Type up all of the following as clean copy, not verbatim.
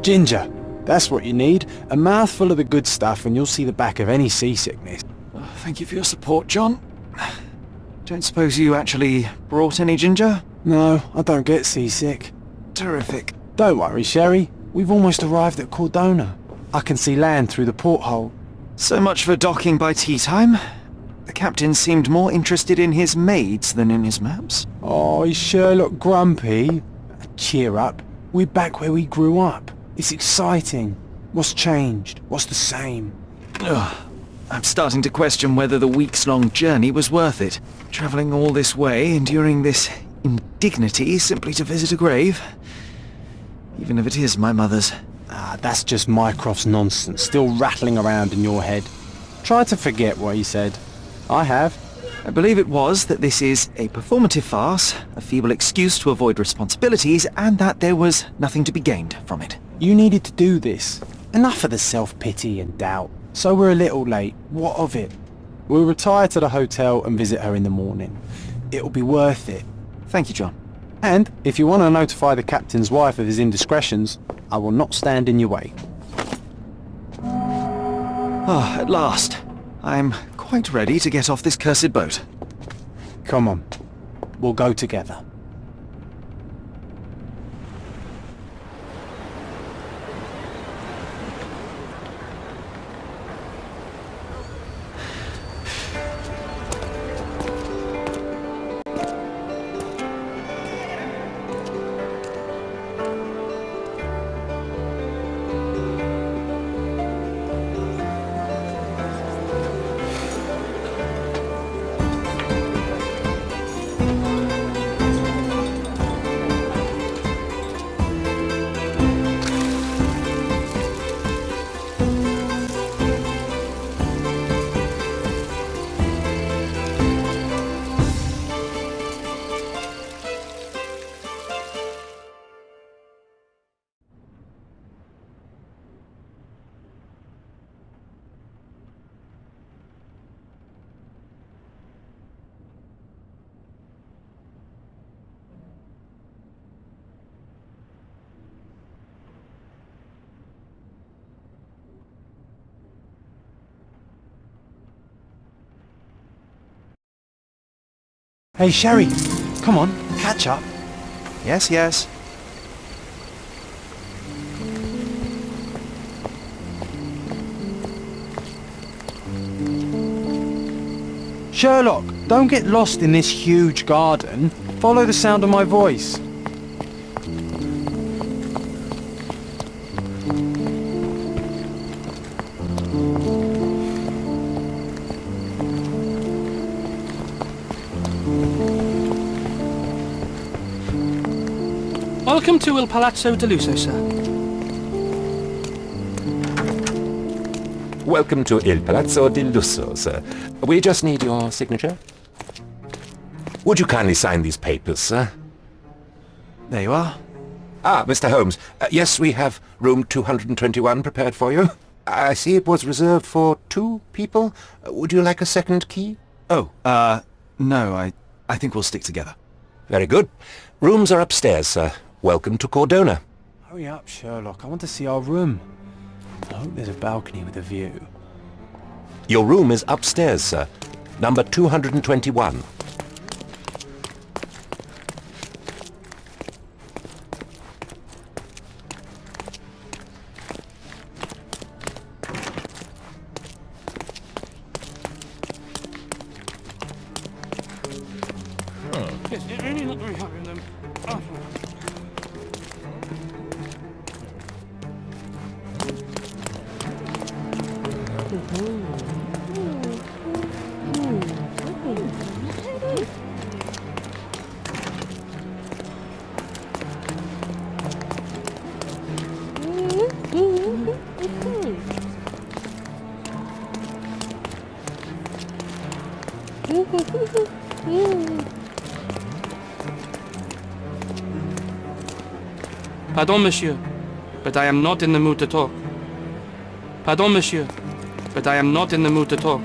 Ginger. That's what you need. A mouthful of the good stuff and you'll see the back of any seasickness. Oh, thank you for your support, John. Don't suppose you actually brought any ginger? No, I don't get seasick. Terrific. Don't worry, Sherry. We've almost arrived at Cordona. I can see land through the porthole. So much for docking by tea time. The captain seemed more interested in his maids than in his maps. Oh, is Sherlock grumpy? Cheer up. We're back where we grew up. It's exciting. What's changed? What's the same? Ugh. I'm starting to question whether the weeks-long journey was worth it. Travelling all this way, enduring this indignity simply to visit a grave. Even if it is my mother's. That's just Mycroft's nonsense, still rattling around in your head. Try to forget what he said. I have. I believe it was that this is a performative farce, a feeble excuse to avoid responsibilities, and that there was nothing to be gained from it. You needed to do this. Enough of the self-pity and doubt. So we're a little late. What of it? We'll retire to the hotel and visit her in the morning. It'll be worth it. Thank you, John. And if you want to notify the captain's wife of his indiscretions, I will not stand in your way. Ah, at last. I'm quite ready to get off this cursed boat. Come on. We'll go together. Hey, Sherry, come on, catch up. Yes, yes. Sherlock, don't get lost in this huge garden. Follow the sound of my voice. Welcome to Il Palazzo de Lusso, sir. Welcome to Il Palazzo di Lusso, sir. We just need your signature. Would you kindly sign these papers, sir? There you are. Ah, Mr. Holmes. Yes, we have room 221 prepared for you. I see it was reserved for 2 people. Would you like a second key? Oh, no, I think we'll stick together. Very good. Rooms are upstairs, sir. Welcome to Cordona. Hurry up, Sherlock. I want to see our room. I hope there's a balcony with a view. Your room is upstairs, sir. Number 221. Pardon, monsieur, but I am not in the mood to talk. Pardon, monsieur, but I am not in the mood to talk.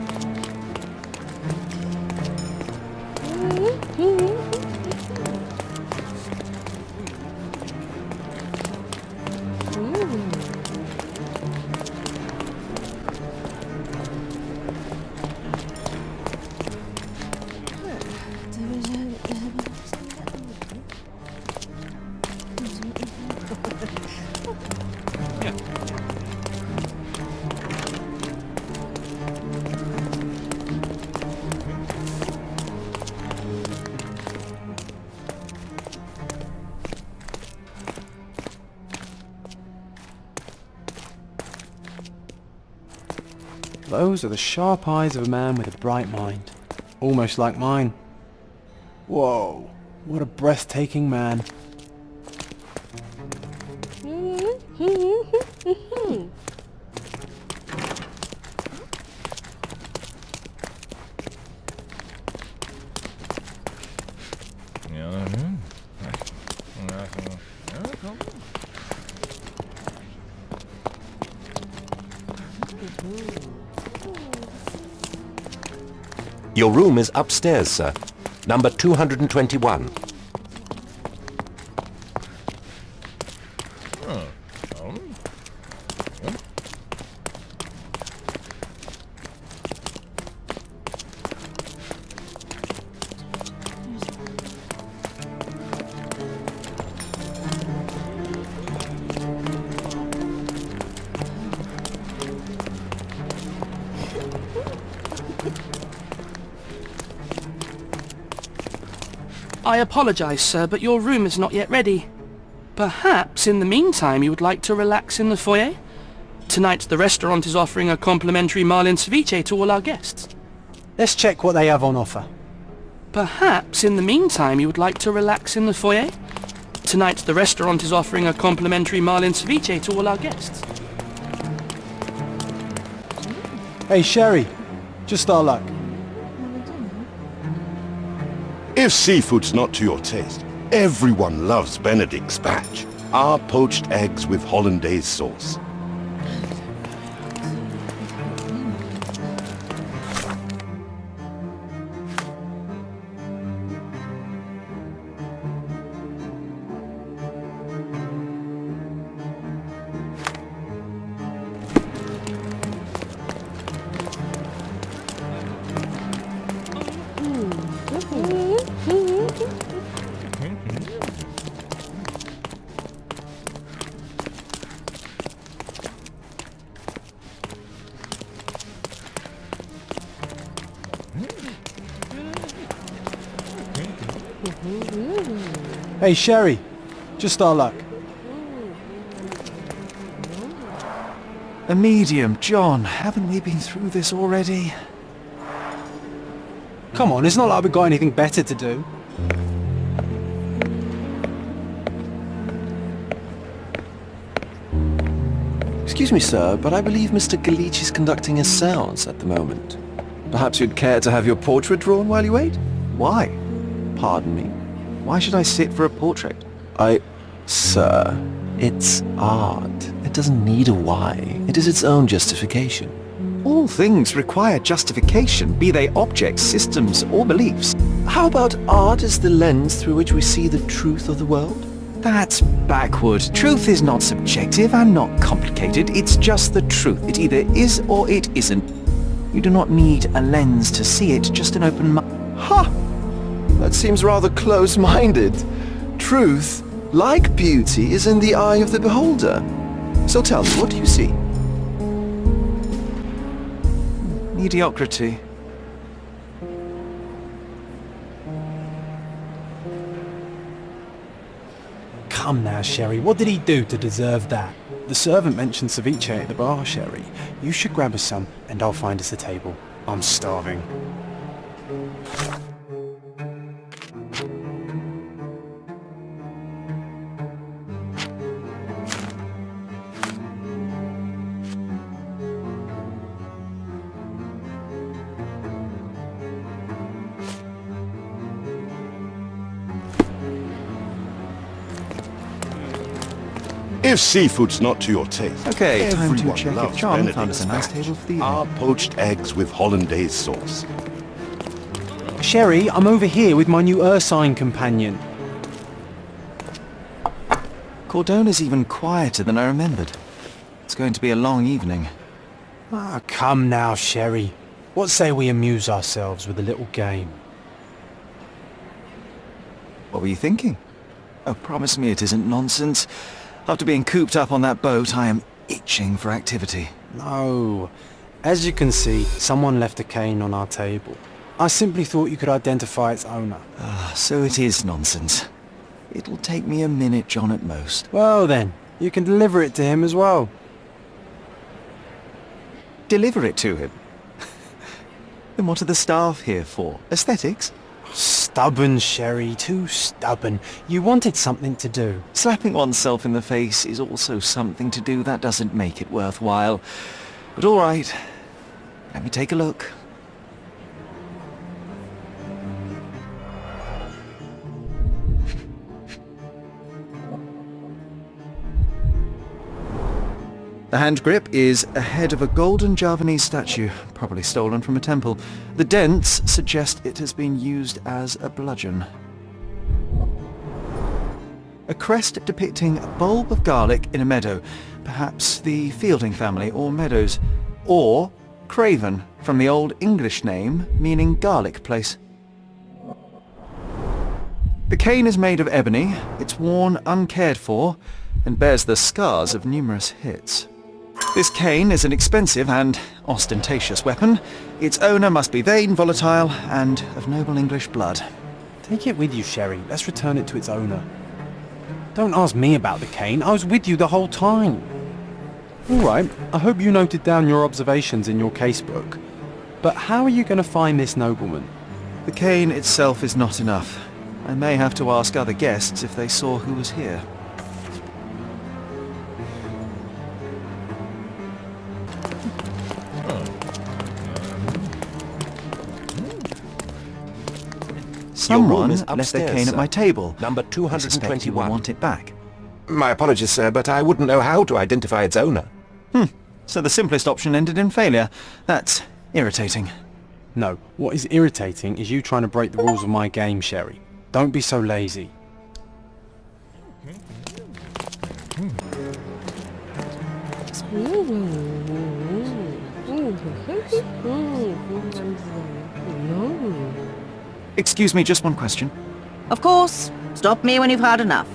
Those are the sharp eyes of a man with a bright mind. Almost like mine. Whoa, what a breathtaking man. Your room is upstairs, sir. Number 221. I apologize, sir, but your room is not yet ready. Perhaps in the meantime you would like to relax in the foyer? Tonight the restaurant is offering a complimentary marlin ceviche to all our guests. Let's check what they have on offer. Perhaps in the meantime you would like to relax in the foyer? Tonight the restaurant is offering a complimentary marlin ceviche to all our guests. Hey, Sherry. Just our luck. If seafood's not to your taste, everyone loves Benedict's batch. Our poached eggs with hollandaise sauce. Hey, Sherry. Just our luck. A medium, John. Haven't we been through this already? Come on, it's not like we've got anything better to do. Excuse me, sir, but I believe Mr. Galich is conducting a séance at the moment. Perhaps you'd care to have your portrait drawn while you wait? Why? Pardon me? Why should I sit for a portrait? Sir, it's art. It doesn't need a why. It is its own justification. All things require justification, be they objects, systems, or beliefs. How about art is the lens through which we see the truth of the world? That's backward. Truth is not subjective and not complicated. It's just the truth. It either is or it isn't. You do not need a lens to see it, just an open mind. Ha! That seems rather close-minded. Truth, like beauty, is in the eye of the beholder. So tell me, what do you see? Mediocrity. Come now, Sherry. What did he do to deserve that? The servant mentioned ceviche at the bar, Sherry. You should grab us some, and I'll find us a table. I'm starving. If seafood's not to your taste, Okay, time to everyone check if loves John Benedict's found us a nice batch. table for the Our evening. poached eggs with hollandaise sauce. Sherry, I'm over here with my new Ursine companion. Cordona's even quieter than I remembered. It's going to be a long evening. Ah, come now, Sherry. What say we amuse ourselves with a little game? What were you thinking? Oh, promise me it isn't nonsense. After being cooped up on that boat, I am itching for activity. No. As you can see, someone left a cane on our table. I simply thought you could identify its owner. So it is nonsense. It'll take me a minute, John, at most. Well then, you can deliver it to him as well. Deliver it to him? Then what are the staff here for? Aesthetics? Stubborn, Sherry, too stubborn. You wanted something to do. Slapping oneself in the face is also something to do. That doesn't make it worthwhile. But all right, let me take a look. The hand grip is a head of a golden Javanese statue, probably stolen from a temple. The dents suggest it has been used as a bludgeon. A crest depicting a bulb of garlic in a meadow, perhaps the Fielding family or Meadows, or Craven, from the Old English name meaning garlic place. The cane is made of ebony, it's worn uncared for, and bears the scars of numerous hits. This cane is an expensive and ostentatious weapon. Its owner must be vain, volatile, and of noble English blood. Take it with you, Sherry. Let's return it to its owner. Don't ask me about the cane. I was with you the whole time. All right, I hope you noted down your observations in your casebook. But how are you going to find this nobleman? The cane itself is not enough. I may have to ask other guests if they saw who was here. Someone left their cane at my table. Number I suspect he will 221. want it back. My apologies, sir, but I wouldn't know how to identify its owner. So the simplest option ended in failure. That's irritating. No, what is irritating is you trying to break the rules of my game, Sherry. Don't be so lazy. Excuse me, just one question. Of course. Stop me when you've had enough.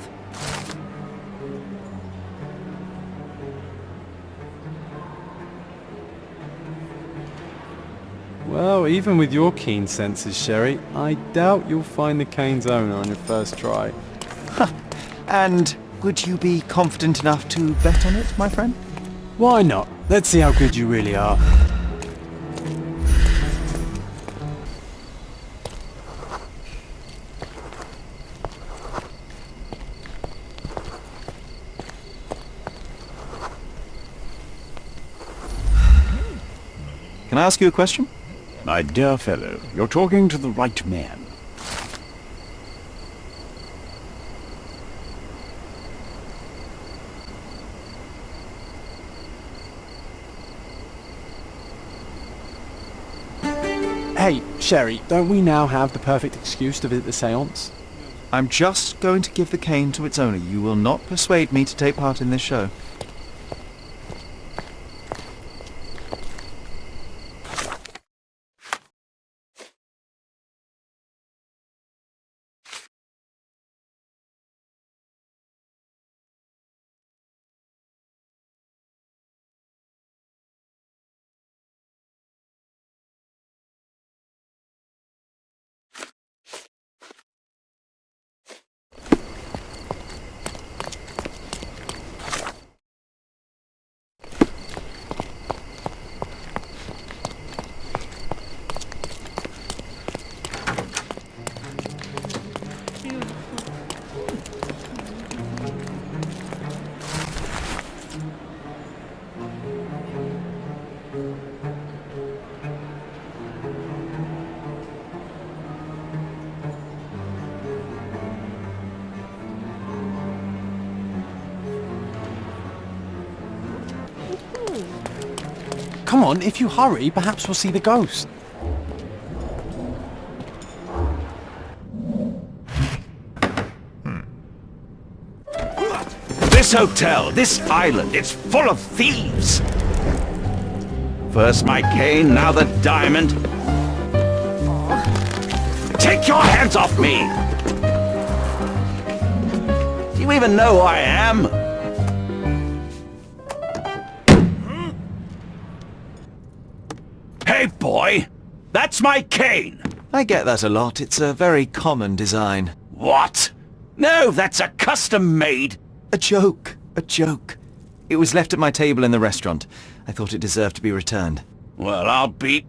Well, even with your keen senses, Sherry, I doubt you'll find the cane's owner on your first try. And would you be confident enough to bet on it, my friend? Why not? Let's see how good you really are. Can I ask you a question? My dear fellow, you're talking to the right man. Hey, Sherry, don't we now have the perfect excuse to visit the séance? I'm just going to give the cane to its owner. You will not persuade me to take part in this show. Come on, if you hurry, perhaps we'll see the ghost. This hotel, this island, it's full of thieves. First my cane, now the diamond. Take your hands off me! Do you even know who I am? Hey, boy! That's my cane! I get that a lot. It's a very common design. What? No, that's a custom-made... A joke. A joke. It was left at my table in the restaurant. I thought it deserved to be returned. Well, I'll be...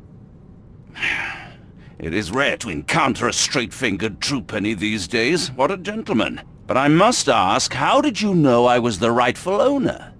It is rare to encounter a straight-fingered true penny these days. What a gentleman. But I must ask, how did you know I was the rightful owner?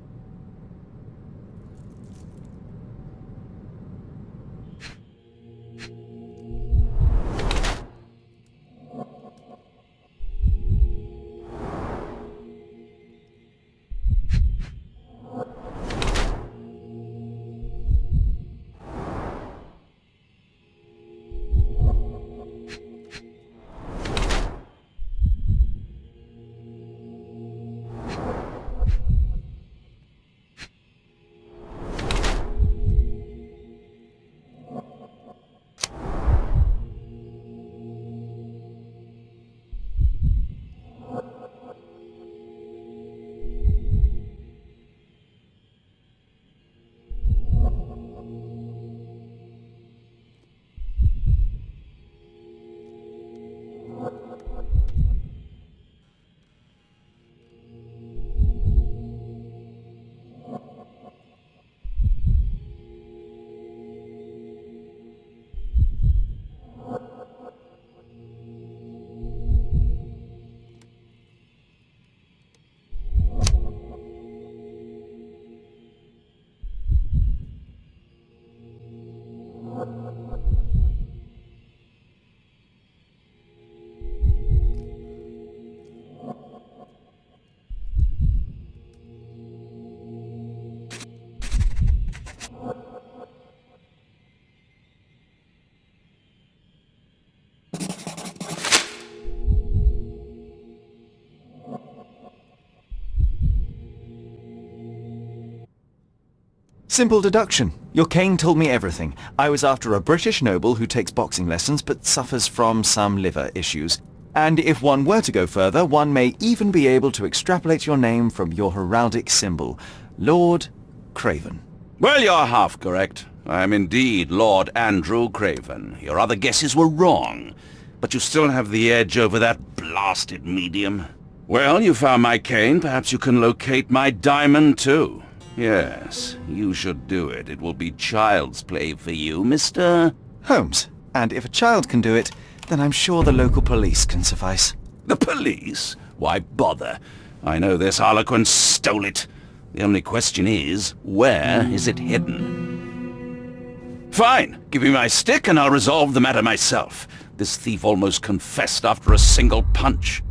Simple deduction. Your cane told me everything. I was after a British noble who takes boxing lessons but suffers from some liver issues. And if one were to go further, one may even be able to extrapolate your name from your heraldic symbol, Lord Craven. Well, you're half correct. I am indeed Lord Andrew Craven. Your other guesses were wrong. But you still have the edge over that blasted medium. Well, you found my cane. Perhaps you can locate my diamond, too. Yes, you should do it. It will be child's play for you, Mr. Holmes. And if a child can do it, then I'm sure the local police can suffice. The police? Why bother? I know this harlequin stole it. The only question is, where is it hidden? Fine. Give me my stick and I'll resolve the matter myself. This thief almost confessed after a single punch.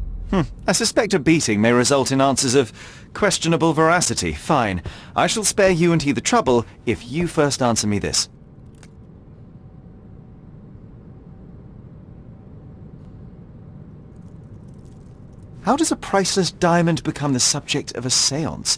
I suspect a beating may result in answers of questionable veracity. Fine. I shall spare you and he the trouble if you first answer me this. How does a priceless diamond become the subject of a séance?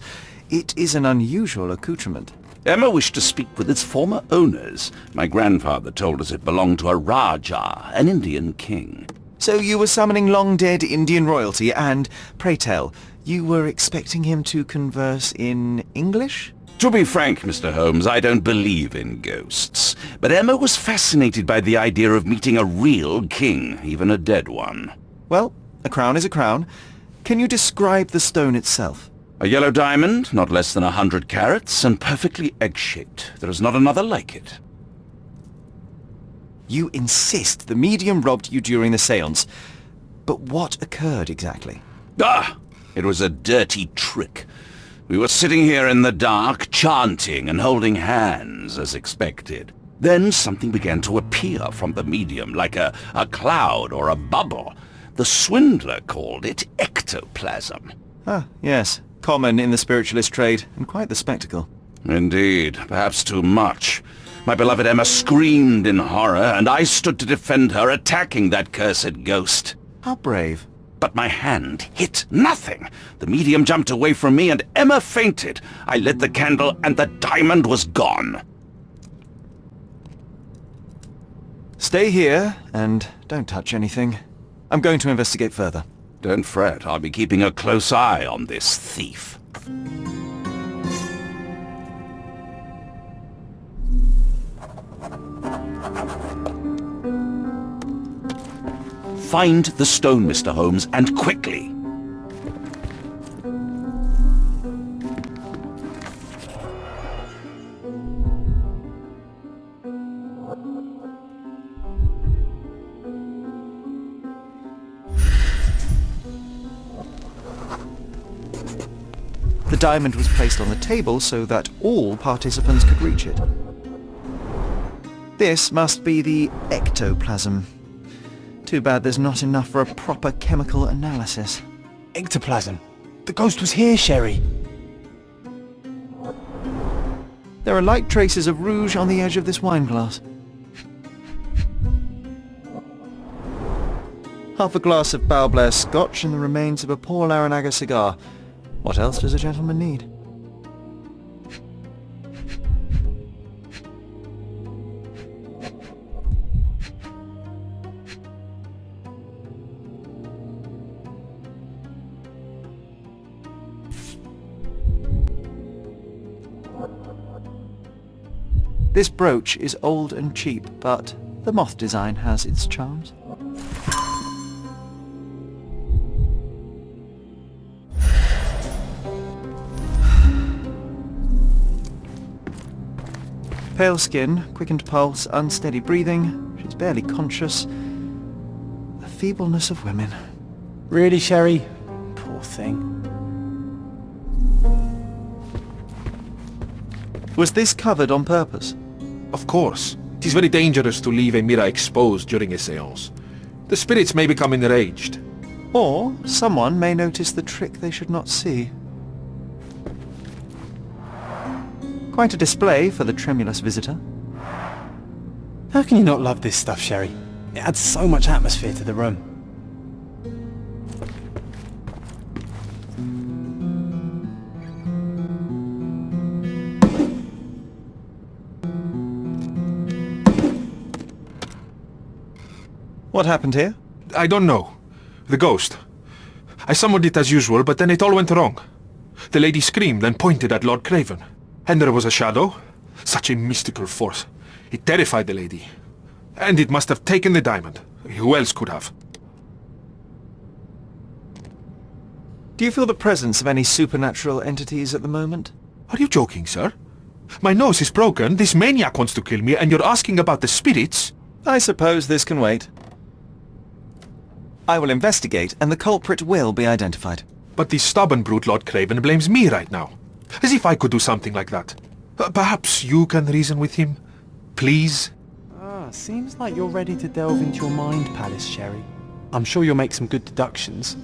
It is an unusual accoutrement. Emma wished to speak with its former owners. My grandfather told us it belonged to a Raja, an Indian king. So you were summoning long-dead Indian royalty and, pray tell, you were expecting him to converse in English? To be frank, Mr. Holmes, I don't believe in ghosts. But Emma was fascinated by the idea of meeting a real king, even a dead one. Well, a crown is a crown. Can you describe the stone itself? A yellow diamond, not less than 100 carats, and perfectly egg-shaped. There is not another like it. You insist the medium robbed you during the séance. But what occurred exactly? It was a dirty trick. We were sitting here in the dark, chanting and holding hands, as expected. Then something began to appear from the medium, like a cloud or a bubble. The swindler called it ectoplasm. Ah, yes. Common in the spiritualist trade, and quite the spectacle. Indeed, perhaps too much. My beloved Emma screamed in horror, and I stood to defend her, attacking that cursed ghost. How brave. But my hand hit nothing. The medium jumped away from me, and Emma fainted. I lit the candle, and the diamond was gone. Stay here, and don't touch anything. I'm going to investigate further. Don't fret, I'll be keeping a close eye on this thief. Find the stone, Mr. Holmes, and quickly. diamond was placed on the table so that all participants could reach it. This must be the ectoplasm. Too bad there's not enough for a proper chemical analysis. Ectoplasm. The ghost was here, Sherry. There are light traces of rouge on the edge of this wine glass. Half a glass of Balblair scotch and the remains of a Paul Aranaga cigar. What else does a gentleman need? This brooch is old and cheap, but the moth design has its charms. Pale skin, quickened pulse, unsteady breathing. She's barely conscious. The feebleness of women. Really, Sherry? Poor thing. Was this covered on purpose? Of course. It is very dangerous to leave a mirror exposed during a séance. The spirits may become enraged. Or someone may notice the trick they should not see. Quite a display for the tremulous visitor. How can you not love this stuff, Sherry? It adds so much atmosphere to the room. What happened here? I don't know. The ghost. I summoned it as usual, but then it all went wrong. The lady screamed and pointed at Lord Craven. And there was a shadow. Such a mystical force. It terrified the lady. And it must have taken the diamond. Who else could have? Do you feel the presence of any supernatural entities at the moment? Are you joking, sir? My nose is broken, this maniac wants to kill me, and you're asking about the spirits? I suppose this can wait. I will investigate, and the culprit will be identified. But the stubborn brute Lord Craven blames me right now. As if I could do something like that. Perhaps you can reason with him? Please? Seems like you're ready to delve into your mind palace, Sherry. I'm sure you'll make some good deductions.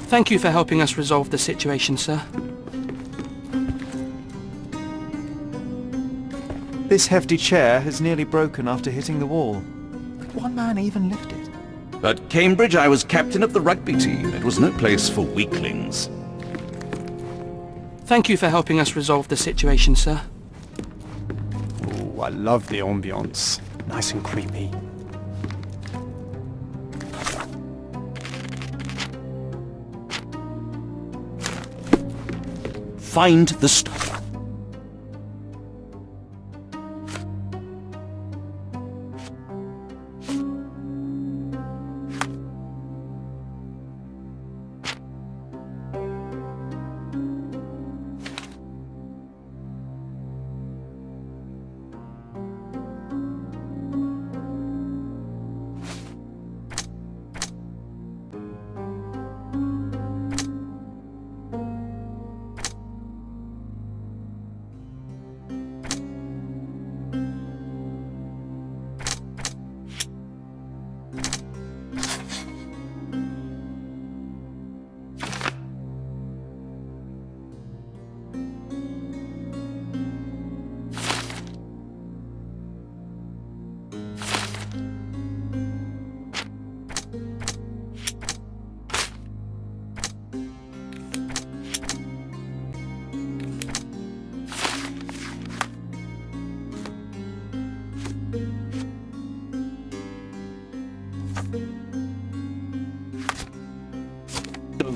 Thank you for helping us resolve the situation, sir. This hefty chair has nearly broken after hitting the wall. Could one man even lift it? At Cambridge, I was captain of the rugby team. It was no place for weaklings. Thank you for helping us resolve the situation, sir. Ooh, I love the ambience. Nice and creepy. Find the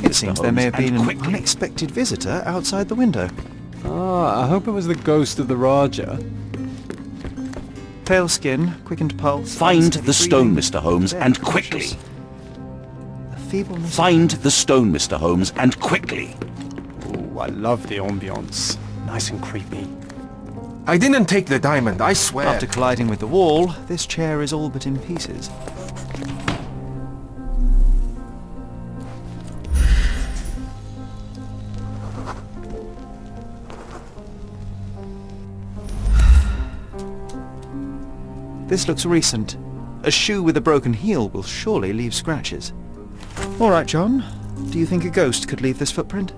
It seems there may have been an unexpected visitor outside the window. Ah, I hope it was the ghost of the Raja. Pale skin, quickened pulse... Find the stone, Mr. Holmes, and quickly. The feebleness... Find the stone, Mr. Holmes, and quickly. Ooh, I love the ambience. Nice and creepy. I didn't take the diamond, I swear. After colliding with the wall, this chair is all but in pieces. This looks recent. A shoe with a broken heel will surely leave scratches. All right, John. Do you think a ghost could leave this footprint?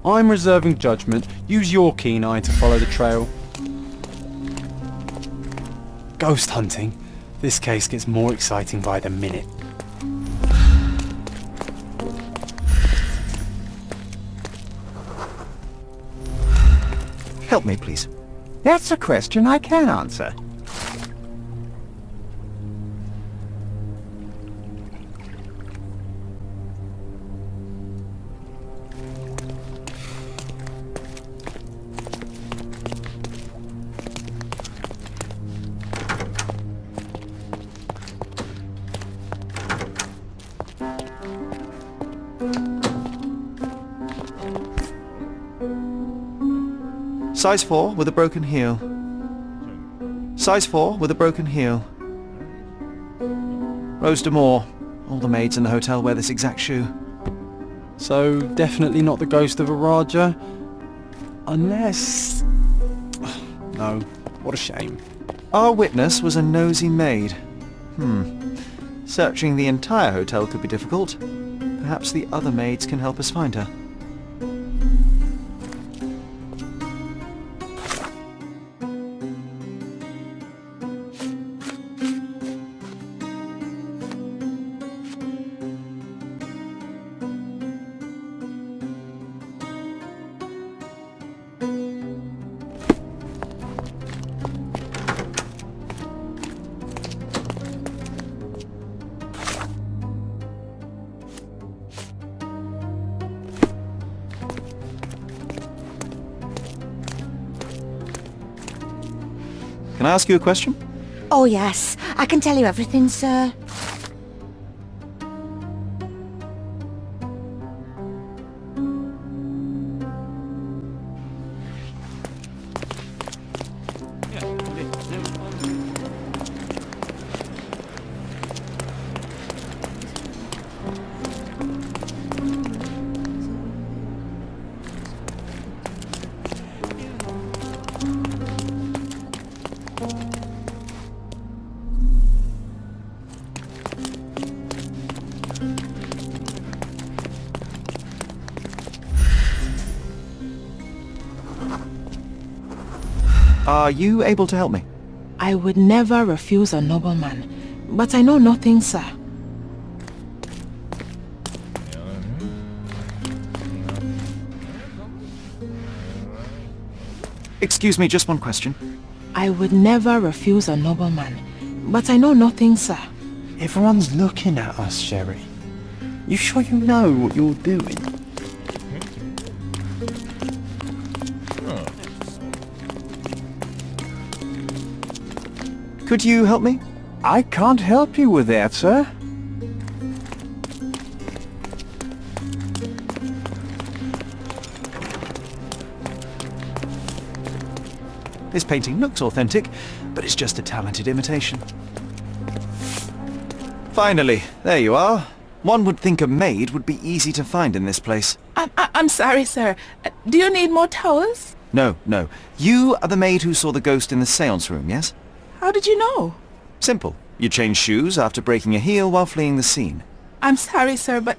I'm reserving judgment. Use your keen eye to follow the trail. Ghost hunting. This case gets more exciting by the minute. Help me, please. That's a question I can answer. Size 4 with a broken heel. Size 4 with a broken heel. Rose D'Amour. All the maids in the hotel wear this exact shoe. So, definitely not the ghost of a Raja? Unless... No, what a shame. Our witness was a nosy maid. Searching the entire hotel could be difficult. Perhaps the other maids can help us find her. Can I ask you a question? Oh, yes. I can tell you everything, sir. Are you able to help me? I would never refuse a nobleman, but I know nothing, sir. Excuse me, just one question. I would never refuse a nobleman, but I know nothing, sir. Everyone's looking at us, Sherry. You sure you know what you're doing? Could you help me? I can't help you with that, sir. This painting looks authentic, but it's just a talented imitation. Finally, there you are. One would think a maid would be easy to find in this place. I'm sorry, sir. Do you need more towels? No. You are the maid who saw the ghost in the seance room, yes? How did you know? Simple. You changed shoes after breaking a heel while fleeing the scene. I'm sorry, sir, but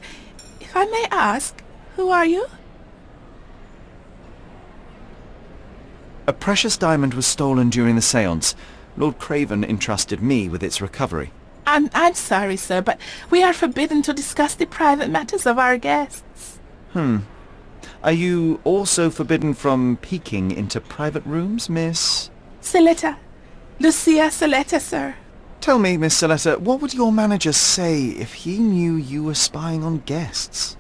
if I may ask, who are you? A precious diamond was stolen during the seance. Lord Craven entrusted me with its recovery. I'm sorry, sir, but we are forbidden to discuss the private matters of our guests. Are you also forbidden from peeking into private rooms, Miss? Saletta. Lucia Saletta, sir. Tell me, Miss Saletta, what would your manager say if he knew you were spying on guests?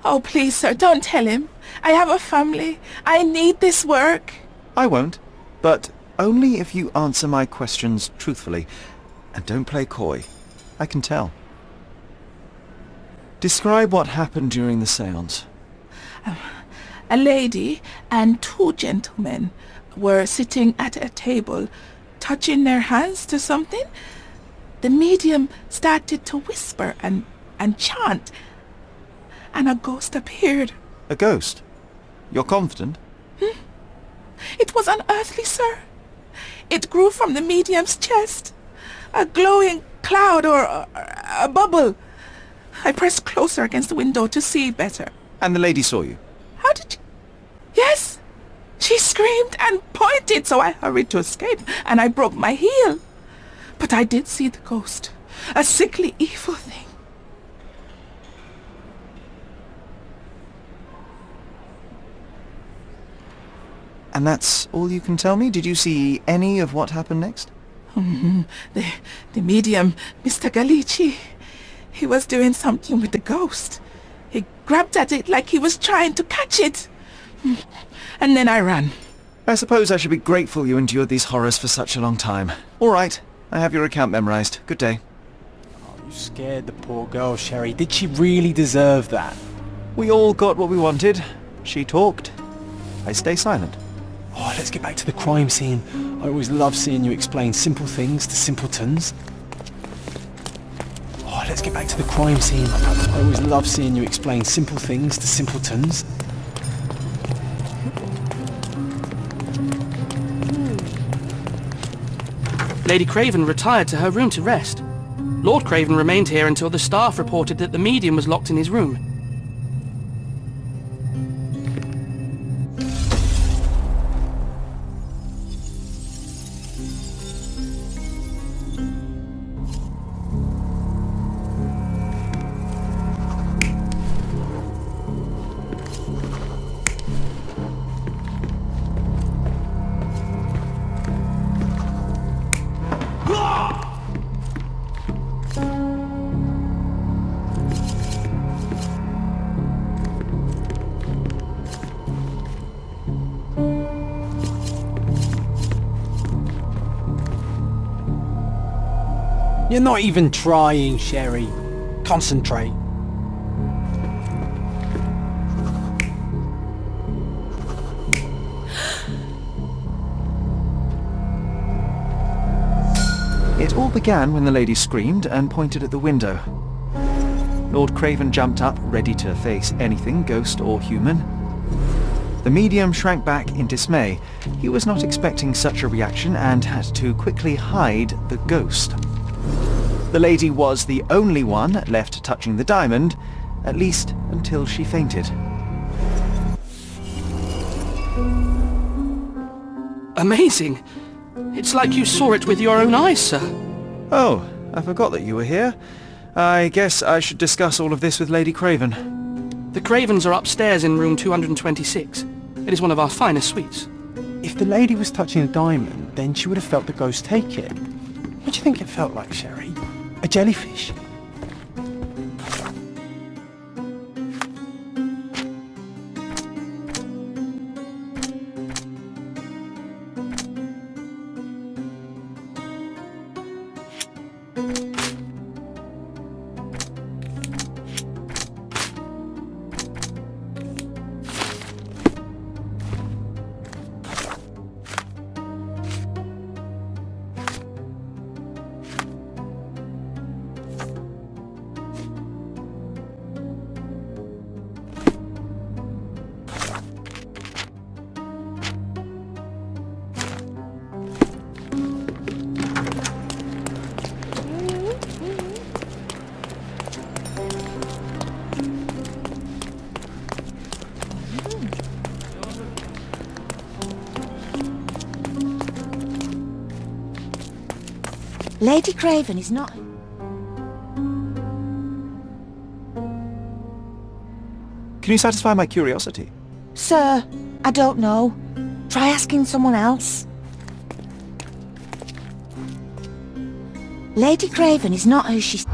Oh, please, sir, don't tell him. I have a family. I need this work. I won't, but only if you answer my questions truthfully. And don't play coy. I can tell. Describe what happened during the seance. A lady and two gentlemen were sitting at a table, touching their hands to something. The medium started to whisper and chant, and a ghost appeared. A ghost? You're confident? It was unearthly, sir. It grew from the medium's chest. A glowing cloud or a bubble. I pressed closer against the window to see better. And the lady saw you? How did you... Yes! She screamed and pointed, so I hurried to escape, and I broke my heel. But I did see the ghost. A sickly, evil thing. And that's all you can tell me? Did you see any of what happened next? The medium, Mr. Galici, he was doing something with the ghost. He grabbed at it like he was trying to catch it. And then I ran. I suppose I should be grateful you endured these horrors for such a long time. All right, I have your account memorized. Good day. Oh, you scared the poor girl, Sherry. Did she really deserve that? We all got what we wanted. She talked. I stay silent. Oh, let's get back to the crime scene. I always love seeing you explain simple things to simpletons. Oh, let's get back to the crime scene. I always love seeing you explain simple things to simpletons. Lady Craven retired to her room to rest. Lord Craven remained here until the staff reported that the medium was locked in his room. You're not even trying, Sherry. Concentrate. It all began when the lady screamed and pointed at the window. Lord Craven jumped up, ready to face anything, ghost or human. The medium shrank back in dismay. He was not expecting such a reaction and had to quickly hide the ghost. The lady was the only one left touching the diamond, at least until she fainted. Amazing. It's like you saw it with your own eyes, sir. Oh, I forgot that you were here. I guess I should discuss all of this with Lady Craven. The Cravens are upstairs in room 226. It is one of our finest suites. If the lady was touching a diamond, then she would have felt the ghost take it. What do you think it felt like, Sherry? A jellyfish? Lady Craven is not... Can you satisfy my curiosity? Sir, I don't know. Try asking someone else. Lady Craven is not who she's...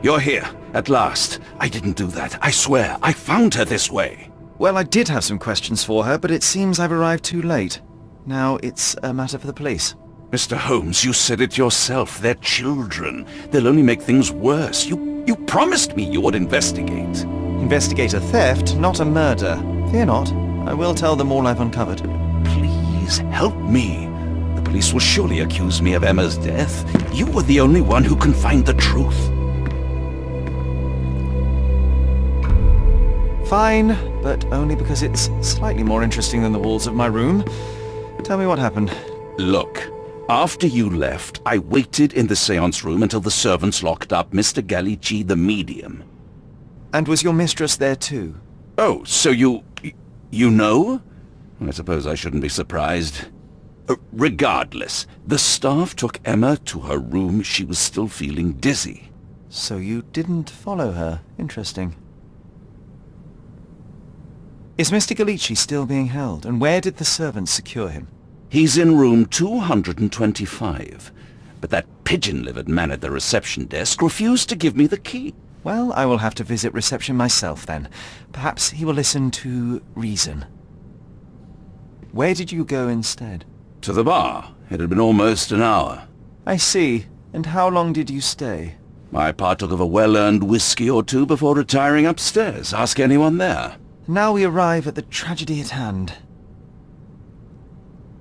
You're here, at last. I didn't do that, I swear. I found her this way. Well, I did have some questions for her, but it seems I've arrived too late. Now it's a matter for the police. Mr. Holmes, you said it yourself. They're children. They'll only make things worse. You promised me you would investigate. Investigate a theft, not a murder. Fear not. I will tell them all I've uncovered. Please, help me. The police will surely accuse me of Emma's death. You were the only one who can find the truth. Fine, but only because it's slightly more interesting than the walls of my room. Tell me what happened. Look, after you left, I waited in the seance room until the servants locked up Mr. Gallici the medium. And was your mistress there too? Oh, so you know? I suppose I shouldn't be surprised. Regardless, the staff took Emma to her room. She was still feeling dizzy. So you didn't follow her. Interesting. Is Mr. Gallici still being held, and where did the servants secure him? He's in room 225, but that pigeon-livered man at the reception desk refused to give me the key. Well, I will have to visit reception myself then. Perhaps he will listen to reason. Where did you go instead? To the bar. It had been almost an hour. I see. And how long did you stay? I partook of a well-earned whiskey or two before retiring upstairs. Ask anyone there. Now we arrive at the tragedy at hand.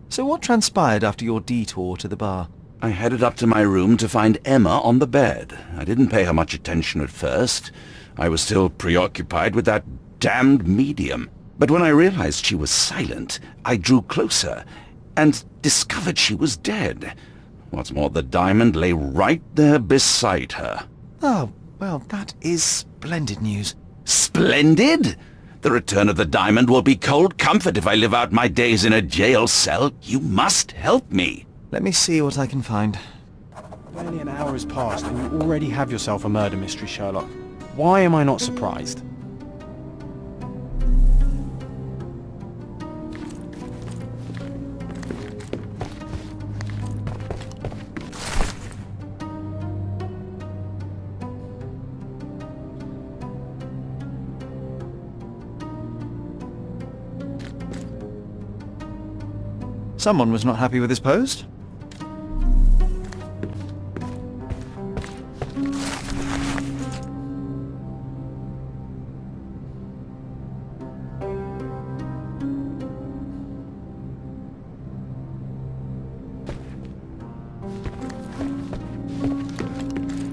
So what transpired after your detour to the bar? I headed up to my room to find Emma on the bed. I didn't pay her much attention at first. I was still preoccupied with that damned medium. But when I realized she was silent, I drew closer and discovered she was dead. What's more, the diamond lay right there beside her. Oh, well, that is splendid news. Splendid? The return of the diamond will be cold comfort if I live out my days in a jail cell. You must help me. Let me see what I can find. Barely an hour has passed and you already have yourself a murder mystery, Sherlock. Why am I not surprised? Someone was not happy with his post.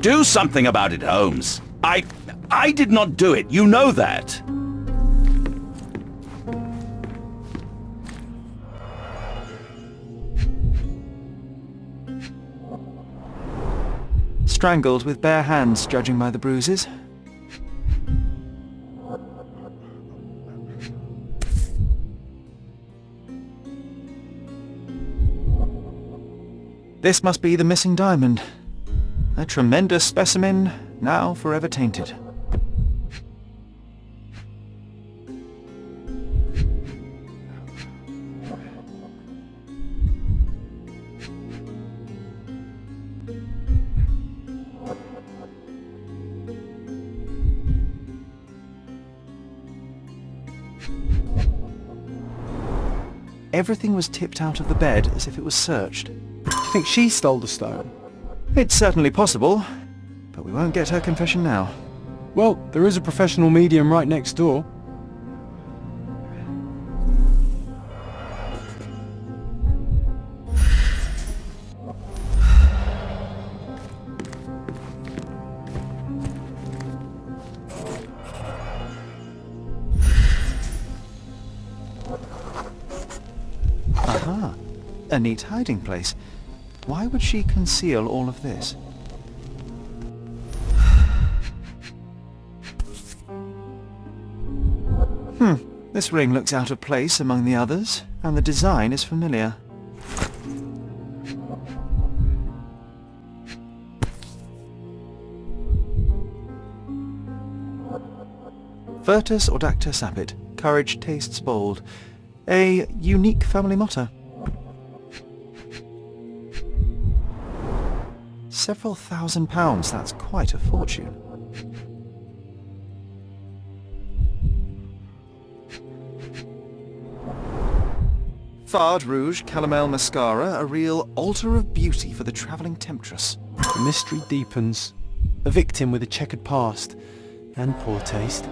Do something about it, Holmes. I did not do it. You know that. Strangled with bare hands, judging by the bruises. This must be the missing diamond. A tremendous specimen, now forever tainted. Everything was tipped out of the bed as if it was searched. Do you think she stole the stone? It's certainly possible, but we won't get her confession now. Well, there is a professional medium right next door. Aha, a neat hiding place. Why would she conceal all of this? This ring looks out of place among the others, and the design is familiar. Virtus audacta sapit, courage tastes bold. A unique family motto. Several £1,000, that's quite a fortune. Fard rouge, calomel mascara, a real altar of beauty for the travelling temptress. The mystery deepens. A victim with a checkered past and poor taste.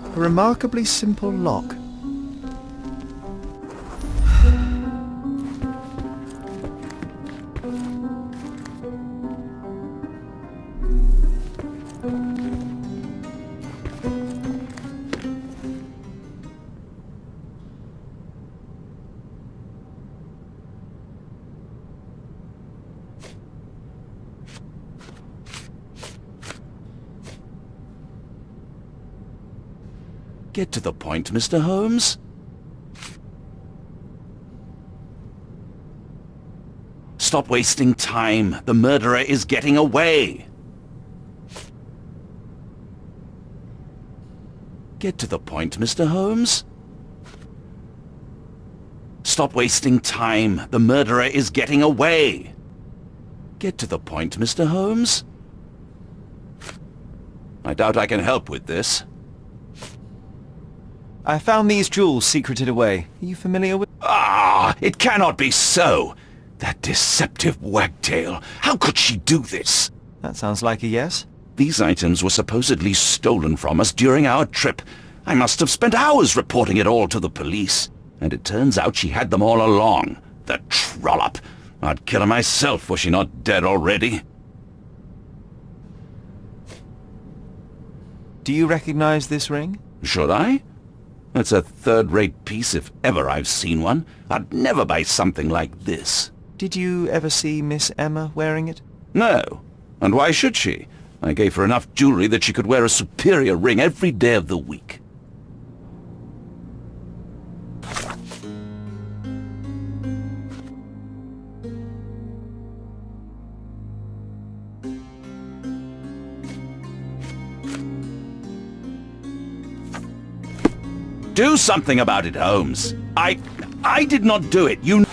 A remarkably simple lock. Get to the point, Mr. Holmes. Stop wasting time. The murderer is getting away. Get to the point, Mr. Holmes. Stop wasting time. The murderer is getting away. Get to the point, Mr. Holmes. I doubt I can help with this. I found these jewels secreted away. Are you familiar with... Ah! It cannot be so! That deceptive wagtail! How could she do this? That sounds like a yes. These items were supposedly stolen from us during our trip. I must have spent hours reporting it all to the police. And it turns out she had them all along. The trollop! I'd kill her myself were she not dead already. Do you recognize this ring? Should I? It's a third-rate piece if ever I've seen one. I'd never buy something like this. Did you ever see Miss Emma wearing it? No. And why should she? I gave her enough jewelry that she could wear a superior ring every day of the week. Do something about it, Holmes. I did not do it. You...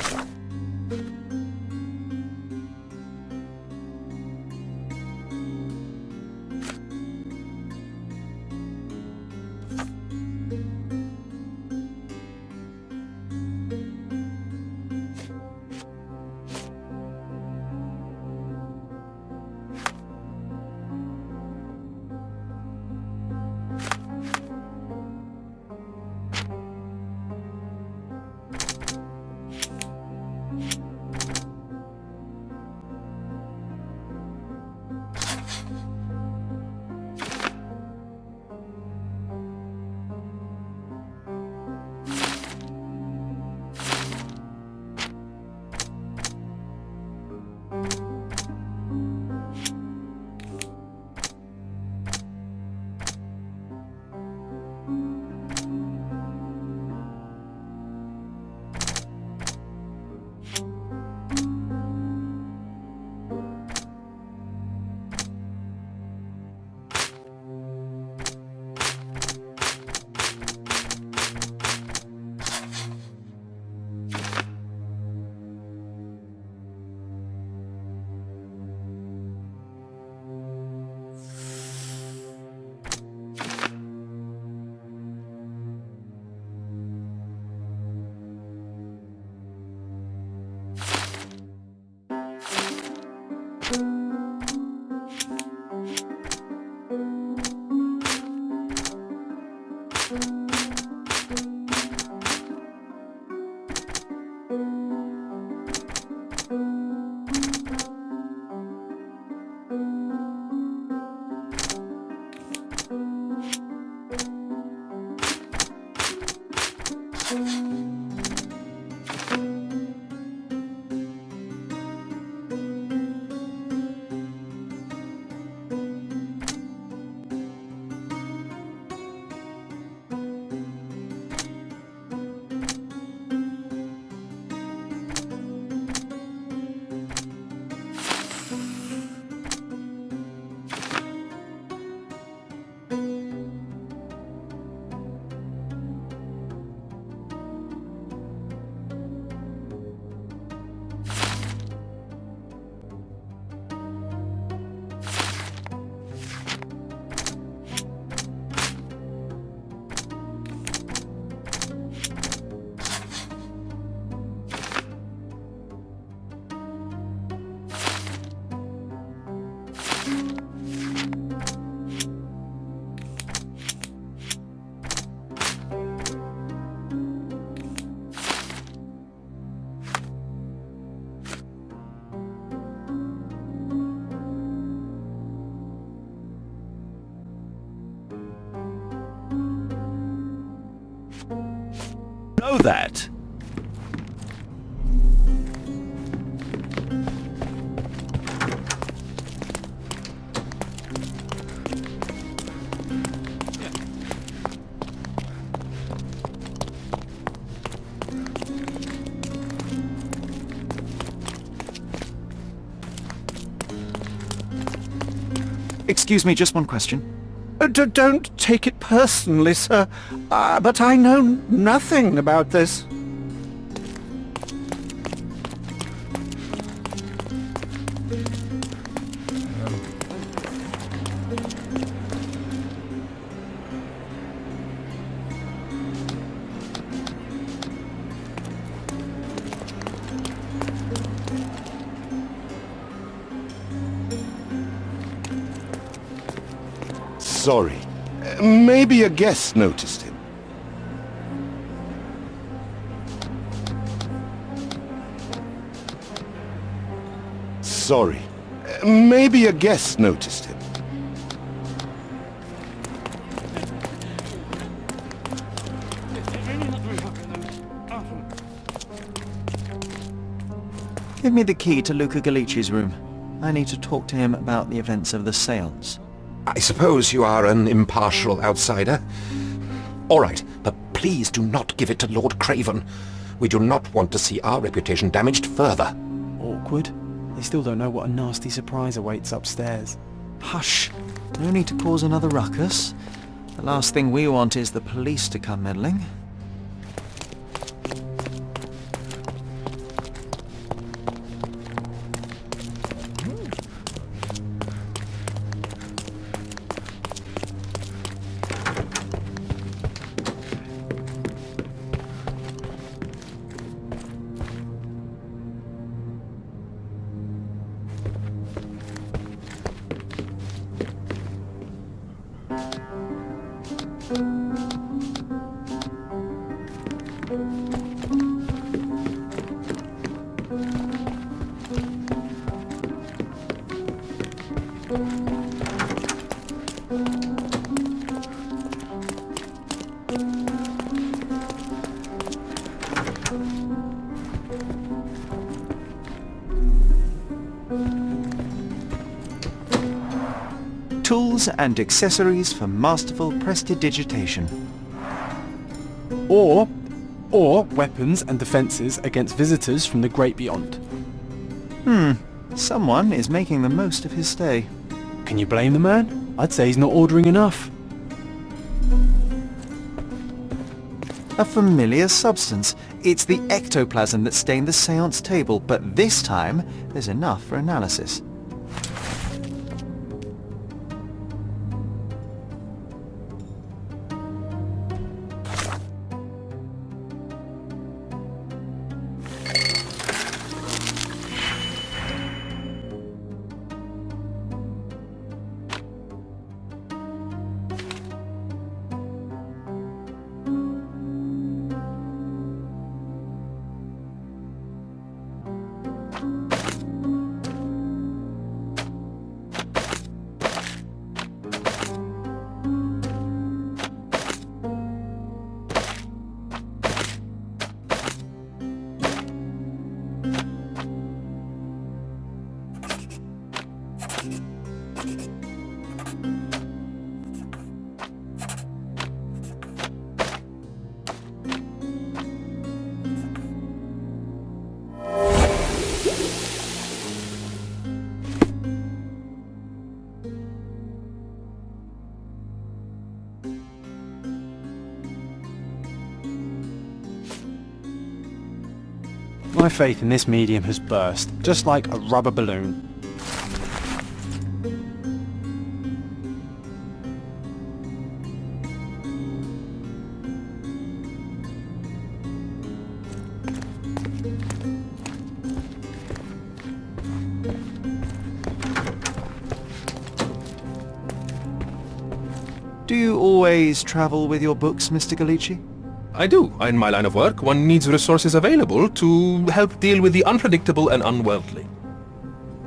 know that. Excuse me, just one question. Don't take it personally, sir. But I know nothing about this. Sorry. Maybe a guest noticed him. Sorry. Maybe a guest noticed him. Give me the key to Luka Culpable's room. I need to talk to him about the events of the séance. I suppose you are an impartial outsider. All right, but please do not give it to Lord Craven. We do not want to see our reputation damaged further. Awkward. They still don't know what a nasty surprise awaits upstairs. Hush! No need to cause another ruckus. The last thing we want is the police to come meddling. Tools and accessories for masterful prestidigitation. Or weapons and defences against visitors from the great beyond. Someone is making the most of his stay. Can you blame the man? I'd say he's not ordering enough. A familiar substance. It's the ectoplasm that stained the séance table, but this time there's enough for analysis. My faith in this medium has burst, just like a rubber balloon. Do you always travel with your books, Mr. Galici? I do. In my line of work, one needs resources available to help deal with the unpredictable and unworldly.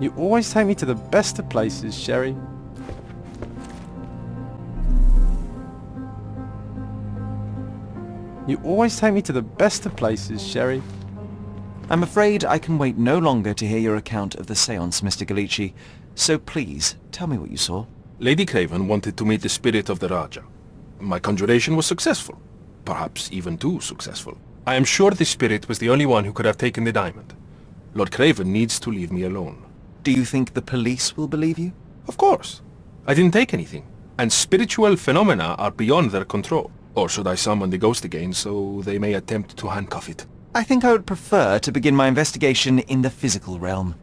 You always take me to the best of places, Sherry. You always take me to the best of places, Sherry. I'm afraid I can wait no longer to hear your account of the séance, Mr. Galici. So please, tell me what you saw. Lady Craven wanted to meet the spirit of the Raja. My conjuration was successful. Perhaps even too successful. I am sure the spirit was the only one who could have taken the diamond. Lord Craven needs to leave me alone. Do you think the police will believe you? Of course. I didn't take anything. And spiritual phenomena are beyond their control. Or should I summon the ghost again so they may attempt to handcuff it? I think I would prefer to begin my investigation in the physical realm.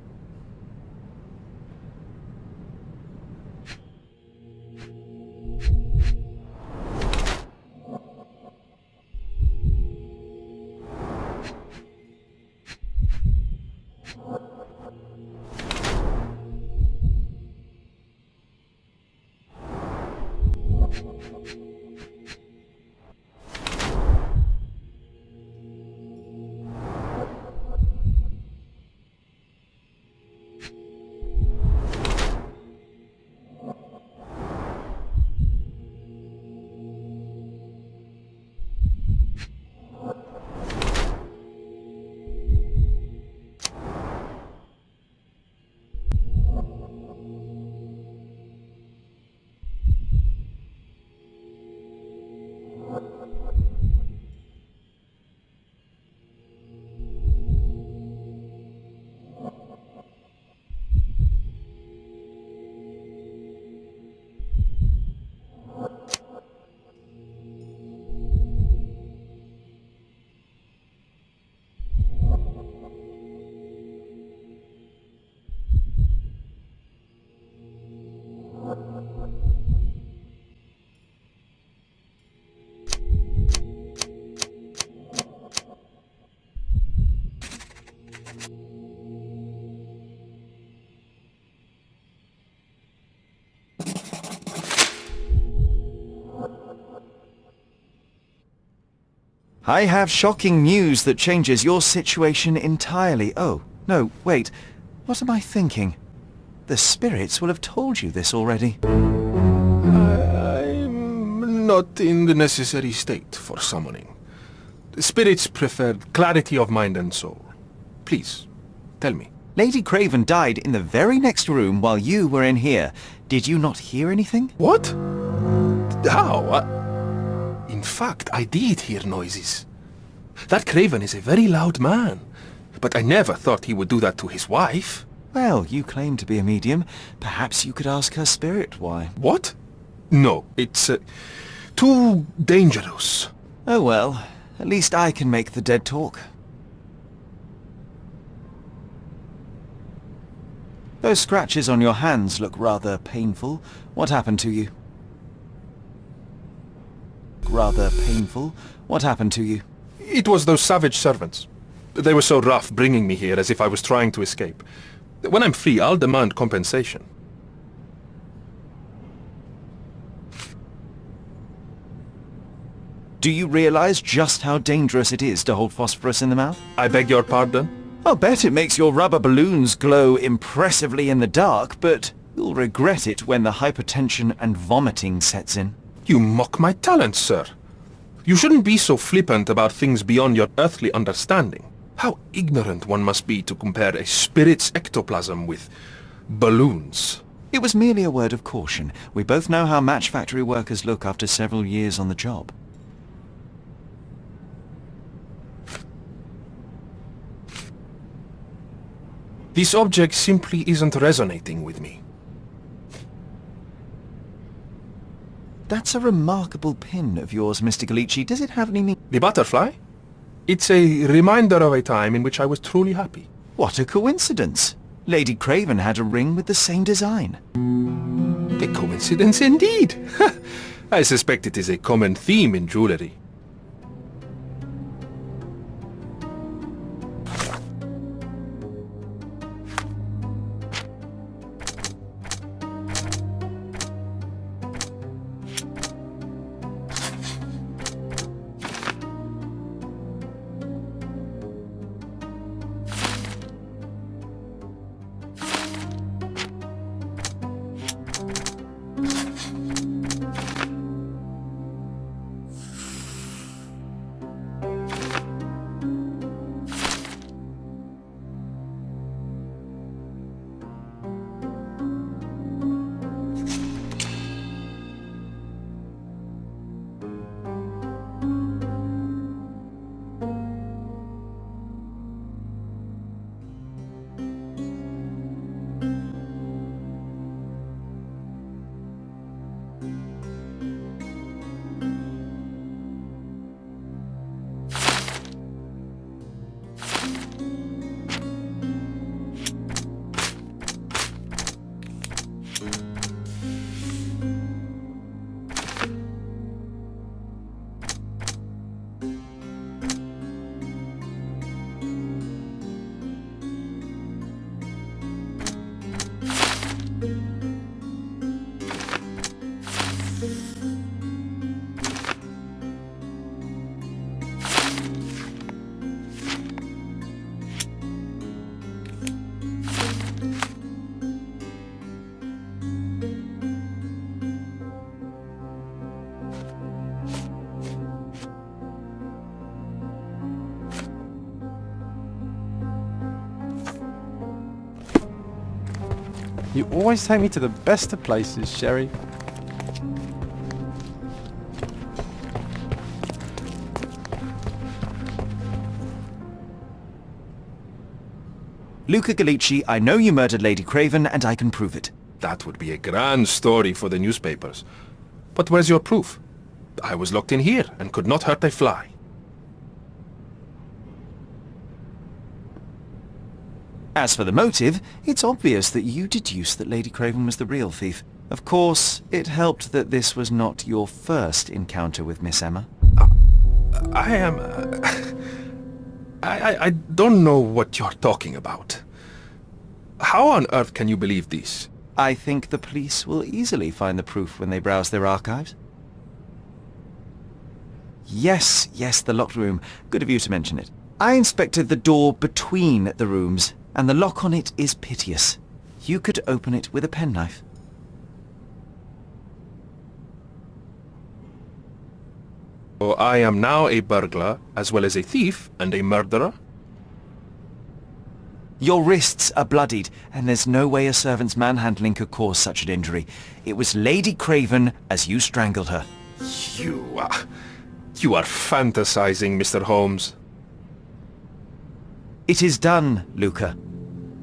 I have shocking news that changes your situation entirely. Oh, no, wait. What am I thinking? The spirits will have told you this already. I'm not in the necessary state for summoning. The spirits preferred clarity of mind and soul. Please, tell me. Lady Craven died in the very next room while you were in here. Did you not hear anything? What? How? In fact, I did hear noises. That Craven is a very loud man. But I never thought he would do that to his wife. Well, you claim to be a medium. Perhaps you could ask her spirit why. What? No, it's too dangerous. Oh well, at least I can make the dead talk. Those scratches on your hands look rather painful. What happened to you? Rather painful. What happened to you? It was those savage servants. They were so rough bringing me here as if I was trying to escape. When I'm free, I'll demand compensation. Do you realize just how dangerous it is to hold phosphorus in the mouth? I beg your pardon? I'll bet it makes your rubber balloons glow impressively in the dark, but you'll regret it when the hypertension and vomiting sets in. You mock my talents, sir. You shouldn't be so flippant about things beyond your earthly understanding. How ignorant one must be to compare a spirit's ectoplasm with balloons. It was merely a word of caution. We both know how match factory workers look after several years on the job. This object simply isn't resonating with me. That's a remarkable pin of yours, Mr. Galici. Does it have any meaning? The butterfly? It's a reminder of a time in which I was truly happy. What a coincidence. Lady Craven had a ring with the same design. A coincidence indeed. I suspect it is a common theme in jewelry. You always take me to the best of places, Sherry. Luka Culpable, I know you murdered Lady Craven, and I can prove it. That would be a grand story for the newspapers. But where's your proof? I was locked in here and could not hurt a fly. As for the motive, it's obvious that you deduced that Lady Craven was the real thief. Of course, it helped that this was not your first encounter with Miss Emma. I am... I don't know what you're talking about. How on earth can you believe this? I think the police will easily find the proof when they browse their archives. Yes, the locked room. Good of you to mention it. I inspected the door between the rooms, and the lock on it is piteous. You could open it with a penknife. So I am now a burglar, as well as a thief and a murderer? Your wrists are bloodied, and there's no way a servant's manhandling could cause such an injury. It was Lady Craven as you strangled her. You are fantasizing, Mr. Holmes. It is done, Luka.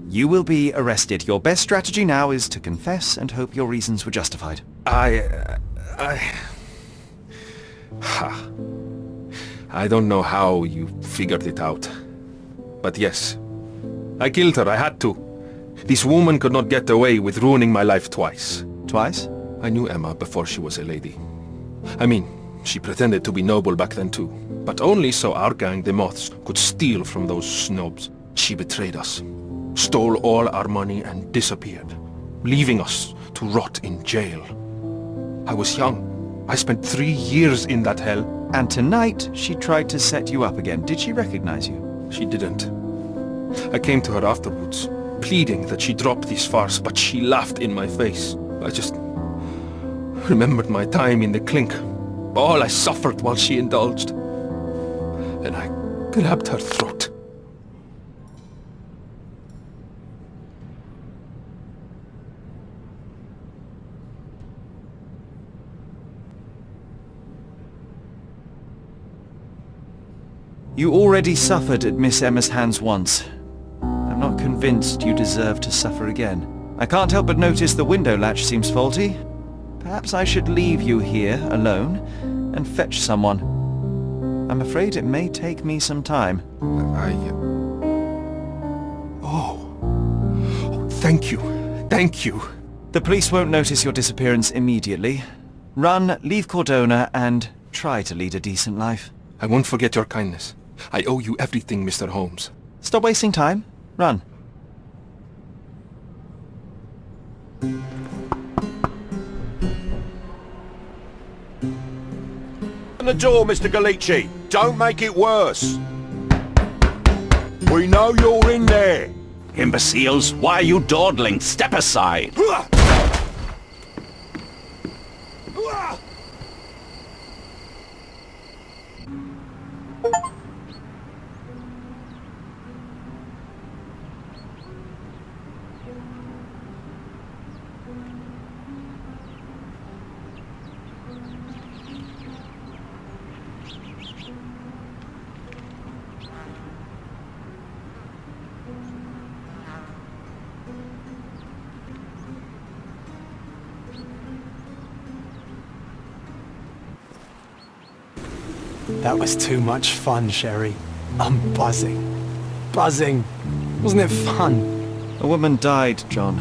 You will be arrested. Your best strategy now is to confess and hope your reasons were justified. I don't know how you figured it out. But yes, I killed her. I had to. This woman could not get away with ruining my life twice. Twice? I knew Emma before she was a lady. I mean, she pretended to be noble back then too. But only so our gang, the Moths, could steal from those snobs. She betrayed us, stole all our money and disappeared, leaving us to rot in jail. I was young. I spent 3 years in that hell. And tonight, she tried to set you up again. Did she recognize you? She didn't. I came to her afterwards, pleading that she drop this farce, but she laughed in my face. I just remembered my time in the clink, all I suffered while she indulged. And I grabbed her throat. You already suffered at Miss Emma's hands once. I'm not convinced you deserve to suffer again. I can't help but notice the window latch seems faulty. Perhaps I should leave you here alone and fetch someone. I'm afraid it may take me some time. Oh, thank you. Thank you. The police won't notice your disappearance immediately. Run, leave Cordona, and try to lead a decent life. I won't forget your kindness. I owe you everything, Mr. Holmes. Stop wasting time. Run. Open the door, Mr. Culpable. Don't make it worse. We know you're in there. Imbeciles, why are you dawdling? Step aside. That was too much fun, Sherry. I'm buzzing. Buzzing. Wasn't it fun? A woman died, John.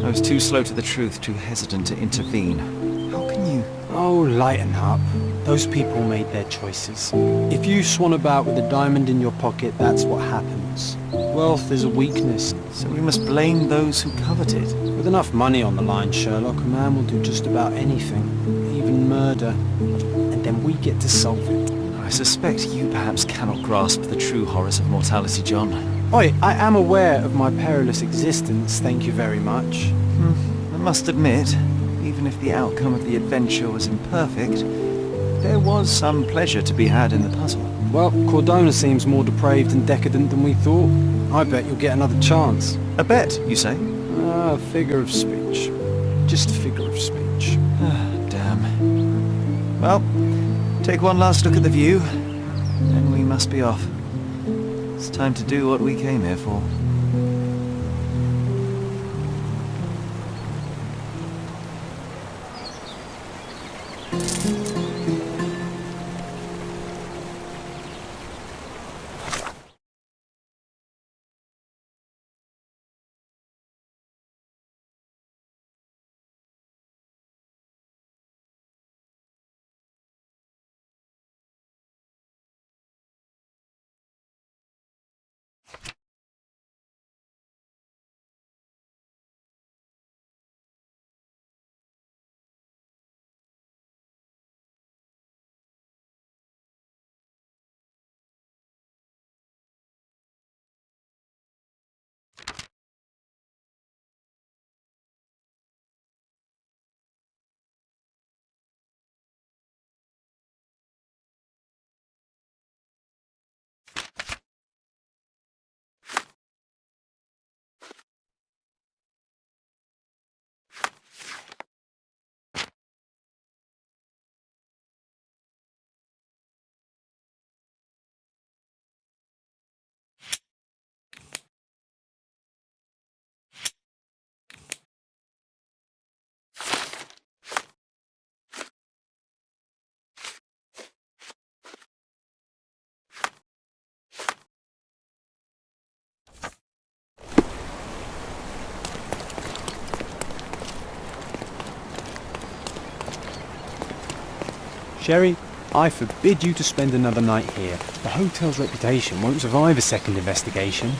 I was too slow to the truth, too hesitant to intervene. How can you... Oh, lighten up. Those people made their choices. If you swan about with a diamond in your pocket, that's what happens. Wealth is a weakness. So we must blame those who covet it. With enough money on the line, Sherlock, a man will do just about anything. Even murder. And then we get to solve it. I suspect you perhaps cannot grasp the true horrors of mortality, John. Oi, I am aware of my perilous existence, thank you very much. I must admit, even if the outcome of the adventure was imperfect, there was some pleasure to be had in the puzzle. Well, Cordona seems more depraved and decadent than we thought. I bet you'll get another chance. A bet, you say? Ah, figure of speech. Just figure of speech. Damn. Well, take one last look at the view, then we must be off. It's time to do what we came here for. Sherry, I forbid you to spend another night here. The hotel's reputation won't survive a second investigation.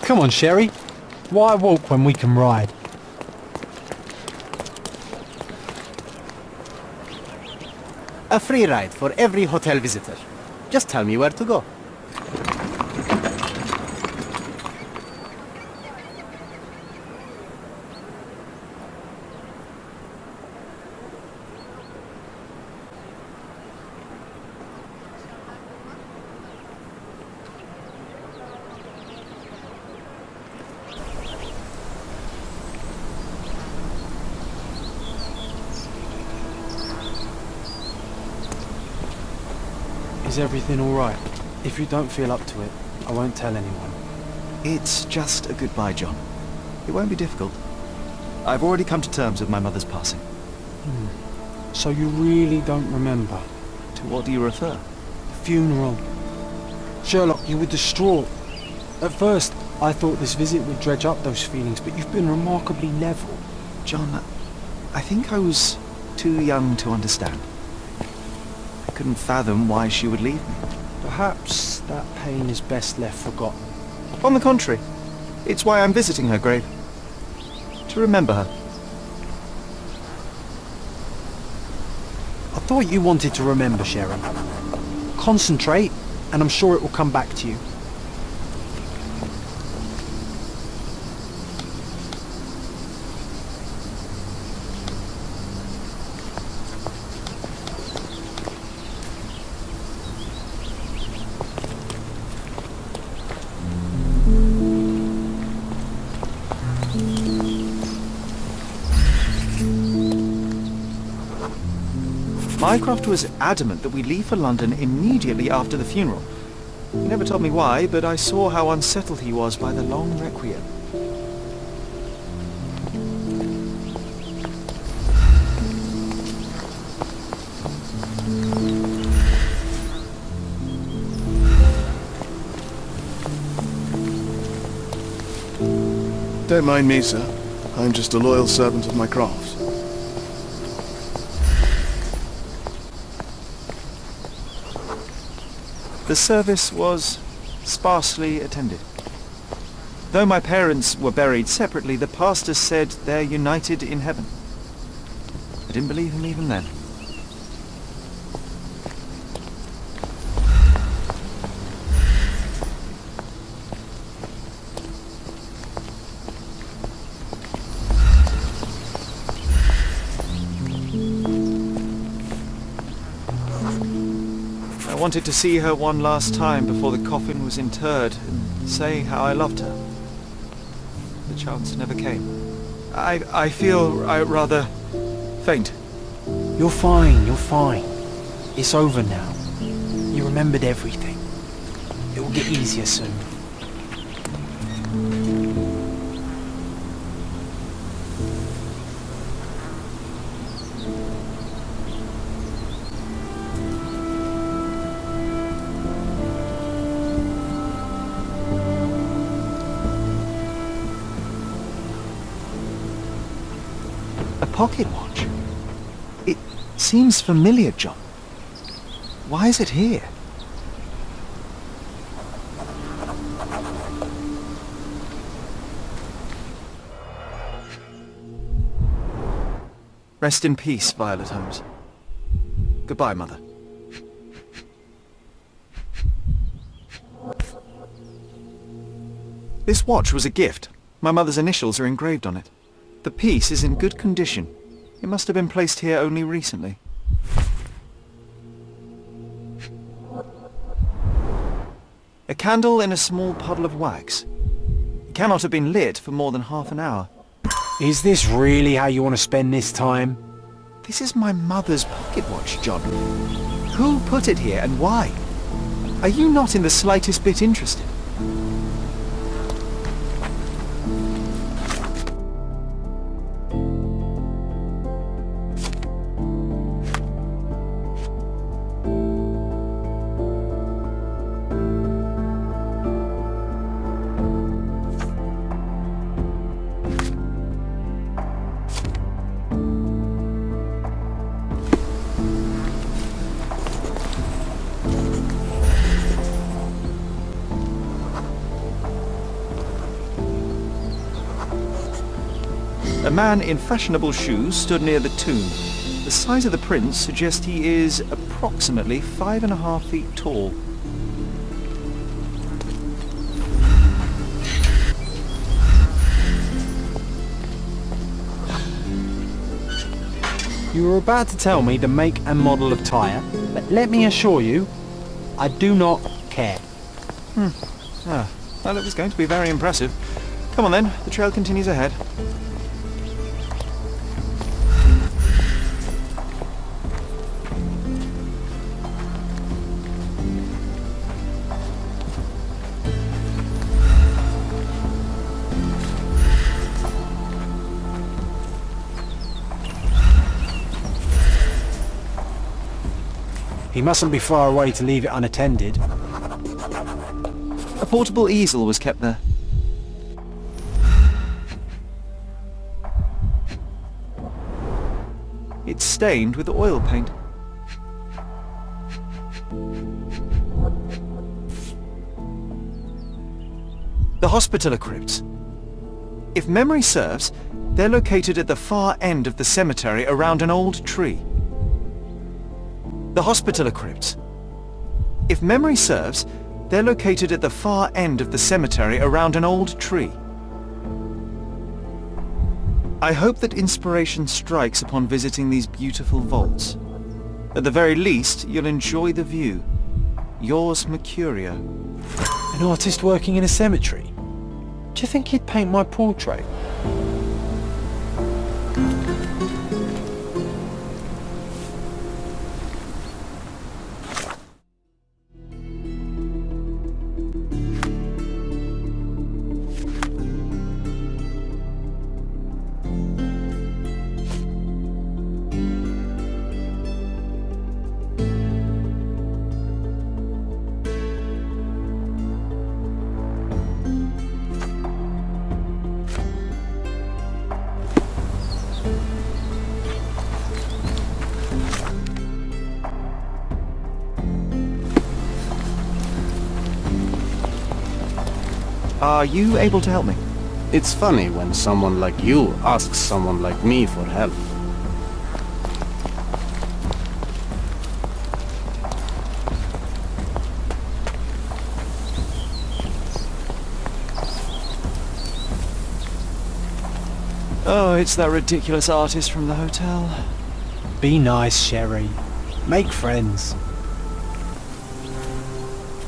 Come on, Sherry. Why walk when we can ride? A free ride for every hotel visitor. Just tell me where to go. Is everything alright? If you don't feel up to it, I won't tell anyone. It's just a goodbye, John. It won't be difficult. I've already come to terms with my mother's passing. So you really don't remember? To what do you refer? The funeral. Sherlock, you were distraught. At first, I thought this visit would dredge up those feelings, but you've been remarkably level. John, I think I was too young to understand. I couldn't fathom why she would leave me. Perhaps that pain is best left forgotten. On the contrary, it's why I'm visiting her grave. To remember her. I thought you wanted to remember, Sherry. Concentrate, and I'm sure it will come back to you. Mycroft was adamant that we leave for London immediately after the funeral. He never told me why, but I saw how unsettled he was by the long requiem. Don't mind me, sir. I'm just a loyal servant of my crafts. The service was sparsely attended. Though my parents were buried separately, the pastor said they're united in heaven. I didn't believe him even then. I wanted to see her one last time before the coffin was interred and say how I loved her. The chance never came. I feel rather faint. You're fine, you're fine. It's over now. You remembered everything. It will get easier soon. A pocket watch? It seems familiar, John. Why is it here? Rest in peace, Violet Holmes. Goodbye, Mother. This watch was a gift. My mother's initials are engraved on it. The piece is in good condition. It must have been placed here only recently. A candle in a small puddle of wax. It cannot have been lit for more than half an hour. Is this really how you want to spend this time? This is my mother's pocket watch, John. Who put it here and why? Are you not in the slightest bit interested? A man in fashionable shoes stood near the tomb. The size of the prints suggests he is approximately 5.5 feet tall. You were about to tell me the make and model of tyre, but let me assure you, I do not care. Well, it was going to be very impressive. Come on then, the trail continues ahead. He mustn't be far away to leave it unattended. A portable easel was kept there. It's stained with oil paint. The Hospitaller crypts. If memory serves, they're located at the far end of the cemetery around an old tree. The Hospitaller crypts. If memory serves, they're located at the far end of the cemetery around an old tree. I hope that inspiration strikes upon visiting these beautiful vaults. At the very least, you'll enjoy the view. Yours, Mercurio. An artist working in a cemetery? Do you think he'd paint my portrait? Are you able to help me? It's funny when someone like you asks someone like me for help. Oh, it's that ridiculous artist from the hotel. Be nice, Sherry. Make friends.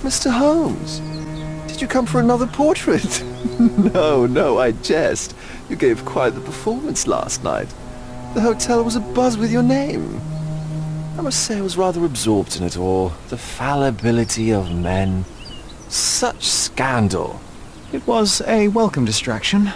Mr. Holmes, did you come for another portrait? No, I jest. You gave quite the performance last night. The hotel was abuzz with your name. I must say I was rather absorbed in it all. The fallibility of men. Such scandal. It was a welcome distraction.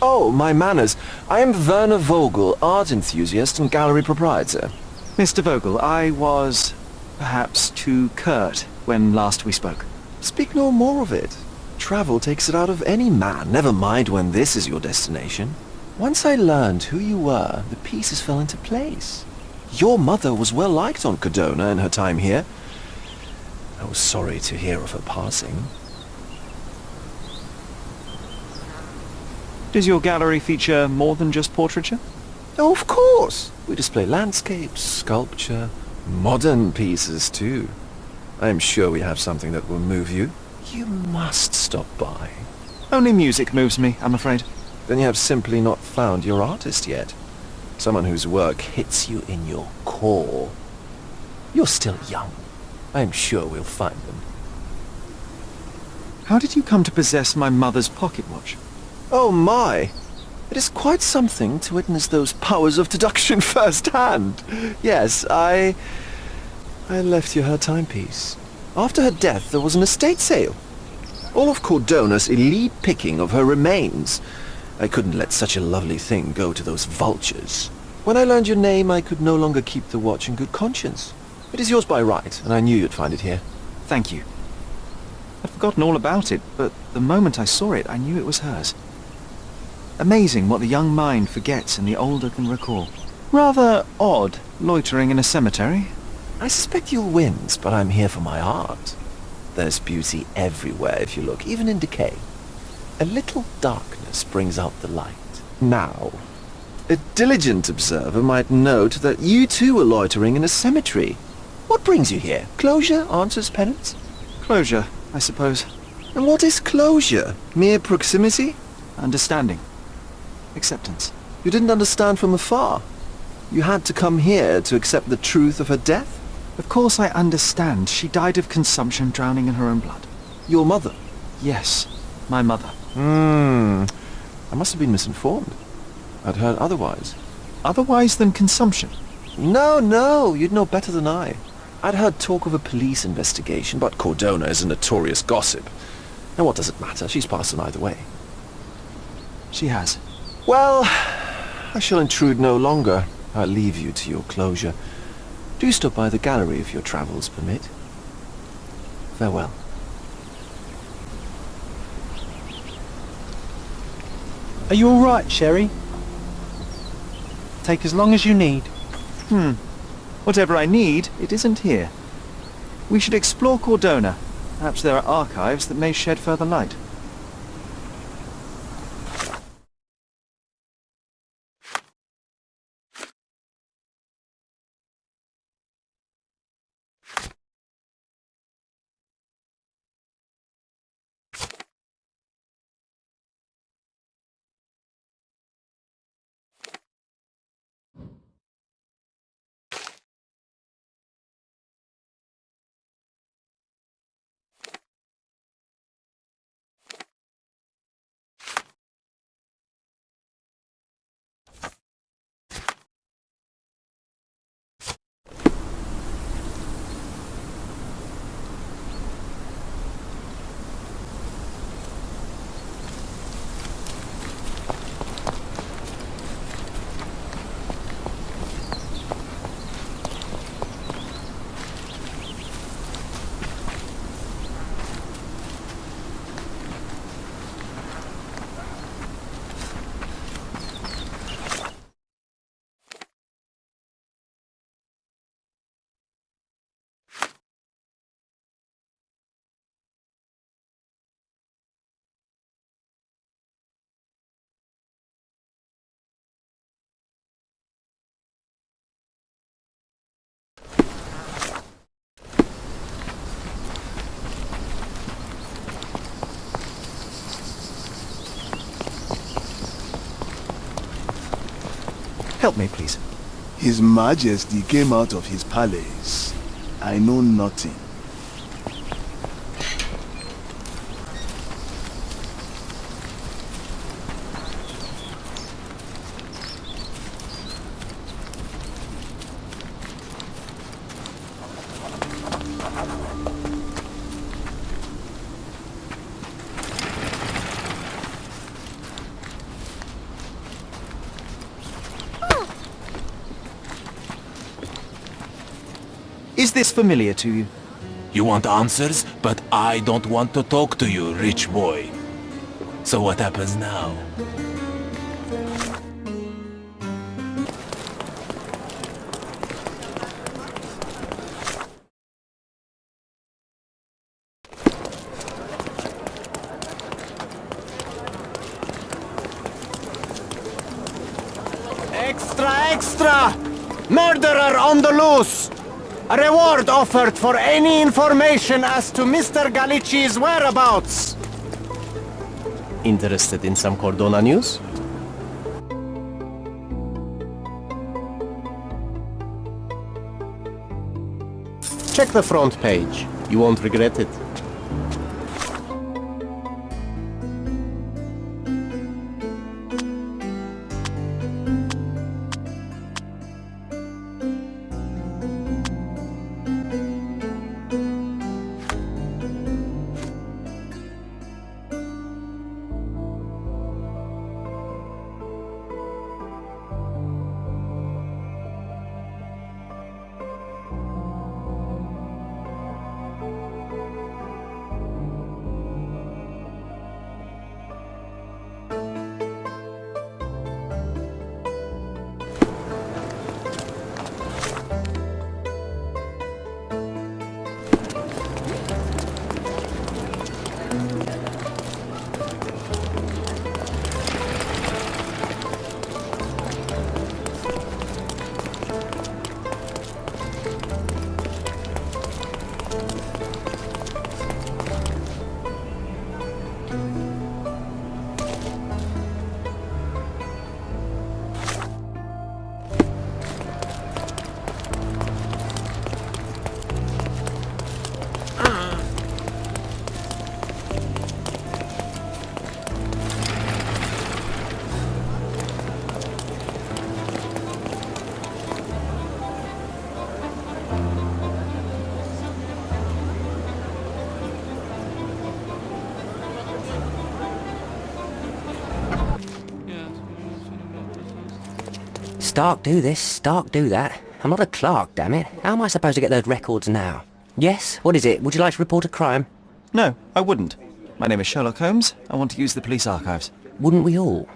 Oh, my manners. I am Werner Vogel, art enthusiast and gallery proprietor. Mr. Vogel, I was perhaps too curt when last we spoke. Speak no more of it. Travel takes it out of any man, never mind when this is your destination. Once I learned who you were, the pieces fell into place. Your mother was well liked on Codona in her time here. I was sorry to hear of her passing. Does your gallery feature more than just portraiture? Oh, of course. We display landscapes, sculpture, modern pieces too. I am sure we have something that will move you. You must stop by. Only music moves me, I'm afraid. Then you have simply not found your artist yet. Someone whose work hits you in your core. You're still young. I am sure we'll find them. How did you come to possess my mother's pocket watch? Oh my! It is quite something to witness those powers of deduction firsthand. Yes, I left you her timepiece. After her death, there was an estate sale. All of Cordona's elite picking of her remains. I couldn't let such a lovely thing go to those vultures. When I learned your name, I could no longer keep the watch in good conscience. It is yours by right, and I knew you'd find it here. Thank you. I'd forgotten all about it, but the moment I saw it, I knew it was hers. Amazing what the young mind forgets and the older can recall. Rather odd, loitering in a cemetery. I suspect you'll win, but I'm here for my art. There's beauty everywhere if you look, even in decay. A little darkness brings out the light. Now, a diligent observer might note that you too are loitering in a cemetery. What brings you here? Closure answers penance? Closure, I suppose. And what is closure? Mere proximity? Understanding. Acceptance. You didn't understand from afar. You had to come here to accept the truth of her death? Of course I understand. She died of consumption, drowning in her own blood. Your mother? Yes, my mother. I must have been misinformed. I'd heard otherwise. Otherwise than consumption? No, you'd know better than I. I'd heard talk of a police investigation, but Cordona is a notorious gossip. And what does it matter? She's passed on either way. She has. Well, I shall intrude no longer. I'll leave you to your closure. Do stop by the gallery if your travels permit. Farewell. Are you all right, Sherry? Take as long as you need. Whatever I need, it isn't here. We should explore Cordona. Perhaps there are archives that may shed further light. Help me, please. His Majesty came out of his palace. I know nothing. Is this familiar to you? You want answers, but I don't want to talk to you, rich boy. So what happens now? Extra, extra! Murderer on the loose! A reward offered for any information as to Mr. Galici's whereabouts. Interested in some Cordona news? Check the front page. You won't regret it. Stark do this, Stark do that. I'm not a clerk, damn it. How am I supposed to get those records now? Yes? What is it? Would you like to report a crime? No, I wouldn't. My name is Sherlock Holmes. I want to use the police archives. Wouldn't we all?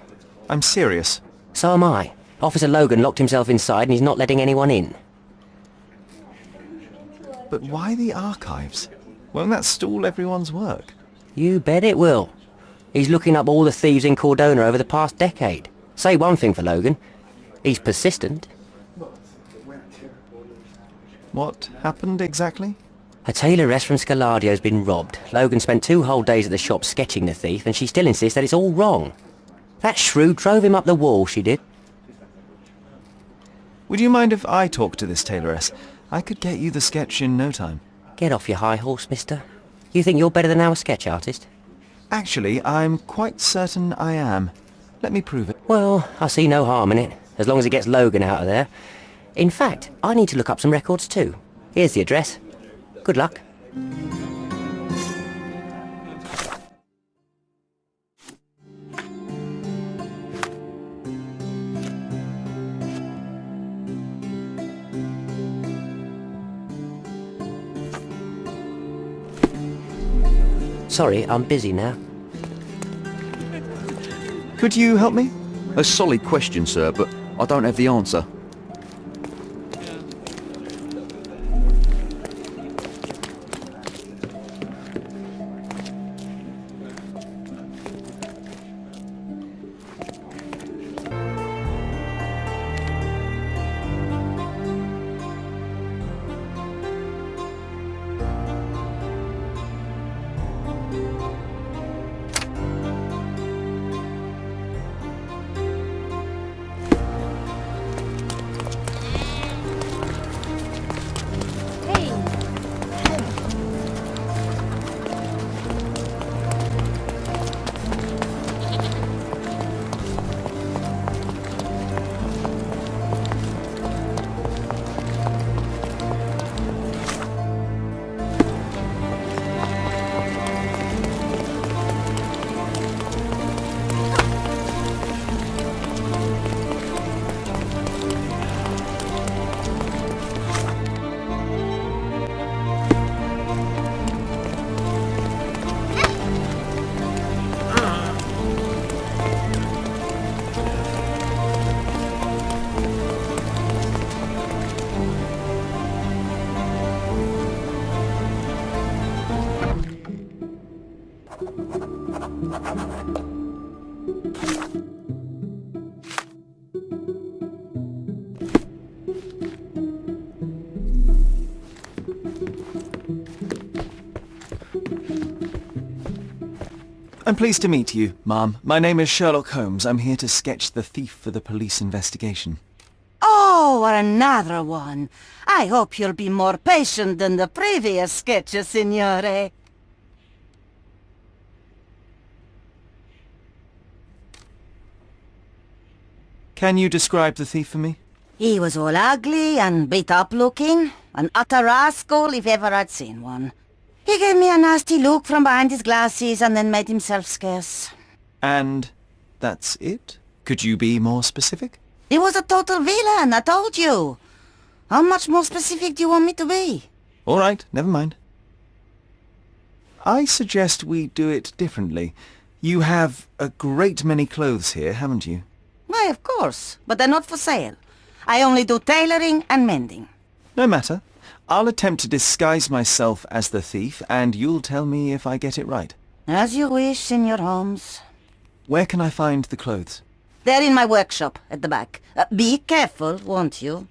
I'm serious. So am I. Officer Logan locked himself inside and he's not letting anyone in. But why the archives? Won't that stall everyone's work? You bet it will. He's looking up all the thieves in Cordona over the past decade. Say one thing for Logan. He's persistent. What happened exactly? A tailoress from Scaladio's been robbed. Logan spent 2 whole days at the shop sketching the thief, and she still insists that it's all wrong. That shrew drove him up the wall, she did. Would you mind if I talk to this tailoress? I could get you the sketch in no time. Get off your high horse, mister. You think you're better than our sketch artist? Actually, I'm quite certain I am. Let me prove it. Well, I see no harm in it, as long as it gets Logan out of there. In fact, I need to look up some records too. Here's the address. Good luck. Sorry, I'm busy now. Could you help me? A solid question, sir, but I don't have the answer. I'm pleased to meet you, ma'am. My name is Sherlock Holmes. I'm here to sketch the thief for the police investigation. Oh, another one. I hope you'll be more patient than the previous sketches, signore. Can you describe the thief for me? He was all ugly and beat-up looking. An utter rascal if ever I'd seen one. He gave me a nasty look from behind his glasses and then made himself scarce. And that's it? Could you be more specific? He was a total villain, I told you. How much more specific do you want me to be? All right, never mind. I suggest we do it differently. You have a great many clothes here, haven't you? Why, of course, but they're not for sale. I only do tailoring and mending. No matter. I'll attempt to disguise myself as the thief, and you'll tell me if I get it right. As you wish, Senor Holmes. Where can I find the clothes? They're in my workshop, at the back. Be careful, won't you?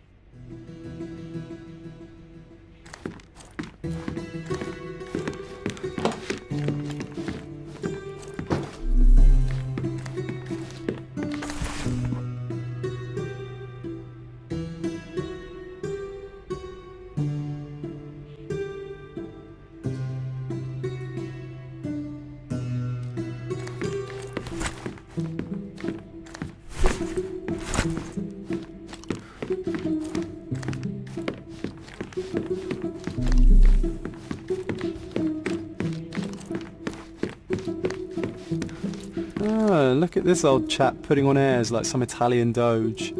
Oh, look at this old chap putting on airs like some Italian doge.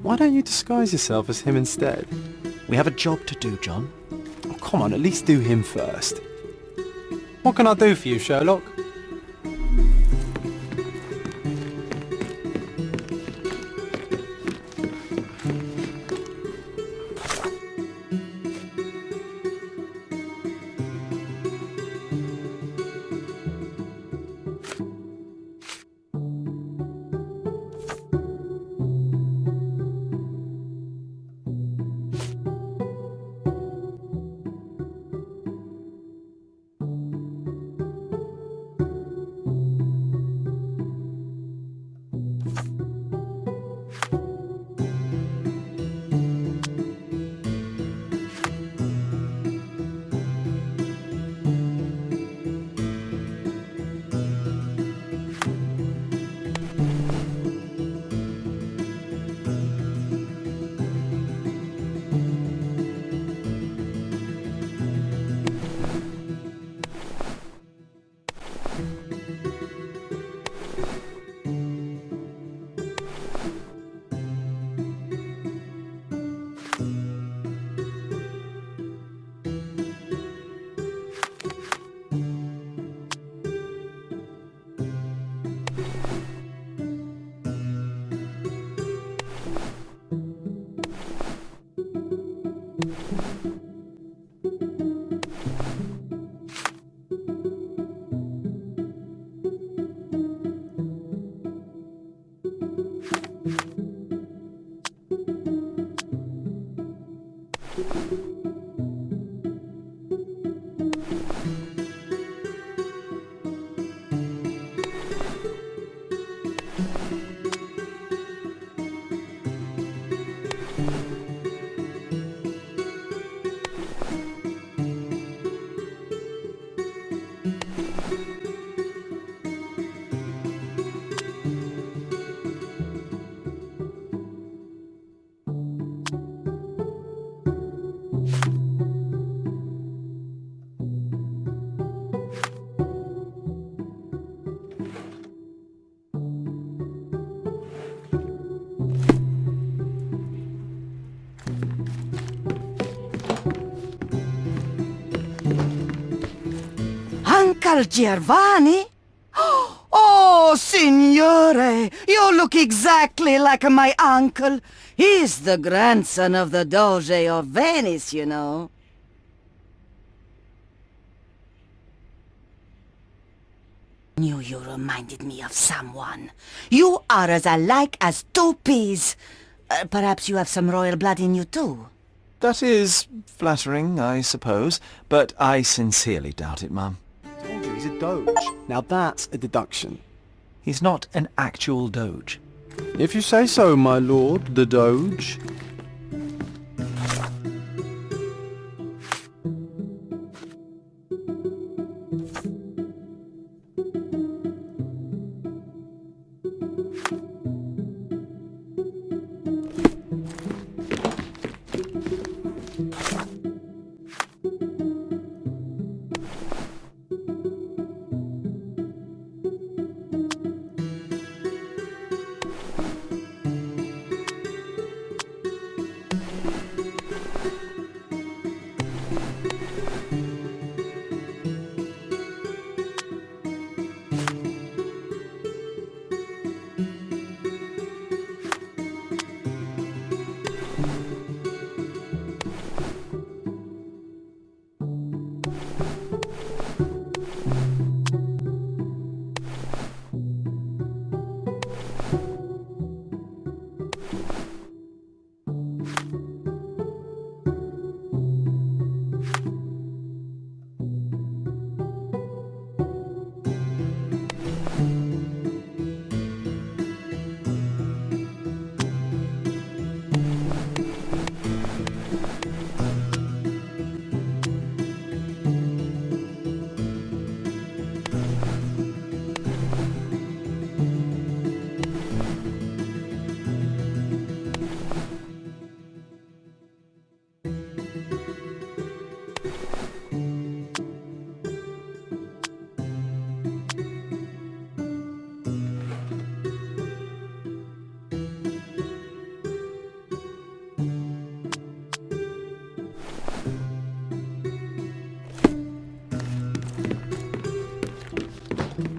Why don't you disguise yourself as him instead? We have a job to do, John. Oh, come on, at least do him first. What can I do for you, Sherlock? Uncle Giovanni? Oh, signore, you look exactly like my uncle. He's the grandson of the Doge of Venice, you know. Knew you reminded me of someone. You are as alike as two peas. Perhaps you have some royal blood in you too. That is flattering, I suppose, but I sincerely doubt it, Mum. Told you, he's a doge. Now that's a deduction. He's not an actual doge. If you say so, my lord, the doge.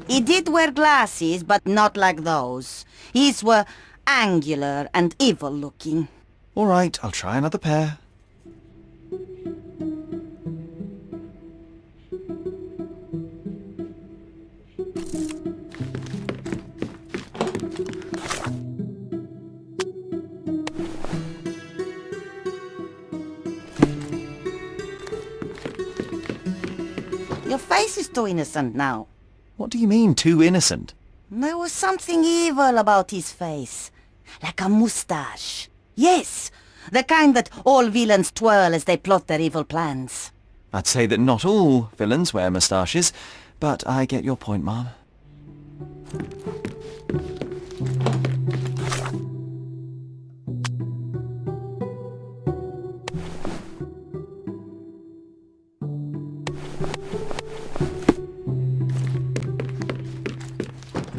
He did wear glasses, but not like those. His were angular and evil-looking. All right, I'll try another pair. Your face is too innocent now. What do you mean, too innocent? There was something evil about his face. Like a moustache. Yes, the kind that all villains twirl as they plot their evil plans. I'd say that not all villains wear moustaches, but I get your point, Mom.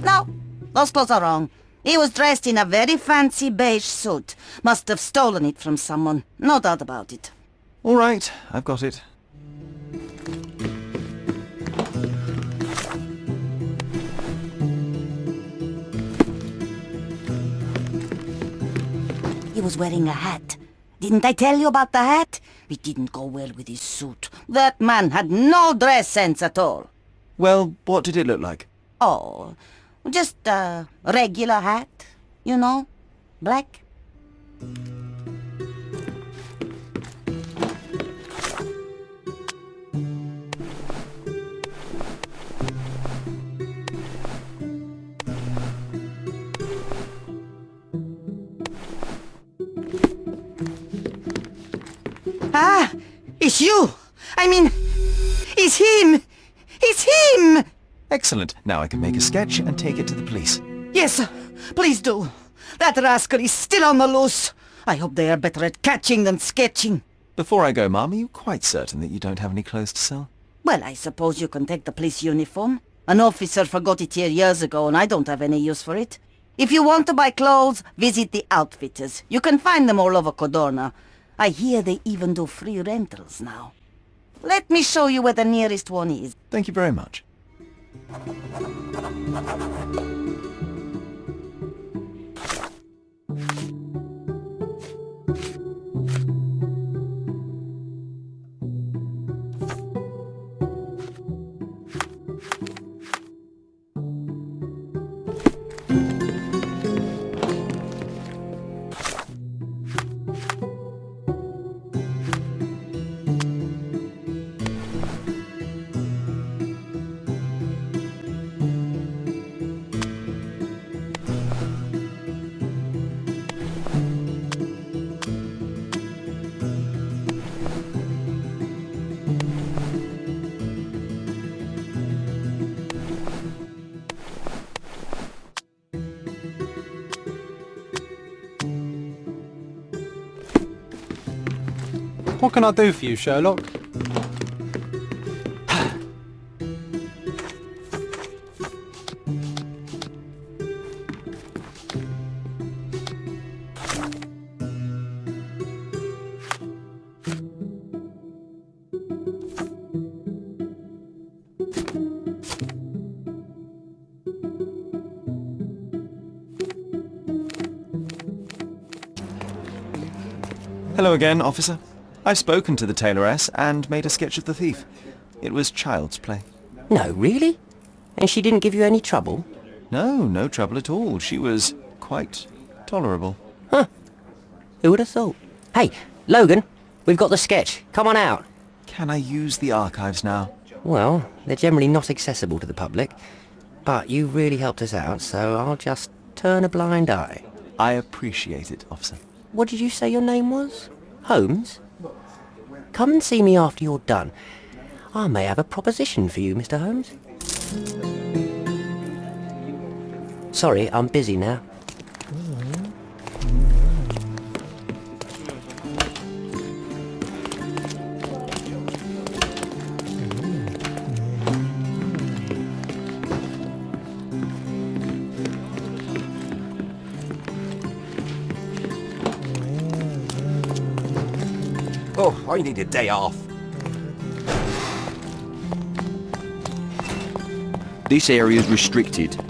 No, those clothes are wrong. He was dressed in a very fancy beige suit. Must have stolen it from someone. No doubt about it. All right, I've got it. He was wearing a hat. Didn't I tell you about the hat? It didn't go well with his suit. That man had no dress sense at all. Well, what did it look like? Oh, just a regular hat, you know, black. Ah, it's you! I mean, it's him! It's him! Excellent. Now I can make a sketch and take it to the police. Yes, sir. Please do. That rascal is still on the loose. I hope they are better at catching than sketching. Before I go, Mom, are you quite certain that you don't have any clothes to sell? Well, I suppose you can take the police uniform. An officer forgot it here years ago and I don't have any use for it. If you want to buy clothes, visit the outfitters. You can find them all over Codorna. I hear they even do free rentals now. Let me show you where the nearest one is. Thank you very much. What can I do for you, Sherlock? Hello again, officer. I've spoken to the tailoress and made a sketch of the thief. It was child's play. No, really? And she didn't give you any trouble? No, no trouble at all. She was quite tolerable. Huh. Who would have thought? Hey, Logan, we've got the sketch. Come on out. Can I use the archives now? Well, they're generally not accessible to the public. But you really helped us out, so I'll just turn a blind eye. I appreciate it, officer. What did you say your name was? Holmes? Come and see me after you're done. I may have a proposition for you, Mr. Holmes. Sorry, I'm busy now. Oh, I need a day off. This area is restricted.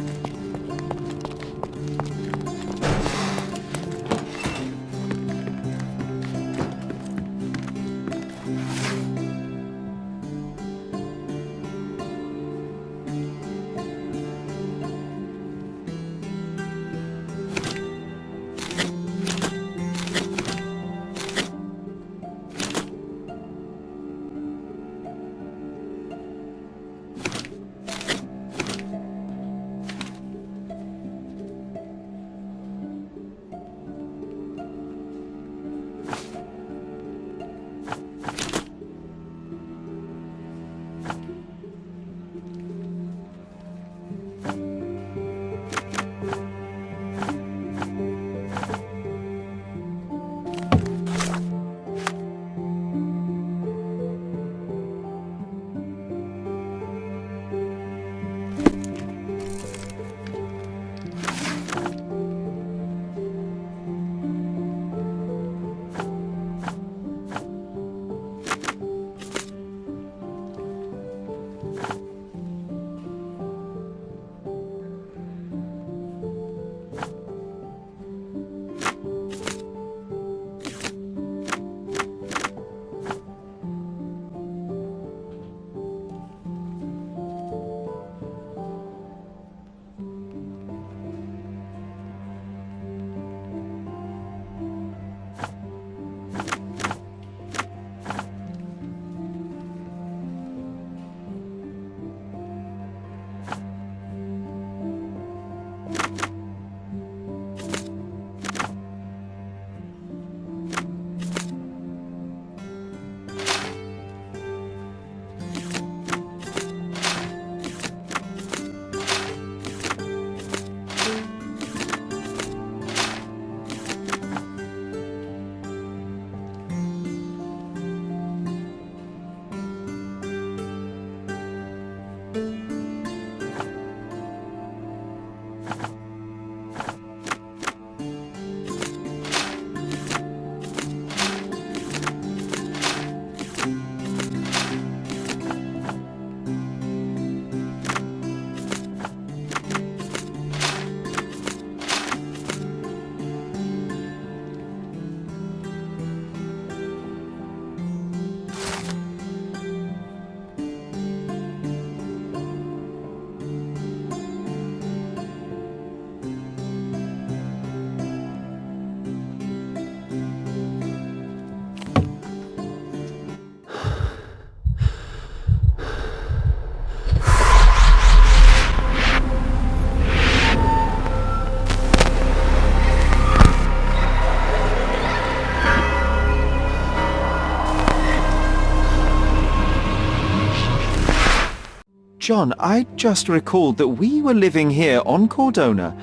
John, I just recalled that we were living here on Cordona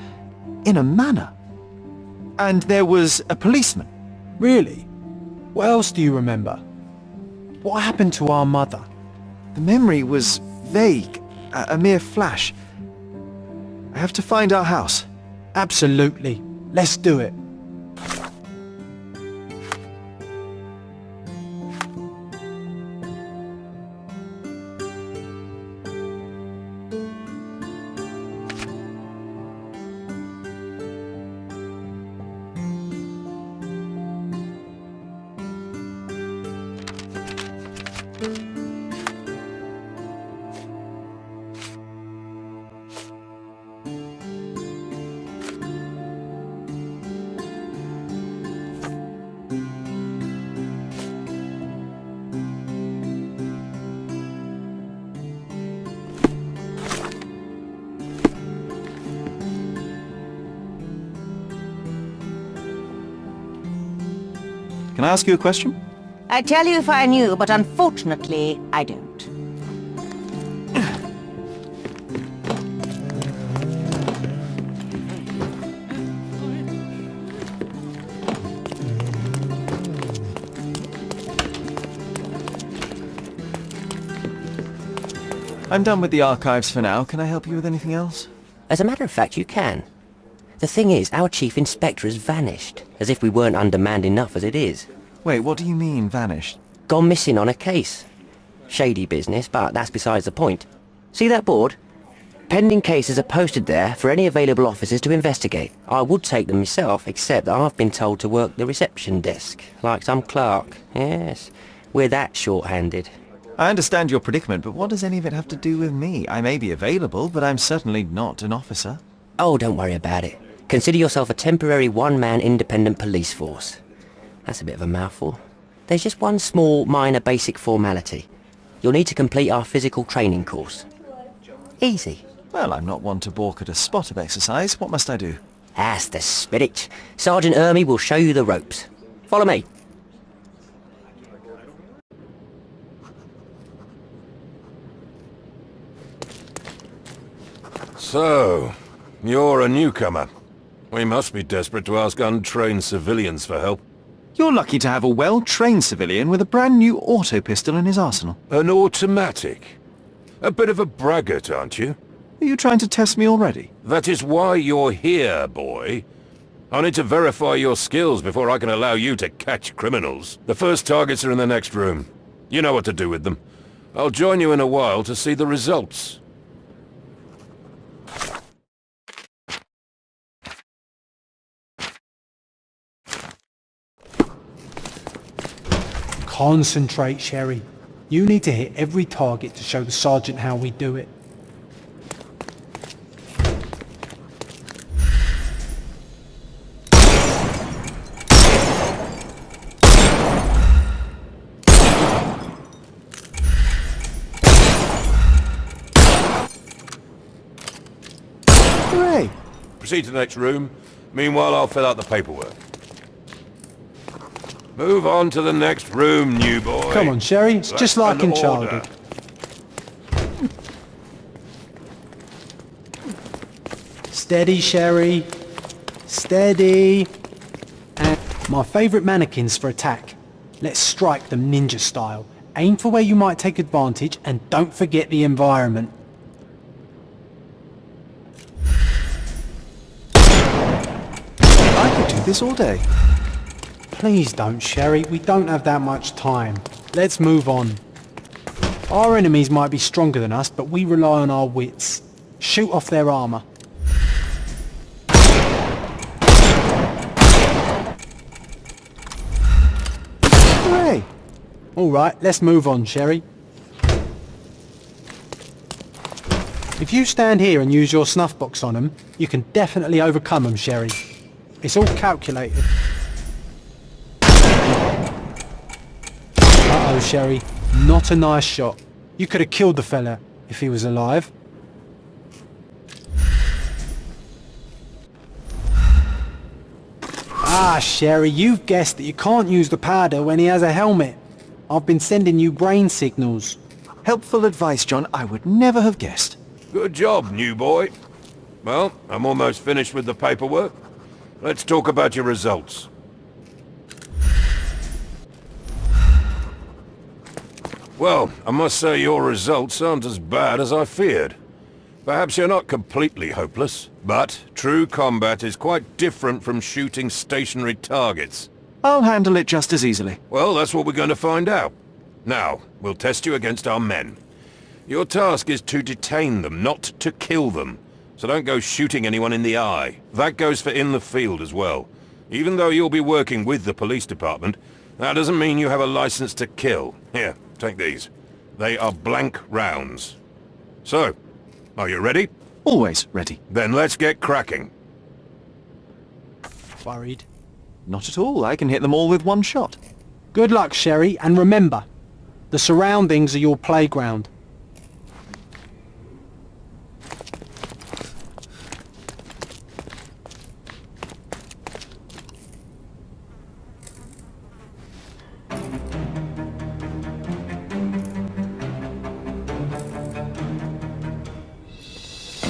in a manor. And there was a policeman. Really? What else do you remember? What happened to our mother? The memory was vague, a mere flash. I have to find our house. Absolutely. Let's do it. Can I ask you a question? I'd tell you if I knew, but unfortunately, I don't. I'm done with the archives for now. Can I help you with anything else? As a matter of fact, you can. The thing is, our chief inspector has vanished, as if we weren't undermanned enough as it is. Wait, what do you mean, vanished? Gone missing on a case. Shady business, but that's besides the point. See that board? Pending cases are posted there for any available officers to investigate. I would take them myself, except that I've been told to work the reception desk, like some clerk. Yes, we're that short-handed. I understand your predicament, but what does any of it have to do with me? I may be available, but I'm certainly not an officer. Oh, don't worry about it. Consider yourself a temporary one-man independent police force. That's a bit of a mouthful. There's just one small, minor basic formality. You'll need to complete our physical training course. Easy. Well, I'm not one to balk at a spot of exercise. What must I do? That's the spirit. Sergeant Ermy will show you the ropes. Follow me. So, you're a newcomer. We must be desperate to ask untrained civilians for help. You're lucky to have a well-trained civilian with a brand new auto pistol in his arsenal. An automatic? A bit of a braggart, aren't you? Are you trying to test me already? That is why you're here, boy. I need to verify your skills before I can allow you to catch criminals. The first targets are in the next room. You know what to do with them. I'll join you in a while to see the results. Concentrate, Sherry. You need to hit every target to show the sergeant how we do it. Hooray! Proceed to the next room. Meanwhile, I'll fill out the paperwork. Move on to the next room, new boy. Come on, Sherry. It's just like in childhood. Steady, Sherry. Steady. And my favourite mannequins for attack. Let's strike them ninja style. Aim for where you might take advantage and don't forget the environment. I could do this all day. Please don't, Sherry. We don't have that much time. Let's move on. Our enemies might be stronger than us, but we rely on our wits. Shoot off their armour. Hooray! Alright, let's move on, Sherry. If you stand here and use your snuff box on them, you can definitely overcome them, Sherry. It's all calculated. Uh-oh, Sherry. Not a nice shot. You could have killed the fella if he was alive. Ah, Sherry, you've guessed that you can't use the powder when he has a helmet. I've been sending you brain signals. Helpful advice, John. I would never have guessed. Good job, new boy. Well, I'm almost finished with the paperwork. Let's talk about your results. Well, I must say your results aren't as bad as I feared. Perhaps you're not completely hopeless, but true combat is quite different from shooting stationary targets. I'll handle it just as easily. Well, that's what we're going to find out. Now, we'll test you against our men. Your task is to detain them, not to kill them. So don't go shooting anyone in the eye. That goes for in the field as well. Even though you'll be working with the police department, that doesn't mean you have a license to kill. Here, take these. They are blank rounds. So, are you ready? Always ready. Then let's get cracking. Worried? Not at all. I can hit them all with one shot. Good luck, Sherry, and remember, the surroundings are your playground.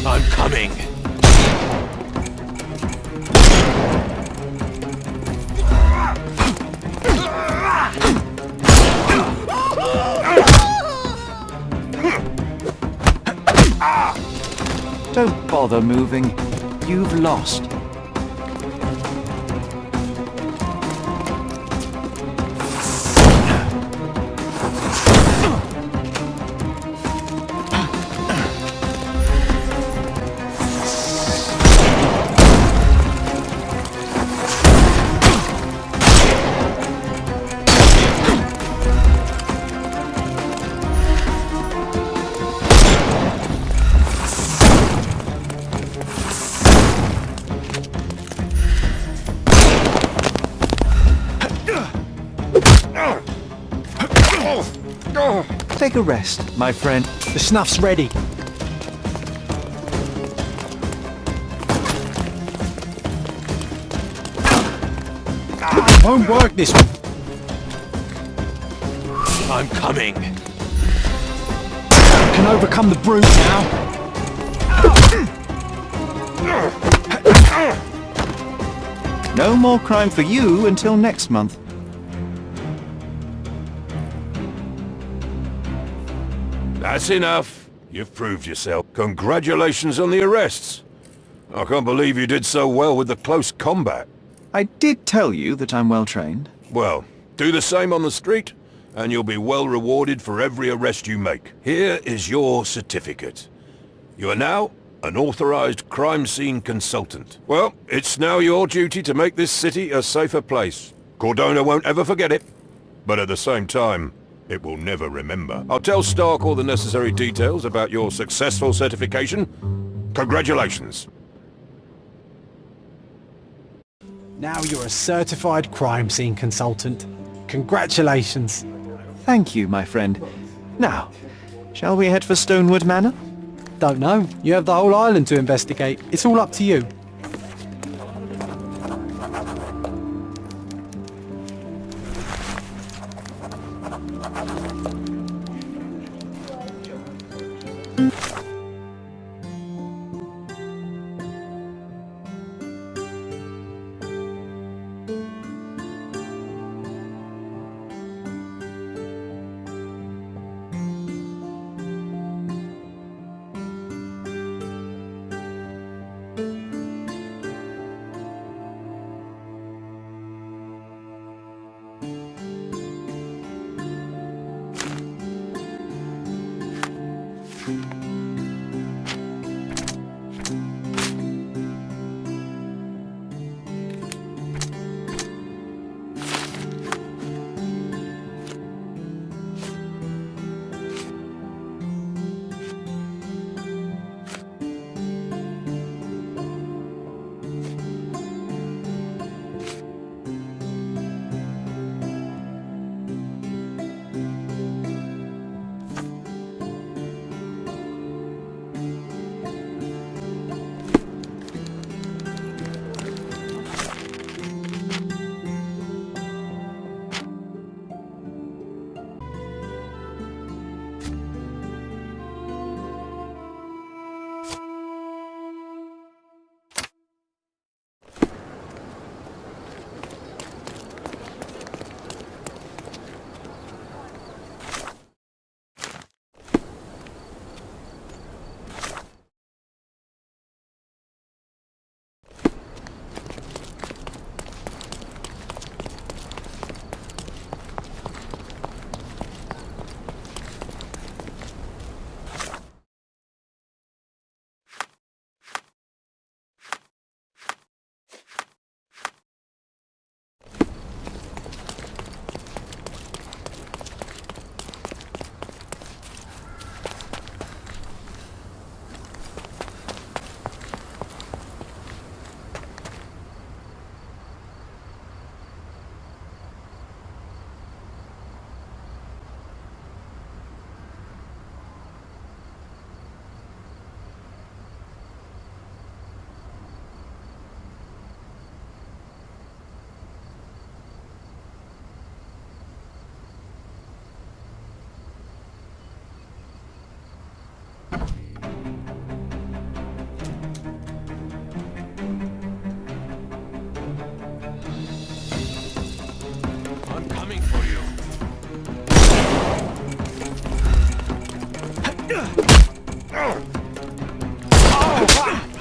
I'm coming. Don't bother moving. You've lost. Take a rest, my friend. The snuff's ready. Won't work this one. I'm coming. Can overcome the brute now. No more crime for you until next month. That's enough. You've proved yourself. Congratulations on the arrests. I can't believe you did so well with the close combat. I did tell you that I'm well trained. Well, do the same on the street, and you'll be well rewarded for every arrest you make. Here is your certificate. You are now an authorized crime scene consultant. Well, it's now your duty to make this city a safer place. Cordona won't ever forget it, but at the same time, it will never remember. I'll tell Stark all the necessary details about your successful certification. Congratulations. Now you're a certified crime scene consultant. Congratulations. Thank you, my friend. Now, shall we head for Stonewood Manor? Don't know. You have the whole island to investigate. It's all up to you.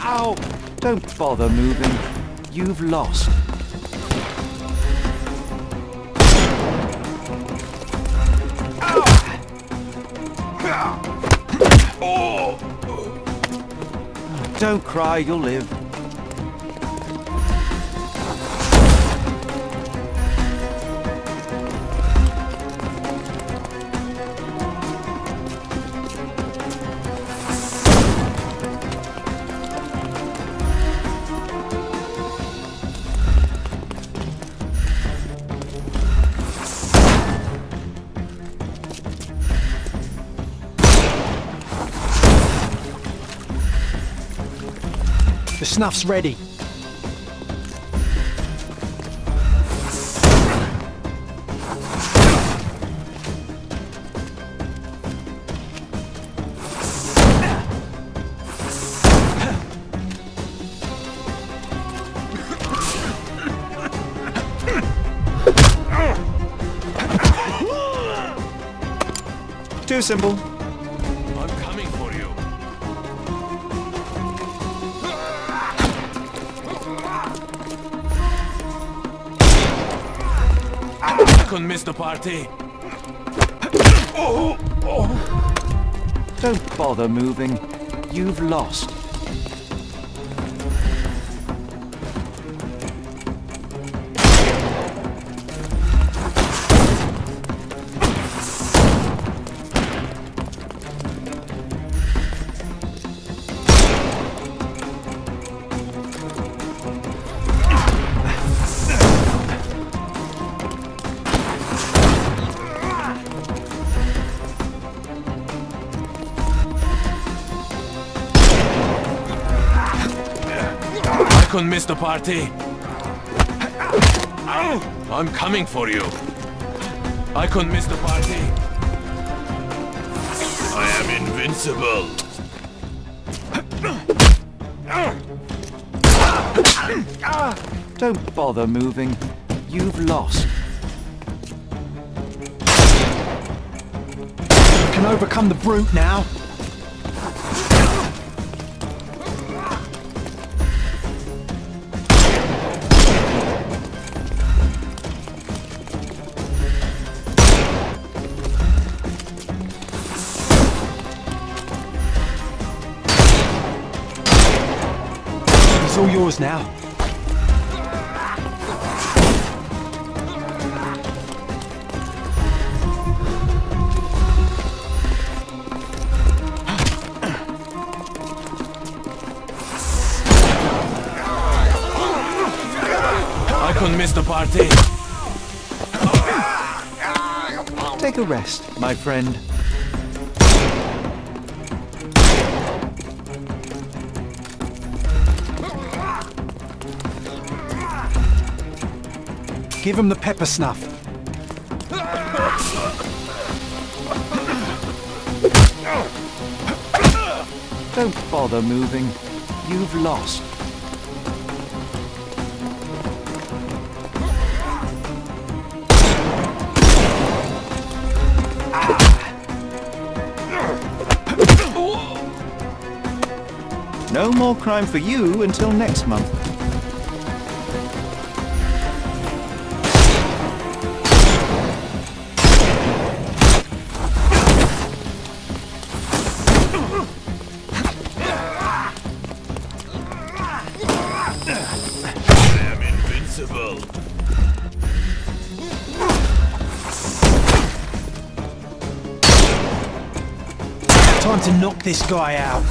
Ow! Don't bother moving. You've lost. Don't cry, you'll live. The snuff's ready. Too simple. I'm coming for you. I couldn't miss the party. Don't bother moving. You've lost. I couldn't miss the party. I'm coming for you. I couldn't miss the party. I am invincible. Don't bother moving. You've lost. You can overcome the brute now. It's all yours now. I couldn't miss the party. Take a rest, my friend. Give him the pepper snuff. Don't bother moving. You've lost. No more crime for you until next month. I am invincible. Time to knock this guy out.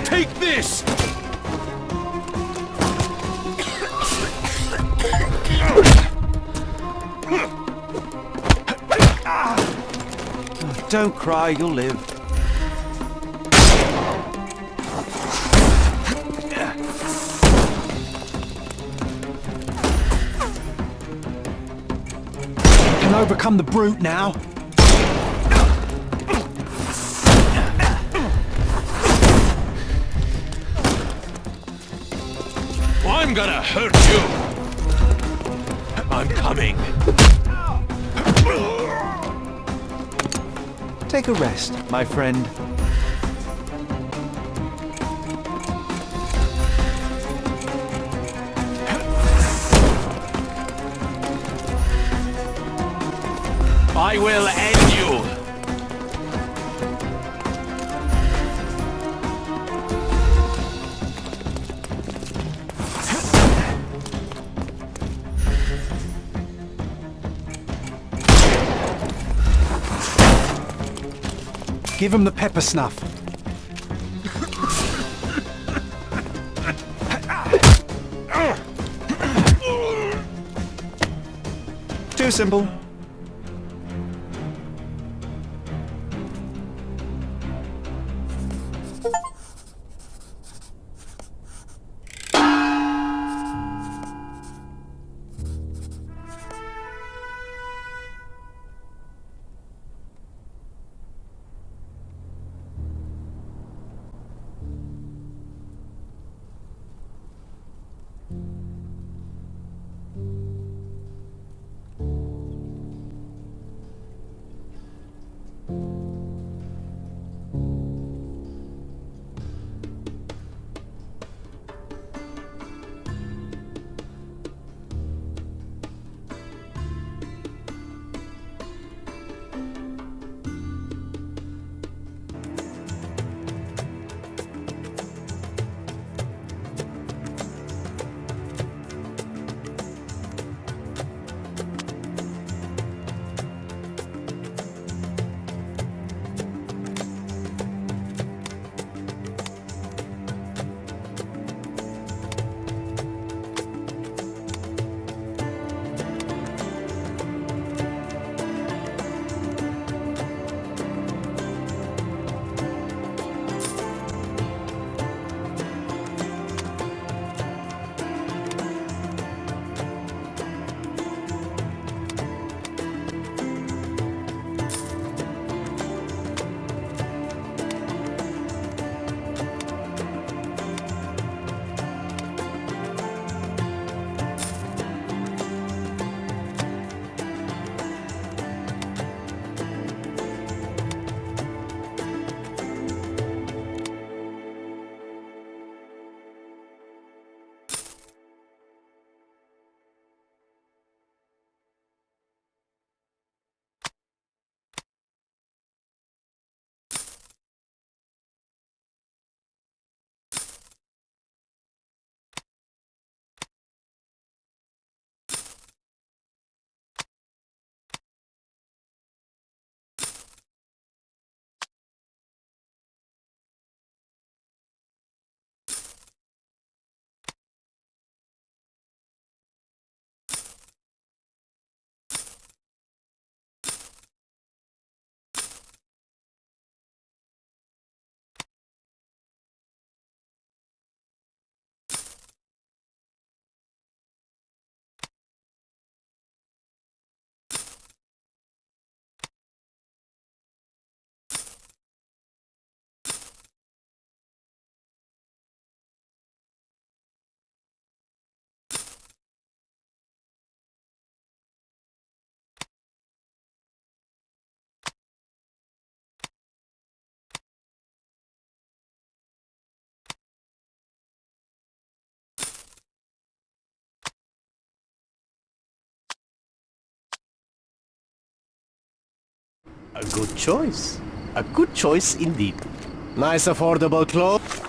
Take this! Don't cry, you'll live. You can overcome the brute now. I'm gonna hurt you! I'm coming. Take a rest, my friend. I will end you! Give him the pepper snuff. Too simple. A good choice. A good choice indeed. Nice affordable clothes.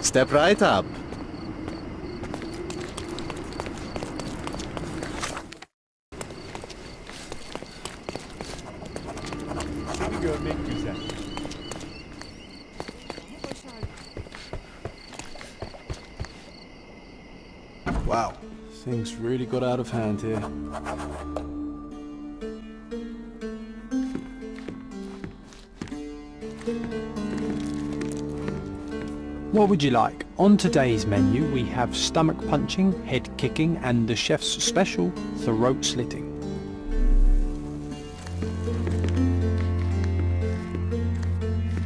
Step right up. Wow, things really got out of hand here. What would you like? On today's menu we have stomach punching, head kicking and the chef's special, throat slitting.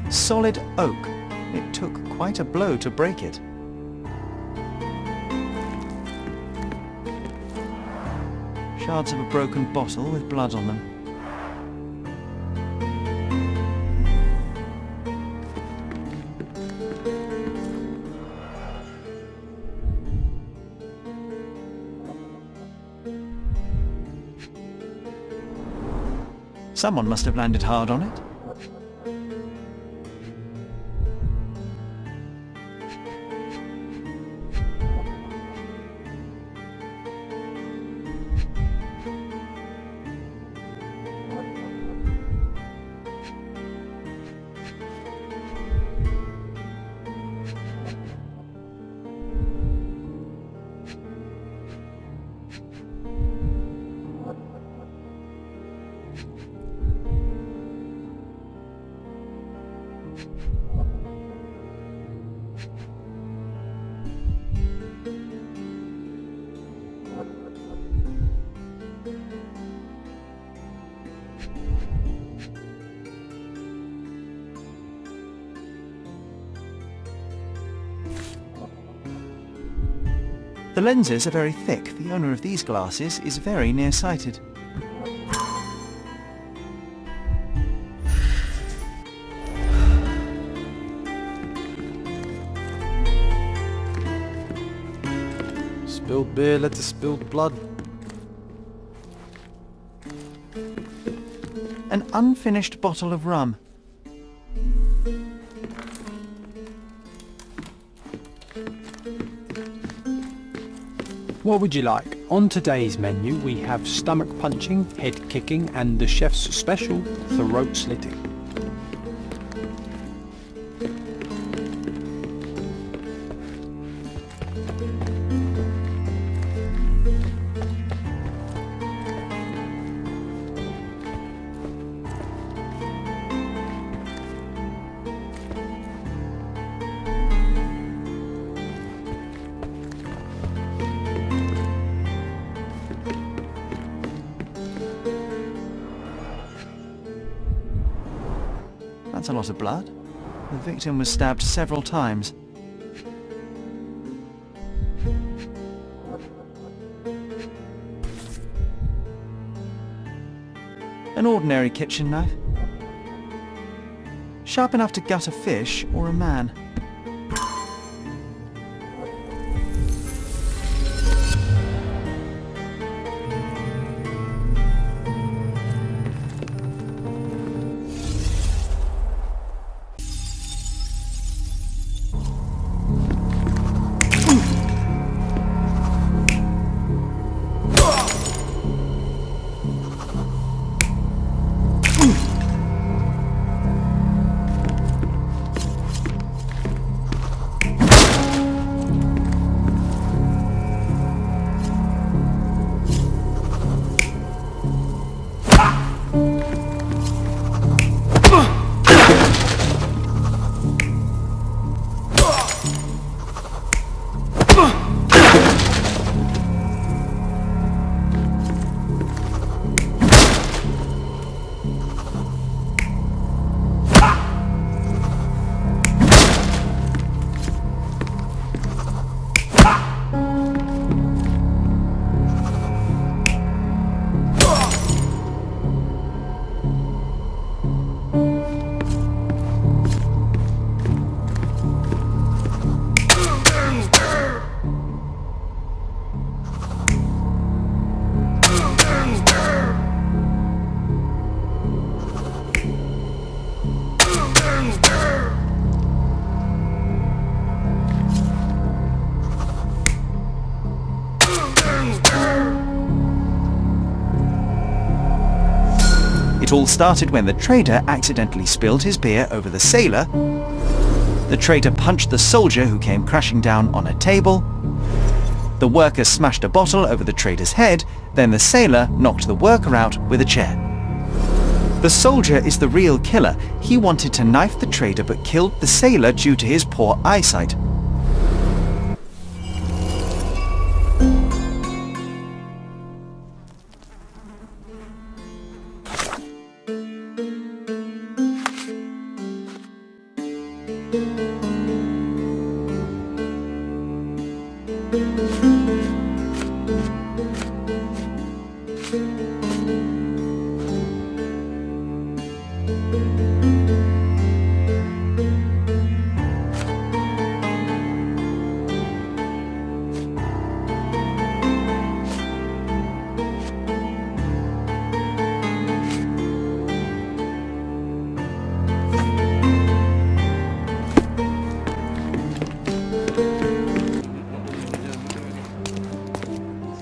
Solid oak. It took quite a blow to break it. Shards of a broken bottle with blood on them. Someone must have landed hard on it. The lenses are very thick. The owner of these glasses is very nearsighted. Spilled beer led to spilled blood. An unfinished bottle of rum. What would you like? On today's menu we have stomach punching, head kicking and the chef's special, throat slitting. That's a lot of blood. The victim was stabbed several times. An ordinary kitchen knife. Sharp enough to gut a fish or a man. It all started when the trader accidentally spilled his beer over the sailor. The trader punched the soldier who came crashing down on a table. The worker smashed a bottle over the trader's head, then the sailor knocked the worker out with a chair. The soldier is the real killer. He wanted to knife the trader but killed the sailor due to his poor eyesight.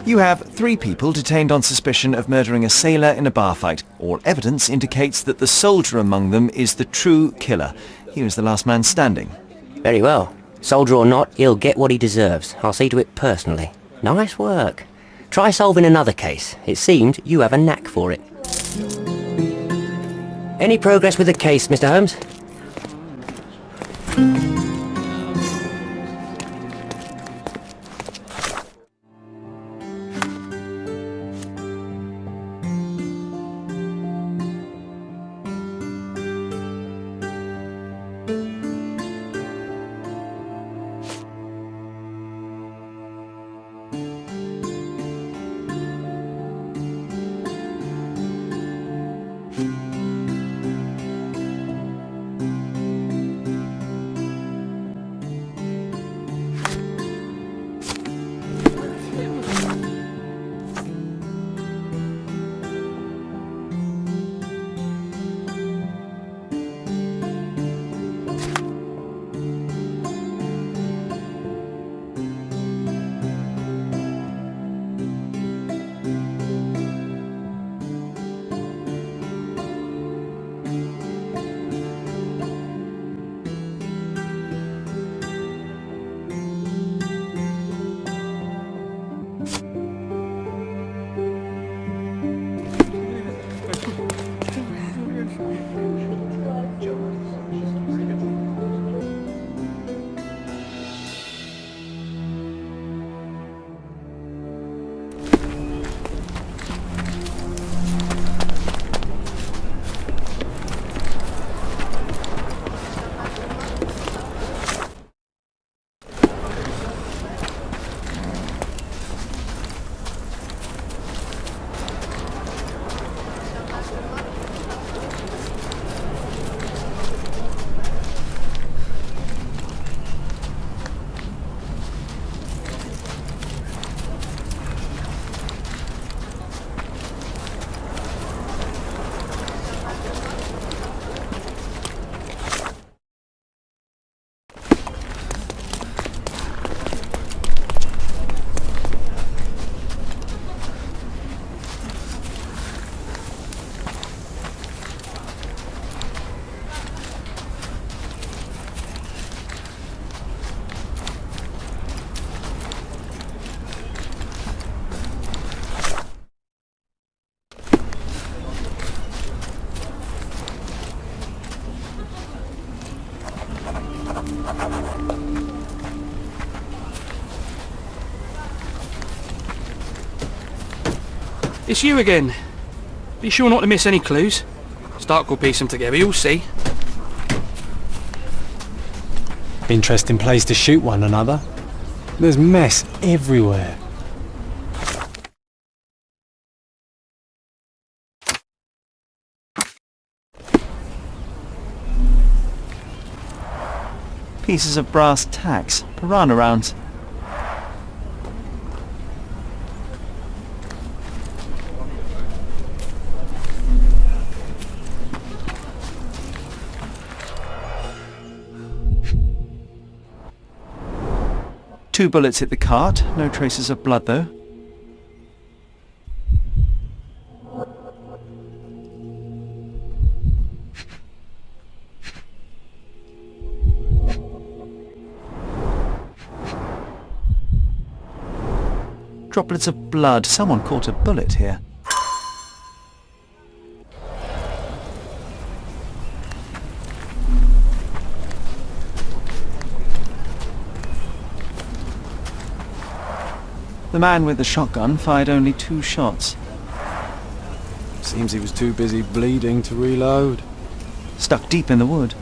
You have 3 people detained on suspicion of murdering a sailor in a bar fight. All evidence indicates that the soldier among them is the true killer. He was the last man standing. Very well. Soldier or not, he'll get what he deserves. I'll see to it personally. Nice work. Try solving another case. It seemed you have a knack for it. Any progress with the case, Mr. Holmes? It's you again. Be sure not to miss any clues. Stark will piece them together, you'll see. Interesting place to shoot one another. There's mess everywhere. Pieces of brass tacks, piranha rounds. Two bullets hit the cart, no traces of blood though. Droplets of blood. Someone caught a bullet here. The man with the shotgun fired only 2 shots. Seems he was too busy bleeding to reload. Stuck deep in the wood.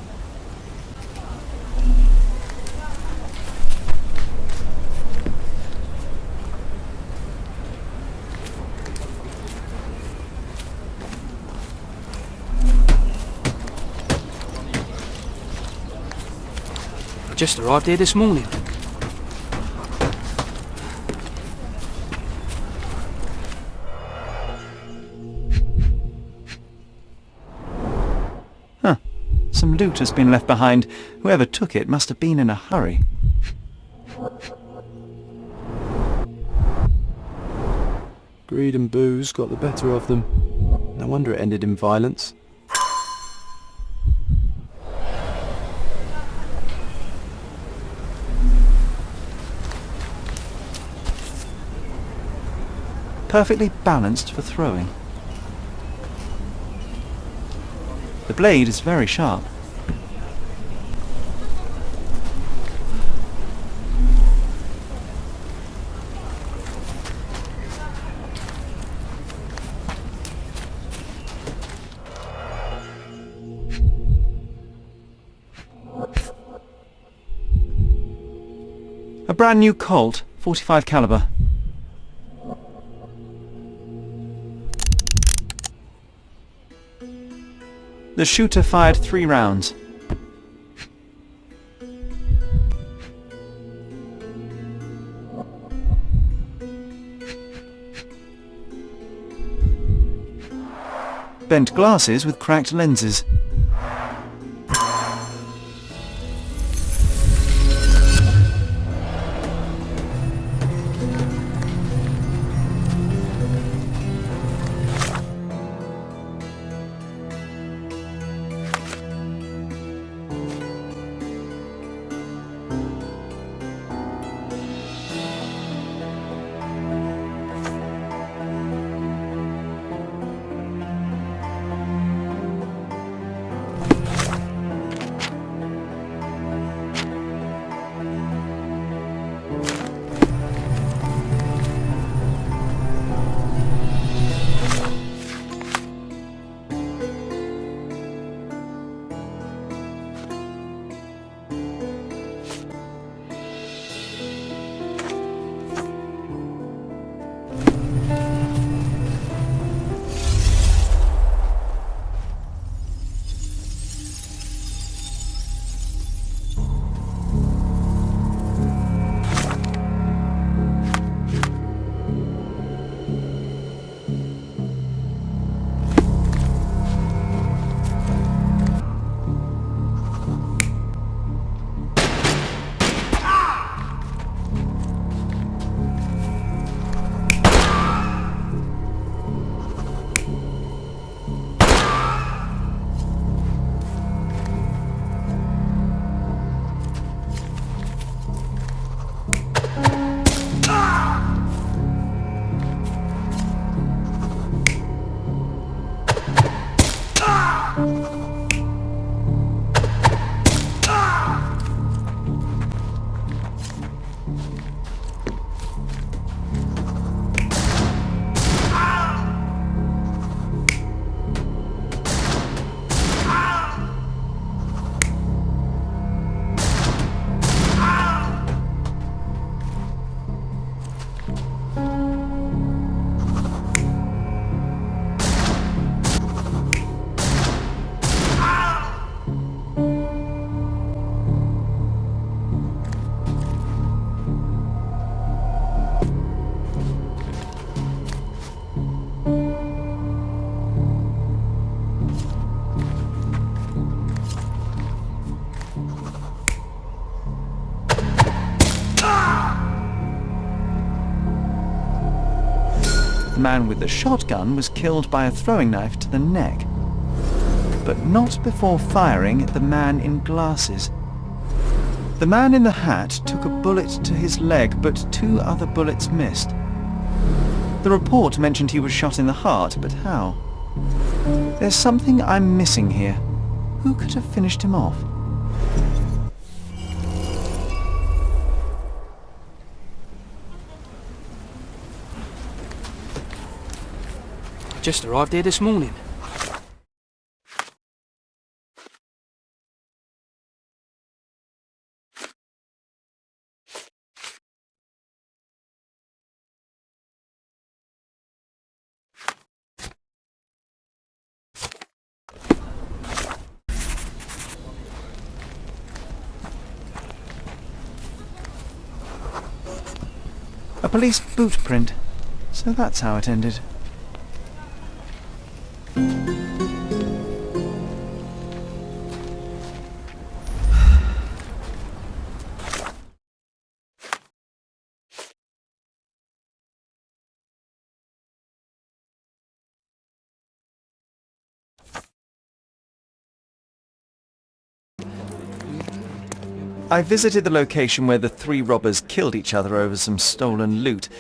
Just arrived here this morning. Some loot has been left behind. Whoever took it must have been in a hurry. Greed and booze got the better of them. No wonder it ended in violence. Perfectly balanced for throwing. The blade is very sharp. A brand new Colt, .45 caliber. The shooter fired 3 rounds. Bent glasses with cracked lenses. The man with the shotgun was killed by a throwing knife to the neck, but not before firing at the man in glasses. The man in the hat took a bullet to his leg, but 2 other bullets missed. The report mentioned he was shot in the heart, but how? There's something I'm missing here. Who could have finished him off? Just arrived here this morning. A police boot print. So that's how it ended. I visited the location where the three robbers killed each other over some stolen loot,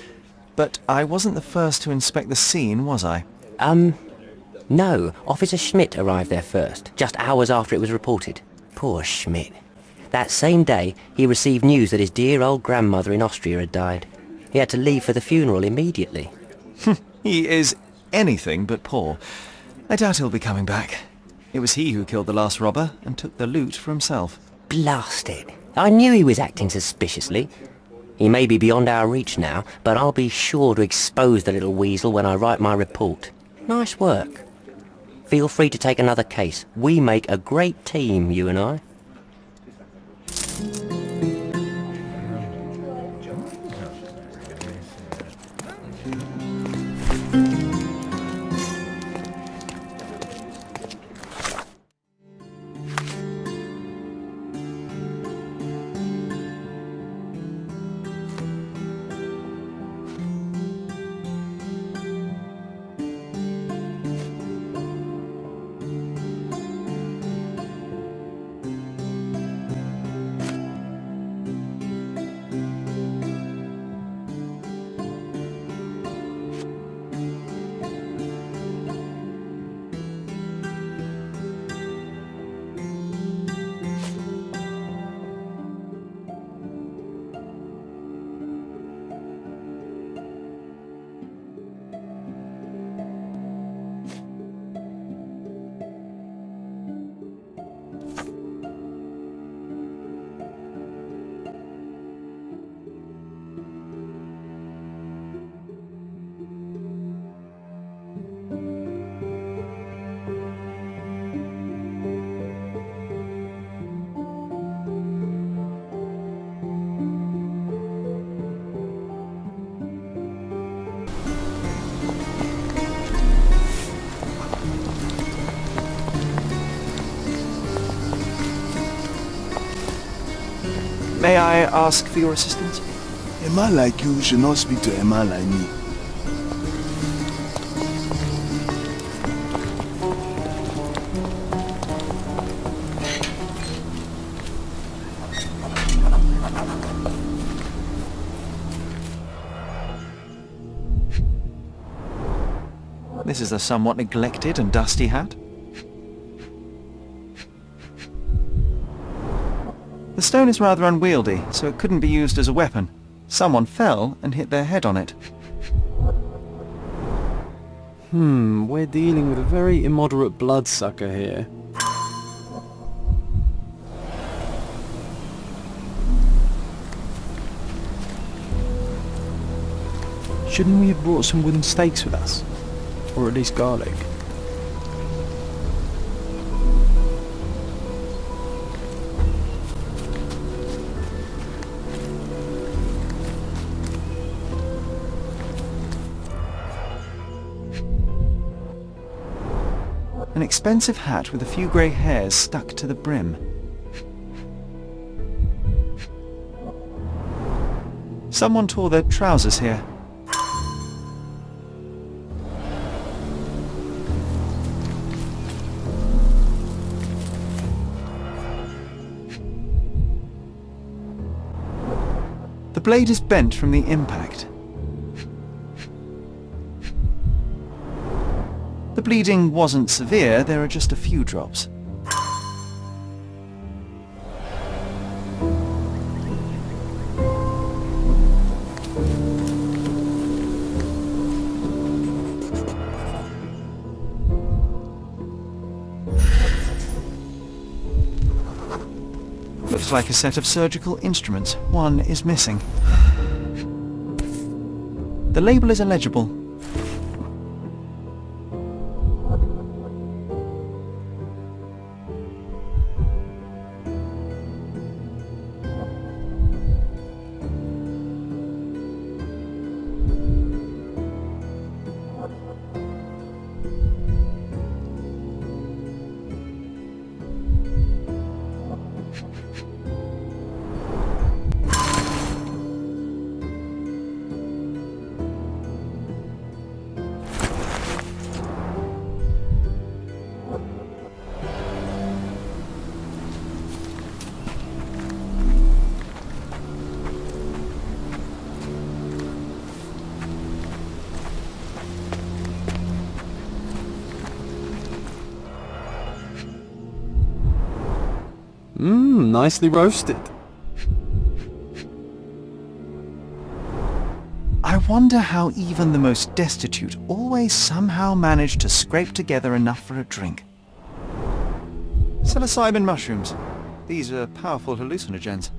but I wasn't the first to inspect the scene, was I? No. Officer Schmidt arrived there first, just hours after it was reported. Poor Schmidt. That same day, he received news that his dear old grandmother in Austria had died. He had to leave for the funeral immediately. He is anything but poor. I doubt he'll be coming back. It was he who killed the last robber and took the loot for himself. Blast it. I knew he was acting suspiciously. He may be beyond our reach now, but I'll be sure to expose the little weasel when I write my report. Nice work. Feel free to take another case. We make a great team, you and I. May I ask for your assistance? A man like you should not speak to a man like me. This is a somewhat neglected and dusty hat. The stone is rather unwieldy, so it couldn't be used as a weapon. Someone fell and hit their head on it. We're dealing with a very immoderate bloodsucker here. Shouldn't we have brought some wooden stakes with us? Or at least garlic? An expensive hat with a few grey hairs stuck to the brim. Someone tore their trousers here. The blade is bent from the impact. bleeding wasn't severe, there are just a few drops. Looks like a set of surgical instruments. One is missing. The label is illegible. Nicely roasted. I wonder how even the most destitute always somehow manage to scrape together enough for a drink. Psilocybin mushrooms. These are powerful hallucinogens.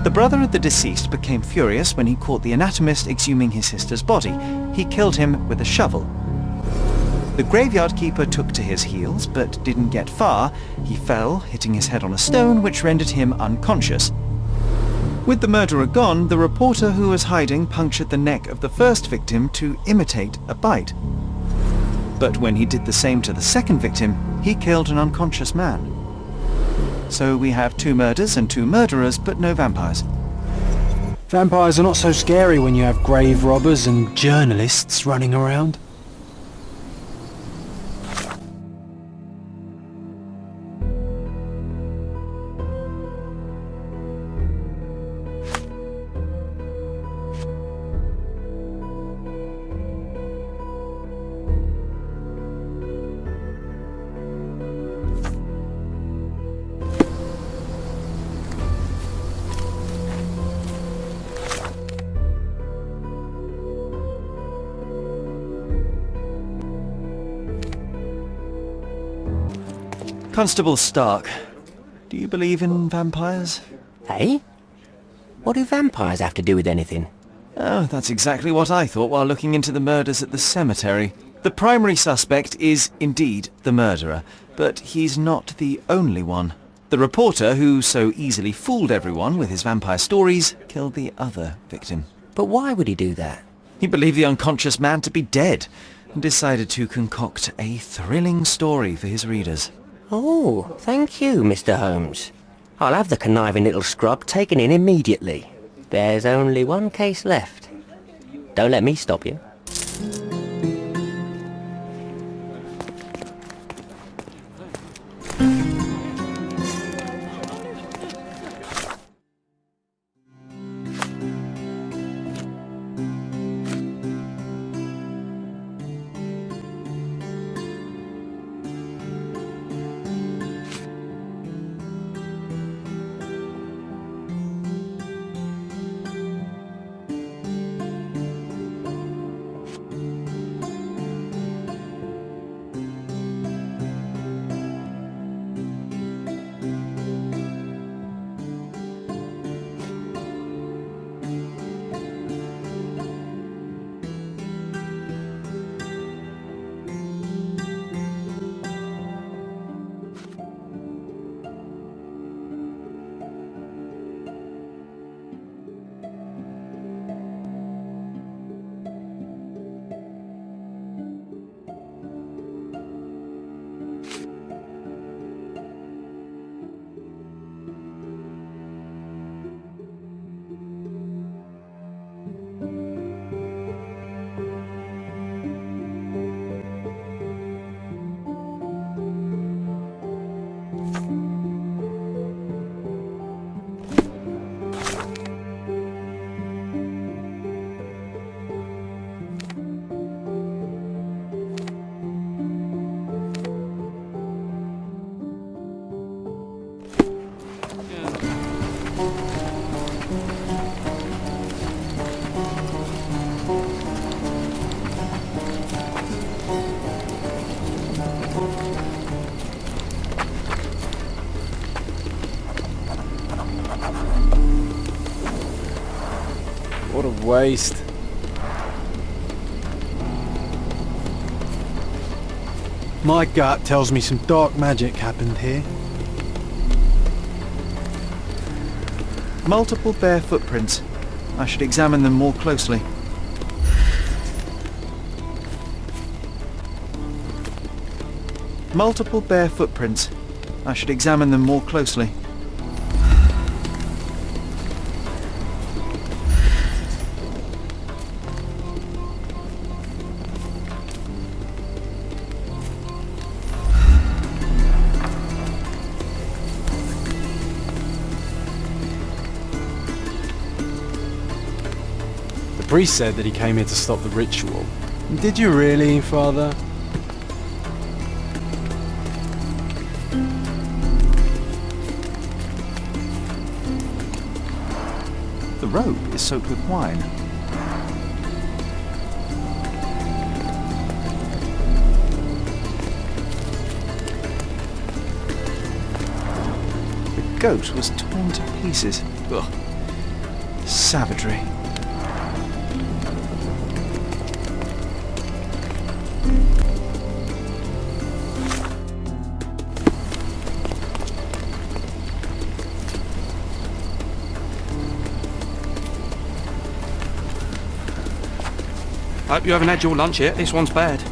The brother of the deceased became furious when he caught the anatomist exhuming his sister's body. He killed him with a shovel. The graveyard keeper took to his heels, but didn't get far. He fell, hitting his head on a stone, which rendered him unconscious. With the murderer gone, the reporter who was hiding punctured the neck of the first victim to imitate a bite. But when he did the same to the second victim, he killed an unconscious man. So we have 2 murders and 2 murderers, but no vampires. Vampires are not so scary when you have grave robbers and journalists running around. Constable Stark, do you believe in vampires? Eh? What do vampires have to do with anything? Oh, that's exactly what I thought while looking into the murders at the cemetery. The primary suspect is indeed the murderer, but he's not the only one. The reporter who so easily fooled everyone with his vampire stories killed the other victim. But why would he do that? He believed the unconscious man to be dead and decided to concoct a thrilling story for his readers. Oh, thank you, Mr. Holmes. I'll have the conniving little scrub taken in immediately. There's only one case left. Don't let me stop you. What a waste. My gut tells me some dark magic happened here. Multiple bare footprints. I should examine them more closely. Multiple bare footprints. I should examine them more closely. The priest said that he came here to stop the ritual. Did you really, Father? The robe is soaked with wine. The goat was torn to pieces. Ugh. Savagery. Hope you haven't had your lunch yet. This one's bad.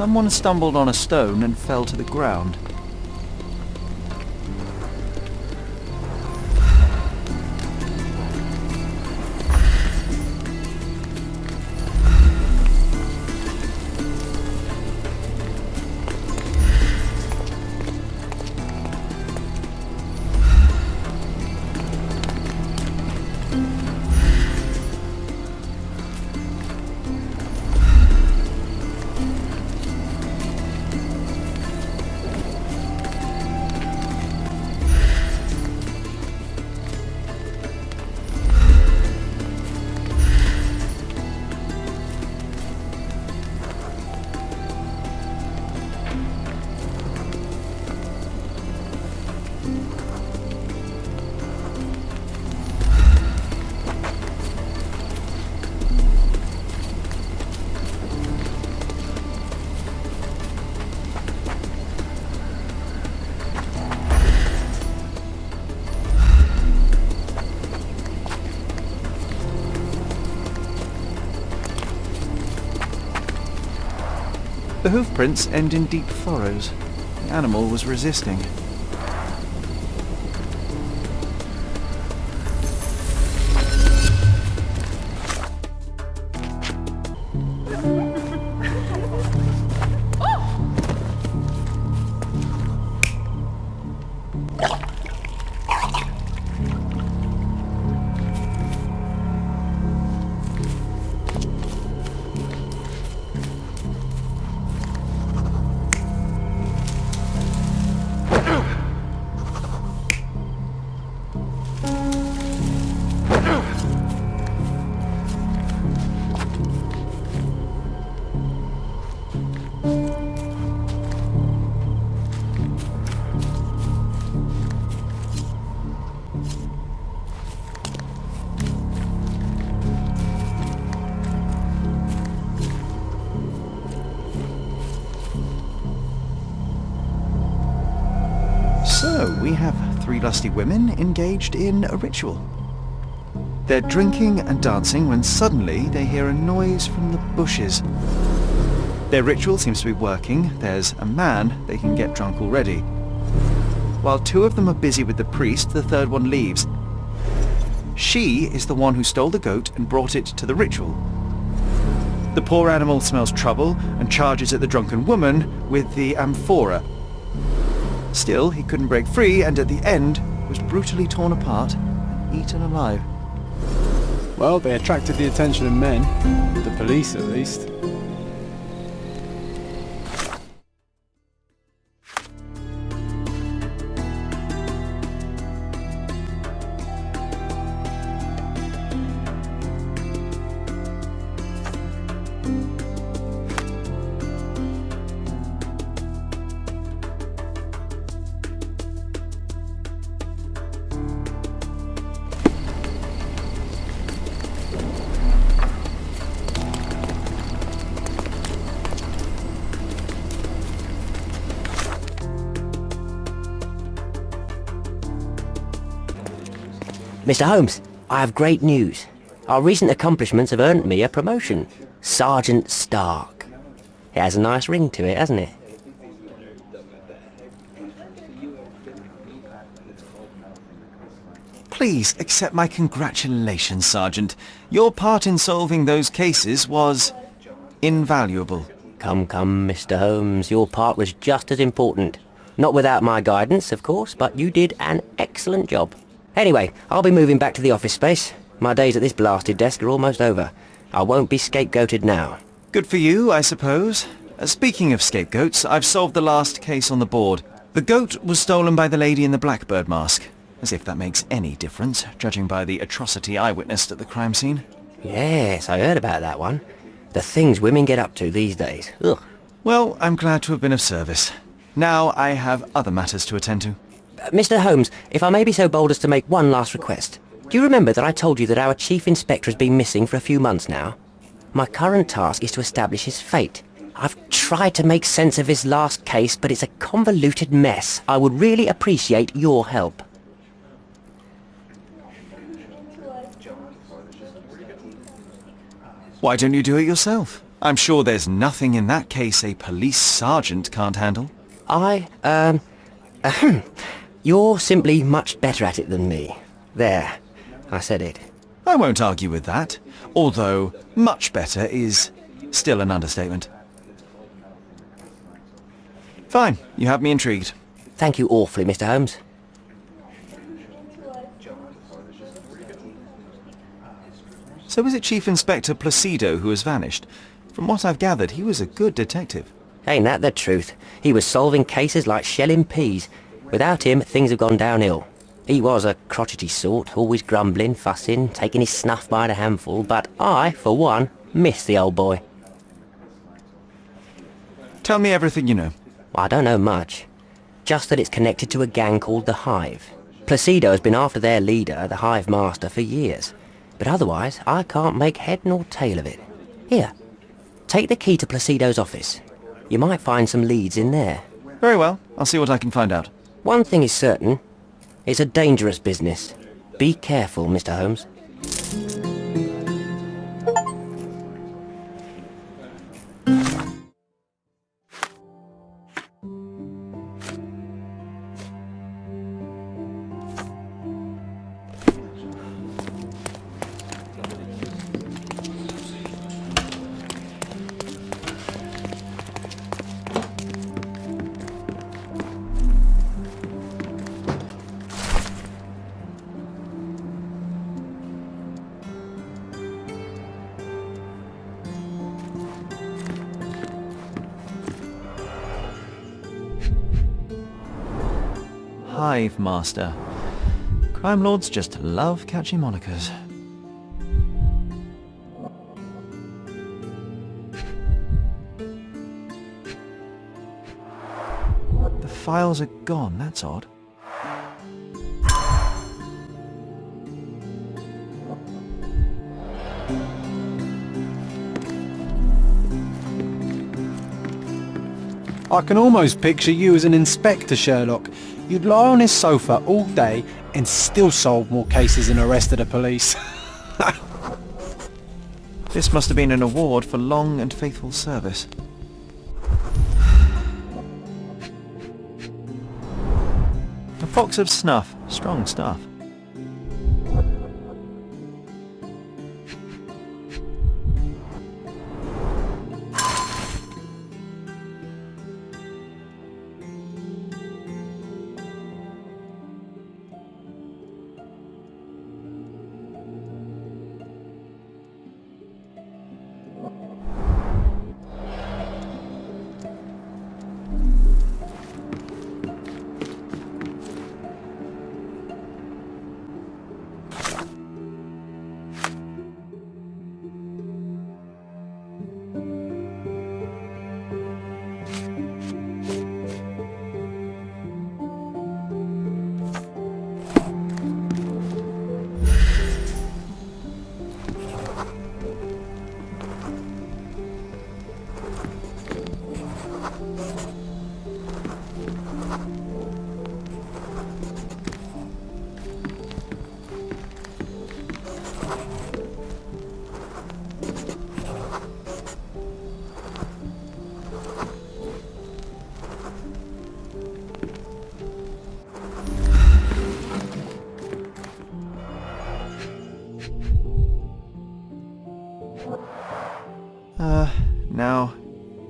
Someone stumbled on a stone and fell to the ground. The hoof prints end in deep furrows. The animal was resisting. So, we have 3 lusty women engaged in a ritual. They're drinking and dancing when suddenly they hear a noise from the bushes. Their ritual seems to be working. There's a man they can get drunk already. While 2 of them are busy with the priest, the 3rd one leaves. She is the one who stole the goat and brought it to the ritual. The poor animal smells trouble and charges at the drunken woman with the amphora. Still, he couldn't break free, and at the end was brutally torn apart and eaten alive. Well, they attracted the attention of men. The police, at least. Mr. Holmes, I have great news. Our recent accomplishments have earned me a promotion. Sergeant Stark. It has a nice ring to it, hasn't it? Please accept my congratulations, Sergeant. Your part in solving those cases was invaluable. Come, Mr. Holmes, your part was just as important. Not without my guidance, of course, but you did an excellent job. Anyway, I'll be moving back to the office space. My days at this blasted desk are almost over. I won't be scapegoated now. Good for you, I suppose. Speaking of scapegoats, I've solved the last case on the board. The goat was stolen by the lady in the blackbird mask. As if that makes any difference, judging by the atrocity I witnessed at the crime scene. Yes, I heard about that one. The things women get up to these days. Ugh. Well, I'm glad to have been of service. Now I have other matters to attend to. Mr. Holmes, if I may be so bold as to make one last request. Do you remember that I told you that our chief inspector has been missing for a few months now? My current task is to establish his fate. I've tried to make sense of his last case, but it's a convoluted mess. I would really appreciate your help. Why don't you do it yourself? I'm sure there's nothing in that case a police sergeant can't handle. You're simply much better at it than me. There, I said it. I won't argue with that, although much better is still an understatement. Fine, you have me intrigued. Thank you awfully, Mr. Holmes. So is it Chief Inspector Placido who has vanished? From what I've gathered, he was a good detective. Ain't that the truth? He was solving cases like shelling peas. Without him, things have gone downhill. He was a crotchety sort, always grumbling, fussing, taking his snuff by the handful, but I, for one, miss the old boy. Tell me everything you know. I don't know much. Just that it's connected to a gang called the Hive. Placido has been after their leader, the Hive Master, for years. But otherwise, I can't make head nor tail of it. Here, take the key to Placido's office. You might find some leads in there. Very well, I'll see what I can find out. One thing is certain. It's a dangerous business. Be careful, Mr. Holmes. Hive Master. Crime lords just love catchy monikers. The files are gone, that's odd. I can almost picture you as an inspector, Sherlock. You'd lie on his sofa all day and still solve more cases and arrested the police. This must have been an award for long and faithful service. A box of snuff. Strong stuff.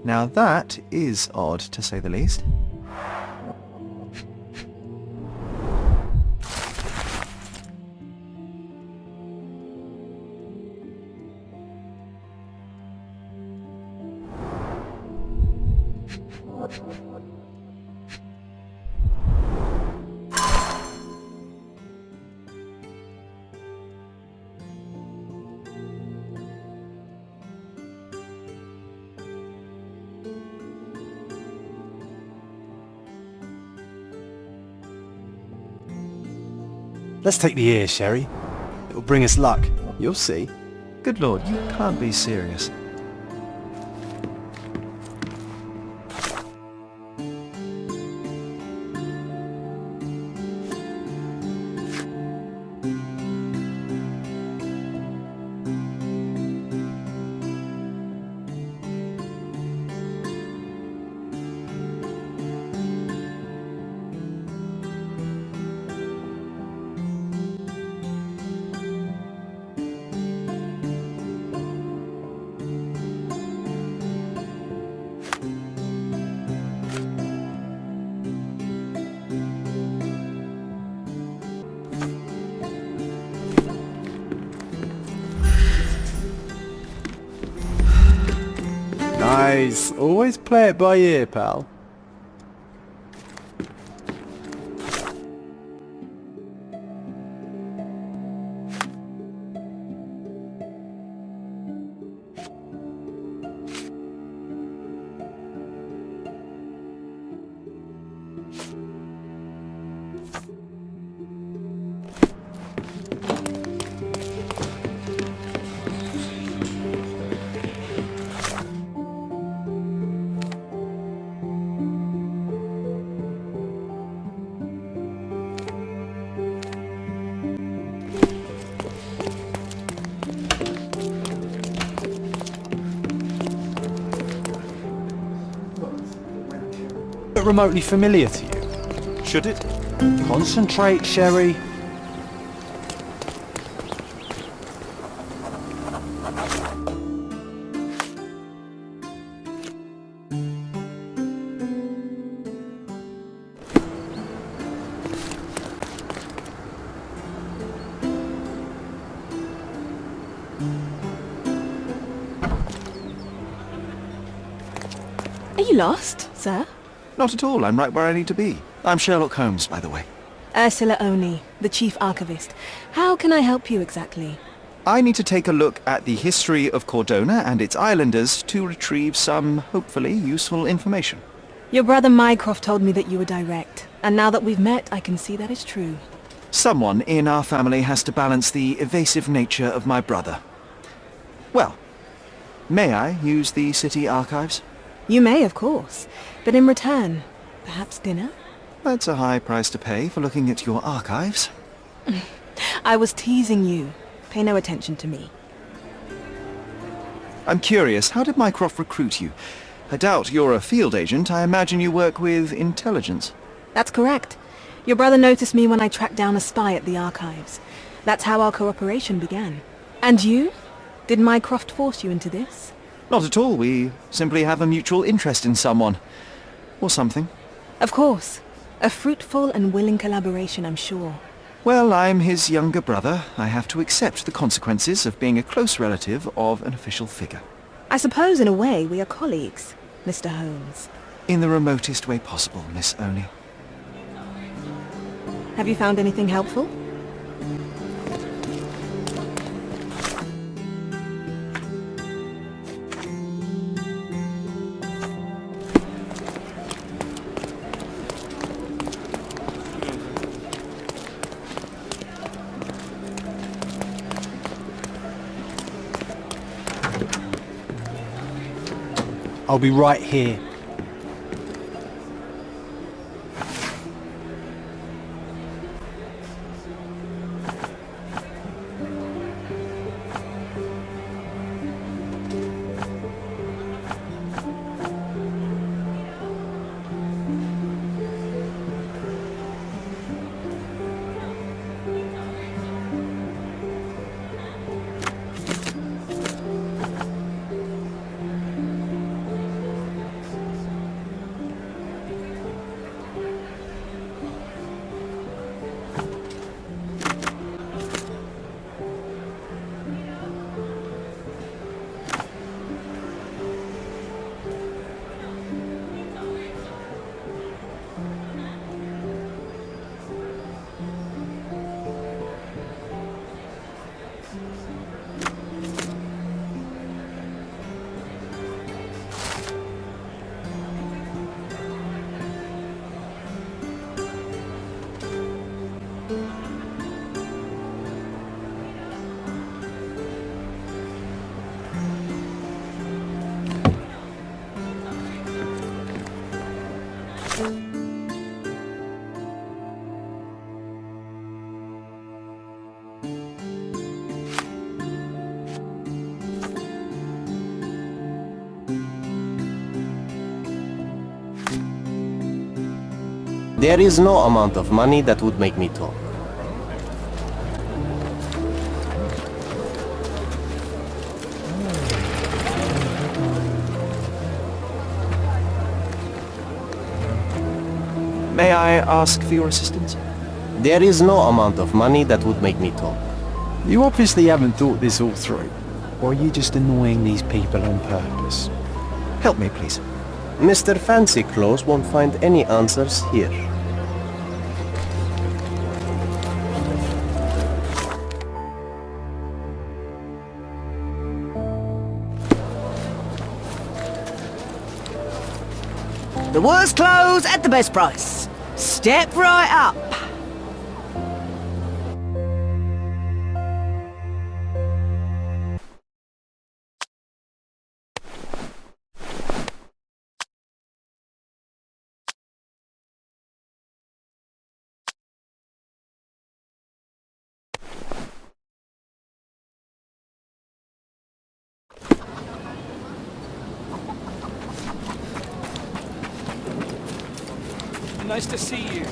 Now that is odd, to say the least. Let's take the ear, Sherry. It'll bring us luck. You'll see. Good lord, you can't be serious. Nice. Always play it by ear, pal. Remotely familiar to you? Should it? Concentrate, Sherry. Are you lost, sir? Not at all. I'm right where I need to be. I'm Sherlock Holmes, by the way. Ursula Oni, the Chief Archivist. How can I help you exactly? I need to take a look at the history of Cordona and its islanders to retrieve some, hopefully, useful information. Your brother Mycroft told me that you were direct, and now that we've met, I can see that is true. Someone in our family has to balance the evasive nature of my brother. Well, may I use the city archives? You may, of course. But in return, perhaps dinner? That's a high price to pay for looking at your archives. I was teasing you. Pay no attention to me. I'm curious, how did Mycroft recruit you? I doubt you're a field agent. I imagine you work with intelligence. That's correct. Your brother noticed me when I tracked down a spy at the archives. That's how our cooperation began. And you? Did Mycroft force you into this? Not at all. We simply have a mutual interest in someone. Or something. Of course. A fruitful and willing collaboration, I'm sure. Well, I'm his younger brother. I have to accept the consequences of being a close relative of an official figure. I suppose in a way we are colleagues, Mr. Holmes. In the remotest way possible, Miss Oni. Have you found anything helpful? I'll be right here. There is no amount of money that would make me talk. May I ask for your assistance? There is no amount of money that would make me talk. You obviously haven't thought this all through. Or are you just annoying these people on purpose? Help me, please. Mr. Fancy Clothes won't find any answers here. The worst clothes at the best price. Step right up. Nice to see you.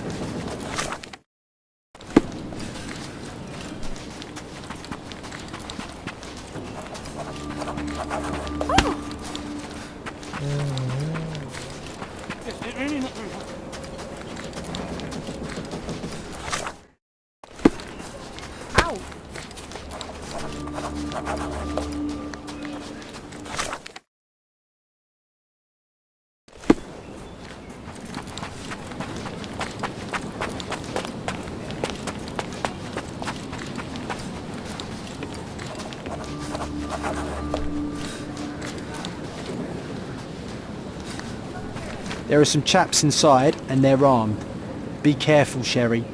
There are some chaps inside, and they're armed. Be careful, Sherry.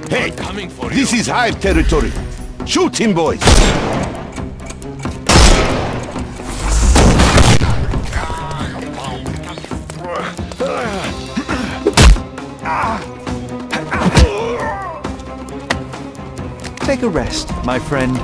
Hey, this is Hive territory. Shoot him, boys. Take a rest, my friend.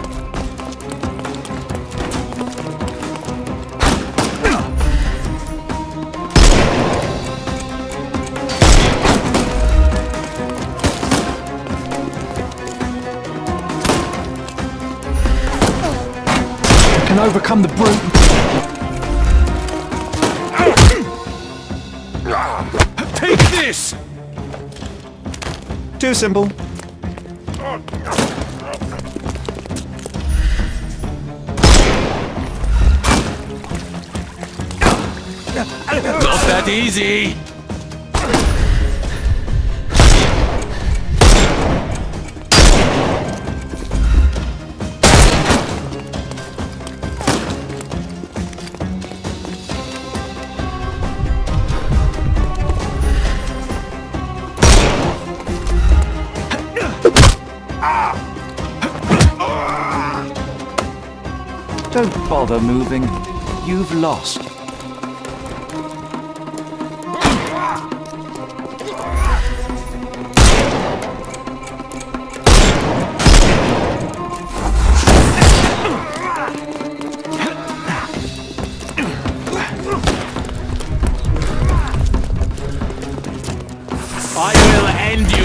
Can overcome the brute. Take this! Too simple. Not that easy! Don't bother moving. You've lost. I will end you!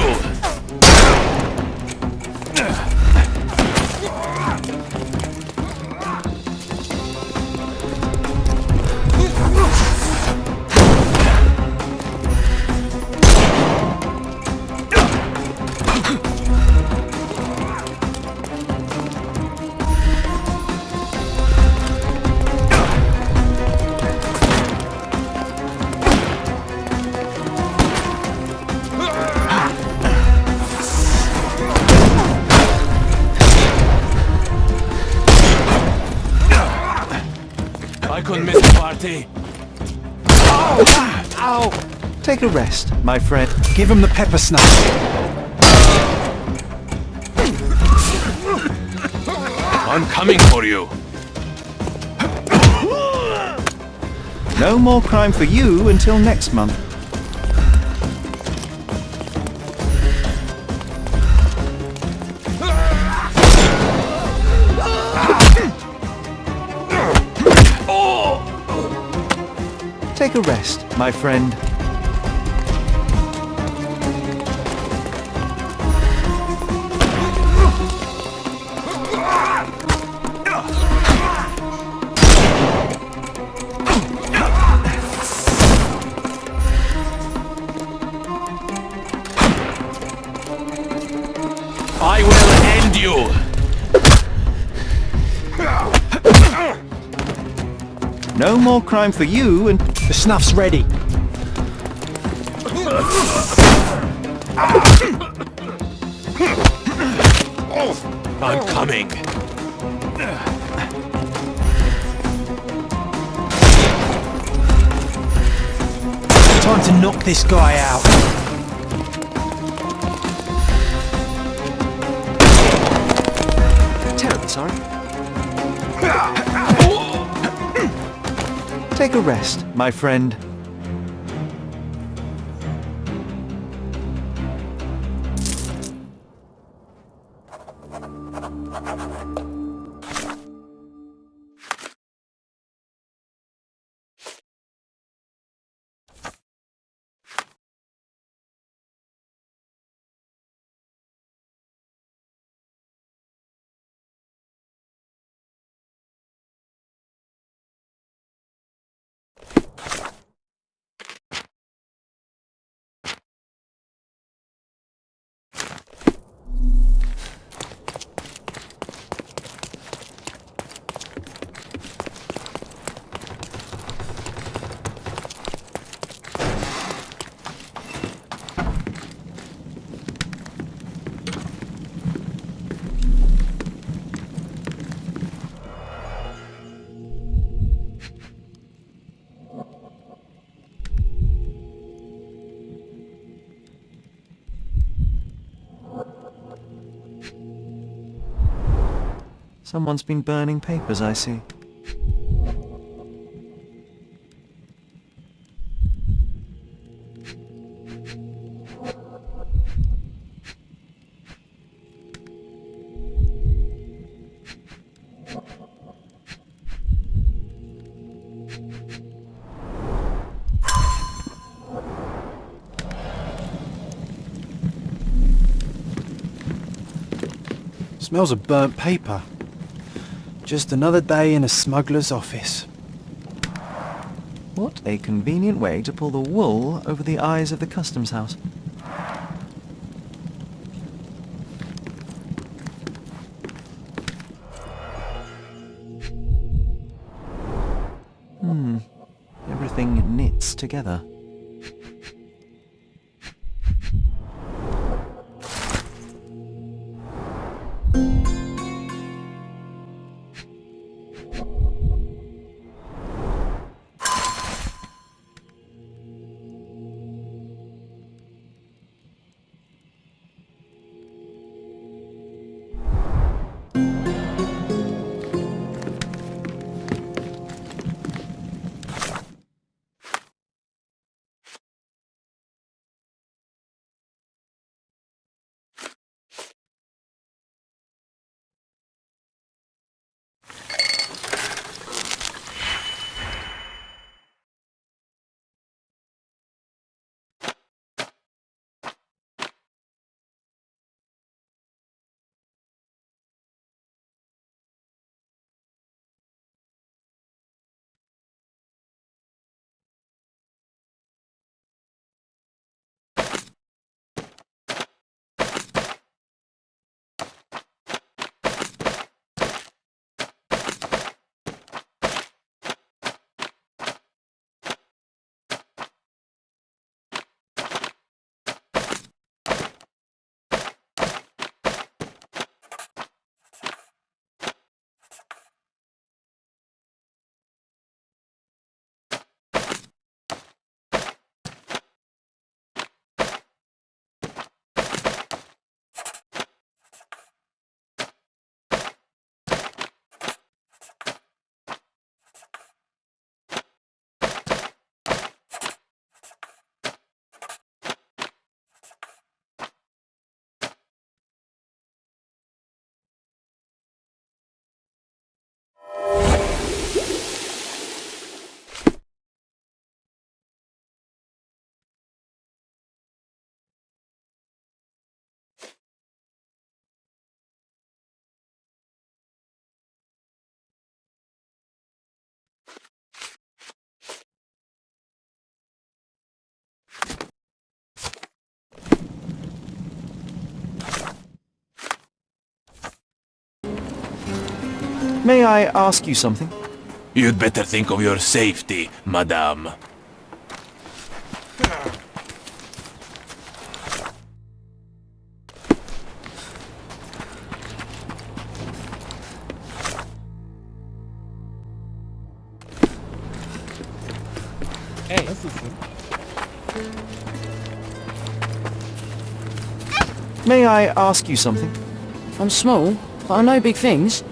I couldn't miss the party. Ow! Ow! Take a rest, my friend. Give him the pepper snap. I'm coming for you. No more crime for you until next month. Take a rest, my friend. No more crime for you and... The snuff's ready. I'm coming. Time to knock this guy out. Terribly sorry. Take a rest, my friend. Someone's been burning papers, I see. Smells of burnt paper. Just another day in a smuggler's office. What a convenient way to pull the wool over the eyes of the customs house. Everything knits together. May I ask you something? You'd better think of your safety, madame. Hey. May I ask you something? I'm small, but I know big things.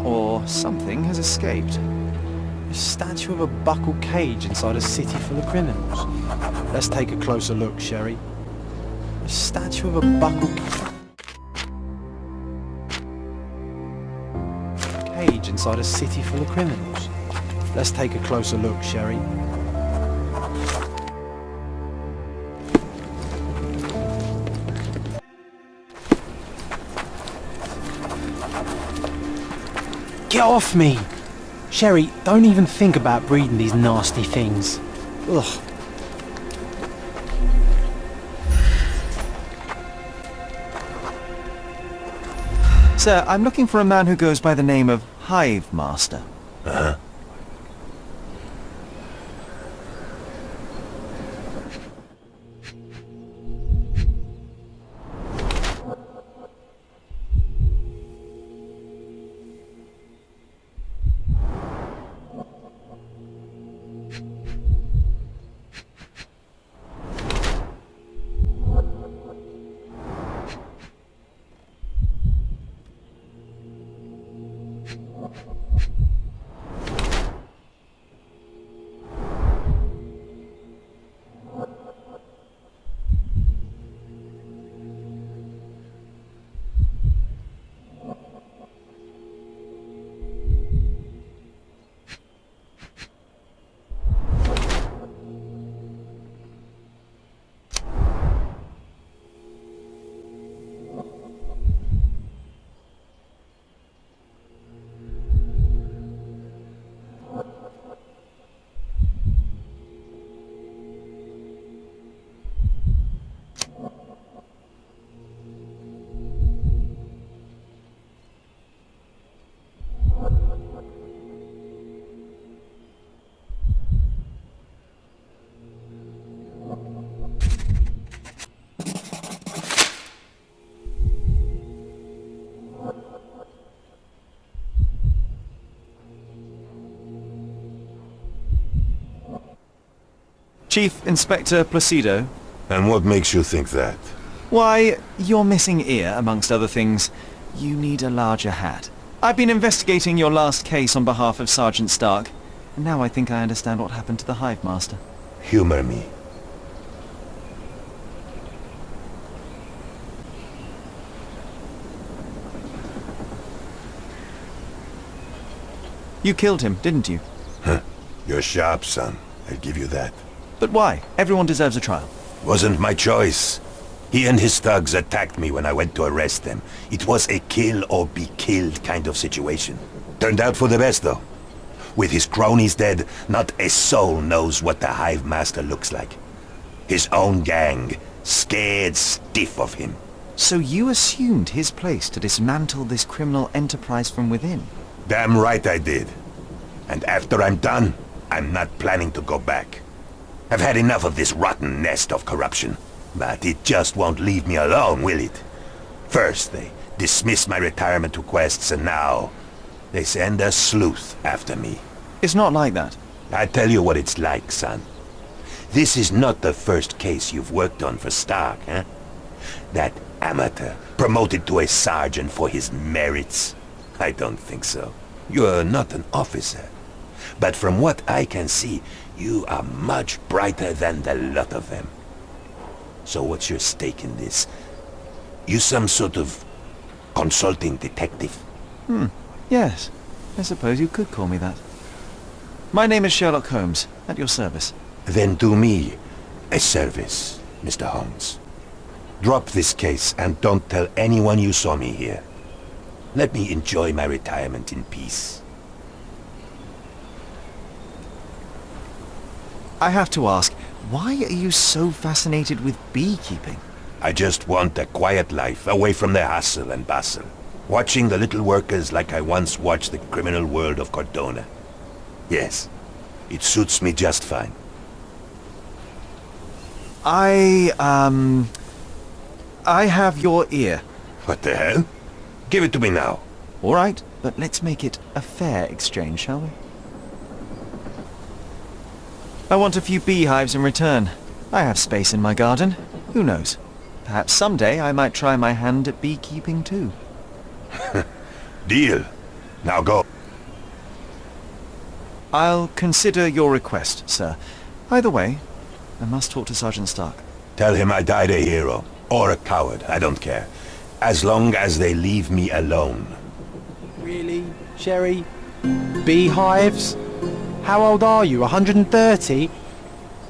Or something has escaped. A statue of a buckled cage inside a city full of criminals. Let's take a closer look, Sherry. A statue of a buckled cage inside a city full of criminals. Let's take a closer look, Sherry. Get off me! Sherry, don't even think about breeding these nasty things. Ugh. Sir, I'm looking for a man who goes by the name of Hive Master. Uh-huh. Chief Inspector Placido. And what makes you think that? Why, your missing ear, amongst other things. You need a larger hat. I've been investigating your last case on behalf of Sergeant Stark, and now I think I understand what happened to the Hive Master. Humor me. You killed him, didn't you? Huh. You're sharp, son. I'll give you that. But why? Everyone deserves a trial. Wasn't my choice. He and his thugs attacked me when I went to arrest them. It was a kill or be killed kind of situation. Turned out for the best, though. With his cronies dead, not a soul knows what the Hive Master looks like. His own gang, scared stiff of him. So you assumed his place to dismantle this criminal enterprise from within? Damn right I did. And after I'm done, I'm not planning to go back. I've had enough of this rotten nest of corruption. But it just won't leave me alone, will it? First, they dismiss my retirement requests, and now they send a sleuth after me. It's not like that. I tell you what it's like, son. This is not the first case you've worked on for Stark, huh? That amateur promoted to a sergeant for his merits? I don't think so. You're not an officer. But from what I can see, you are much brighter than the lot of them. So what's your stake in this? You some sort of consulting detective? Yes. I suppose you could call me that. My name is Sherlock Holmes, at your service. Then do me a service, Mr. Holmes. Drop this case and don't tell anyone you saw me here. Let me enjoy my retirement in peace. I have to ask, why are you so fascinated with beekeeping? I just want a quiet life, away from the hustle and bustle. Watching the little workers like I once watched the criminal world of Cordona. Yes, it suits me just fine. I have your ear. What the hell? Give it to me now. All right, but let's make it a fair exchange, shall we? I want a few beehives in return. I have space in my garden. Who knows? Perhaps someday I might try my hand at beekeeping too. Deal. Now go. I'll consider your request, sir. Either way, I must talk to Sergeant Stark. Tell him I died a hero. Or a coward, I don't care. As long as they leave me alone. Really, Sherry? Beehives? How old are you? 130?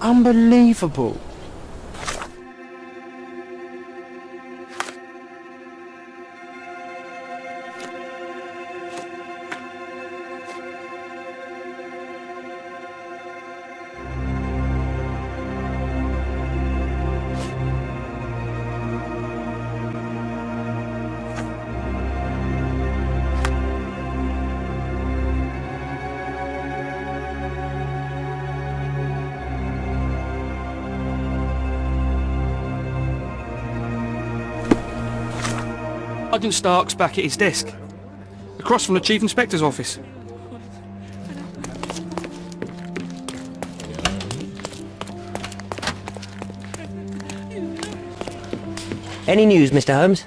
Unbelievable. Sergeant Stark's back at his desk, across from the Chief Inspector's office. Any news, Mr. Holmes?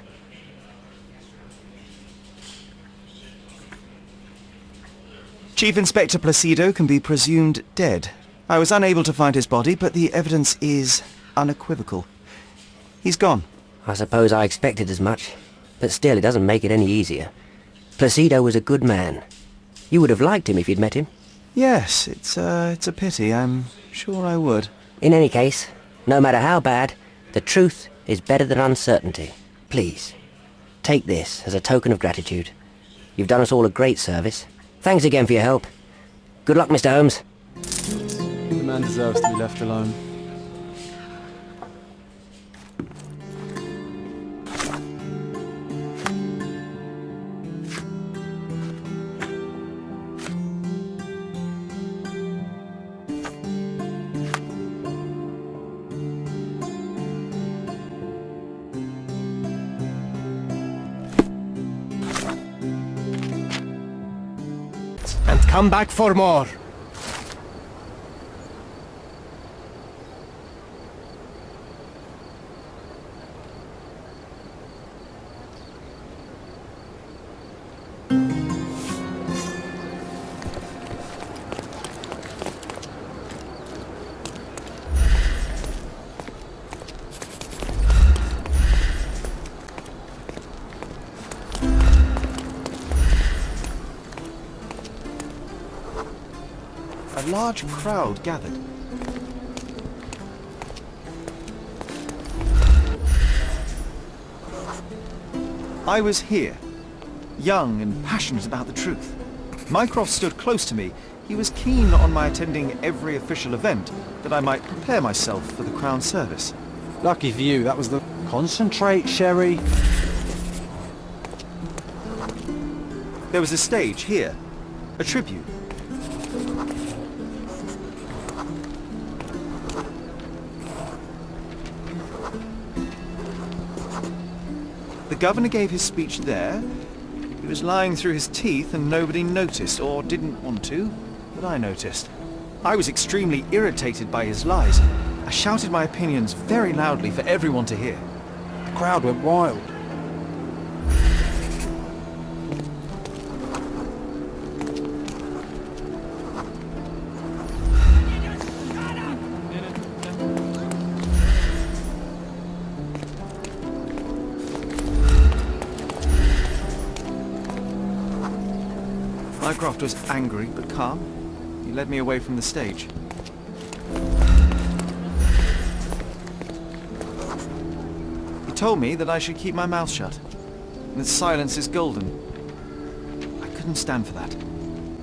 Chief Inspector Placido can be presumed dead. I was unable to find his body, but the evidence is unequivocal. He's gone. I suppose I expected as much. But still, it doesn't make it any easier. Placido was a good man. You would have liked him if you'd met him. Yes, it's a pity. I'm sure I would. In any case, no matter how bad, the truth is better than uncertainty. Please, take this as a token of gratitude. You've done us all a great service. Thanks again for your help. Good luck, Mr. Holmes. The man deserves to be left alone. Come back for more. A large crowd gathered. I was here, young and passionate about the truth. Mycroft stood close to me. He was keen on my attending every official event, that I might prepare myself for the Crown service. Lucky for you, that was the... Concentrate, Sherry. There was a stage here, a tribute. The governor gave his speech there. He was lying through his teeth and nobody noticed, or didn't want to, but I noticed. I was extremely irritated by his lies. I shouted my opinions very loudly for everyone to hear. The crowd went wild. Mycroft was angry but calm. He led me away from the stage. He told me that I should keep my mouth shut, and that silence is golden. I couldn't stand for that.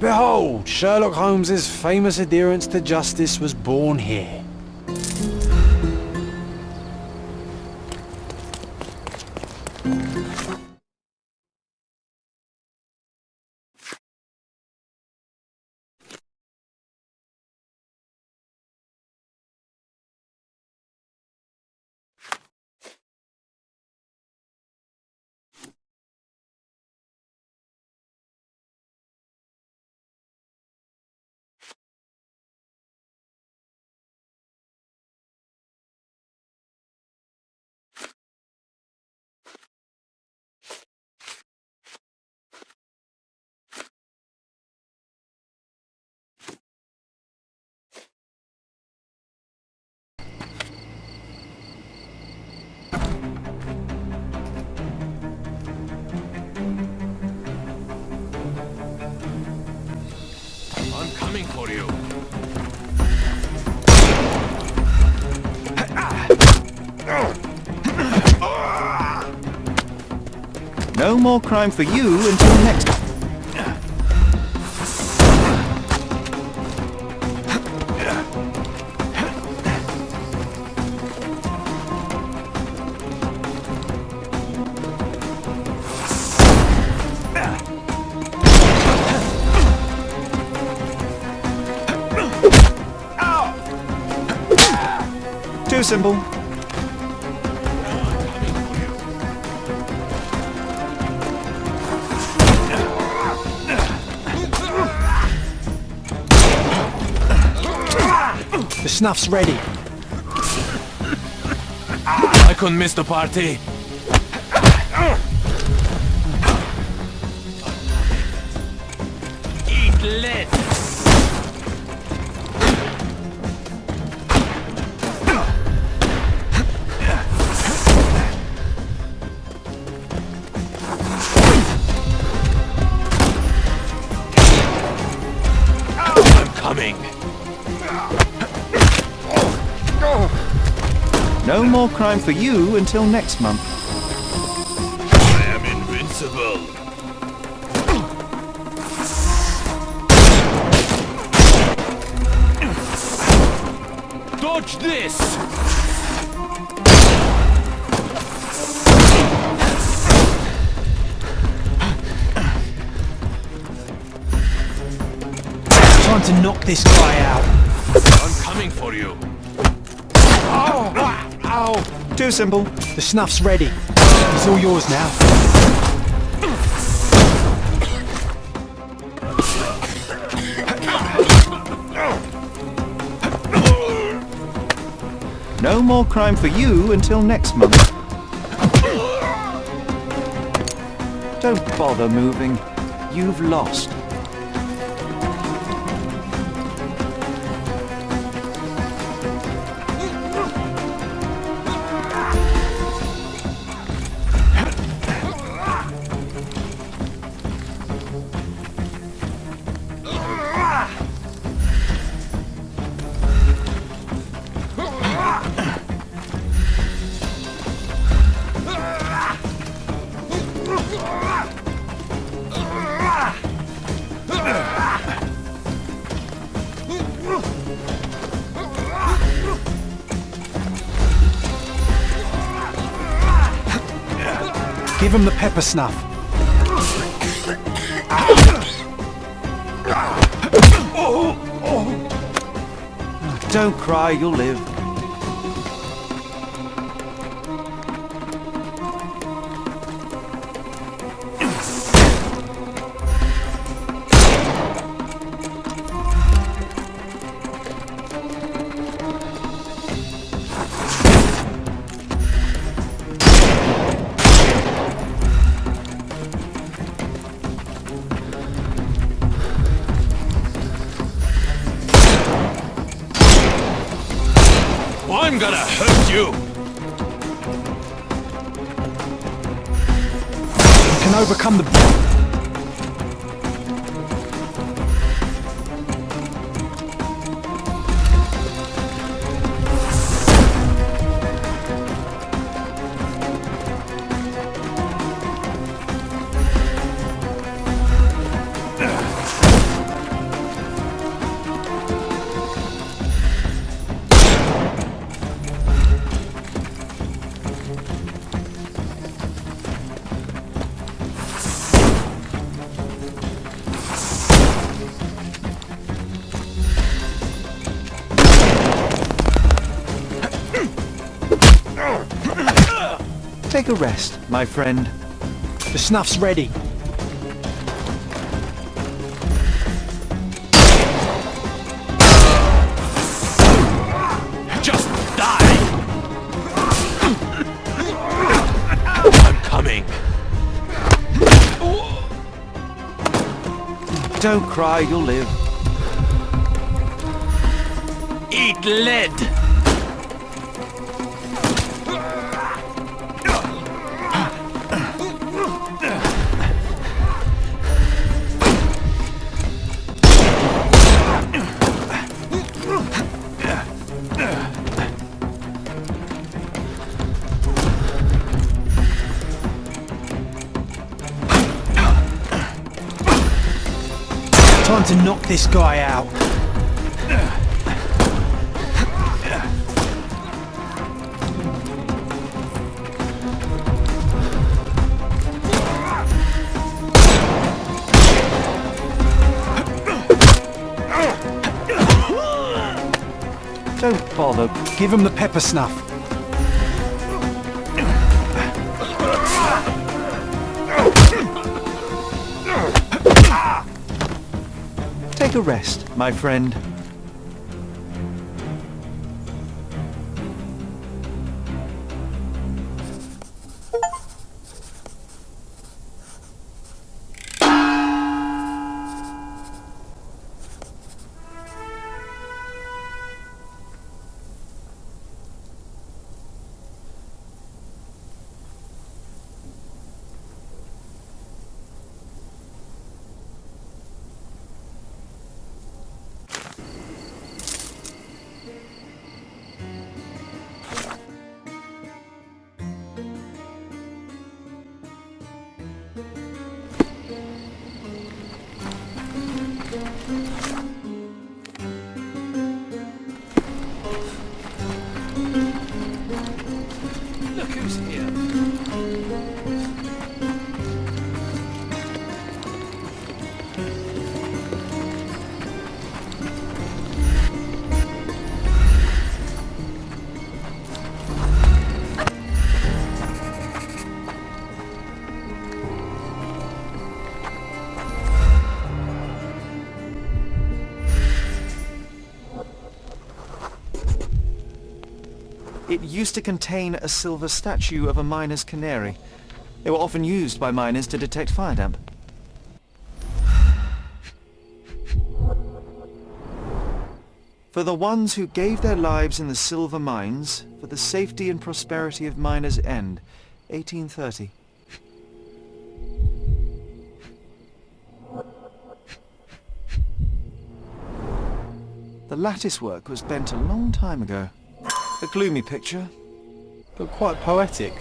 Behold, Sherlock Holmes's famous adherence to justice was born here. I'm coming for you. No more crime for you until next... Too simple. The snuff's ready. I couldn't miss the party. Eat lead. I'm coming. No more crime for you until next month. I am invincible. Dodge this! Time to knock this guy out. I'm coming for you. Ow! Too simple. The snuff's ready. It's all yours now. No more crime for you until next month. Don't bother moving. You've lost. Give him the pepper snuff. Don't cry, you'll live. I'm gonna hurt you! You can overcome the... Take a rest, my friend. The snuff's ready. Just die! I'm coming. Don't cry, you'll live. Eat lead! Time to knock this guy out. Don't bother. Give him the pepper snuff. Take a rest, my friend. Look who's here. It used to contain a silver statue of a miner's canary. They were often used by miners to detect fire damp. For the ones who gave their lives in the silver mines, for the safety and prosperity of Miners' End, 1830. The lattice work was bent a long time ago. A gloomy picture. But quite poetic.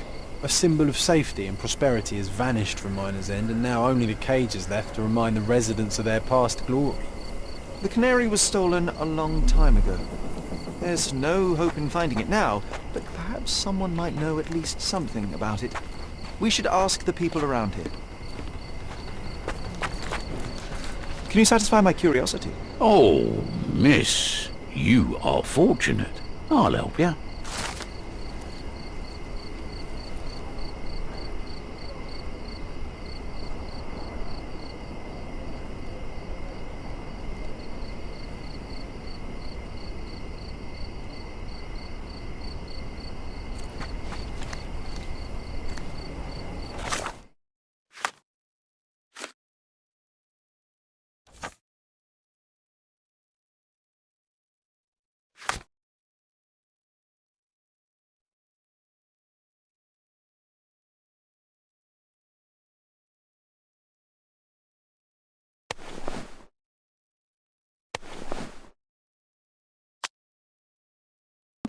A symbol of safety and prosperity has vanished from Miners' End, and now only the cage is left to remind the residents of their past glory. The canary was stolen a long time ago. There's no hope in finding it now, but perhaps someone might know at least something about it. We should ask the people around here. Can you satisfy my curiosity? Oh, miss, you are fortunate. I'll help you.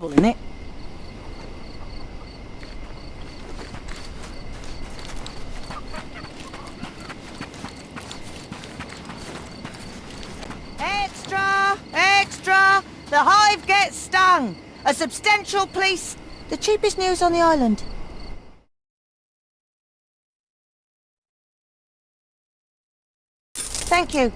In it. Extra! Extra! The hive gets stung! A substantial police... The cheapest news on the island. Thank you.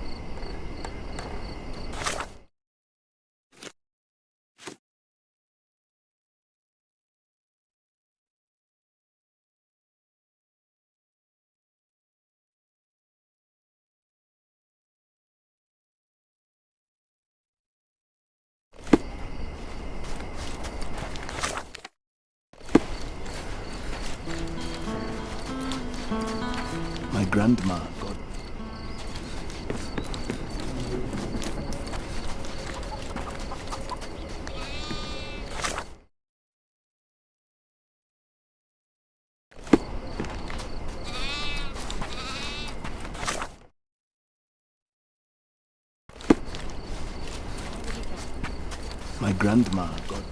grandma, God. My grandma, God.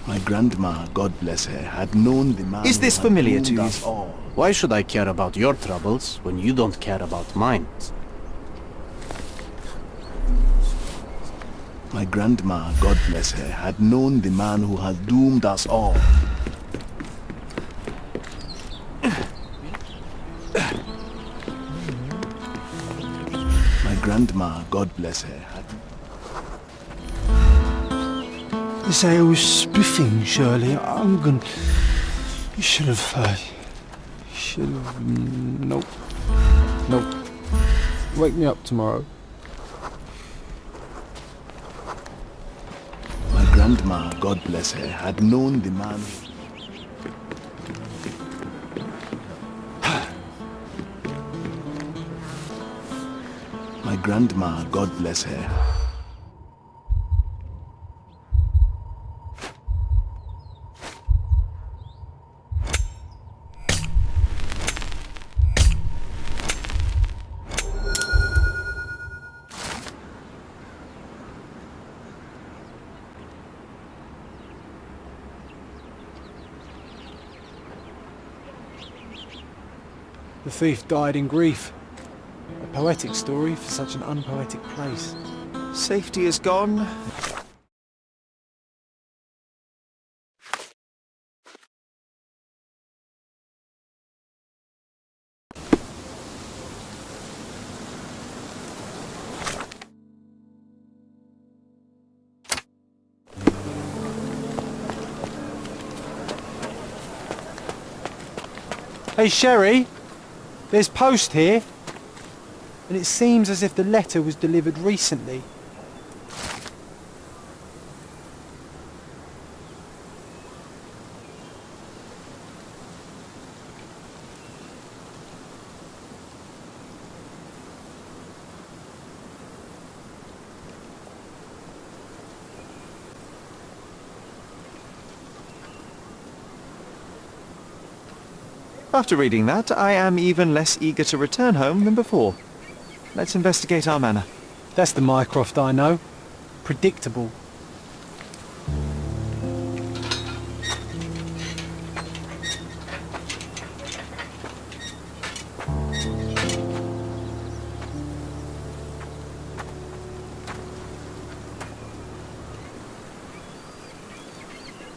My grandma, God bless her, had known the man. Is this familiar to you? All. Why should I care about your troubles when you don't care about mine? My grandma, God bless her, had known the man who has doomed us all. My grandma, God bless her, had... You say I was spiffing, Shirley. I'm gonna... You should have... Nope. Nope. Wake me up tomorrow. My grandma, God bless her, had known the man... My grandma, God bless her. The thief died in grief. A poetic story for such an unpoetic place. Safety is gone. Hey, Sherry, there's post here, and it seems as if the letter was delivered recently. After reading that, I am even less eager to return home than before. Let's investigate our manor. That's the Mycroft I know. Predictable.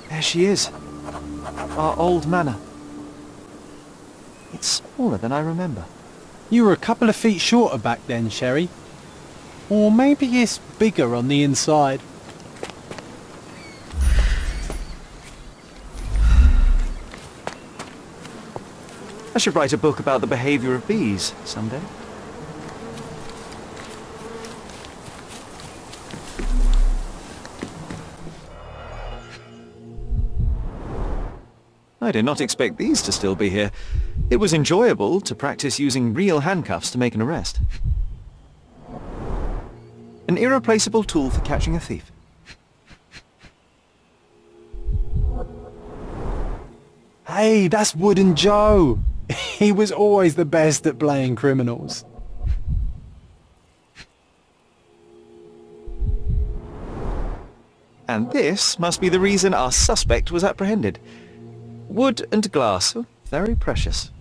There she is. Our old manor. It's smaller than I remember. You were a couple of feet shorter back then, Sherry. Or maybe it's bigger on the inside. I should write a book about the behavior of bees someday. I did not expect these to still be here. It was enjoyable to practice using real handcuffs to make an arrest. An irreplaceable tool for catching a thief. Hey, that's Wooden Joe. He was always the best at playing criminals. And this must be the reason our suspect was apprehended. Wood and glass, very precious.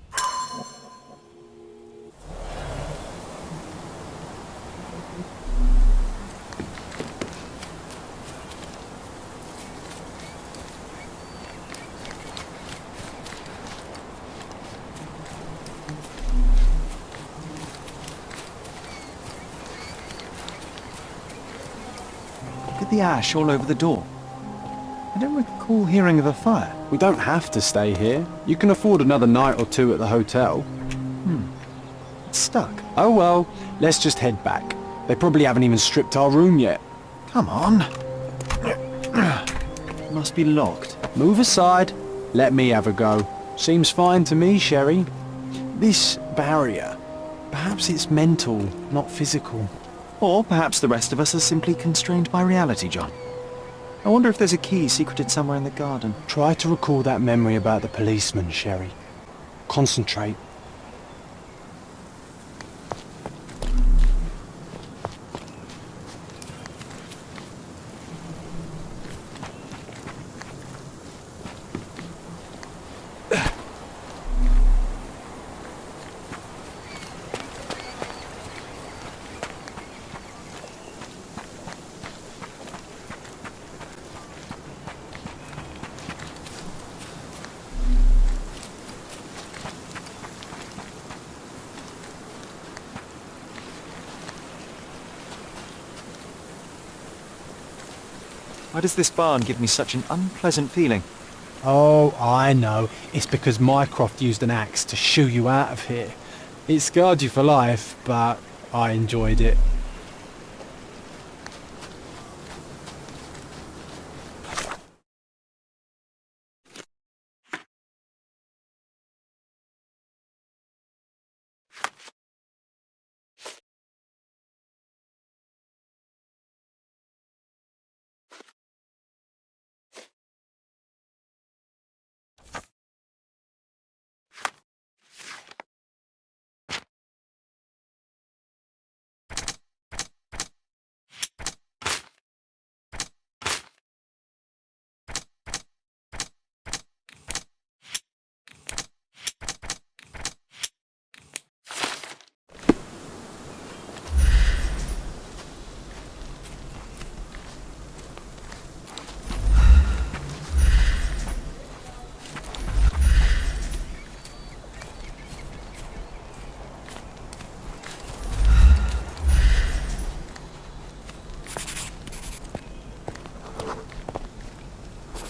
Look at the ash all over the door. I don't recall hearing of a fire. We don't have to stay here. You can afford another night or two at the hotel. It's stuck. Oh well, let's just head back. They probably haven't even stripped our room yet. Come on. It must be locked. Move aside. Let me have a go. Seems fine to me, Sherry. This barrier, perhaps it's mental, not physical. Or perhaps the rest of us are simply constrained by reality, John. I wonder if there's a key secreted somewhere in the garden. Try to recall that memory about the policeman, Sherry. Concentrate. Why does this barn give me such an unpleasant feeling? Oh, I know. It's because Mycroft used an axe to shoo you out of here. It scarred you for life, but I enjoyed it.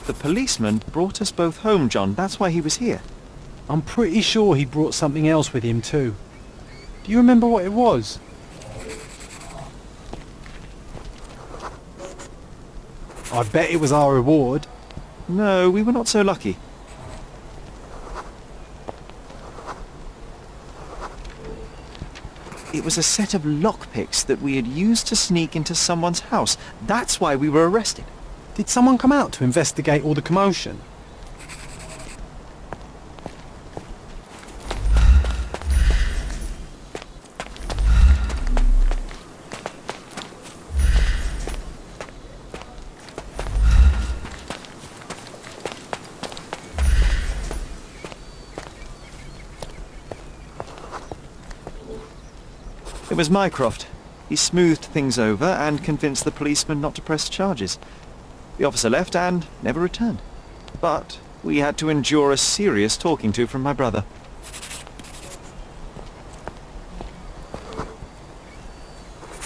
The policeman brought us both home, John. That's why he was here. I'm pretty sure he brought something else with him too. Do you remember what it was? I bet it was our reward. No, we were not so lucky. It was a set of lockpicks that we had used to sneak into someone's house. That's why we were arrested. Did someone come out to investigate all the commotion? It was Mycroft. He smoothed things over and convinced the policeman not to press charges. The officer left and never returned. But we had to endure a serious talking to from my brother.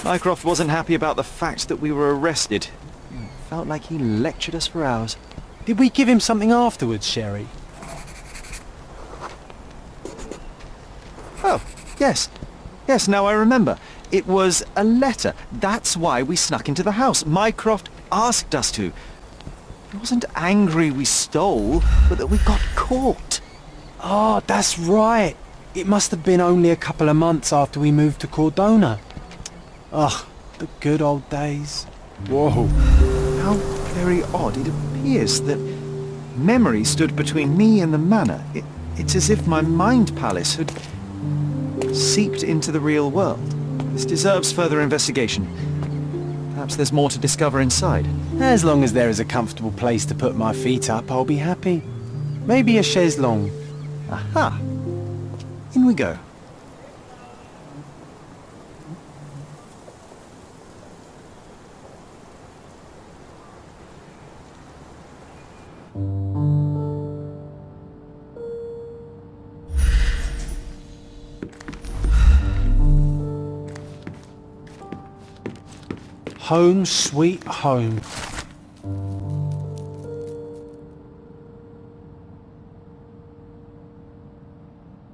Mycroft wasn't happy about the fact that we were arrested. It felt like he lectured us for hours. Did we give him something afterwards, Sherry? Oh, yes. Yes, now I remember. It was a letter. That's why we snuck into the house. Mycroft asked us to. He wasn't angry we stole, but that we got caught. Oh, that's right. It must have been only a couple of months after we moved to Cordona. Ugh, the good old days. Whoa. How very odd it appears that memory stood between me and the manor. It's as if my mind palace had seeped into the real world. This deserves further investigation. Perhaps there's more to discover inside. As long as there is a comfortable place to put my feet up, I'll be happy. Maybe a chaise longue. Aha! In we go. Home sweet home.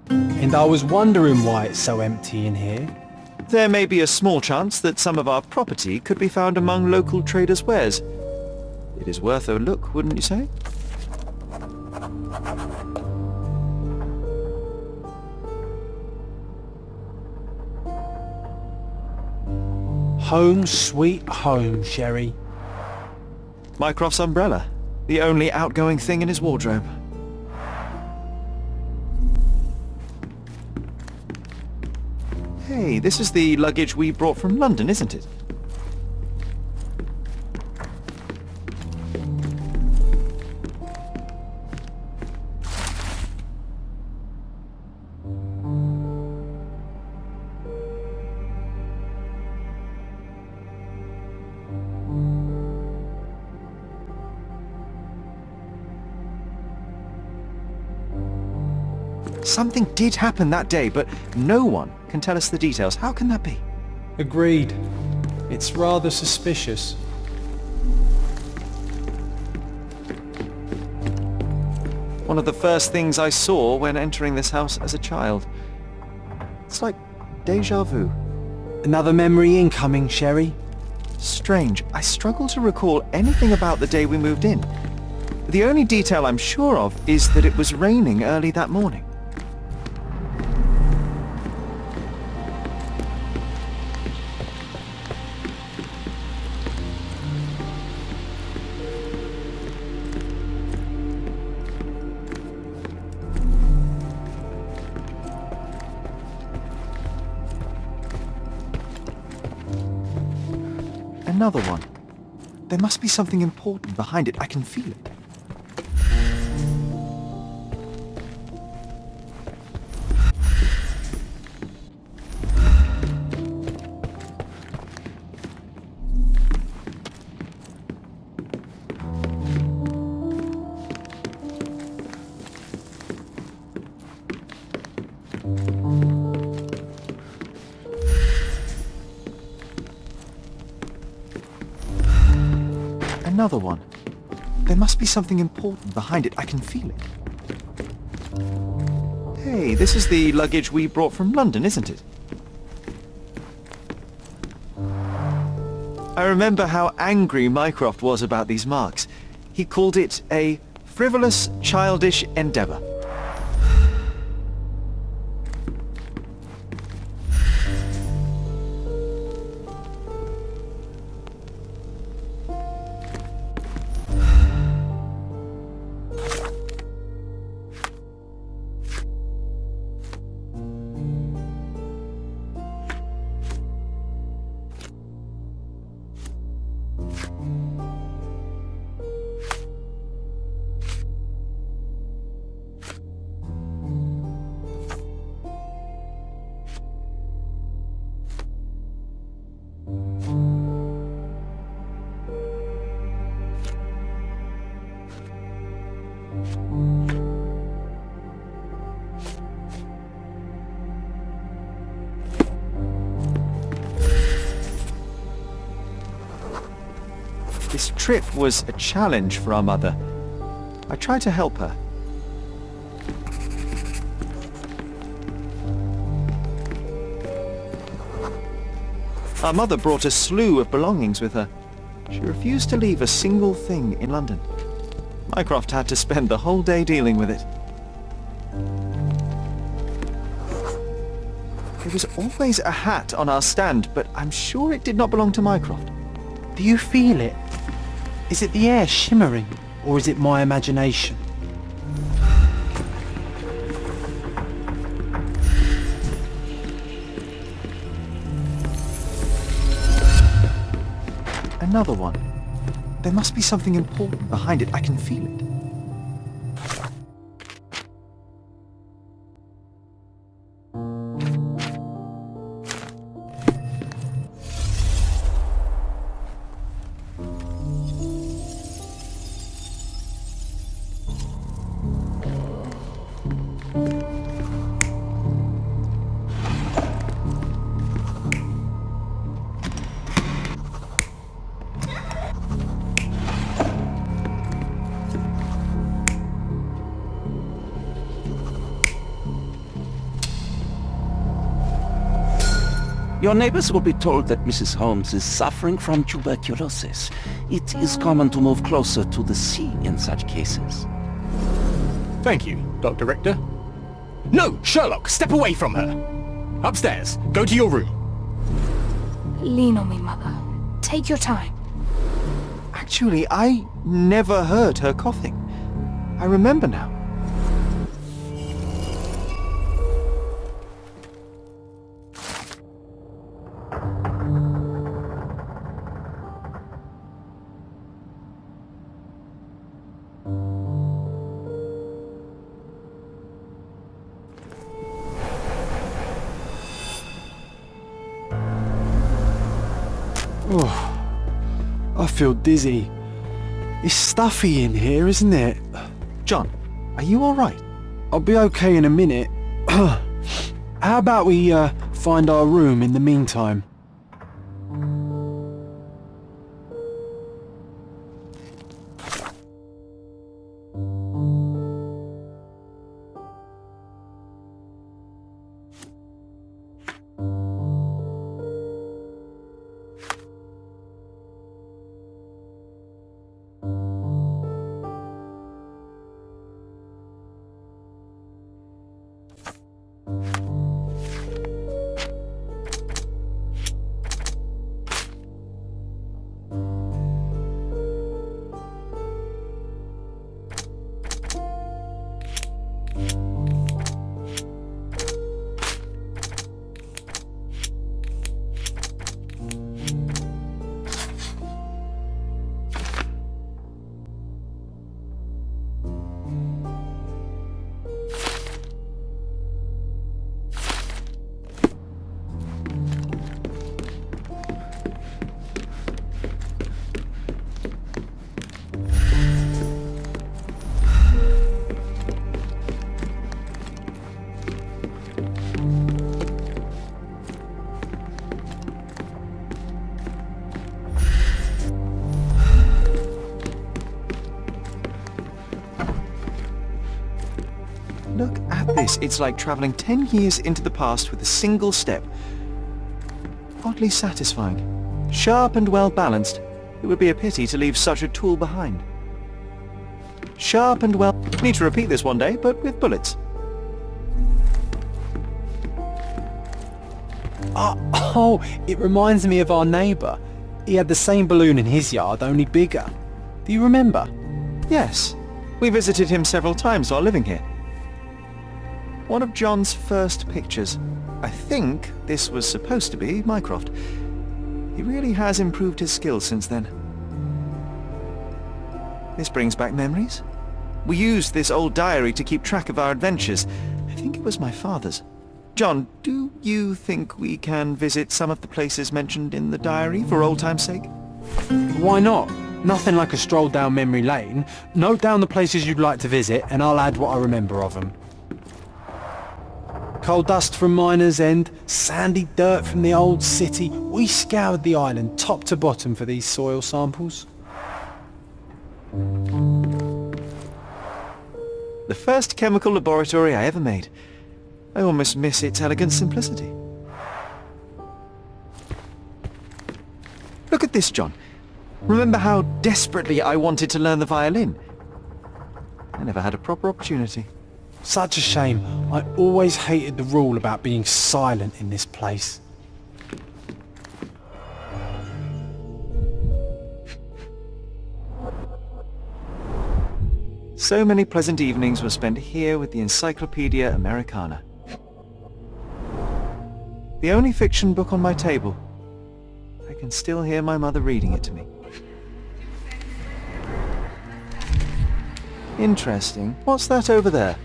And I was wondering why it's so empty in here. There may be a small chance that some of our property could be found among local traders' wares. It is worth a look, wouldn't you say? Home sweet home, Sherry. Mycroft's umbrella. The only outgoing thing in his wardrobe. Hey, this is the luggage we brought from London, isn't it? Something did happen that day, but no one can tell us the details. How can that be? Agreed. It's rather suspicious. One of the first things I saw when entering this house as a child. It's like déjà vu. Another memory incoming, Sherry. Strange. I struggle to recall anything about the day we moved in. The only detail I'm sure of is that it was raining early that morning. Another one. There must be something important behind it. I can feel it. Another one. There must be something important behind it. I can feel it. Hey, this is the luggage we brought from London, isn't it? I remember how angry Mycroft was about these marks. He called it a frivolous, childish endeavour. This trip was a challenge for our mother. I tried to help her. Our mother brought a slew of belongings with her. She refused to leave a single thing in London. Mycroft had to spend the whole day dealing with it. There was always a hat on our stand, but I'm sure it did not belong to Mycroft. Do you feel it? Is it the air shimmering, or is it my imagination? Another one. There must be something important behind it. I can feel it. Your neighbors will be told that Mrs. Holmes is suffering from tuberculosis. It is common to move closer to the scene in such cases. Thank you, Dr. Richter. No, Sherlock, step away from her. Upstairs, go to your room. Lean on me, Mother. Take your time. Actually, I never heard her coughing. I remember now. Oh, I feel dizzy. It's stuffy in here, isn't it? John, are you alright? I'll be okay in a minute. How about we find our room in the meantime? Look at this. It's like travelling 10 years into the past with a single step. Oddly satisfying. Sharp and well balanced. It would be a pity to leave such a tool behind. Sharp and well... Need to repeat this one day, but with bullets. Oh, it reminds me of our neighbour. He had the same balloon in his yard, only bigger. Do you remember? Yes. We visited him several times while living here. One of John's first pictures. I think this was supposed to be Mycroft. He really has improved his skills since then. This brings back memories. We used this old diary to keep track of our adventures. I think it was my father's. John, do you think we can visit some of the places mentioned in the diary for old time's sake? Why not? Nothing like a stroll down memory lane. Note down the places you'd like to visit and I'll add what I remember of them. Coal dust from Miner's End, sandy dirt from the old city. We scoured the island top to bottom for these soil samples. The first chemical laboratory I ever made. I almost miss its elegant simplicity. Look at this, John. Remember how desperately I wanted to learn the violin? I never had a proper opportunity. Such a shame. I always hated the rule about being silent in this place. So many pleasant evenings were spent here with the Encyclopedia Americana. The only fiction book on my table. I can still hear my mother reading it to me. Interesting. What's that over there?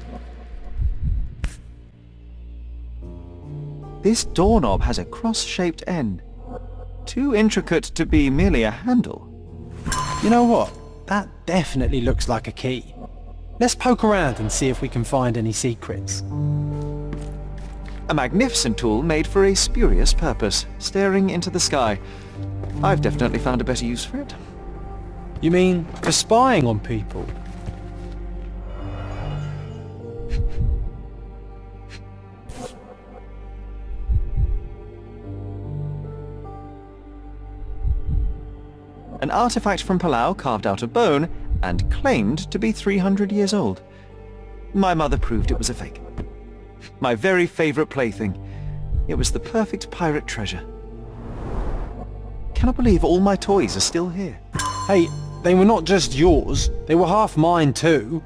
This doorknob has a cross-shaped end. Too intricate to be merely a handle. You know what? That definitely looks like a key. Let's poke around and see if we can find any secrets. A magnificent tool made for a spurious purpose, staring into the sky. I've definitely found a better use for it. You mean for spying on people? An artifact from Palau carved out of bone and claimed to be 300 years old. My mother proved it was a fake. My very favourite plaything. It was the perfect pirate treasure. Cannot believe all my toys are still here. Hey, they were not just yours, they were half mine too.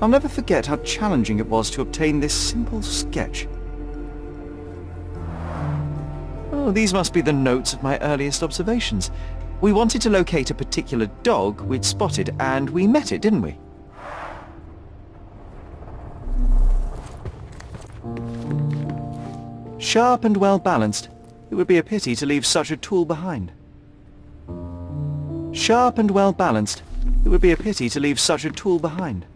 I'll never forget how challenging it was to obtain this simple sketch. Oh, these must be the notes of my earliest observations. We wanted to locate a particular dog we'd spotted, and we met it, didn't we? Sharp and well-balanced. It would be a pity to leave such a tool behind. Sharp and well-balanced. It would be a pity to leave such a tool behind.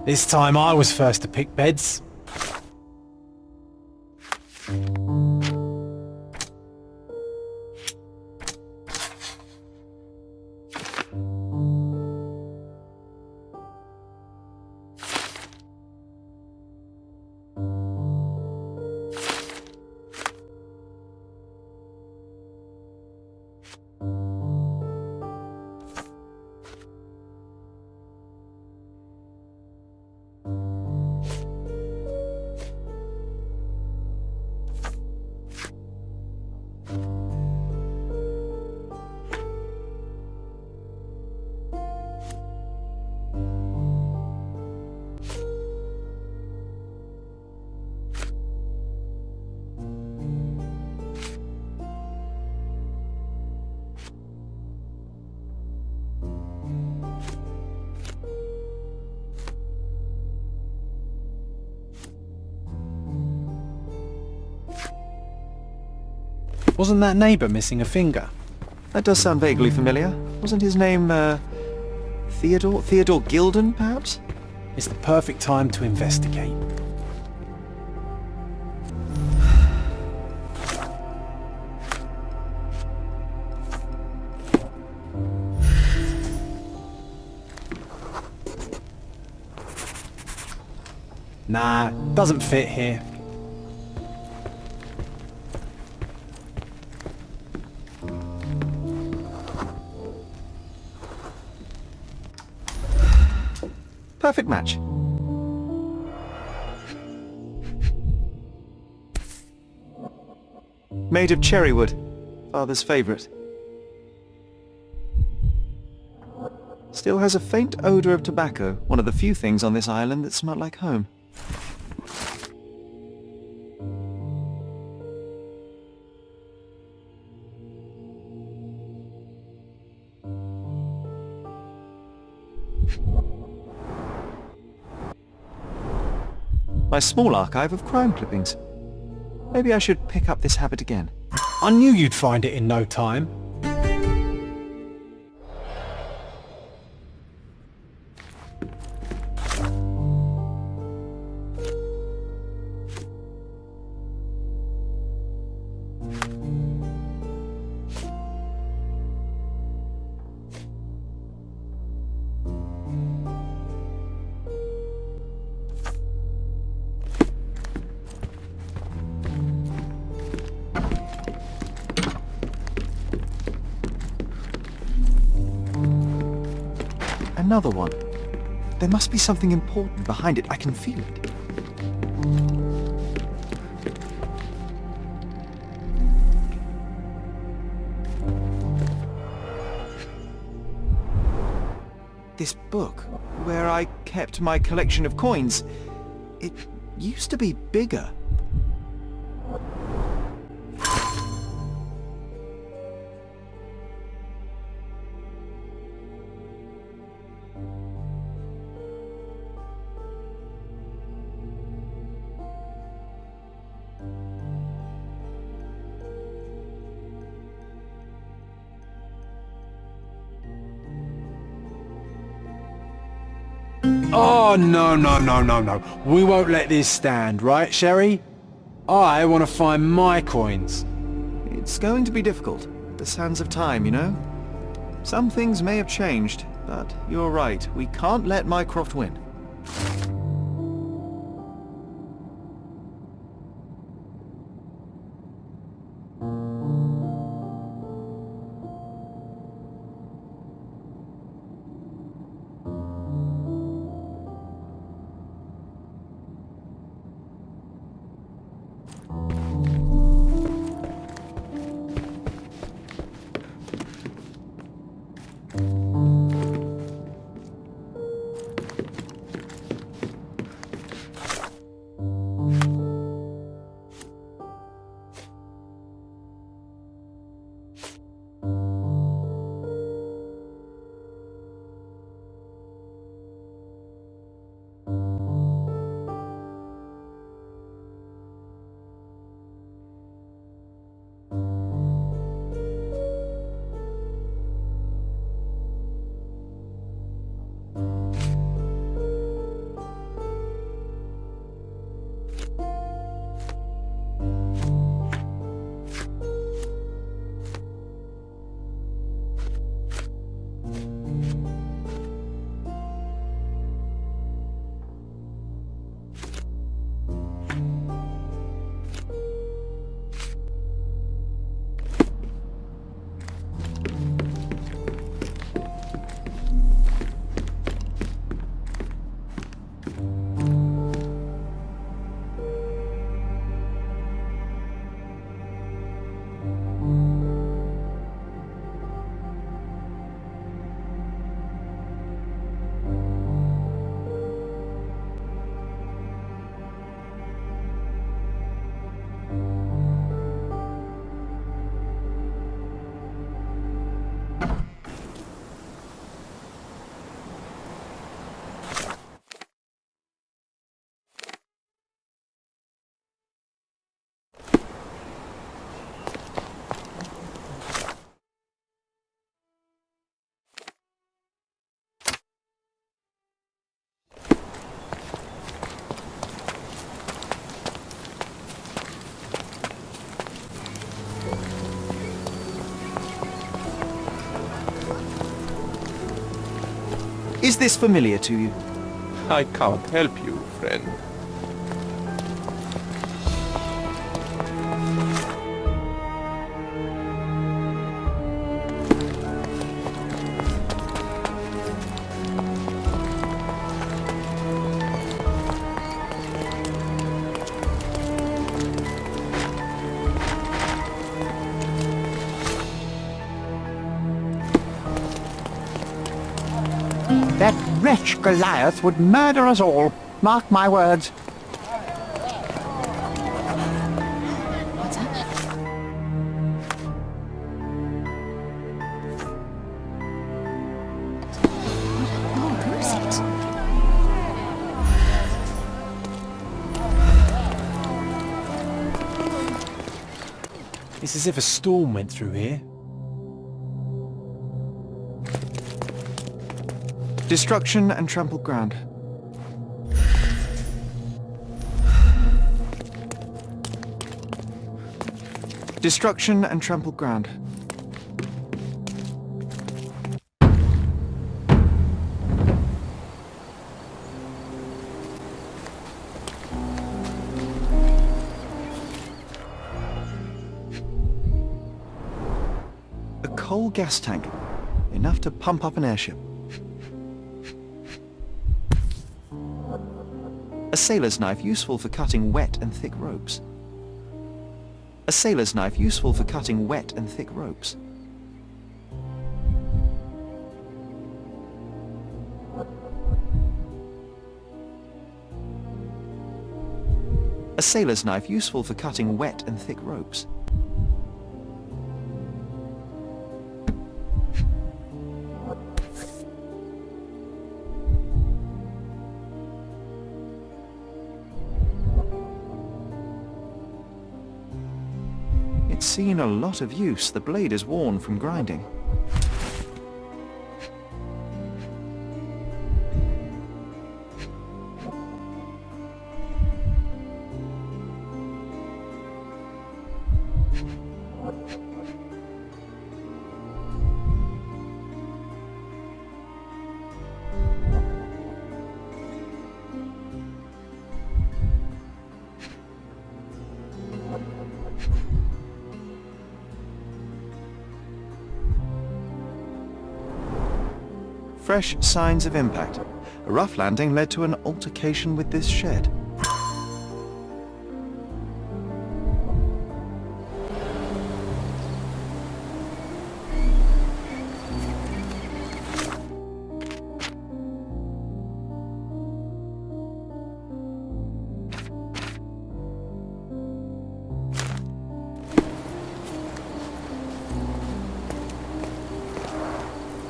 This time I was first to pick beds. Wasn't that neighbour missing a finger? That does sound vaguely familiar. Wasn't his name, Theodore? Theodore Gilden, perhaps? It's the perfect time to investigate. Nah, doesn't fit here. Perfect match. Made of cherry wood, Father's favourite. Still has a faint odour of tobacco, one of the few things on this island that smell like home. My small archive of crime clippings. Maybe I should pick up this habit again. I knew you'd find it in no time. Another one. There must be something important behind it. I can feel it. This book, where I kept my collection of coins, it used to be bigger. Oh, no. We won't let this stand, right, Sherry? I want to find my coins. It's going to be difficult. The sands of time, you know? Some things may have changed, But you're right, we can't let Mycroft win. Is this familiar to you? I can't help you, friend. That wretch Goliath would murder us all. Mark my words. What's that? Oh, who is It's as if a storm went through here. Destruction and trampled ground. Destruction and trampled ground. A coal gas tank, enough to pump up an airship. A sailor's knife useful for cutting wet and thick ropes. A sailor's knife useful for cutting wet and thick ropes. A sailor's knife useful for cutting wet and thick ropes. It's seen a lot of use. The blade is worn from grinding. fresh signs of impact. A rough landing led to an altercation with this shed.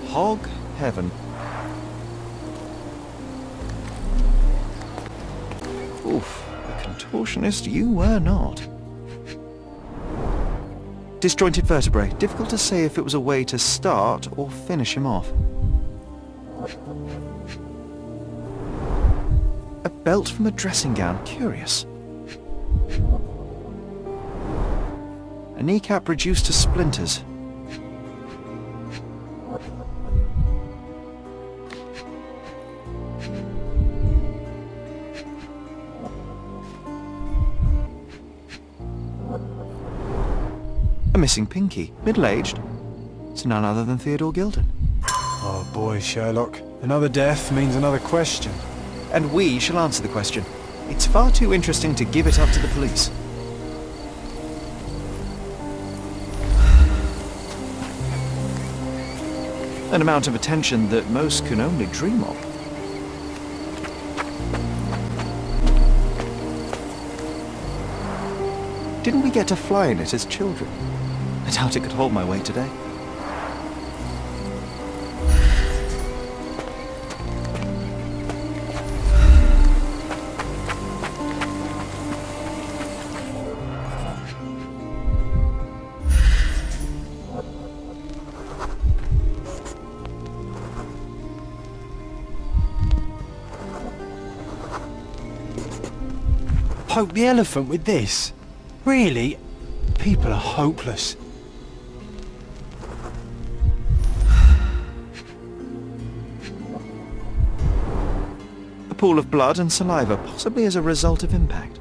Hog heaven. Oof, a contortionist you were not. Disjointed vertebrae. Difficult to say if it was a way to start or finish him off. A belt from a dressing gown. Curious. A kneecap reduced to splinters. A missing pinky, middle-aged. It's none other than Theodore Gilden. Oh boy, Sherlock. Another death means another question. And we shall answer the question. It's far too interesting to give it up to the police. An amount of attention that most can only dream of. Didn't we get to fly in it as children? I doubt it could hold my weight today. Poke the elephant with this? Really? People are hopeless. A pool of blood and saliva, possibly as a result of impact.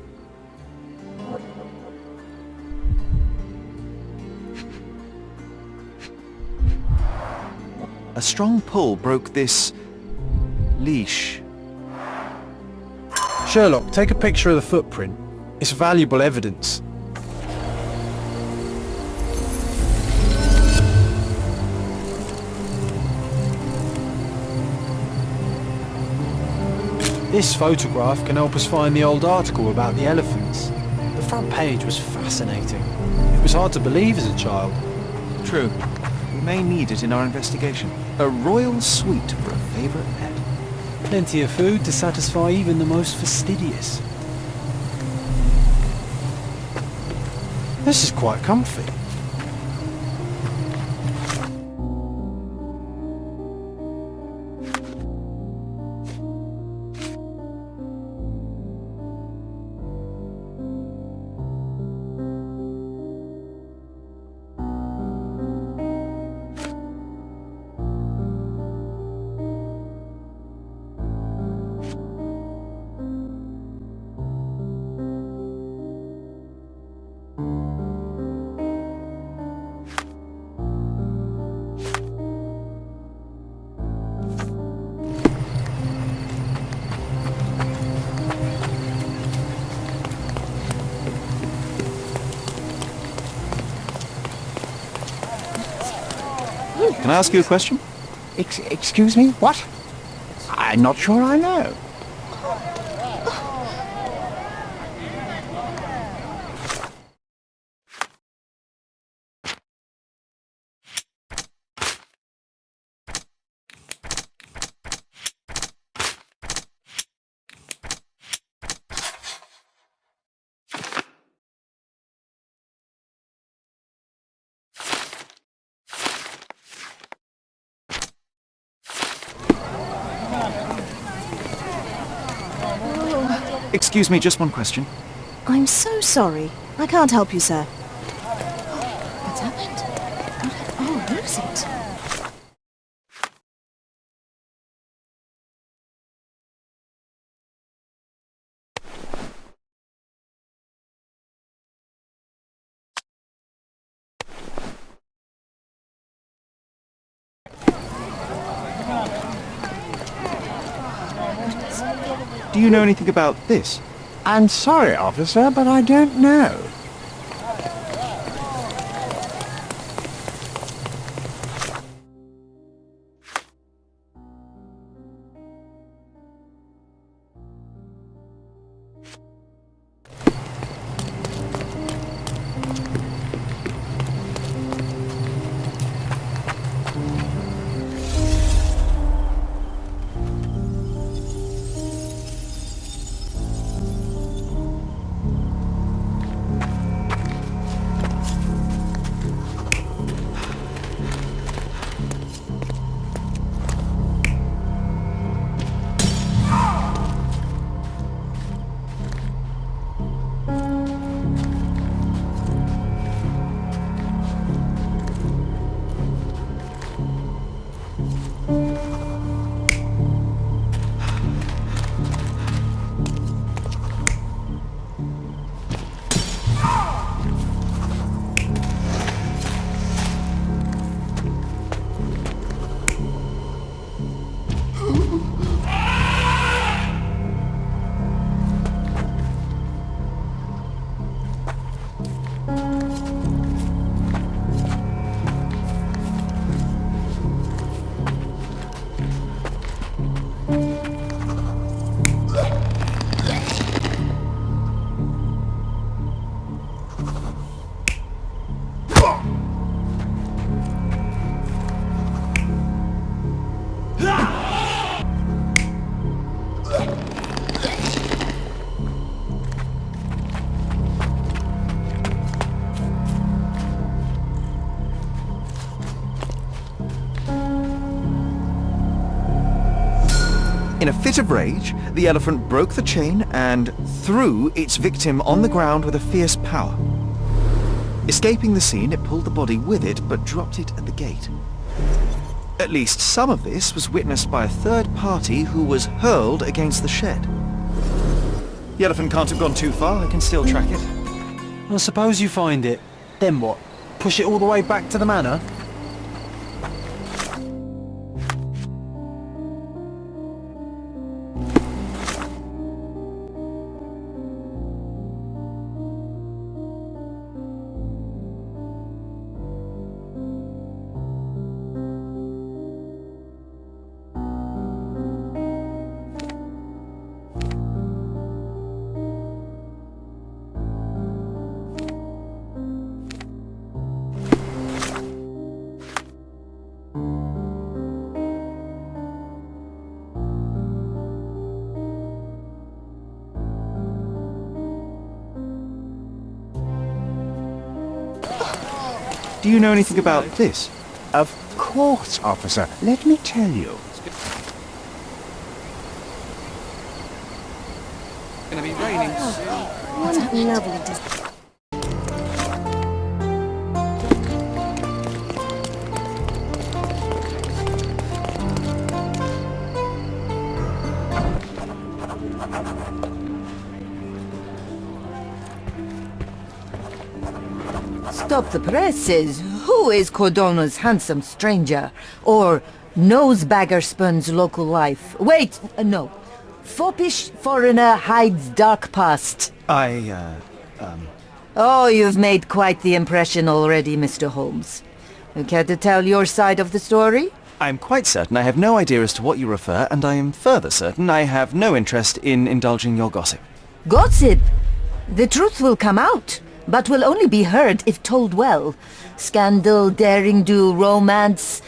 A strong pull broke this leash. Sherlock, take a picture of the footprint. It's valuable evidence. This photograph can help us find the old article about the elephants. The front page was fascinating. It was hard to believe as a child. True. We may need it in our investigation. A royal suite for a favourite pet. Plenty of food to satisfy even the most fastidious. This is quite comfy. Can I ask you a question? Excuse me, what? I'm not sure I know. Excuse me, just one question. I'm so sorry. I can't help you, sir. What's happened? Oh, lose it. Do you know anything about this? I'm sorry, officer, but I don't know. In a fit of rage, the elephant broke the chain and threw its victim on the ground with a fierce power. Escaping the scene, it pulled the body with it, but dropped it at the gate. At least some of this was witnessed by a third party who was hurled against the shed. The elephant can't have gone too far. I can still track it. Well, suppose you find it. Then what? Push it all the way back to the manor? Do you know anything about this? Of course, officer. Let me tell you. It's gonna be raining soon. What a lovely day. Stop the presses. Who is Cordona's handsome stranger? Or nosebagger spurns local life? Wait, no. Foppish foreigner hides dark past. Oh, you've made quite the impression already, Mr. Holmes. You care to tell your side of the story? I am quite certain I have no idea as to what you refer, and I am further certain I have no interest in indulging your gossip. Gossip? The truth will come out, but will only be heard if told well. Scandal, daring-do, romance.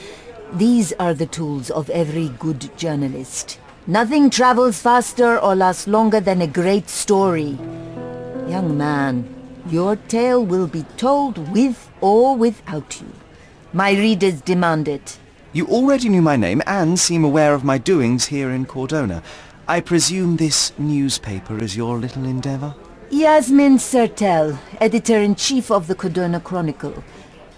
These are the tools of every good journalist. Nothing travels faster or lasts longer than a great story. Young man, your tale will be told with or without you. My readers demand it. You already knew my name and seem aware of my doings here in Cordona. I presume this newspaper is your little endeavor? Yasmin Sertel, editor-in-chief of the Cordona Chronicle.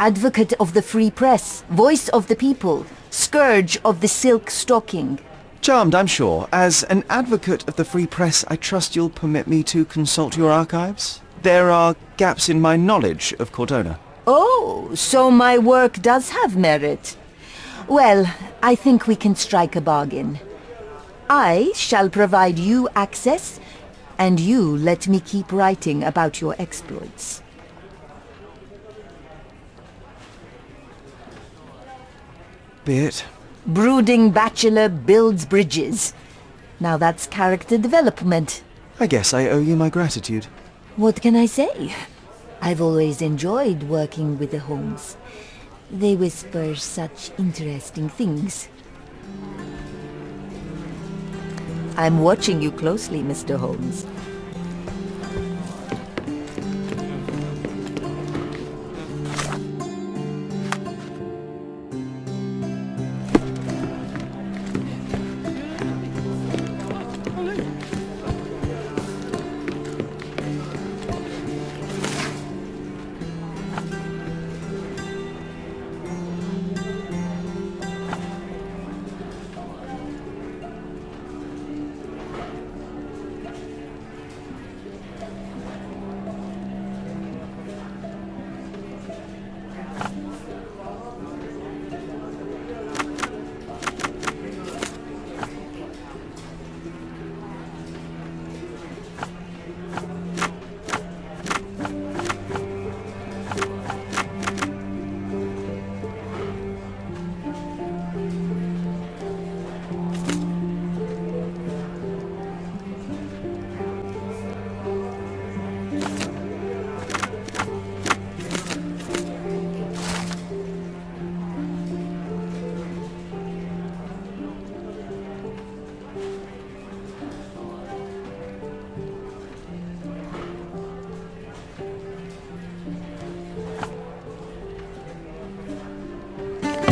Advocate of the free press, voice of the people, scourge of the silk stocking. Charmed, I'm sure. As an advocate of the free press, I trust you'll permit me to consult your archives? There are gaps in my knowledge of Cordona. Oh, so my work does have merit. Well, I think we can strike a bargain. I shall provide you access, and you let me keep writing about your exploits. Be it. Brooding bachelor builds bridges. Now that's character development. I guess I owe you my gratitude. What can I say? I've always enjoyed working with the Holmes. They whisper such interesting things. I'm watching you closely, Mr. Holmes.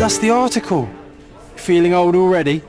That's the article. Feeling old already?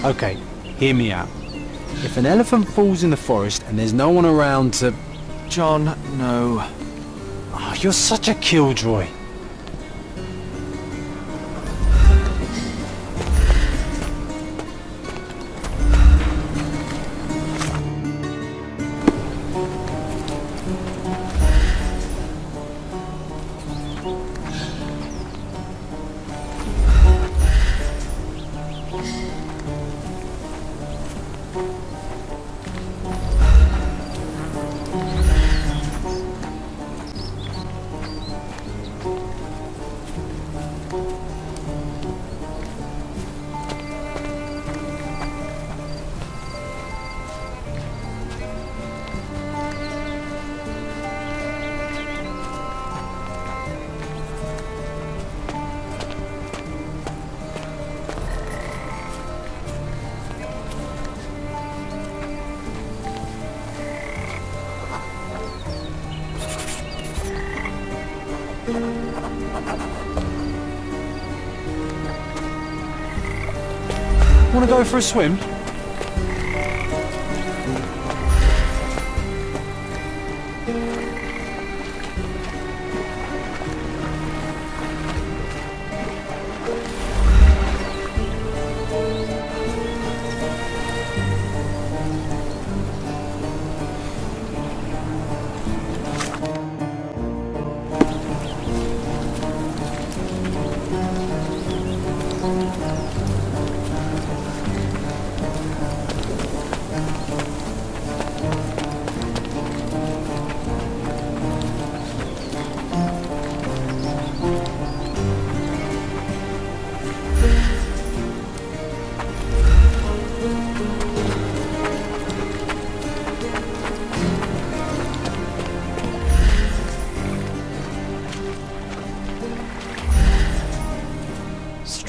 Okay, hear me out. If an elephant falls in the forest and there's no one around to... John, no. Oh, you're such a killjoy. Want to go for a swim?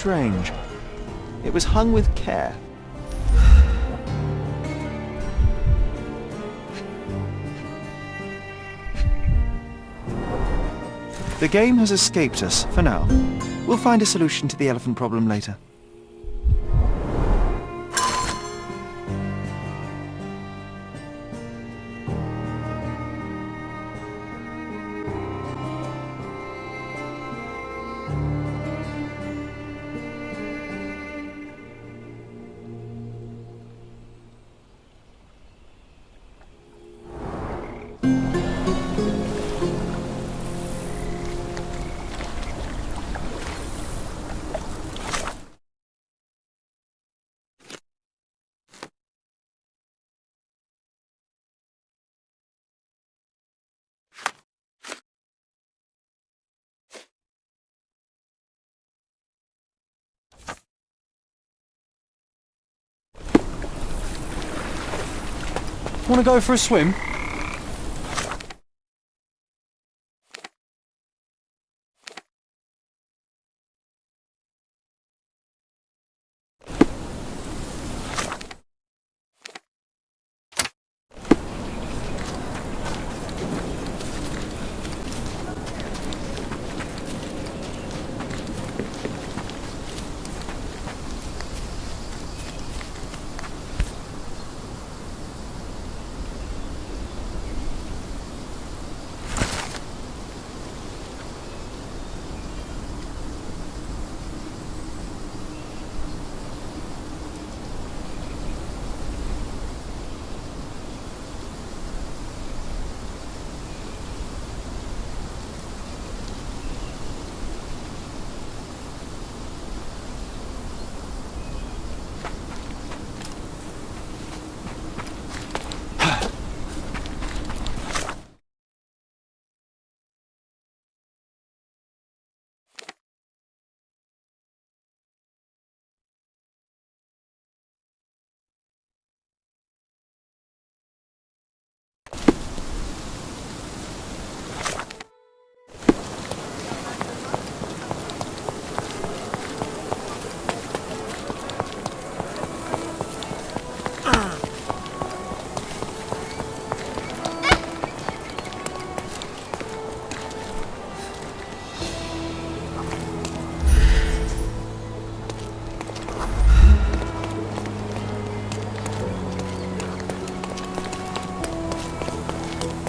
strange. It was hung with care. The game has escaped us, for now. We'll find a solution to the elephant problem later. Want to go for a swim?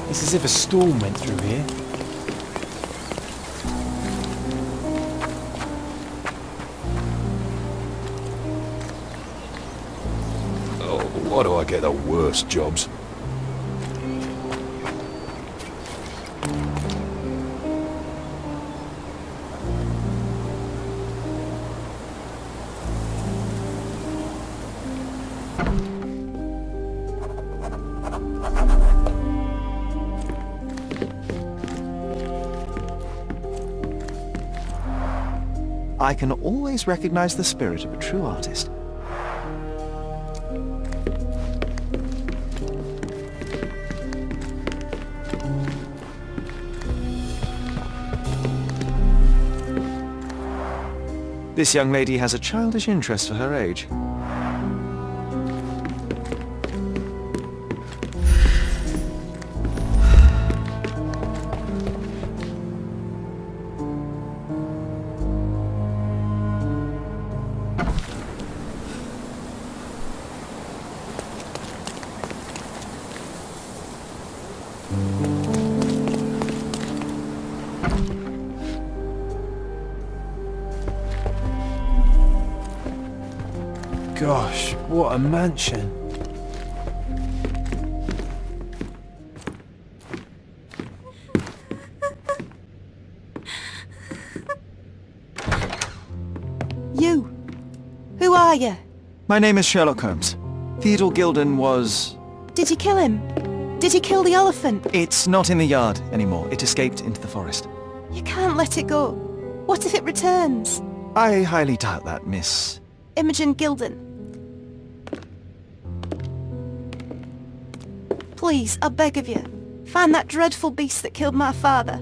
It's as if a storm went through here. Oh, why do I get the worst jobs? I can always recognize the spirit of a true artist. This young lady has a childish interest for her age. Gosh, what a mansion. You! Who are you? My name is Sherlock Holmes. Theodore Gilden was... Did you kill him? Did you kill the elephant? It's not in the yard anymore. It escaped into the forest. You can't let it go. What if it returns? I highly doubt that, Miss... Imogen Gilden. Please, I beg of you, find that dreadful beast that killed my father.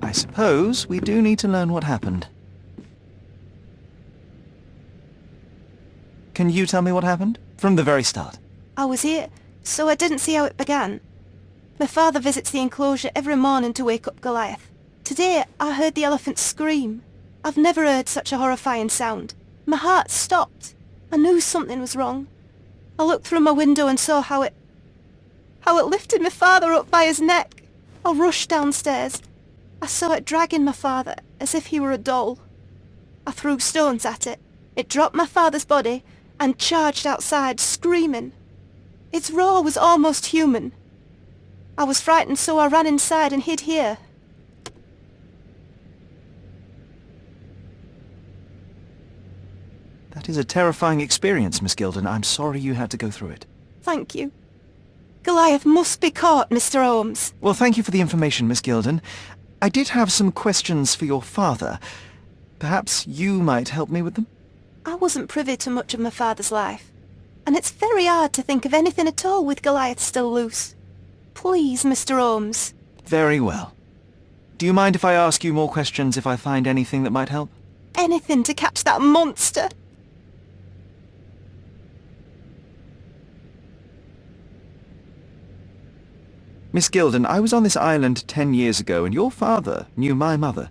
I suppose we do need to learn what happened. can you tell me what happened? From the very start. I was here, so I didn't see how it began. My father visits the enclosure every morning to wake up Goliath. Today, I heard the elephant scream. I've never heard such a horrifying sound. My heart stopped. I knew something was wrong. I looked through my window and saw how it lifted my father up by his neck. I rushed downstairs. I saw it dragging my father as if he were a doll. I threw stones at it. It dropped my father's body and charged outside, screaming. Its roar was almost human. I was frightened, so I ran inside and hid here. That is a terrifying experience, Miss Gilden. I'm sorry you had to go through it. Thank you. Goliath must be caught, Mr. Holmes. Well, thank you for the information, Miss Gilden. I did have some questions for your father. Perhaps you might help me with them? I wasn't privy to much of my father's life, and it's very hard to think of anything at all with Goliath still loose. Please, Mr. Holmes. Very well. Do you mind if I ask you more questions if I find anything that might help? Anything to catch that monster. Miss Gilden, I was on this island 10 years ago, and your father knew my mother.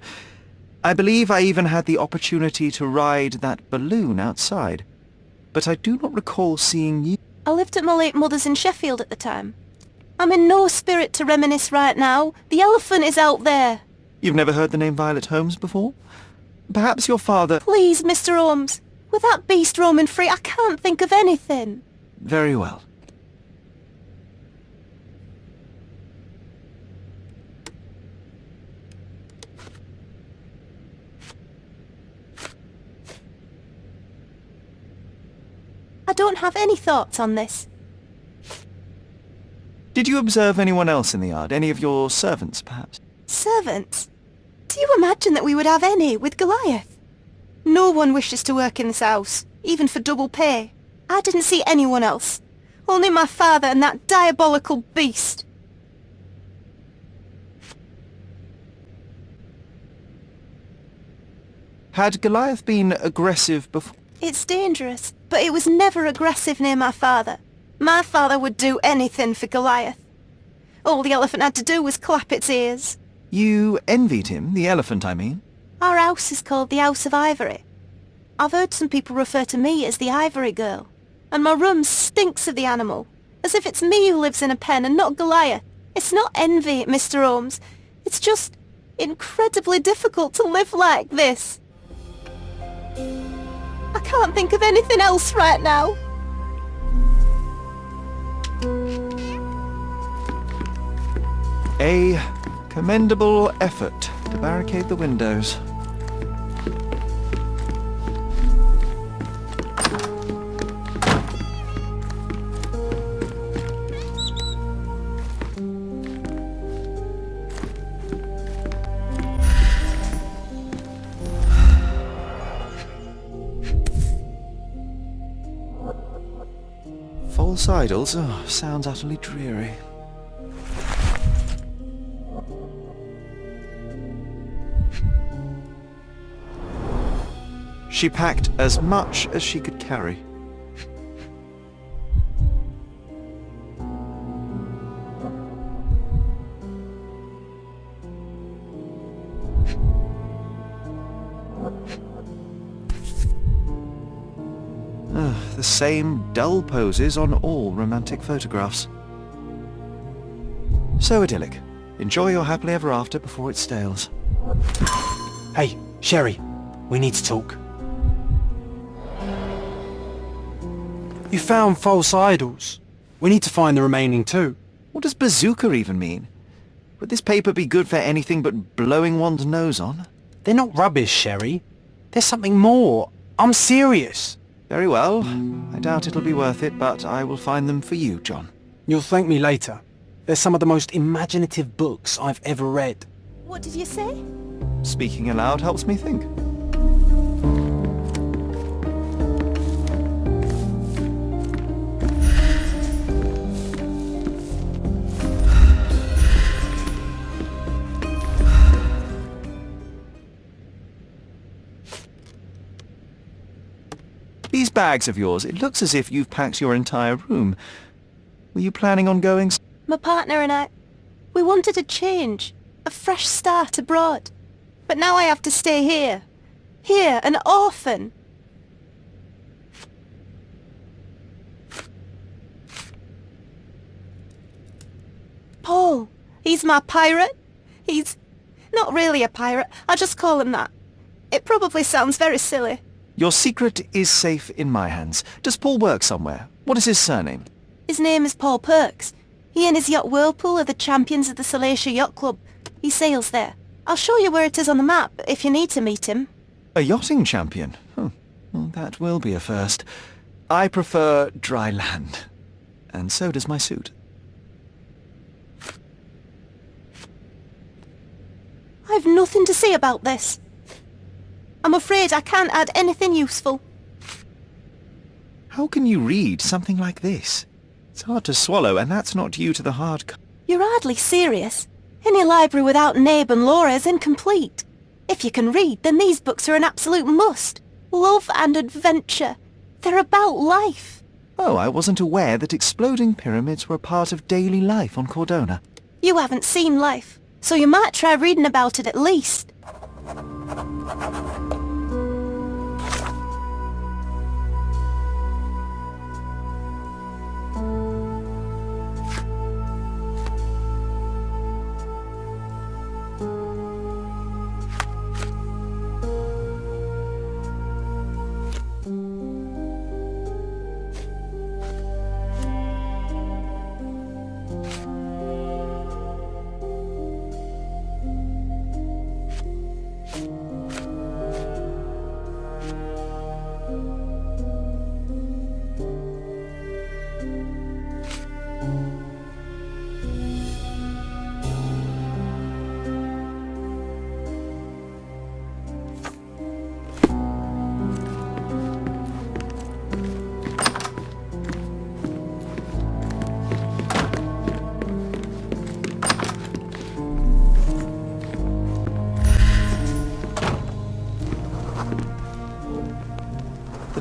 I believe I even had the opportunity to ride that balloon outside. But I do not recall seeing you. I lived at my late mother's in Sheffield at the time. I'm in no spirit to reminisce right now. The elephant is out there. You've never heard the name Violet Holmes before? Perhaps your father... Please, Mr. Holmes. With that beast roaming free, I can't think of anything. Very well. I don't have any thoughts on this. Did you observe anyone else in the yard? Any of your servants, perhaps? Servants? Do you imagine that we would have any with Goliath? No one wishes to work in this house, even for double pay. I didn't see anyone else. Only my father and that diabolical beast. Had Goliath been aggressive before? It's dangerous, but it was never aggressive near my father. My father would do anything for Goliath. All the elephant had to do was clap its ears. You envied him, the elephant, I mean? Our house is called the House of Ivory. I've heard some people refer to me as the Ivory Girl, and my room stinks of the animal, as if it's me who lives in a pen and not Goliath. It's not envy, Mr. Holmes. It's just incredibly difficult to live like this. I can't think of anything else right now. A commendable effort to barricade the windows. False idols? Oh, sounds utterly dreary. She packed as much as she could carry. The same dull poses on all romantic photographs. So idyllic. Enjoy your happily ever after before it stales. Hey, Sherry, we need to talk. You found false idols. We need to find the remaining two. What does bazooka even mean? Would this paper be good for anything but blowing one's nose on? They're not rubbish, Sherry. There's something more. I'm serious. Very well. I doubt it'll be worth it, but I will find them for you, John. You'll thank me later. They're some of the most imaginative books I've ever read. What did you say? Speaking aloud helps me think. These bags of yours, it looks as if you've packed your entire room. Were you planning on going... My partner and I, we wanted a change, a fresh start abroad. But now I have to stay here. Here, an orphan. Paul, he's my pirate. He's not really a pirate, I just call him that. It probably sounds very silly. Your secret is safe in my hands. Does Paul work somewhere? What is his surname? His name is Paul Perks. He and his yacht Whirlpool are the champions of the Salacia Yacht Club. He sails there. I'll show you where it is on the map, if you need to meet him. A yachting champion? Oh, well, that will be a first. I prefer dry land. And so does my suit. I've nothing to say about this. I'm afraid I can't add anything useful. How can you read something like this? It's hard to swallow, and that's not due to the hard... You're hardly serious. Any library without Nabe and Laura is incomplete. If you can read, then these books are an absolute must. Love and adventure. They're about life. Oh, I wasn't aware that exploding pyramids were a part of daily life on Cordona. You haven't seen life, so you might try reading about it at least.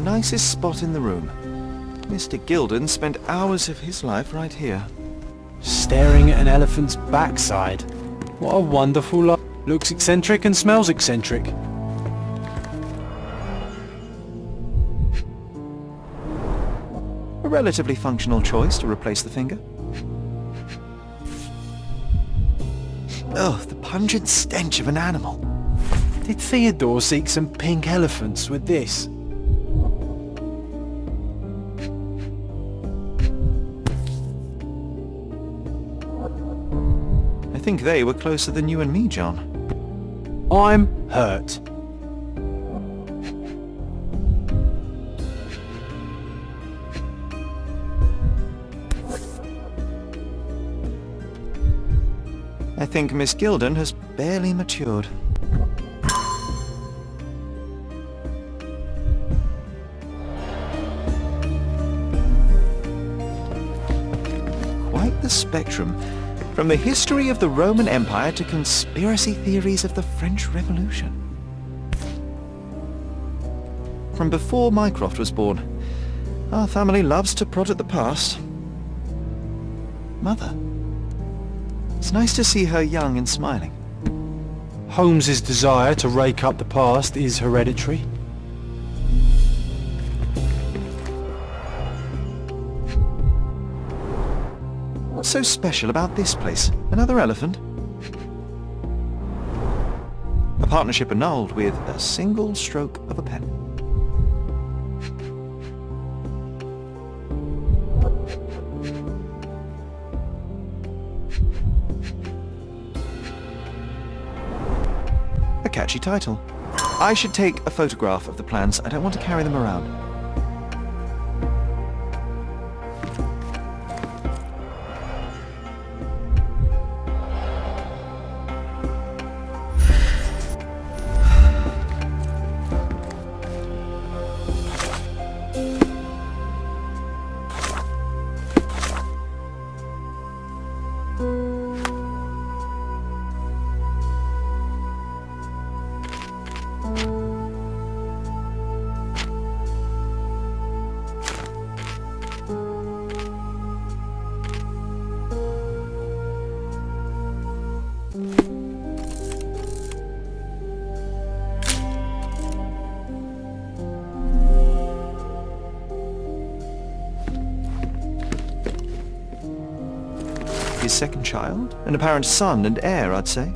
Nicest spot in the room. Mr. Gilden spent hours of his life right here. Staring at an elephant's backside. What a wonderful life. Looks eccentric and smells eccentric. A relatively functional choice to replace the finger. Oh, the pungent stench of an animal. Did Theodore seek some pink elephants with this? I think they were closer than you and me, John. I'm hurt. I think Miss Gilden has barely matured. Quite the spectrum. From the history of the Roman Empire to conspiracy theories of the French Revolution. From before Mycroft was born, our family loves to prod at the past. Mother. It's nice to see her young and smiling. Holmes's desire to rake up the past is hereditary. What's so special about this place? Another elephant? A partnership annulled with a single stroke of a pen. A catchy title. I should take a photograph of the plans. I don't want to carry them around. his second child, an apparent son and heir, I'd say.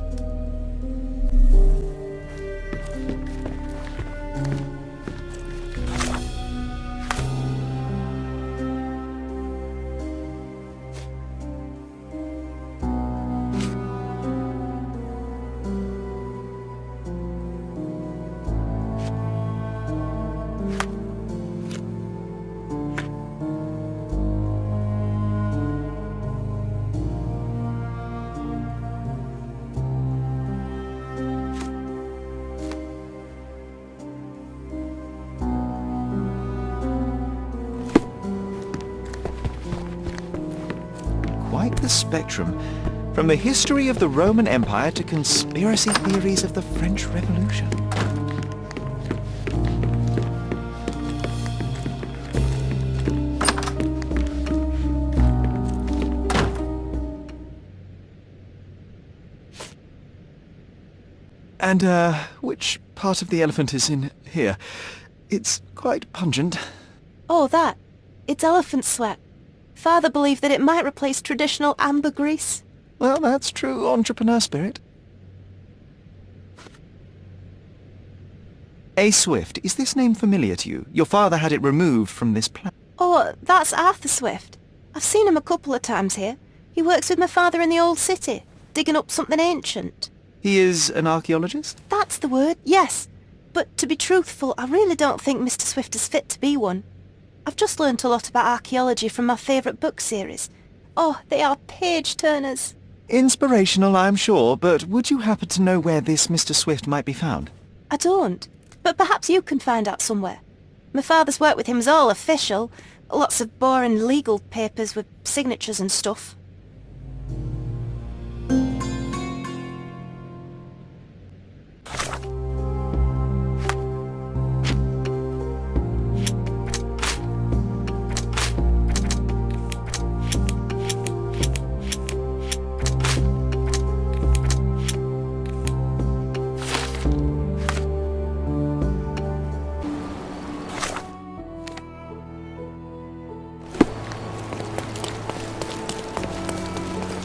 Quite the spectrum, from the history of the Roman Empire to conspiracy theories of the French Revolution. And, which part of the elephant is in here? It's quite pungent. Oh, that. It's elephant sweat. Father believed that it might replace traditional ambergris. Well, that's true entrepreneur spirit. A. Swift, is this name familiar to you? Your father had it removed from this plan. Oh, that's Arthur Swift. I've seen him a couple of times here. He works with my father in the old city, digging up something ancient. He is an archaeologist? That's the word, yes. But to be truthful, I really don't think Mr. Swift is fit to be one. I've just learnt a lot about archaeology from my favourite book series. Oh, they are page-turners. Inspirational, I'm sure, but would you happen to know where this Mr. Swift might be found? I don't, but perhaps you can find out somewhere. My father's work with him is all official. Lots of boring legal papers with signatures and stuff.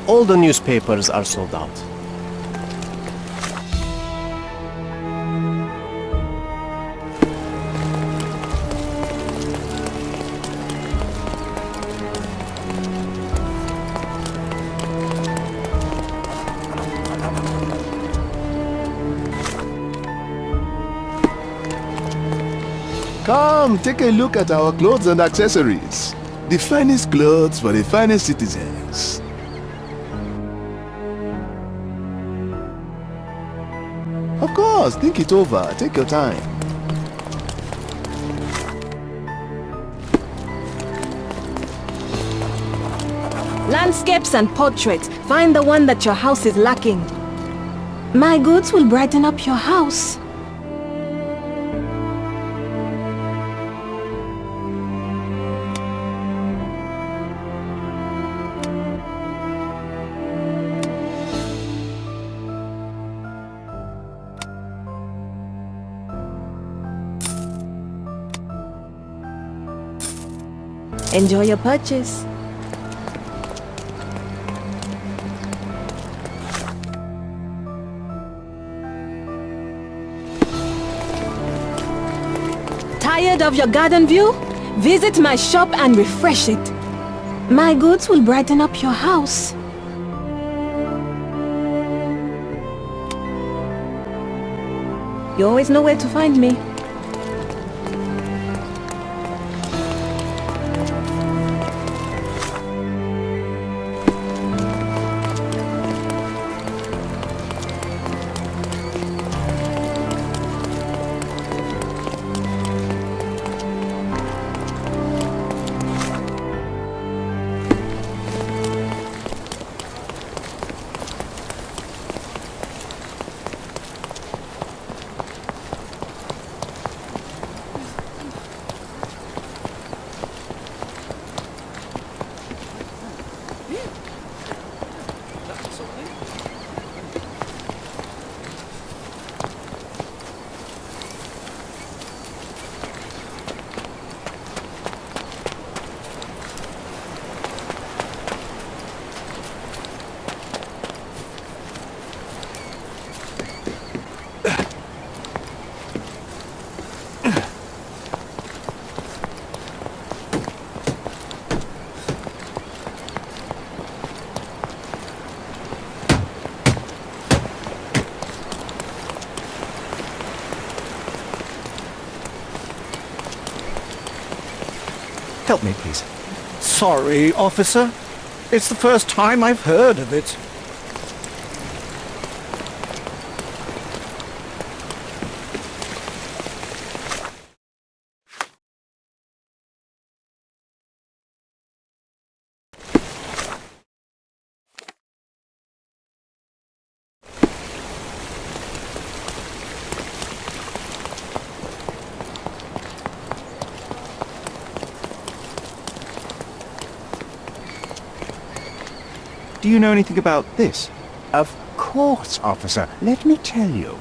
All the newspapers are sold out. Come, take a look at our clothes and accessories. The finest clothes for the finest citizens. Of course, think it over. Take your time. Landscapes and portraits. Find the one that your house is lacking. My goods will brighten up your house. Enjoy your purchase. Tired of your garden view? Visit my shop and refresh it. My goods will brighten up your house. You always know where to find me. Help me, please. Sorry, officer. It's the first time I've heard of it. Do you know anything about this? Of course, officer. Let me tell you.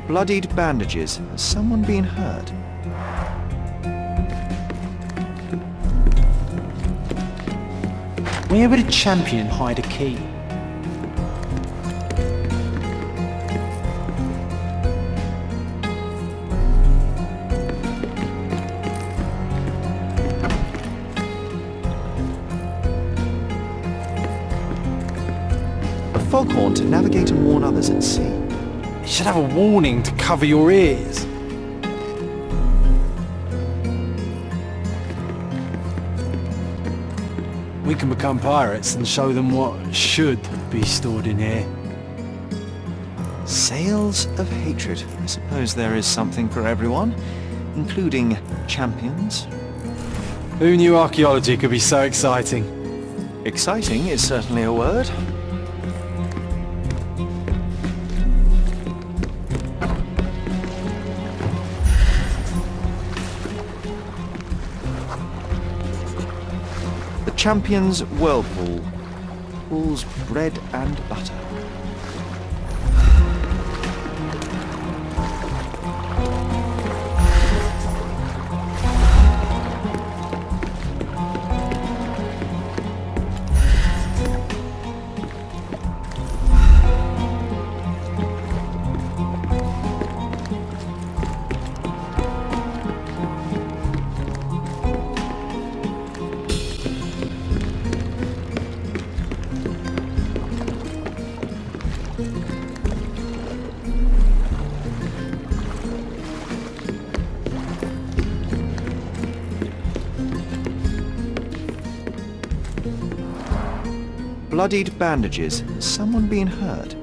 Bloodied bandages. Has someone been hurt? Where would a champion hide a key? A foghorn to navigate and warn others at sea. It should have a warning to cover your ears. We can become pirates and show them what should be stored in here. Sails of hatred. I suppose there is something for everyone, including champions. Who knew archaeology could be so exciting? Exciting is certainly a word. Champion's Whirlpool. Pool's bread and butter. Bloodied bandages. Has someone been hurt?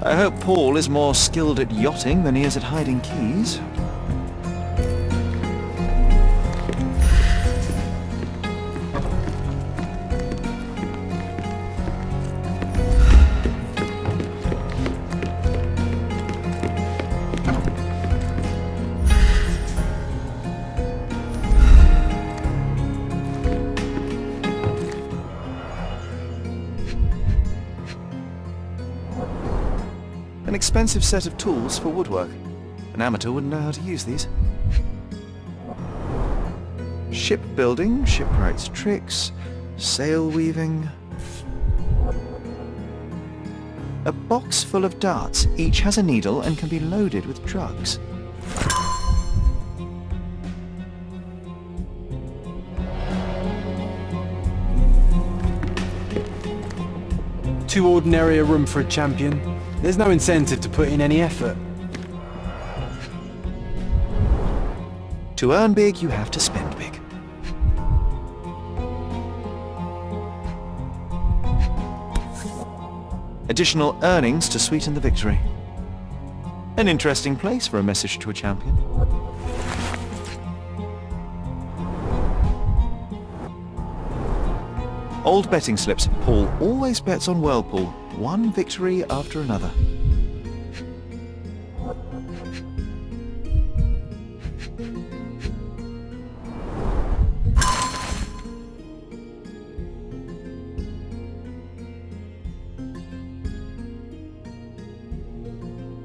I hope Paul is more skilled at yachting than he is at hiding keys. An expensive set of tools for woodwork. An amateur wouldn't know how to use these. Shipbuilding, shipwright's tricks, sail weaving. A box full of darts. Each has a needle and can be loaded with drugs. Too ordinary a room for a champion. There's no incentive to put in any effort. To earn big, you have to spend big. Additional earnings to sweeten the victory. An interesting place for a message to a champion. Old betting slips. Paul always bets on Whirlpool. One victory after another.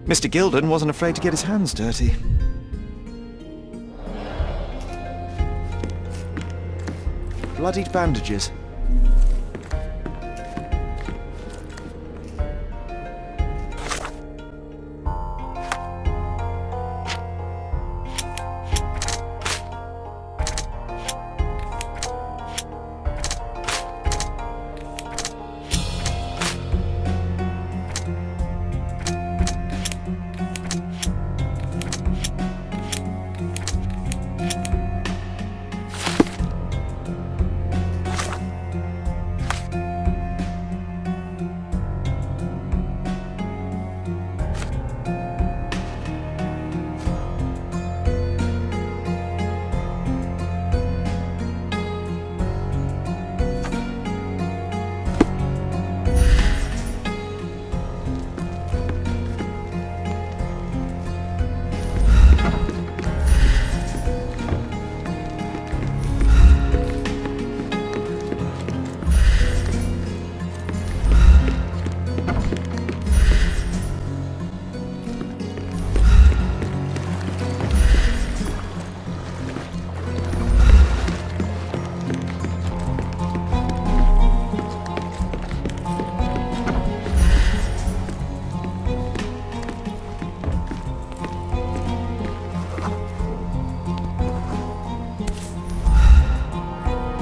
Mr. Gilden wasn't afraid to get his hands dirty. Bloodied bandages.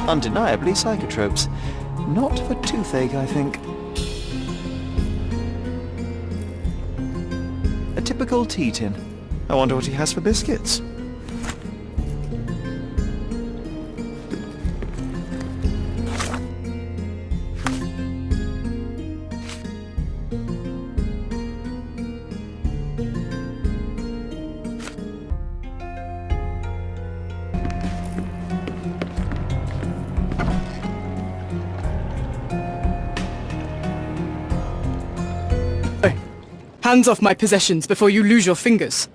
Undeniably psychotropes. Not for toothache, I think. A typical tea tin. I wonder what he has for biscuits. Hands off my possessions before you lose your fingers.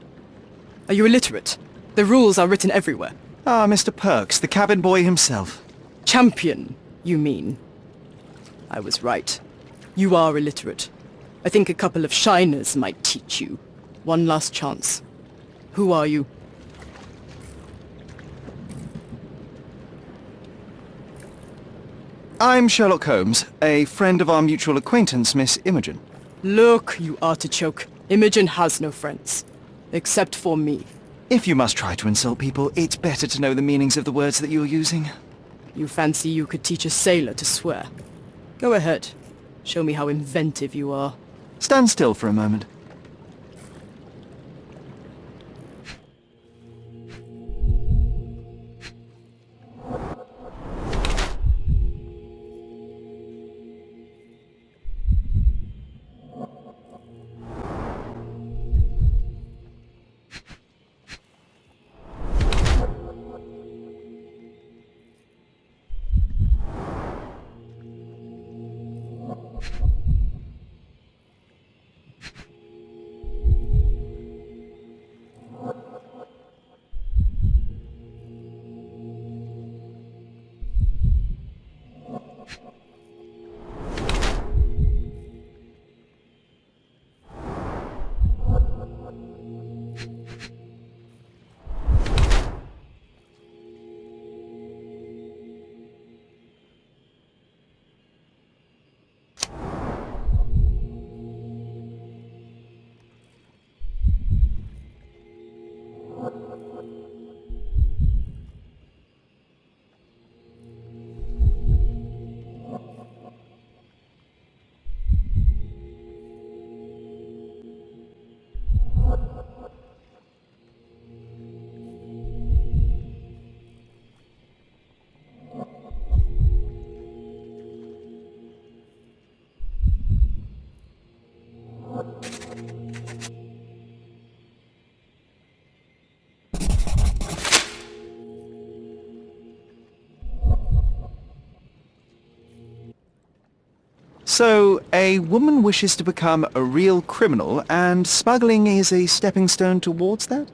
Are you illiterate? The rules are written everywhere. Ah, Mr. Perks, the cabin boy himself. Champion, you mean? I was right. You are illiterate. I think a couple of shiners might teach you. One last chance. Who are you? I'm Sherlock Holmes, a friend of our mutual acquaintance, Miss Imogen. Look, you artichoke. Imogen has no friends. Except for me. If you must try to insult people, it's better to know the meanings of the words that you're using. You fancy you could teach a sailor to swear? Go ahead. Show me how inventive you are. Stand still for a moment. So, a woman wishes to become a real criminal, and smuggling is a stepping stone towards that?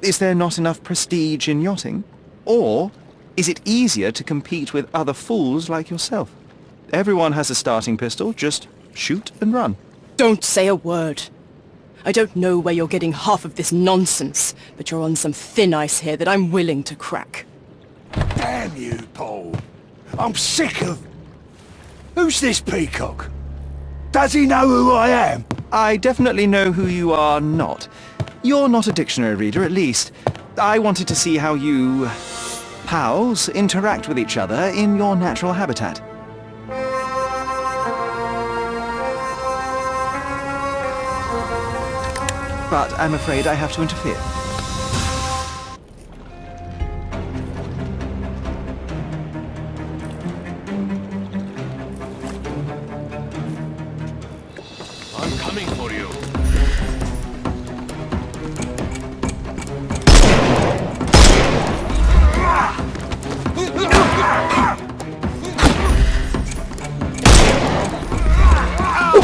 Is there not enough prestige in yachting? Or is it easier to compete with other fools like yourself? Everyone has a starting pistol, just shoot and run. Don't say a word. I don't know where you're getting half of this nonsense, but you're on some thin ice here that I'm willing to crack. Damn you, Paul. I'm sick of... Who's this peacock? Does he know who I am? I definitely know who you are not. You're not a dictionary reader, at least. I wanted to see how you... pals interact with each other in your natural habitat. But I'm afraid I have to interfere. I'm coming for you.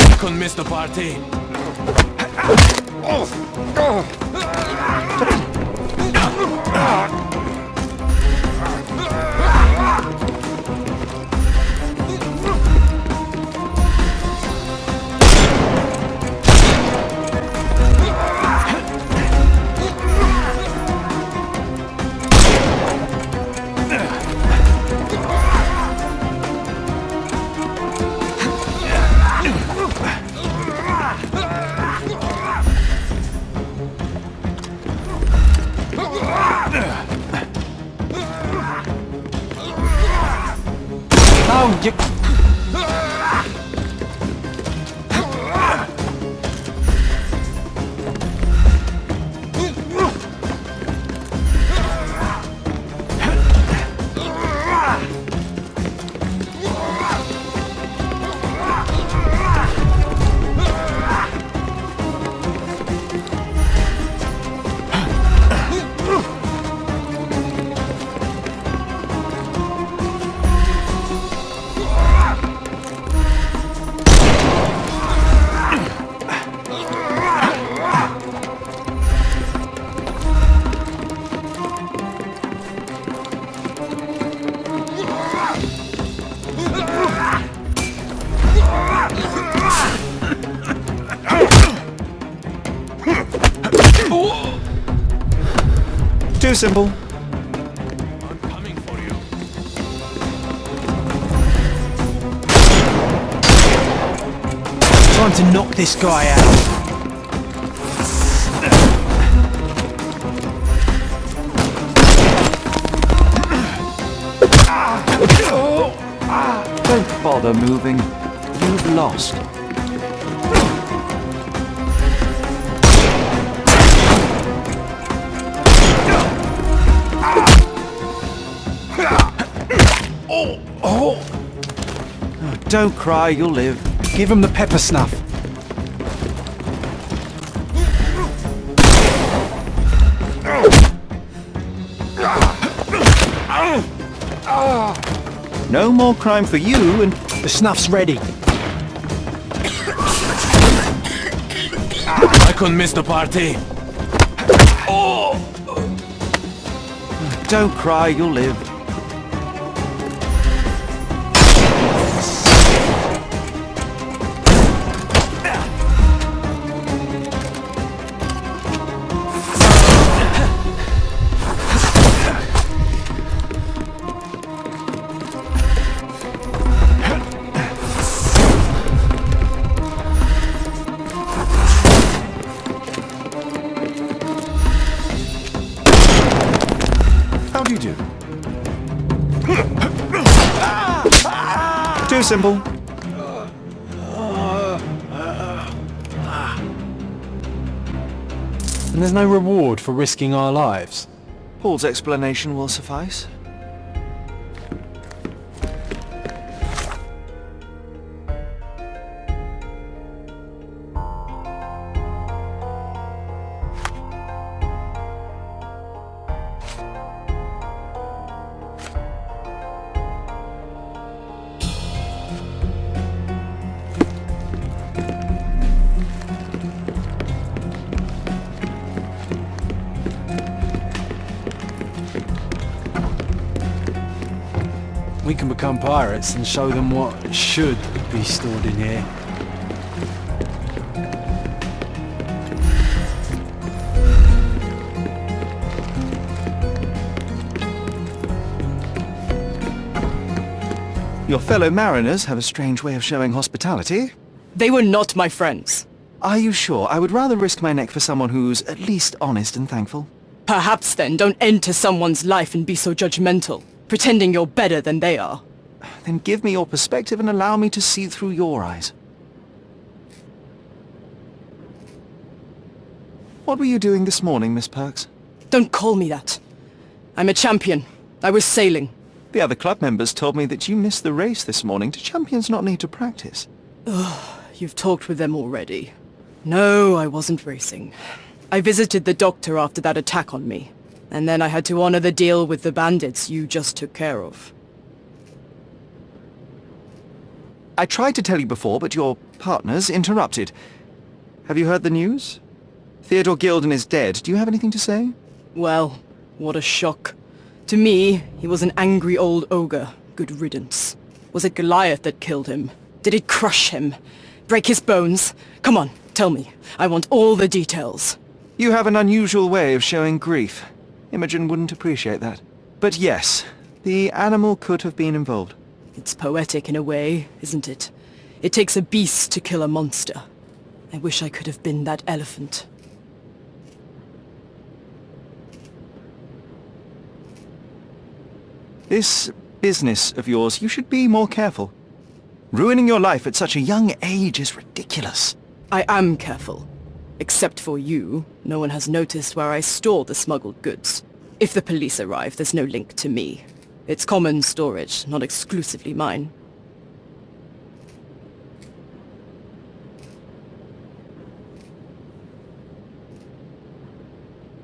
I couldn't miss the party. Oh, you... Too simple. I'm coming for you. Time to knock this guy out. Don't bother moving. You've lost. Don't cry, you'll live. Give him the pepper snuff. No more crime for you, and the snuff's ready. I couldn't miss the party. Don't cry, you'll live. How do you do? Too simple. And there's no reward for risking our lives. Paul's explanation will suffice. we can become pirates and show them what should be stored in here. Your fellow mariners have a strange way of showing hospitality. They were not my friends. Are you sure? I would rather risk my neck for someone who's at least honest and thankful. Perhaps then don't enter someone's life and be so judgmental, pretending you're better than they are. Then give me your perspective and allow me to see through your eyes. What were you doing this morning, Miss Perks? Don't call me that. I'm a champion. I was sailing. The other club members told me that you missed the race this morning. Do champions not need to practice? Ugh, you've talked with them already. No, I wasn't racing. I visited the doctor after that attack on me. And then I had to honor the deal with the bandits you just took care of. I tried to tell you before, but your partners interrupted. Have you heard the news? Theodore Gilden is dead. Do you have anything to say? Well, what a shock. To me, he was an angry old ogre. Good riddance. Was it Goliath that killed him? Did it crush him? Break his bones? Come on, tell me. I want all the details. You have an unusual way of showing grief. Imogen wouldn't appreciate that. But yes, the animal could have been involved. It's poetic in a way, isn't it? It takes a beast to kill a monster. I wish I could have been that elephant. This business of yours, you should be more careful. Ruining your life at such a young age is ridiculous. I am careful. Except for you, no one has noticed where I store the smuggled goods. If the police arrive, there's no link to me. It's common storage, not exclusively mine.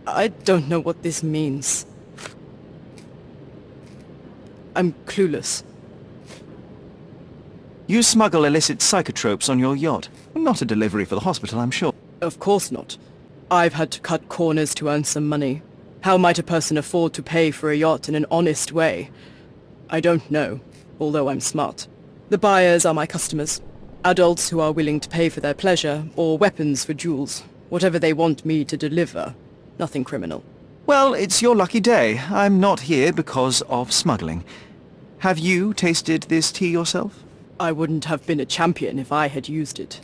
I don't know what this means. I'm clueless. You smuggle illicit psychotropes on your yacht. Not a delivery for the hospital, I'm sure. Of course not. I've had to cut corners to earn some money. How might a person afford to pay for a yacht in an honest way? I don't know, although I'm smart. The buyers are my customers. Adults who are willing to pay for their pleasure, or weapons for jewels. Whatever they want me to deliver. Nothing criminal. Well, it's your lucky day. I'm not here because of smuggling. Have you tasted this tea yourself? I wouldn't have been a champion if I had used it.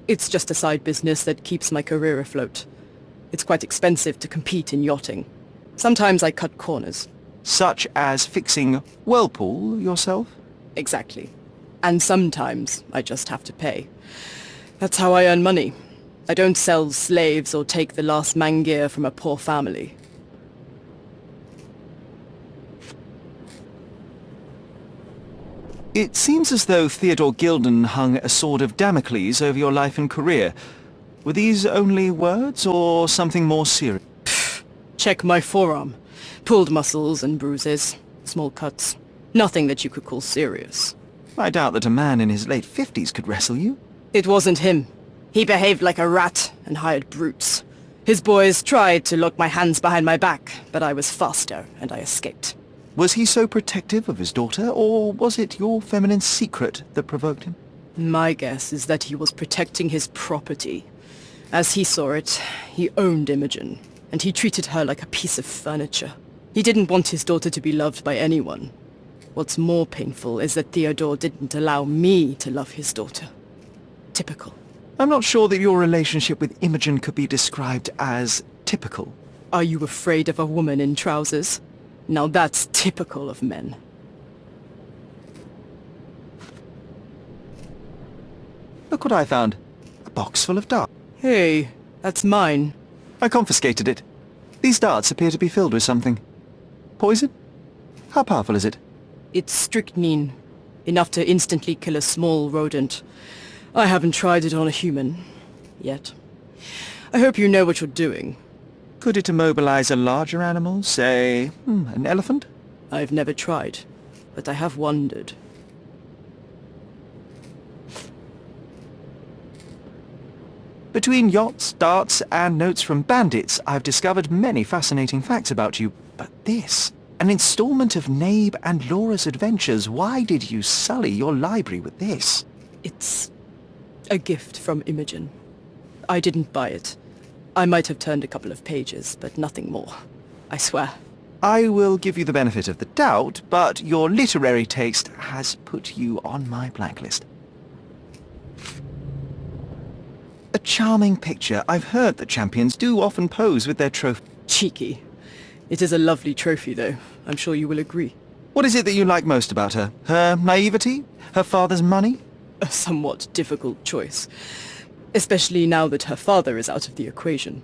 It's just a side business that keeps my career afloat. It's quite expensive to compete in yachting. Sometimes I cut corners. Such as fixing whirlpool yourself? Exactly. And sometimes I just have to pay. That's how I earn money. I don't sell slaves or take the last man-gear from a poor family. It seems as though Theodore Gilden hung a sword of Damocles over your life and career. Were these only words, or something more serious? Check my forearm. Pulled muscles and bruises. Small cuts. Nothing that you could call serious. I doubt that a man in his late 50s could wrestle you. It wasn't him. He behaved like a rat and hired brutes. His boys tried to lock my hands behind my back, but I was faster and I escaped. Was he so protective of his daughter, or was it your feminine secret that provoked him? My guess is that he was protecting his property. As he saw it, he owned Imogen, and he treated her like a piece of furniture. He didn't want his daughter to be loved by anyone. What's more painful is that Theodore didn't allow me to love his daughter. Typical. I'm not sure that your relationship with Imogen could be described as typical. Are you afraid of a woman in trousers? Now that's typical of men. Look what I found. A box full of darts. Hey, that's mine. I confiscated it. These darts appear to be filled with something. Poison? How powerful is it? It's strychnine. Enough to instantly kill a small rodent. I haven't tried it on a human. Yet. I hope you know what you're doing. Could it immobilize a larger animal, say, an elephant? I've never tried, but I have wondered. Between yachts, darts, and notes from bandits, I've discovered many fascinating facts about you. But this, An installment of Nabe and Laura's adventures. Why did you sully your library with this? It's a gift from Imogen. I didn't buy it. I might have turned a couple of pages, but nothing more. I swear. I will give you the benefit of the doubt, but your literary taste has put you on my blacklist. A charming picture. I've heard that champions do often pose with their trophy. Cheeky. It is a lovely trophy, though. I'm sure you will agree. What is it that you like most about her? Her naivety? Her father's money? A somewhat difficult choice. Especially now that her father is out of the equation.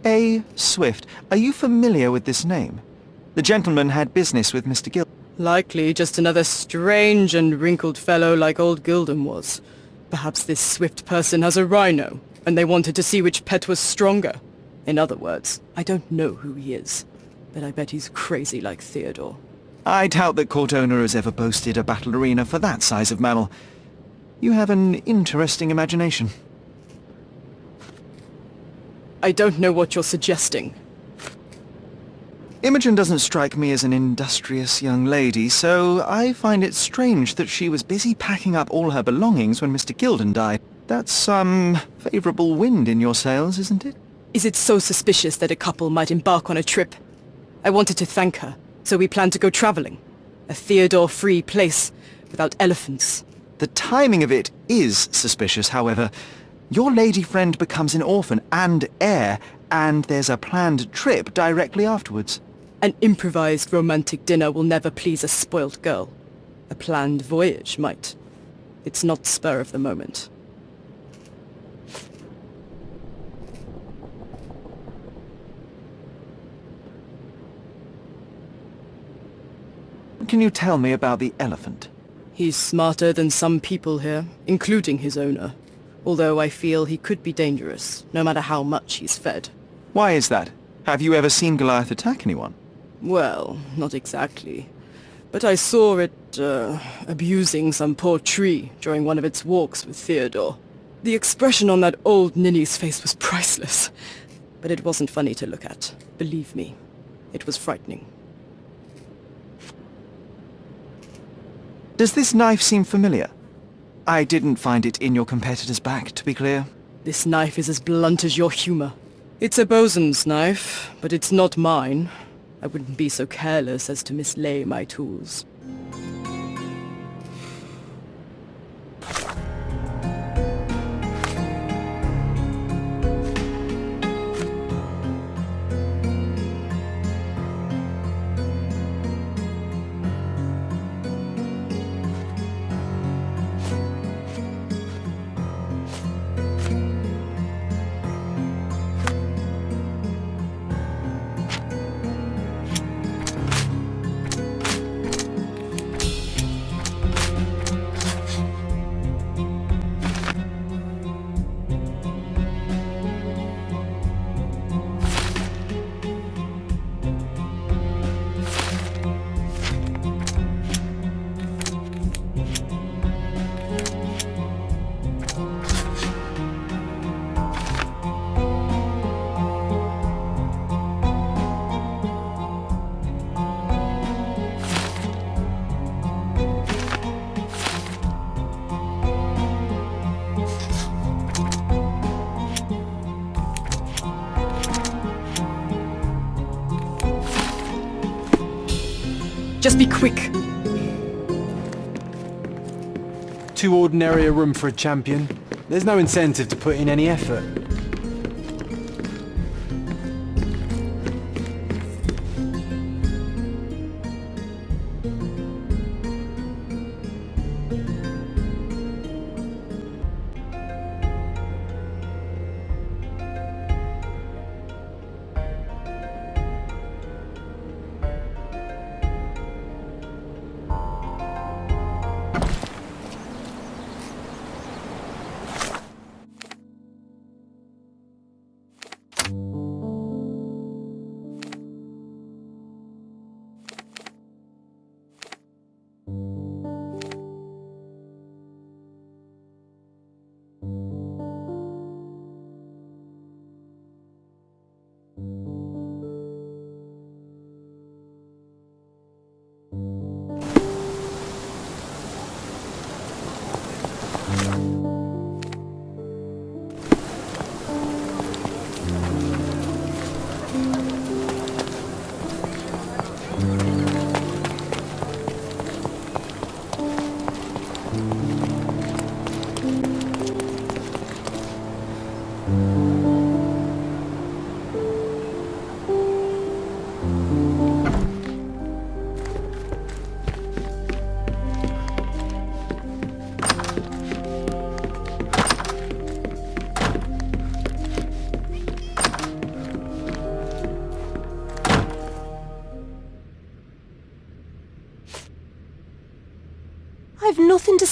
A. Swift. Are you familiar with this name? The gentleman had business with Mr. Gill. Likely just another strange and wrinkled fellow like old Gildem was. Perhaps this Swift person has a rhino, and they wanted to see which pet was stronger. In other words, I don't know who he is, but I bet he's crazy like Theodore. I doubt that Cortona has ever boasted a battle arena for that size of mammal. You have an interesting imagination. I don't know what you're suggesting. Imogen doesn't strike me as an industrious young lady, so I find it strange that she was busy packing up all her belongings when Mr. Gilden died. That's some favourable wind in your sails, isn't it? Is it so suspicious that a couple might embark on a trip? I wanted to thank her, so we planned to go travelling. A Theodore-free place, without elephants. The timing of it is suspicious, however. Your lady friend becomes an orphan and heir, and there's a planned trip directly afterwards. An improvised romantic dinner will never please a spoilt girl. A planned voyage might. It's not spur of the moment. Can you tell me about the elephant? He's smarter than some people here, including his owner. Although I feel he could be dangerous, no matter how much he's fed. Why is that? Have you ever seen Goliath attack anyone? Well, not exactly. But I saw it, abusing some poor tree during one of its walks with Theodore. The expression on that old ninny's face was priceless. But it wasn't funny to look at. Believe me, it was frightening. Does this knife seem familiar? I didn't find it in your competitor's back, to be clear. This knife is as blunt as your humor. It's a bosun's knife, but it's not mine. I wouldn't be so careless as to mislay my tools. Just be quick. Too ordinary a room for a champion. There's no incentive to put in any effort.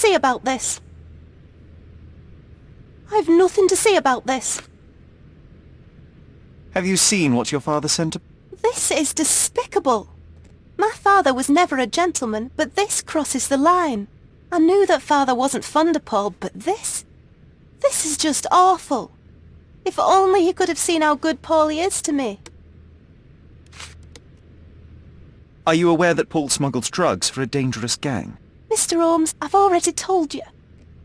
say about this. I've nothing to say about this. Have you seen what your father sent to... This is despicable. My father was never a gentleman, but this crosses the line. I knew that father wasn't fond of Paul, but this is just awful. If only he could have seen how good Paulie is to me. Are you aware that Paul smuggles drugs for a dangerous gang? Mr. Holmes, I've already told you.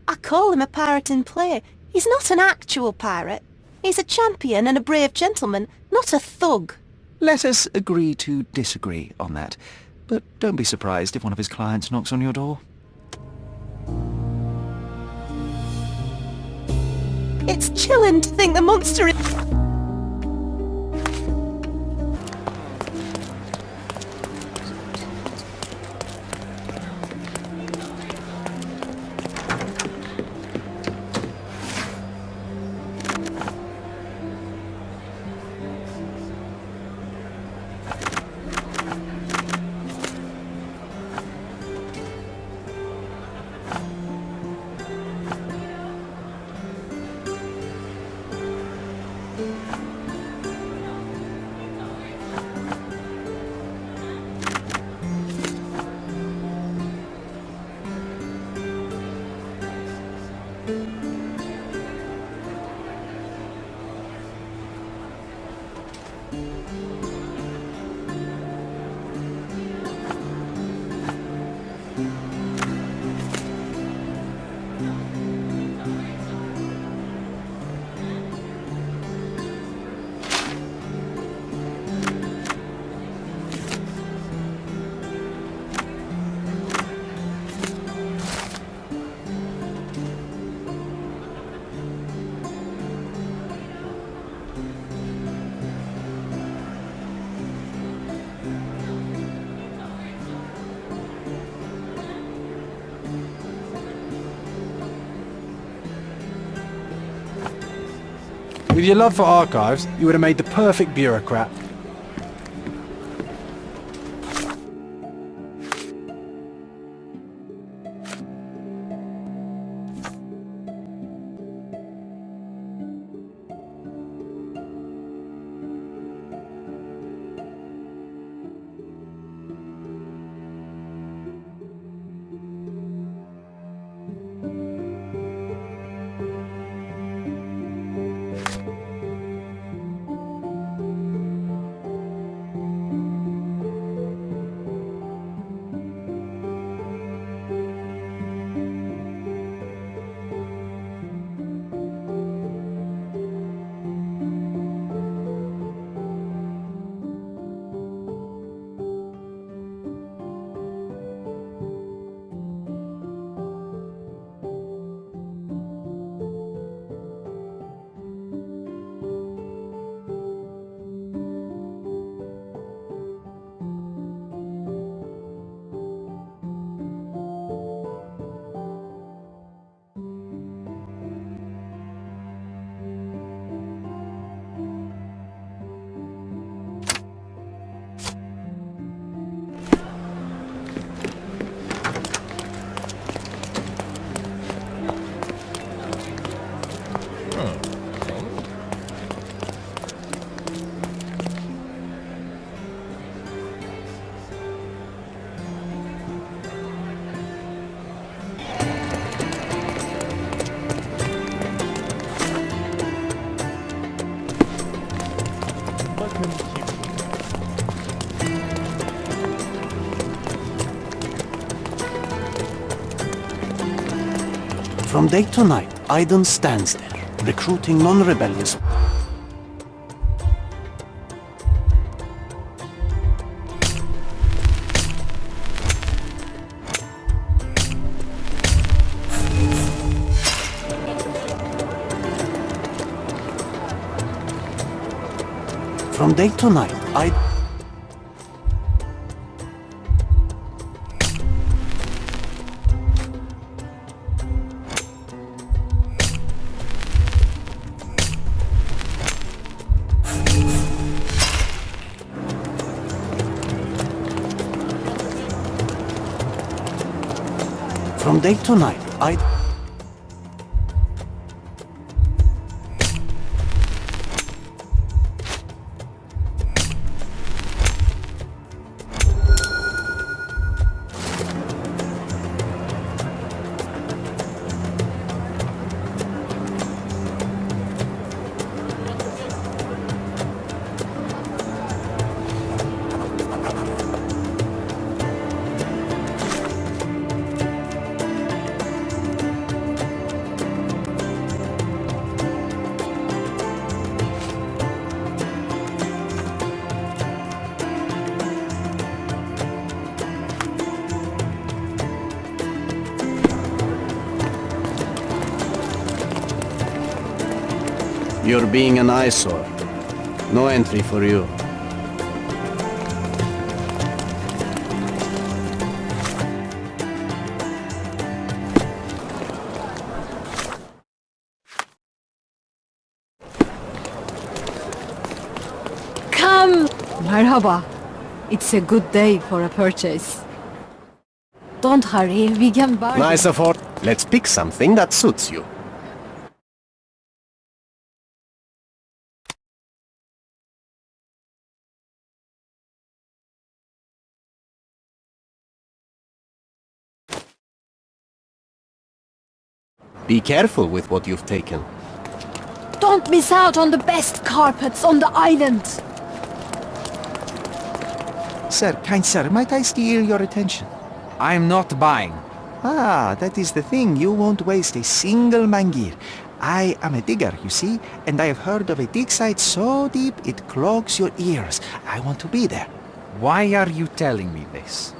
I call him a pirate in play. He's not an actual pirate. He's a champion and a brave gentleman, not a thug. Let us agree to disagree on that. But don't be surprised if one of his clients knocks on your door. It's chilling to think the monster is... With your love for archives, you would have made the perfect bureaucrat. From day to night, Aiden stands there, recruiting non-rebellious. From day to night, From day to night, You're being an eyesore. No entry for you. Come! Merhaba. It's a good day for a purchase. Don't hurry, we can bargain. Nice afford. Let's pick something that suits you. Be careful with what you've taken. Don't miss out on the best carpets on the island. Sir, kind sir, might I steal your attention? I'm not buying. Ah, that is the thing. You won't waste a single mangir. I am a digger, you see, and I have heard of a dig site so deep it clogs your ears. I want to be there. Why are you telling me this?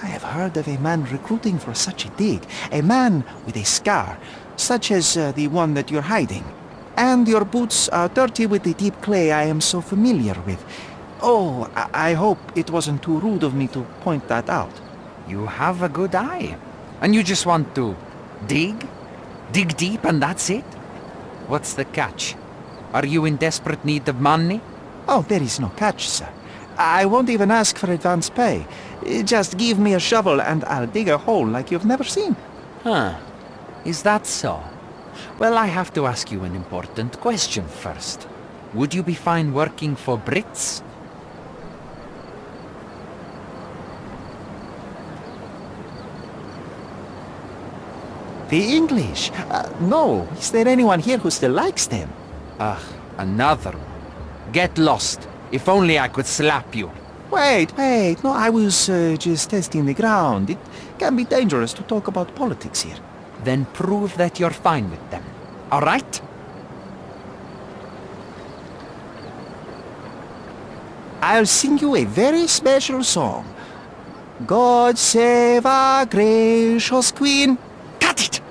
I have heard of a man recruiting for such a dig. A man with a scar, such as the one that you're hiding. And your boots are dirty with the deep clay I am so familiar with. Oh, I hope it wasn't too rude of me to point that out. You have a good eye. And you just want to dig? Dig deep and that's it? What's the catch? Are you in desperate need of money? Oh, there is no catch, sir. I won't even ask for advance pay. Just give me a shovel and I'll dig a hole like you've never seen. Huh. Is that so? Well, I have to ask you an important question first. Would you be fine working for Brits? The English? No. Is there anyone here who still likes them? Another one. Get lost. If only I could slap you. Wait. No, I was just testing the ground. It can be dangerous to talk about politics here. Then prove that you're fine with them. All right? I'll sing you a very special song. God save our gracious queen. Cut it!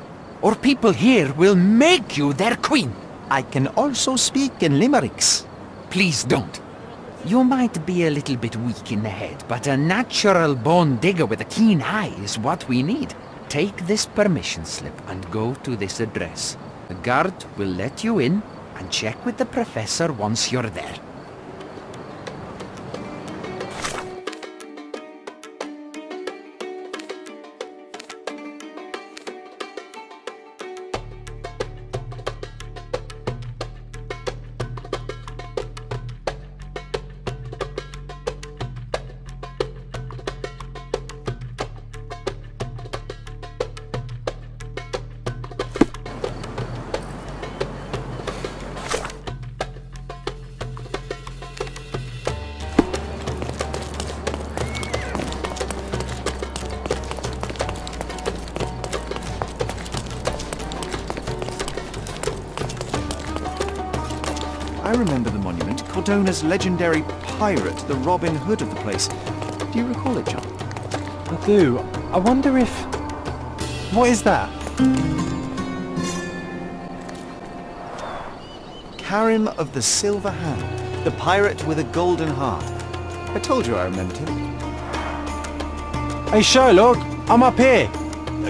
Or people here will make you their queen. I can also speak in limericks. Please don't. You might be a little bit weak in the head, but a natural born digger with a keen eye is what we need. Take this permission slip and go to this address. The guard will let you in and check with the professor once you're there. I remember the monument, Cordona's legendary pirate, the Robin Hood of the place. Do you recall it, John? I do. I wonder if... What is that? Karim of the Silver Hand, the pirate with a golden heart. I told you I remembered him. Hey Sherlock, I'm up here.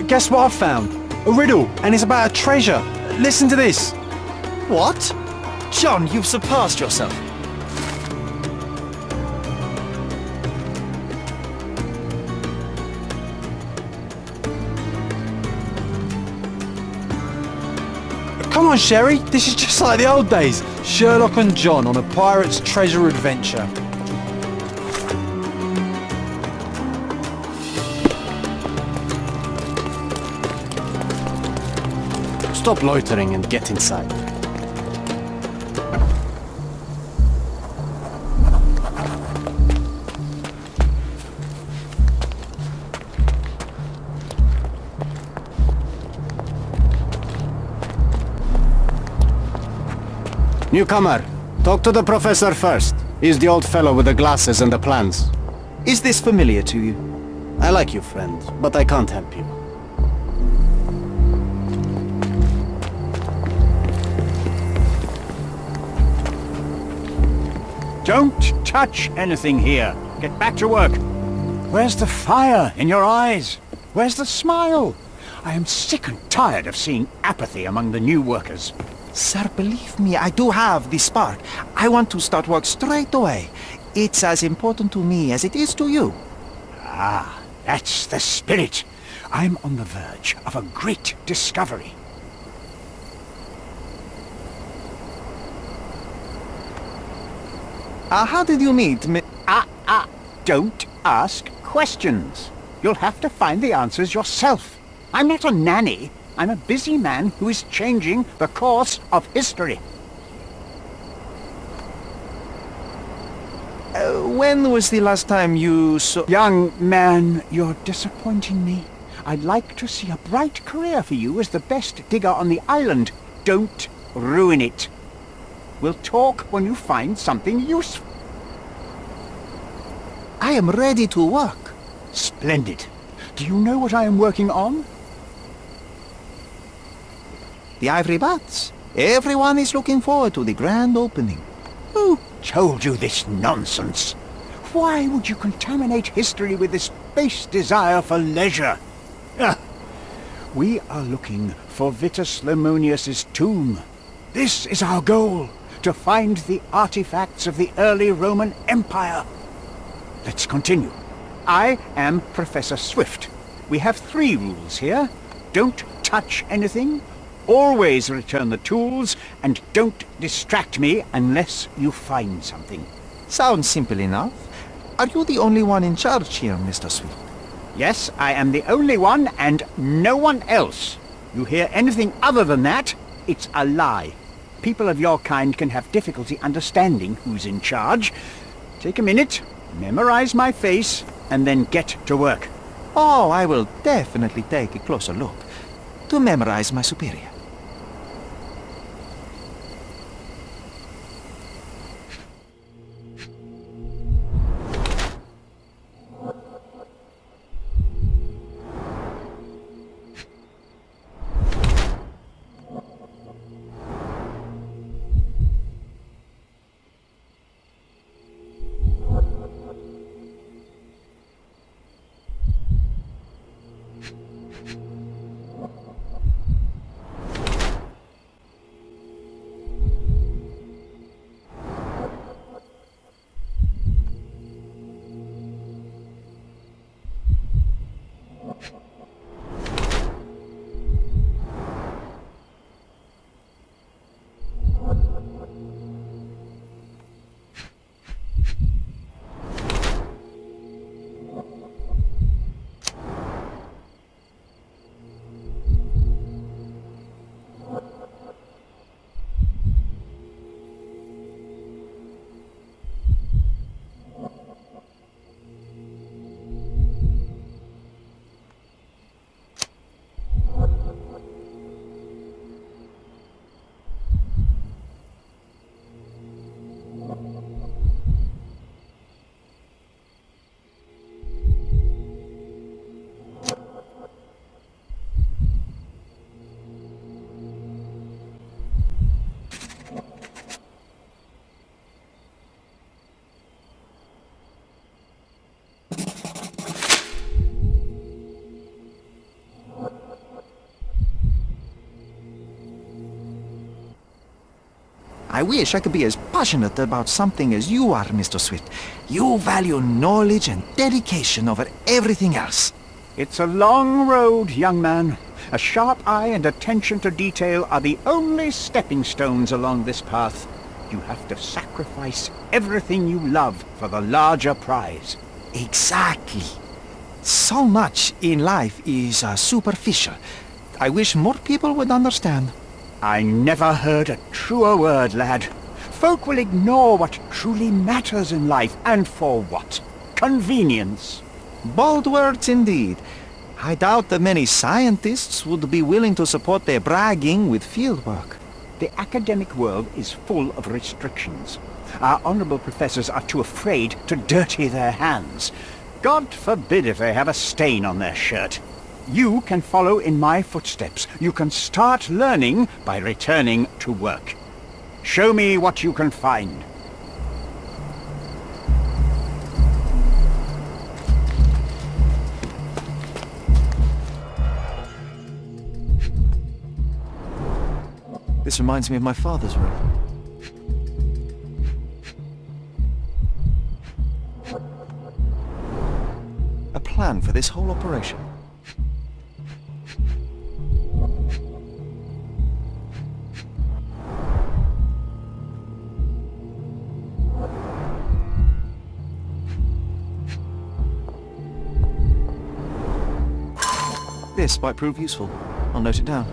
Guess what I found? A riddle, and it's about a treasure. Listen to this. What? John, you've surpassed yourself. Come on, Sherry. This is just like the old days. Sherlock and John on a pirate's treasure adventure. Stop loitering and get inside. Newcomer, talk to the professor first. He's the old fellow with the glasses and the plans. Is this familiar to you? I like you, friend, but I can't help you. Don't touch anything here. Get back to work. Where's the fire in your eyes? Where's the smile? I am sick and tired of seeing apathy among the new workers. Sir, believe me, I do have the spark. I want to start work straight away. It's as important to me as it is to you. Ah, that's the spirit. I'm on the verge of a great discovery. How did you meet me? Don't ask questions. You'll have to find the answers yourself. I'm not a nanny. I'm a busy man who is changing the course of history. When was the last time you saw... Young man, you're disappointing me. I'd like to see a bright career for you as the best digger on the island. Don't ruin it. We'll talk when you find something useful. I am ready to work. Splendid. Do you know what I am working on? The ivory bats. Everyone is looking forward to the grand opening. Who told you this nonsense? Why would you contaminate history with this base desire for leisure? We are looking for Vitus Lemonius's tomb. This is our goal, to find the artifacts of the early Roman Empire. Let's continue. I am Professor Swift. We have 3 rules here. Don't touch anything. Always return the tools, and don't distract me unless you find something. Sounds simple enough. Are you the only one in charge here, Mr. Swift? Yes, I am the only one, and no one else. You hear anything other than that, it's a lie. People of your kind can have difficulty understanding who's in charge. Take a minute, memorize my face, and then get to work. Oh, I will definitely take a closer look to memorize my superior. I wish I could be as passionate about something as you are, Mr. Swift. You value knowledge and dedication over everything else. It's a long road, young man. A sharp eye and attention to detail are the only stepping stones along this path. You have to sacrifice everything you love for the larger prize. Exactly. So much in life is superficial. I wish more people would understand. I never heard a truer word, lad. Folk will ignore what truly matters in life, and for what? Convenience. Bold words indeed. I doubt that many scientists would be willing to support their bragging with fieldwork. The academic world is full of restrictions. Our honorable professors are too afraid to dirty their hands. God forbid if they have a stain on their shirt. You can follow in my footsteps. You can start learning by returning to work. Show me what you can find. This reminds me of my father's room. A plan for this whole operation. This might prove useful. I'll note it down.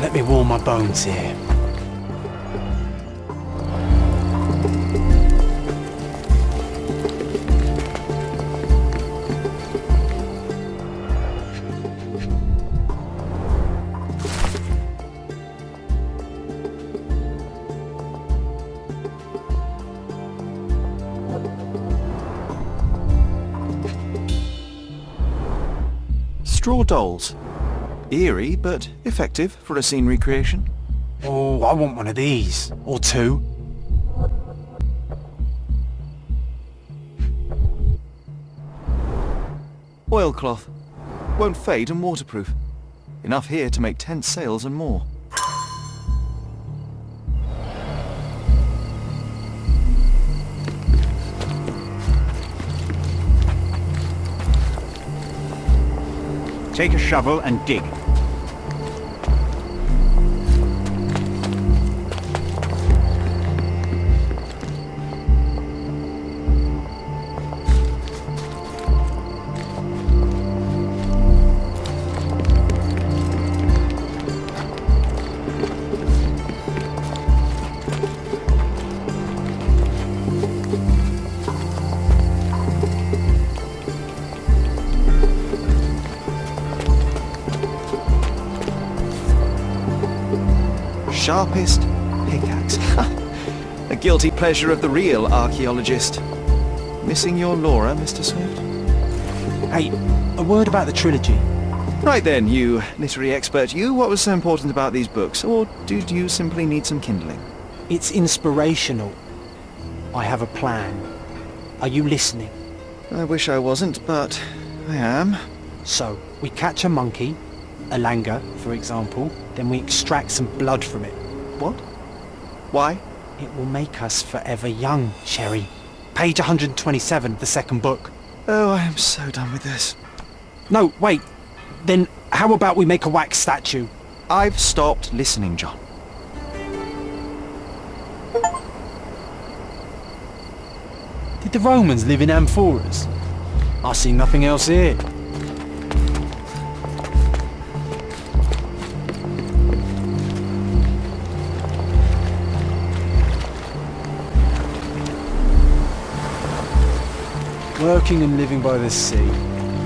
Let me warm my bones here. Straw dolls. Eerie, but effective for a scene recreation. Oh, I want one of these. Or two. Oilcloth. Won't fade and waterproof. Enough here to make 10 sails and more. Take a shovel and dig. Sharpest pickaxe. A guilty pleasure of the real archaeologist. Missing your Laura, Mr. Swift? Hey, a word about the trilogy. Right then, you literary expert, you, what was so important about these books? Or did you simply need some kindling? It's inspirational. I have a plan. Are you listening? I wish I wasn't, but I am. So, we catch a monkey, a langur, for example, then we extract some blood from it. What? Why? It will make us forever young, Sherry. Page 127, the second book. Oh, I am so done with this. No, wait. Then how about we make a wax statue? I've stopped listening, John. Did the Romans live in amphoras? I see nothing else here. Working and living by the sea.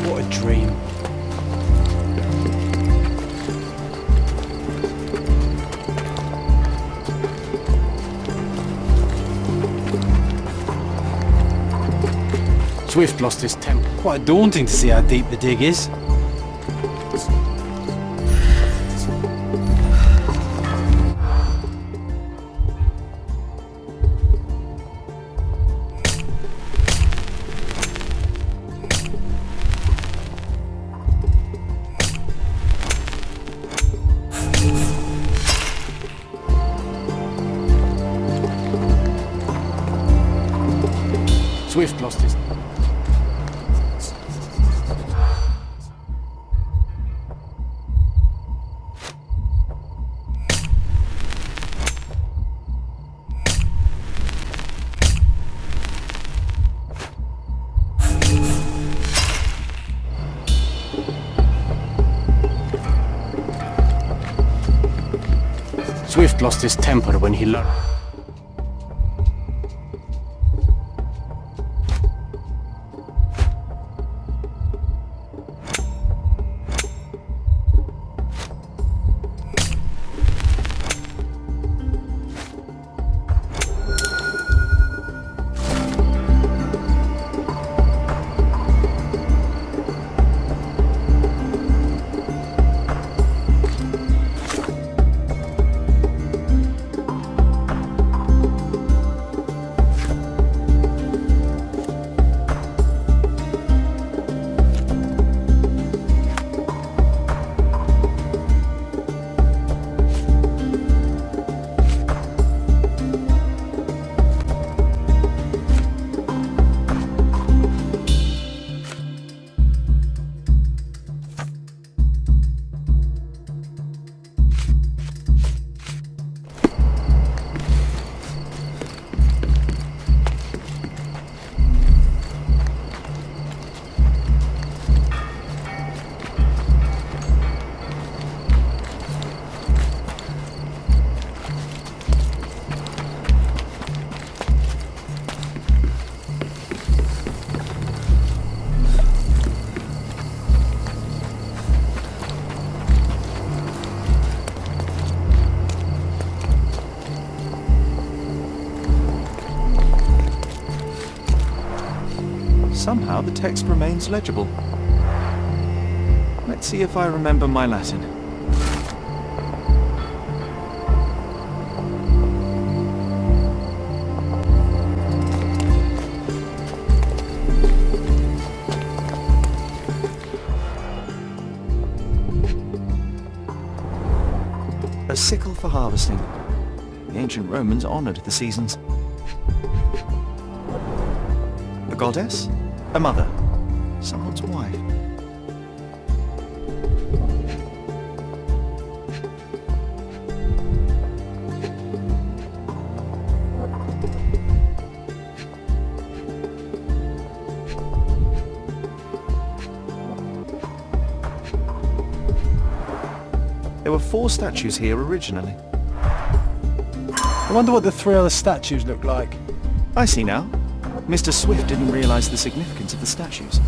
What a dream. Swift lost his temper. Quite daunting to see how deep the dig is. Swift lost his... Swift lost his temper when he learned... Somehow the text remains legible. Let's see if I remember my Latin. A sickle for harvesting. The ancient Romans honored the seasons. A goddess? A mother? Someone's wife? There were 4 statues here originally. I wonder what the 3 other statues look like. I see now. Mr. Swift didn't realize the significance of the statues.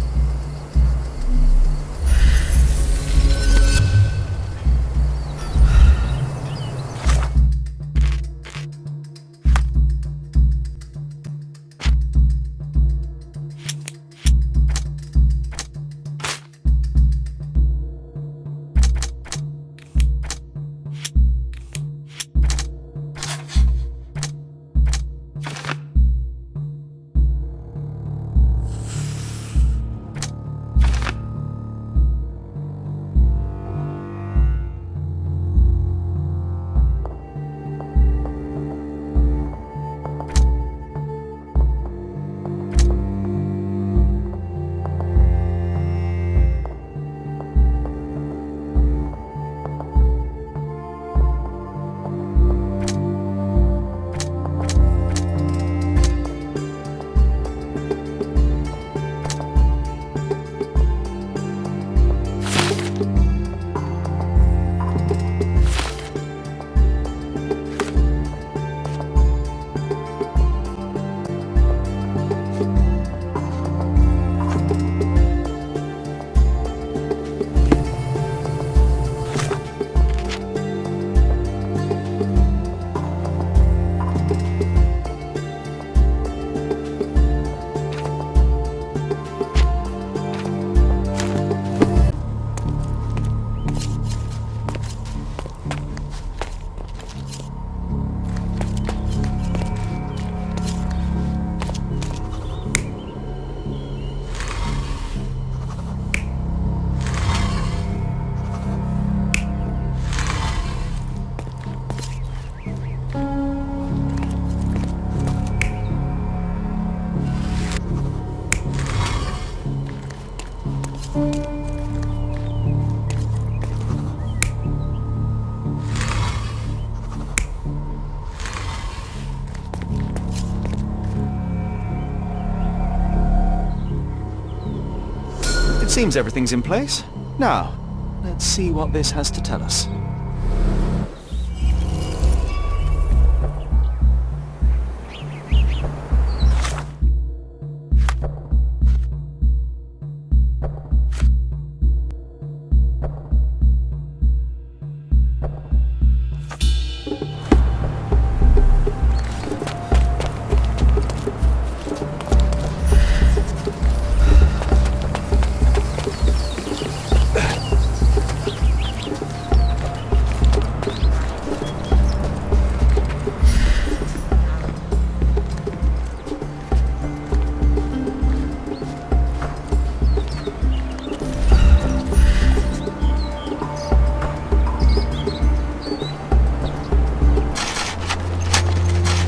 Seems everything's in place. Now, let's see what this has to tell us.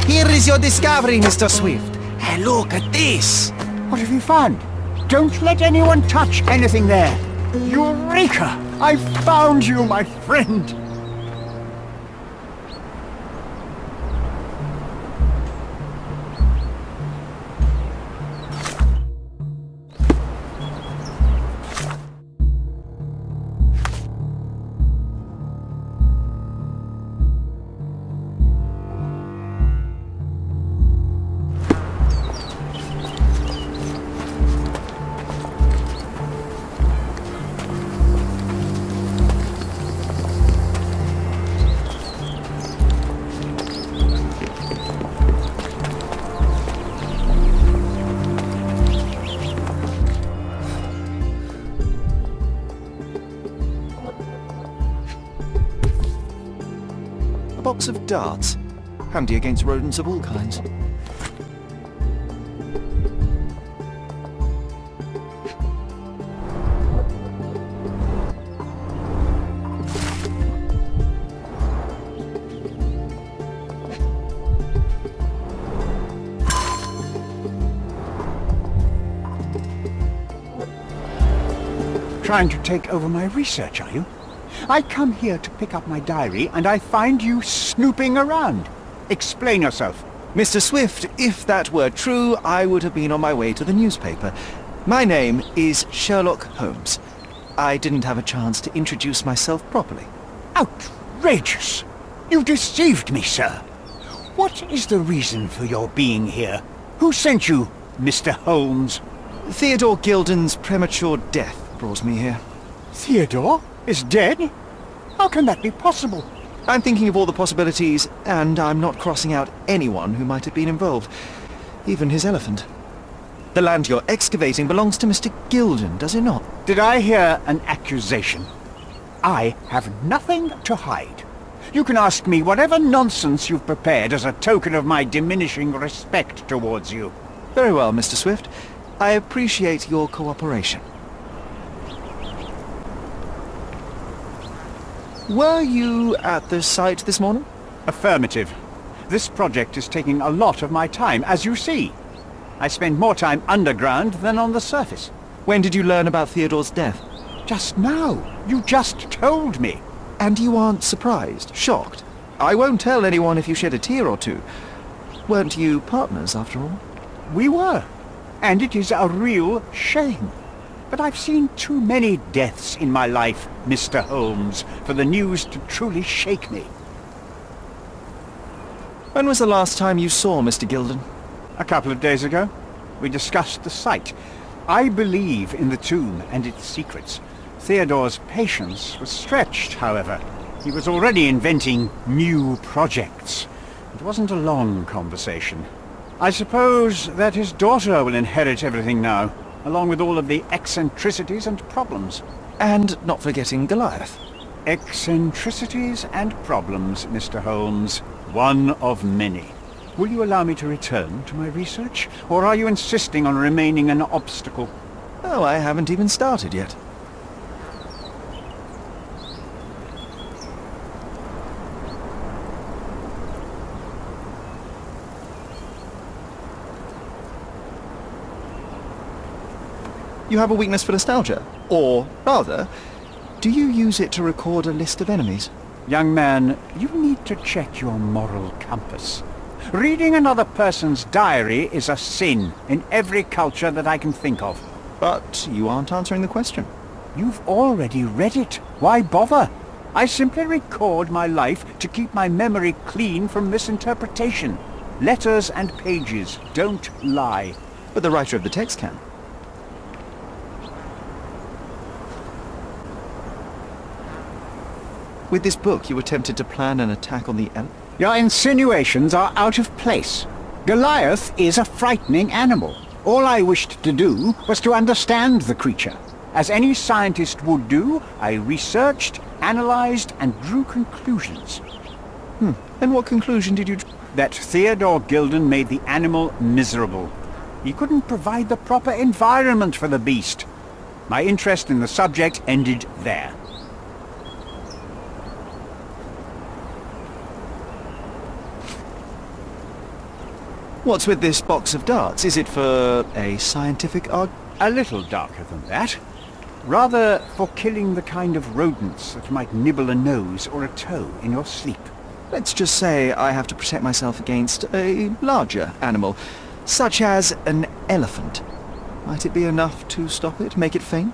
Here is your discovery, Mr. Swift. Hey, look at this! What have you found? Don't let anyone touch anything there. Eureka! I found you, my friend! Box of darts. Handy against rodents of all kinds. Trying to take over my research, are you? I come here to pick up my diary, and I find you snooping around. Explain yourself. Mr. Swift, if that were true, I would have been on my way to the newspaper. My name is Sherlock Holmes. I didn't have a chance to introduce myself properly. Outrageous! You deceived me, sir. What is the reason for your being here? Who sent you, Mr. Holmes? Theodore Gilden's premature death brought me here. Theodore is dead? How can that be possible? I'm thinking of all the possibilities, and I'm not crossing out anyone who might have been involved. Even his elephant. The land you're excavating belongs to Mr. Gilden, does it not? Did I hear an accusation? I have nothing to hide. You can ask me whatever nonsense you've prepared as a token of my diminishing respect towards you. Very well, Mr. Swift. I appreciate your cooperation. Were you at the site this morning? Affirmative. This project is taking a lot of my time, as you see. I spend more time underground than on the surface. When did you learn about Theodore's death? Just now. You just told me. And you aren't surprised, shocked? I won't tell anyone if you shed a tear or two. Weren't you partners, after all? We were. And it is a real shame. But I've seen too many deaths in my life, Mr. Holmes, for the news to truly shake me. When was the last time you saw Mr. Gilden? A couple of days ago. We discussed the site. I believe in the tomb and its secrets. Theodore's patience was stretched, however. He was already inventing new projects. It wasn't a long conversation. I suppose that his daughter will inherit everything now, along with all of the eccentricities and problems. And not forgetting Goliath. Eccentricities and problems, Mr. Holmes. One of many. Will you allow me to return to my research, or are you insisting on remaining an obstacle? Oh, I haven't even started yet. You have a weakness for nostalgia? Or, rather, do you use it to record a list of enemies? Young man, you need to check your moral compass. Reading another person's diary is a sin in every culture that I can think of. But you aren't answering the question. You've already read it. Why bother? I simply record my life to keep my memory clean from misinterpretation. Letters and pages don't lie. But the writer of the text can. With this book, you attempted to plan an attack on the elephant? Your insinuations are out of place. Goliath is a frightening animal. All I wished to do was to understand the creature. As any scientist would do, I researched, analyzed, and drew conclusions. And what conclusion did you draw? That Theodore Gilden made the animal miserable. He couldn't provide the proper environment for the beast. My interest in the subject ended there. What's with this box of darts? Is it for a scientific argument? A little darker than that. Rather for killing the kind of rodents that might nibble a nose or a toe in your sleep. Let's just say I have to protect myself against a larger animal, such as an elephant. Might it be enough to stop it, make it faint?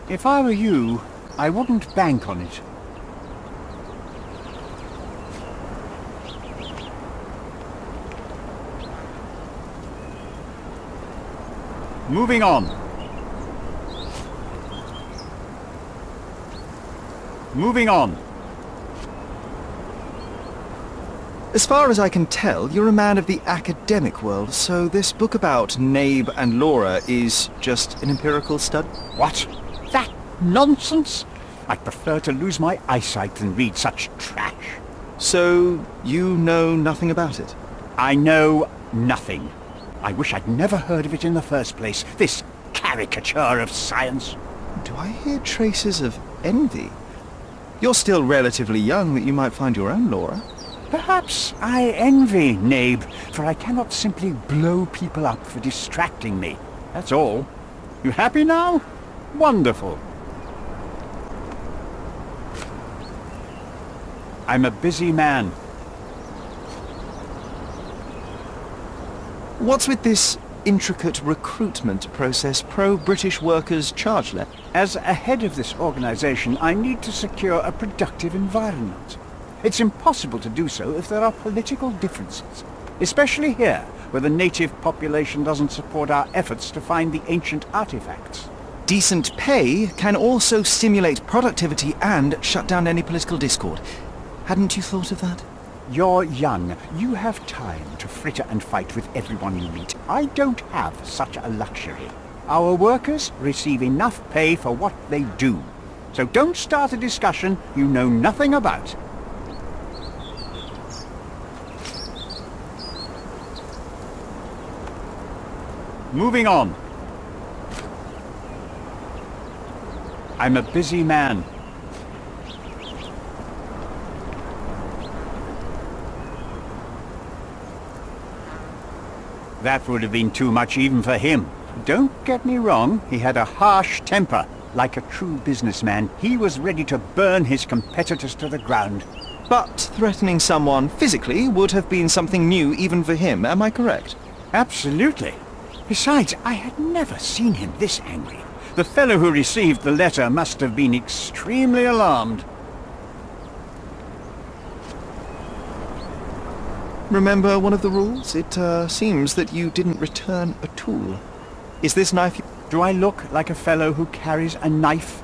If I were you, I wouldn't bank on it. Moving on. Moving on. As far as I can tell, you're a man of the academic world, so this book about Nabe and Laura is just an empirical study? What? That nonsense? I'd prefer to lose my eyesight than read such trash. So, you know nothing about it? I know nothing. I wish I'd never heard of it in the first place, this caricature of science. Do I hear traces of envy? You're still relatively young that you might find your own Laura. Perhaps I envy Nabe, for I cannot simply blow people up for distracting me. That's all. You happy now? Wonderful. I'm a busy man. What's with this intricate recruitment process, pro-British workers charge letter? As a head of this organization, I need to secure a productive environment. It's impossible to do so if there are political differences, especially here, where the native population doesn't support our efforts to find the ancient artifacts. Decent pay can also stimulate productivity and shut down any political discord. Hadn't you thought of that? You're young. You have time to fritter and fight with everyone you meet. I don't have such a luxury. Our workers receive enough pay for what they do. So don't start a discussion you know nothing about. Moving on. I'm a busy man. That would have been too much even for him. Don't get me wrong, he had a harsh temper. Like a true businessman, he was ready to burn his competitors to the ground. But threatening someone physically would have been something new even for him, am I correct? Absolutely. Besides, I had never seen him this angry. The fellow who received the letter must have been extremely alarmed. Remember one of the rules? It seems that you didn't return a tool. Is this knife... Do I look like a fellow who carries a knife?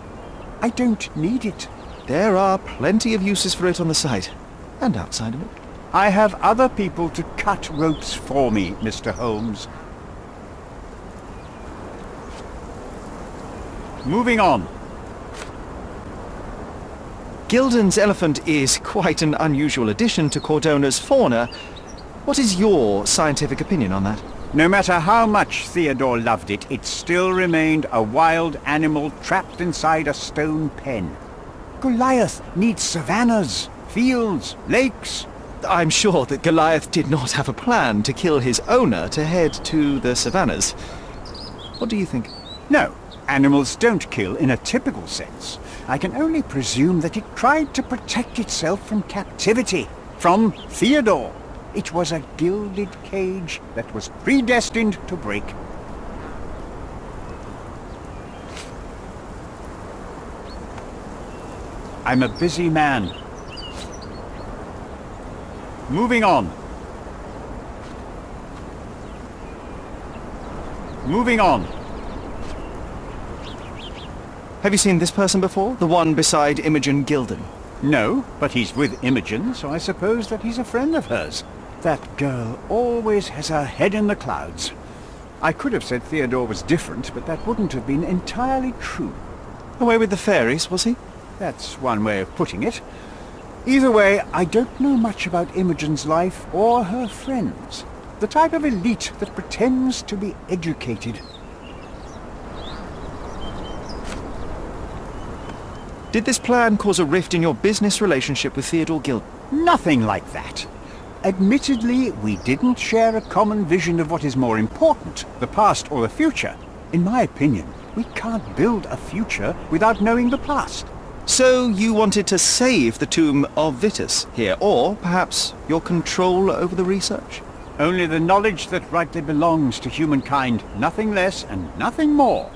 I don't need it. There are plenty of uses for it on the site, and outside of it. I have other people to cut ropes for me, Mr. Holmes. Moving on. Gilden's elephant is quite an unusual addition to Cordona's fauna. What is your scientific opinion on that? No matter how much Theodore loved it, it still remained a wild animal trapped inside a stone pen. Goliath needs savannas, fields, lakes. I'm sure that Goliath did not have a plan to kill his owner to head to the savannas. What do you think? No, animals don't kill in a typical sense. I can only presume that it tried to protect itself from captivity, from Theodore. It was a gilded cage that was predestined to break. I'm a busy man. Moving on. Moving on. Have you seen this person before? The one beside Imogen Gilden? No, but he's with Imogen, so I suppose that he's a friend of hers. That girl always has her head in the clouds. I could have said Theodore was different, but that wouldn't have been entirely true. Away with the fairies, was he? That's one way of putting it. Either way, I don't know much about Imogen's life or her friends. The type of elite that pretends to be educated. Did this plan cause a rift in your business relationship with Theodore Gilden? Nothing like that. Admittedly, we didn't share a common vision of what is more important, the past or the future. In my opinion, we can't build a future without knowing the past. So you wanted to save the tomb of Vitus here, or perhaps your control over the research? Only the knowledge that rightly belongs to humankind, nothing less and nothing more.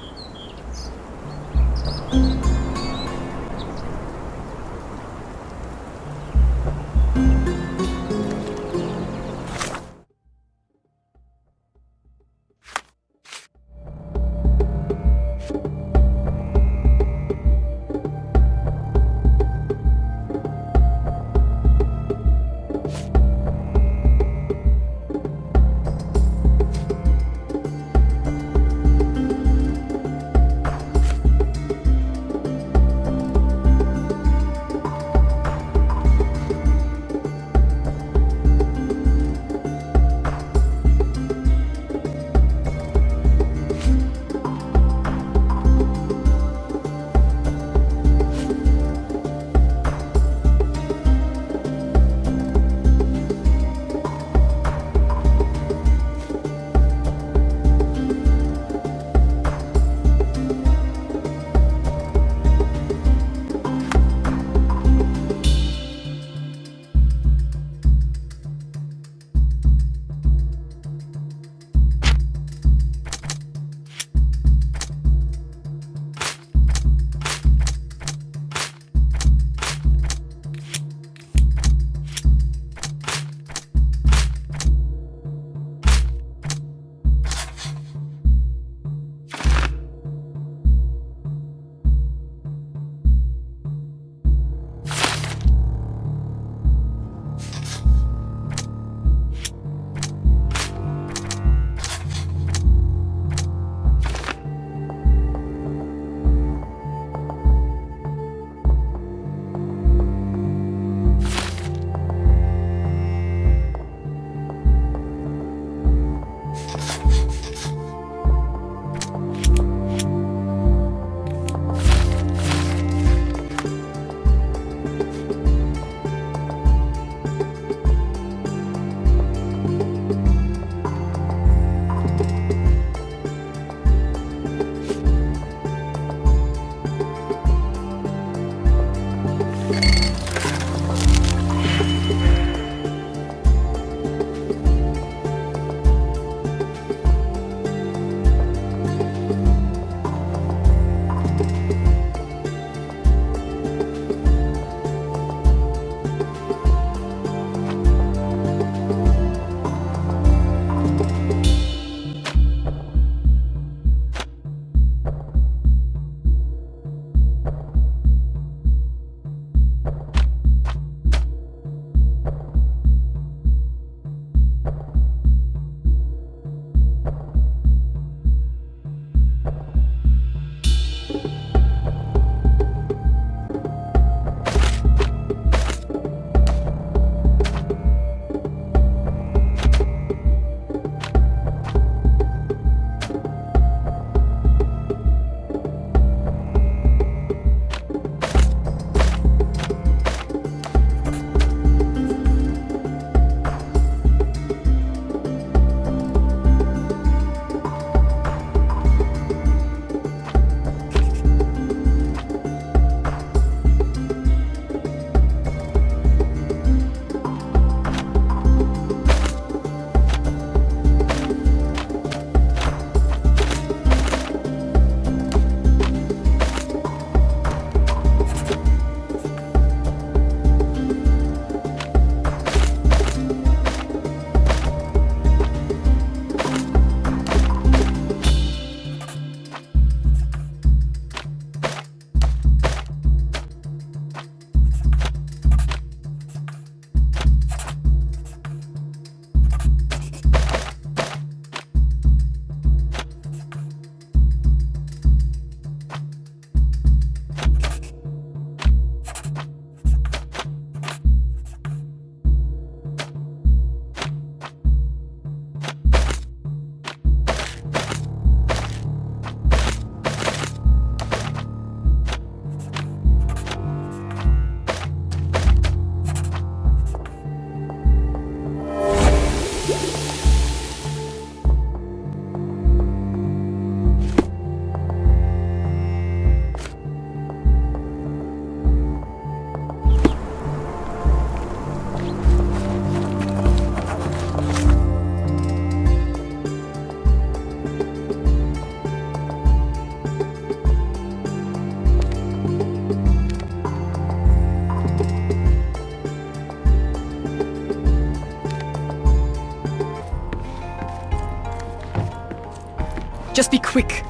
Just be quick.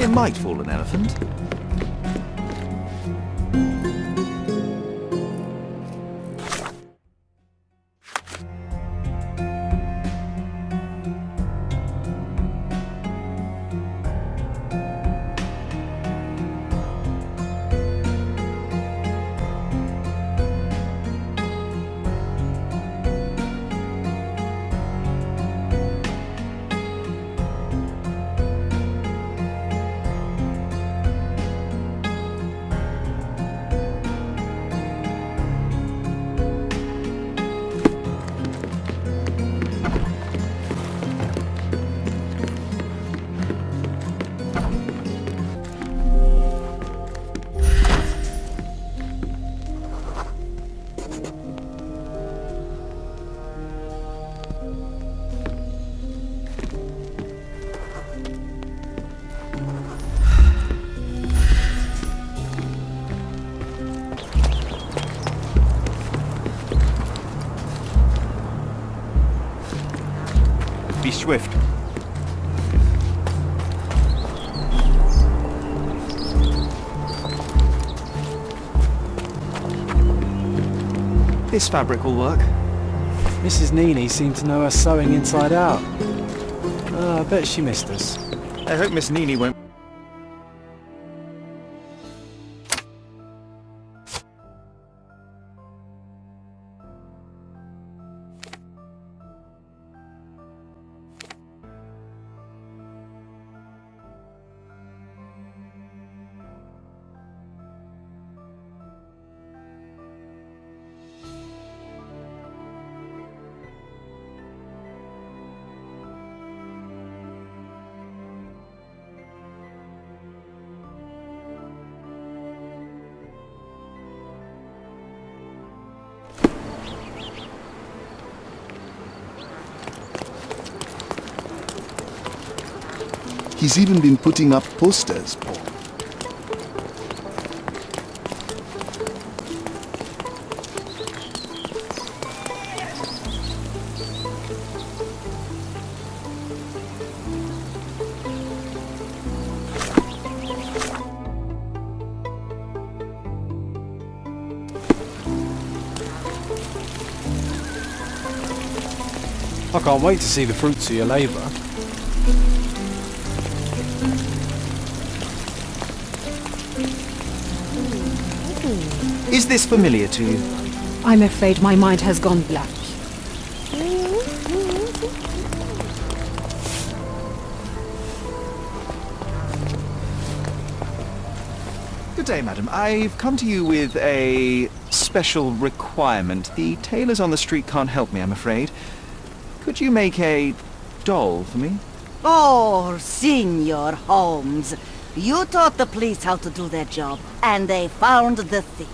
It might fall an elephant. Be swift. This fabric will work. Mrs. Nini seemed to know her sewing inside out. I bet she missed us. I hope Miss Nini won't... He's even been putting up posters, Paul. I can't wait to see the fruits of your labour. Is this familiar to you? I'm afraid my mind has gone blank. Good day, madam. I've come to you with a special requirement. The tailors on the street can't help me, I'm afraid. Could you make a doll for me? Oh, Senor Holmes. You taught the police how to do their job, and they found the thief.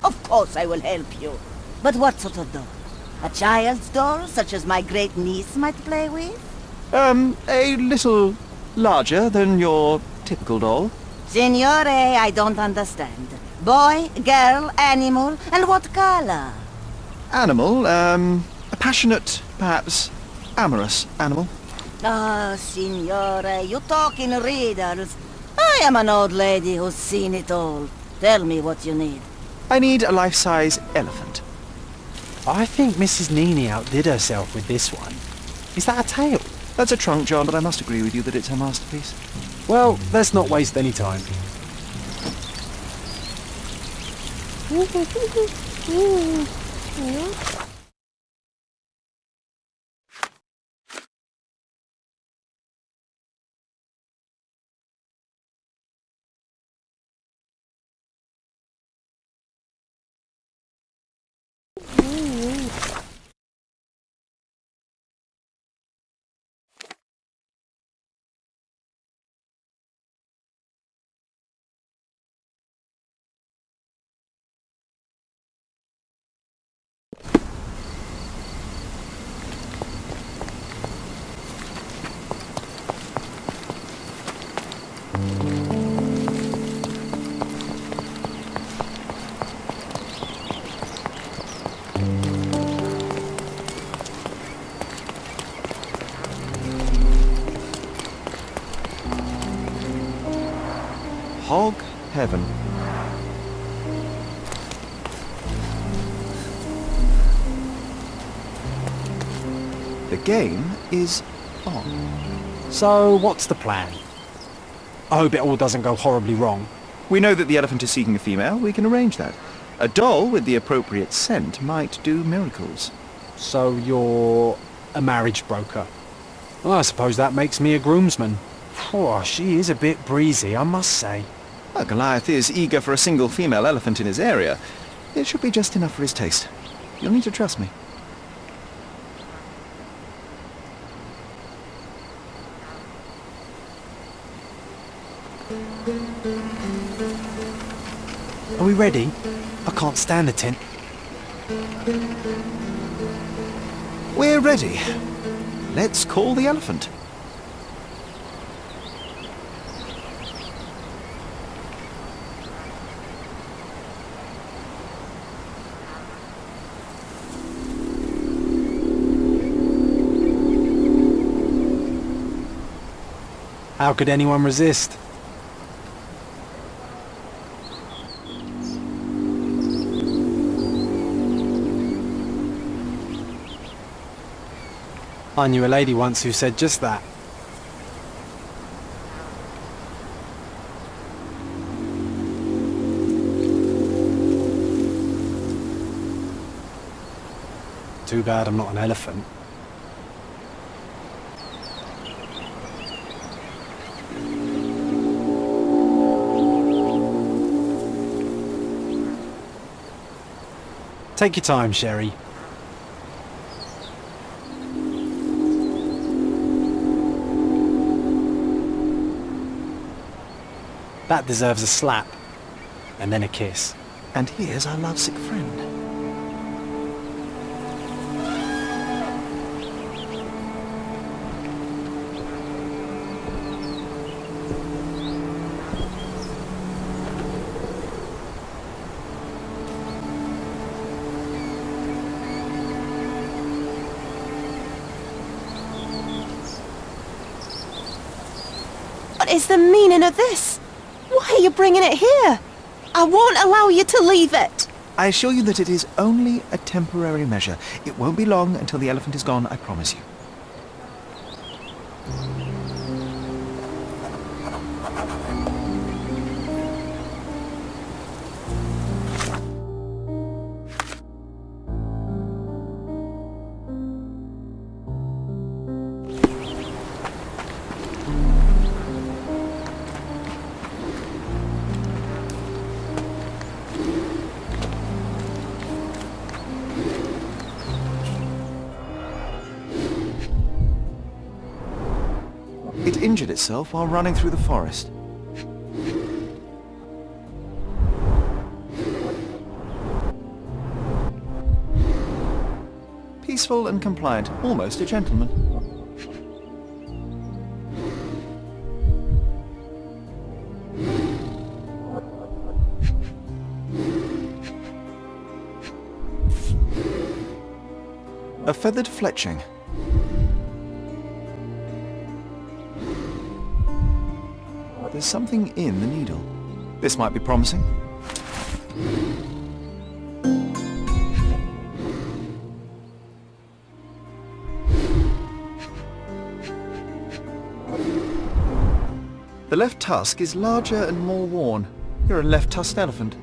Of course I will help you. But what sort of doll? A child's doll, such as my great niece might play with? A little larger than your typical doll. Signore, I don't understand. Boy, girl, animal, and what color? Animal, a passionate, perhaps amorous animal. Oh, Signore, you talk in riddles. I am an old lady who's seen it all. Tell me what you need. I need a life-size elephant. I think Mrs. Nini outdid herself with this one. Is that a tail? That's a trunk, John, but I must agree with you that it's her masterpiece. Well, let's not waste any time. Hog heaven. The game is on. So, what's the plan? I hope it all doesn't go horribly wrong. We know that the elephant is seeking a female. We can arrange that. A doll with the appropriate scent might do miracles. So you're a marriage broker? Well, I suppose that makes me a groomsman. Oh, she is a bit breezy, I must say. Well, Goliath is eager for a single female elephant in his area. It should be just enough for his taste. You'll need to trust me. Are we ready? I can't stand the tent. We're ready. Let's call the elephant. How could anyone resist? I knew a lady once who said just that. Too bad I'm not an elephant. Take your time, Sherry. That deserves a slap. And then a kiss. And here's our lovesick friend. What is the meaning of this? Why are you bringing it here? I won't allow you to leave it. I assure you that it is only a temporary measure. It won't be long until the elephant is gone, I promise you. It injured itself while running through the forest. Peaceful and compliant, almost a gentleman. A feathered fletching. There's something in the needle. This might be promising. The left tusk is larger and more worn. You're a left-tusked elephant.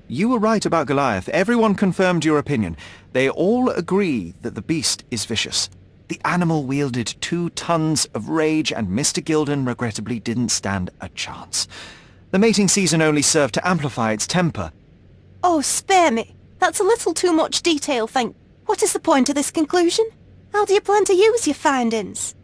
You were right about Goliath. Everyone confirmed your opinion. They all agree that the beast is vicious. The animal wielded 2 tons of rage, and Mr. Gilden regrettably didn't stand a chance. The mating season only served to amplify its temper. Oh, spare me. That's a little too much detail, thank... What is the point of this conclusion? How do you plan to use your findings?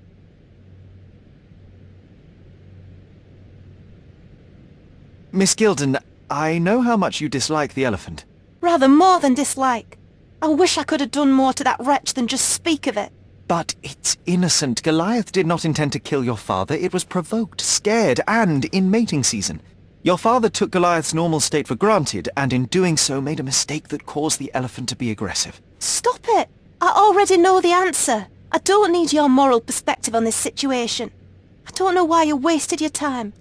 Miss Gilden, I know how much you dislike the elephant. Rather more than dislike. I wish I could have done more to that wretch than just speak of it. But it's innocent. Goliath did not intend to kill your father. It was provoked, scared, and in mating season. Your father took Goliath's normal state for granted, and in doing so made a mistake that caused the elephant to be aggressive. Stop it! I already know the answer. I don't need your moral perspective on this situation. I don't know why you wasted your time.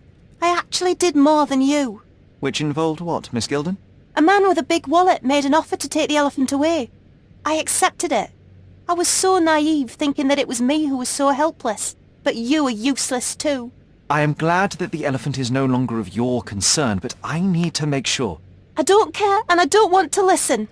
I actually did more than you. Which involved what, Miss Gilden? A man with a big wallet made an offer to take the elephant away. I accepted it. I was so naive, thinking that it was me who was so helpless. But you are useless too. I am glad that the elephant is no longer of your concern, but I need to make sure. I don't care, and I don't want to listen.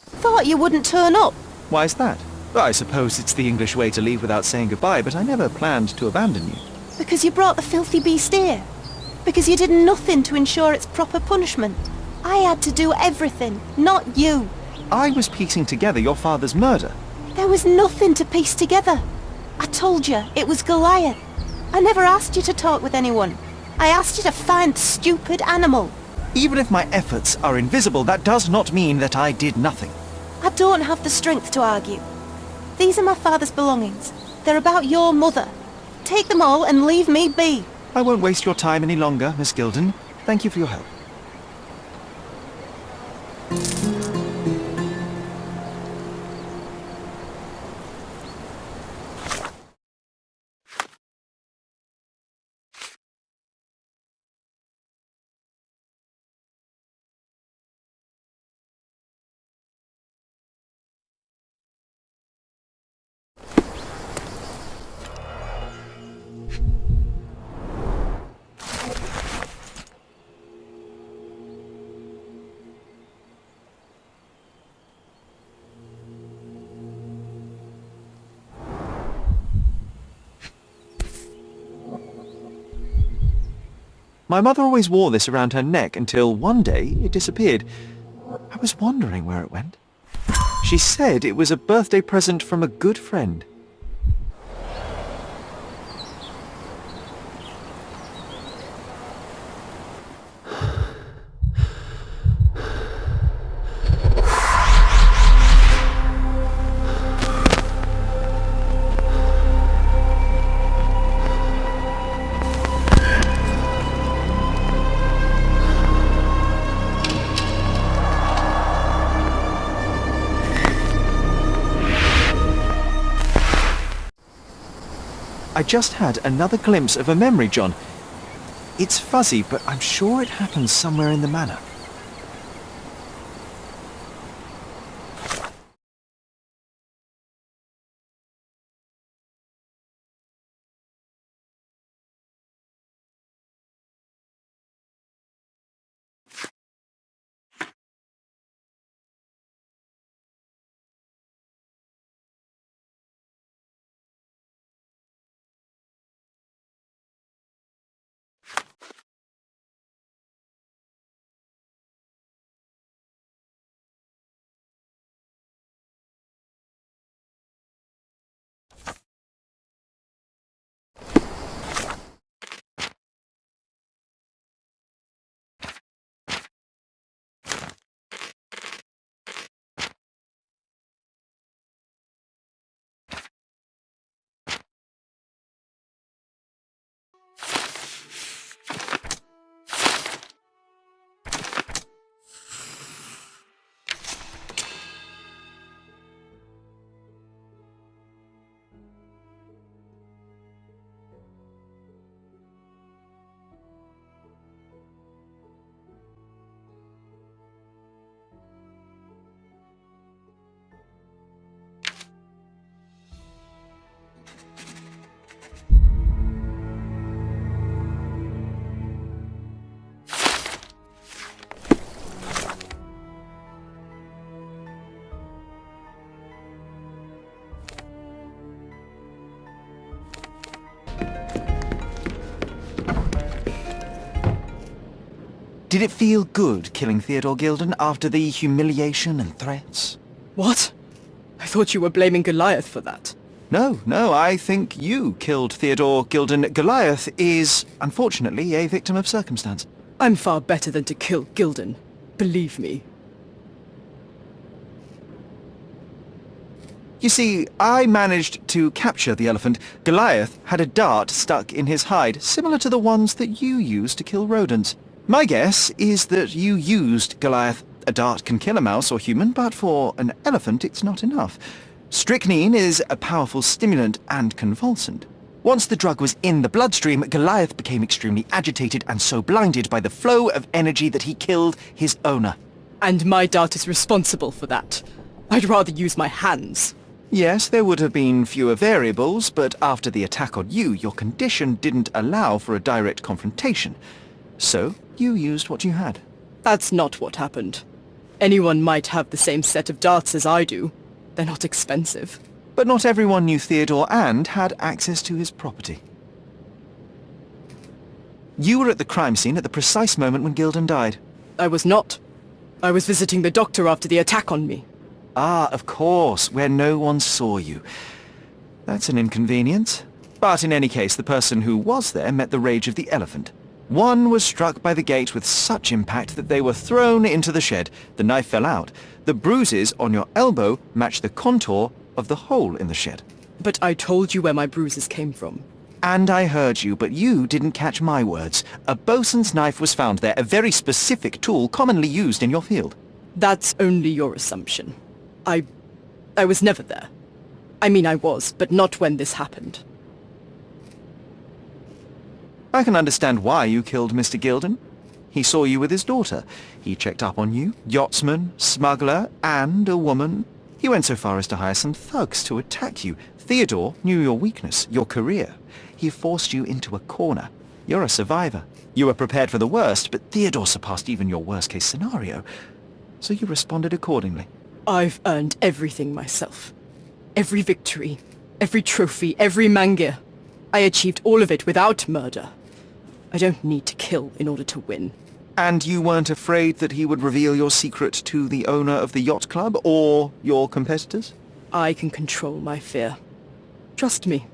Thought you wouldn't turn up. Why's that? I suppose it's the English way to leave without saying goodbye, but I never planned to abandon you. Because you brought the filthy beast here. Because you did nothing to ensure its proper punishment. I had to do everything, not you. I was piecing together your father's murder. There was nothing to piece together. I told you, it was Goliath. I never asked you to talk with anyone. I asked you to find the stupid animal. Even if my efforts are invisible, that does not mean that I did nothing. I don't have the strength to argue. These are my father's belongings. They're about your mother. Take them all and leave me be. I won't waste your time any longer, Miss Gilden. Thank you for your help. My mother always wore this around her neck until one day it disappeared. I was wondering where it went. She said it was a birthday present from a good friend. I just had another glimpse of a memory, John. It's fuzzy, but I'm sure it happened somewhere in the manor. Did it feel good killing Theodore Gilden after the humiliation and threats? What? I thought you were blaming Goliath for that. No, I think you killed Theodore Gilden. Goliath is, unfortunately, a victim of circumstance. I'm far better than to kill Gilden. Believe me. You see, I managed to capture the elephant. Goliath had a dart stuck in his hide, similar to the ones that you used to kill rodents. My guess is that you used Goliath. A dart can kill a mouse or human, but for an elephant it's not enough. Strychnine is a powerful stimulant and convulsant. Once the drug was in the bloodstream, Goliath became extremely agitated and so blinded by the flow of energy that he killed his owner. And my dart is responsible for that. I'd rather use my hands. Yes, there would have been fewer variables, but after the attack on you, your condition didn't allow for a direct confrontation. So, you used what you had. That's not what happened. Anyone might have the same set of darts as I do. They're not expensive. But not everyone knew Theodore and had access to his property. You were at the crime scene at the precise moment when Gilden died. I was not. I was visiting the doctor after the attack on me. Ah, of course, where no one saw you. That's an inconvenience. But in any case, the person who was there met the rage of the elephant. One was struck by the gate with such impact that they were thrown into the shed. The knife fell out. The bruises on your elbow match the contour of the hole in the shed. But I told you where my bruises came from. And I heard you, but you didn't catch my words. A bosun's knife was found there, a very specific tool commonly used in your field. That's only your assumption. I was never there. I mean, I was, but not when this happened. I can understand why you killed Mr. Gilden. He saw you with his daughter. He checked up on you, yachtsman, smuggler, and a woman. He went so far as to hire some thugs to attack you. Theodore knew your weakness, your career. He forced you into a corner. You're a survivor. You were prepared for the worst, but Theodore surpassed even your worst-case scenario. So you responded accordingly. I've earned everything myself. Every victory, every trophy, every mangir. I achieved all of it without murder. I don't need to kill in order to win. And you weren't afraid that he would reveal your secret to the owner of the yacht club or your competitors? I can control my fear. Trust me,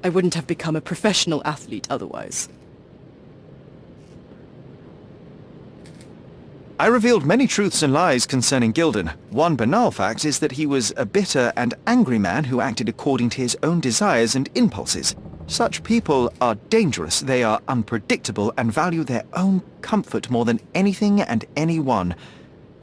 I wouldn't have become a professional athlete otherwise. I revealed many truths and lies concerning Gilden. One banal fact is that he was a bitter and angry man who acted according to his own desires and impulses. Such people are dangerous, they are unpredictable, and value their own comfort more than anything and anyone.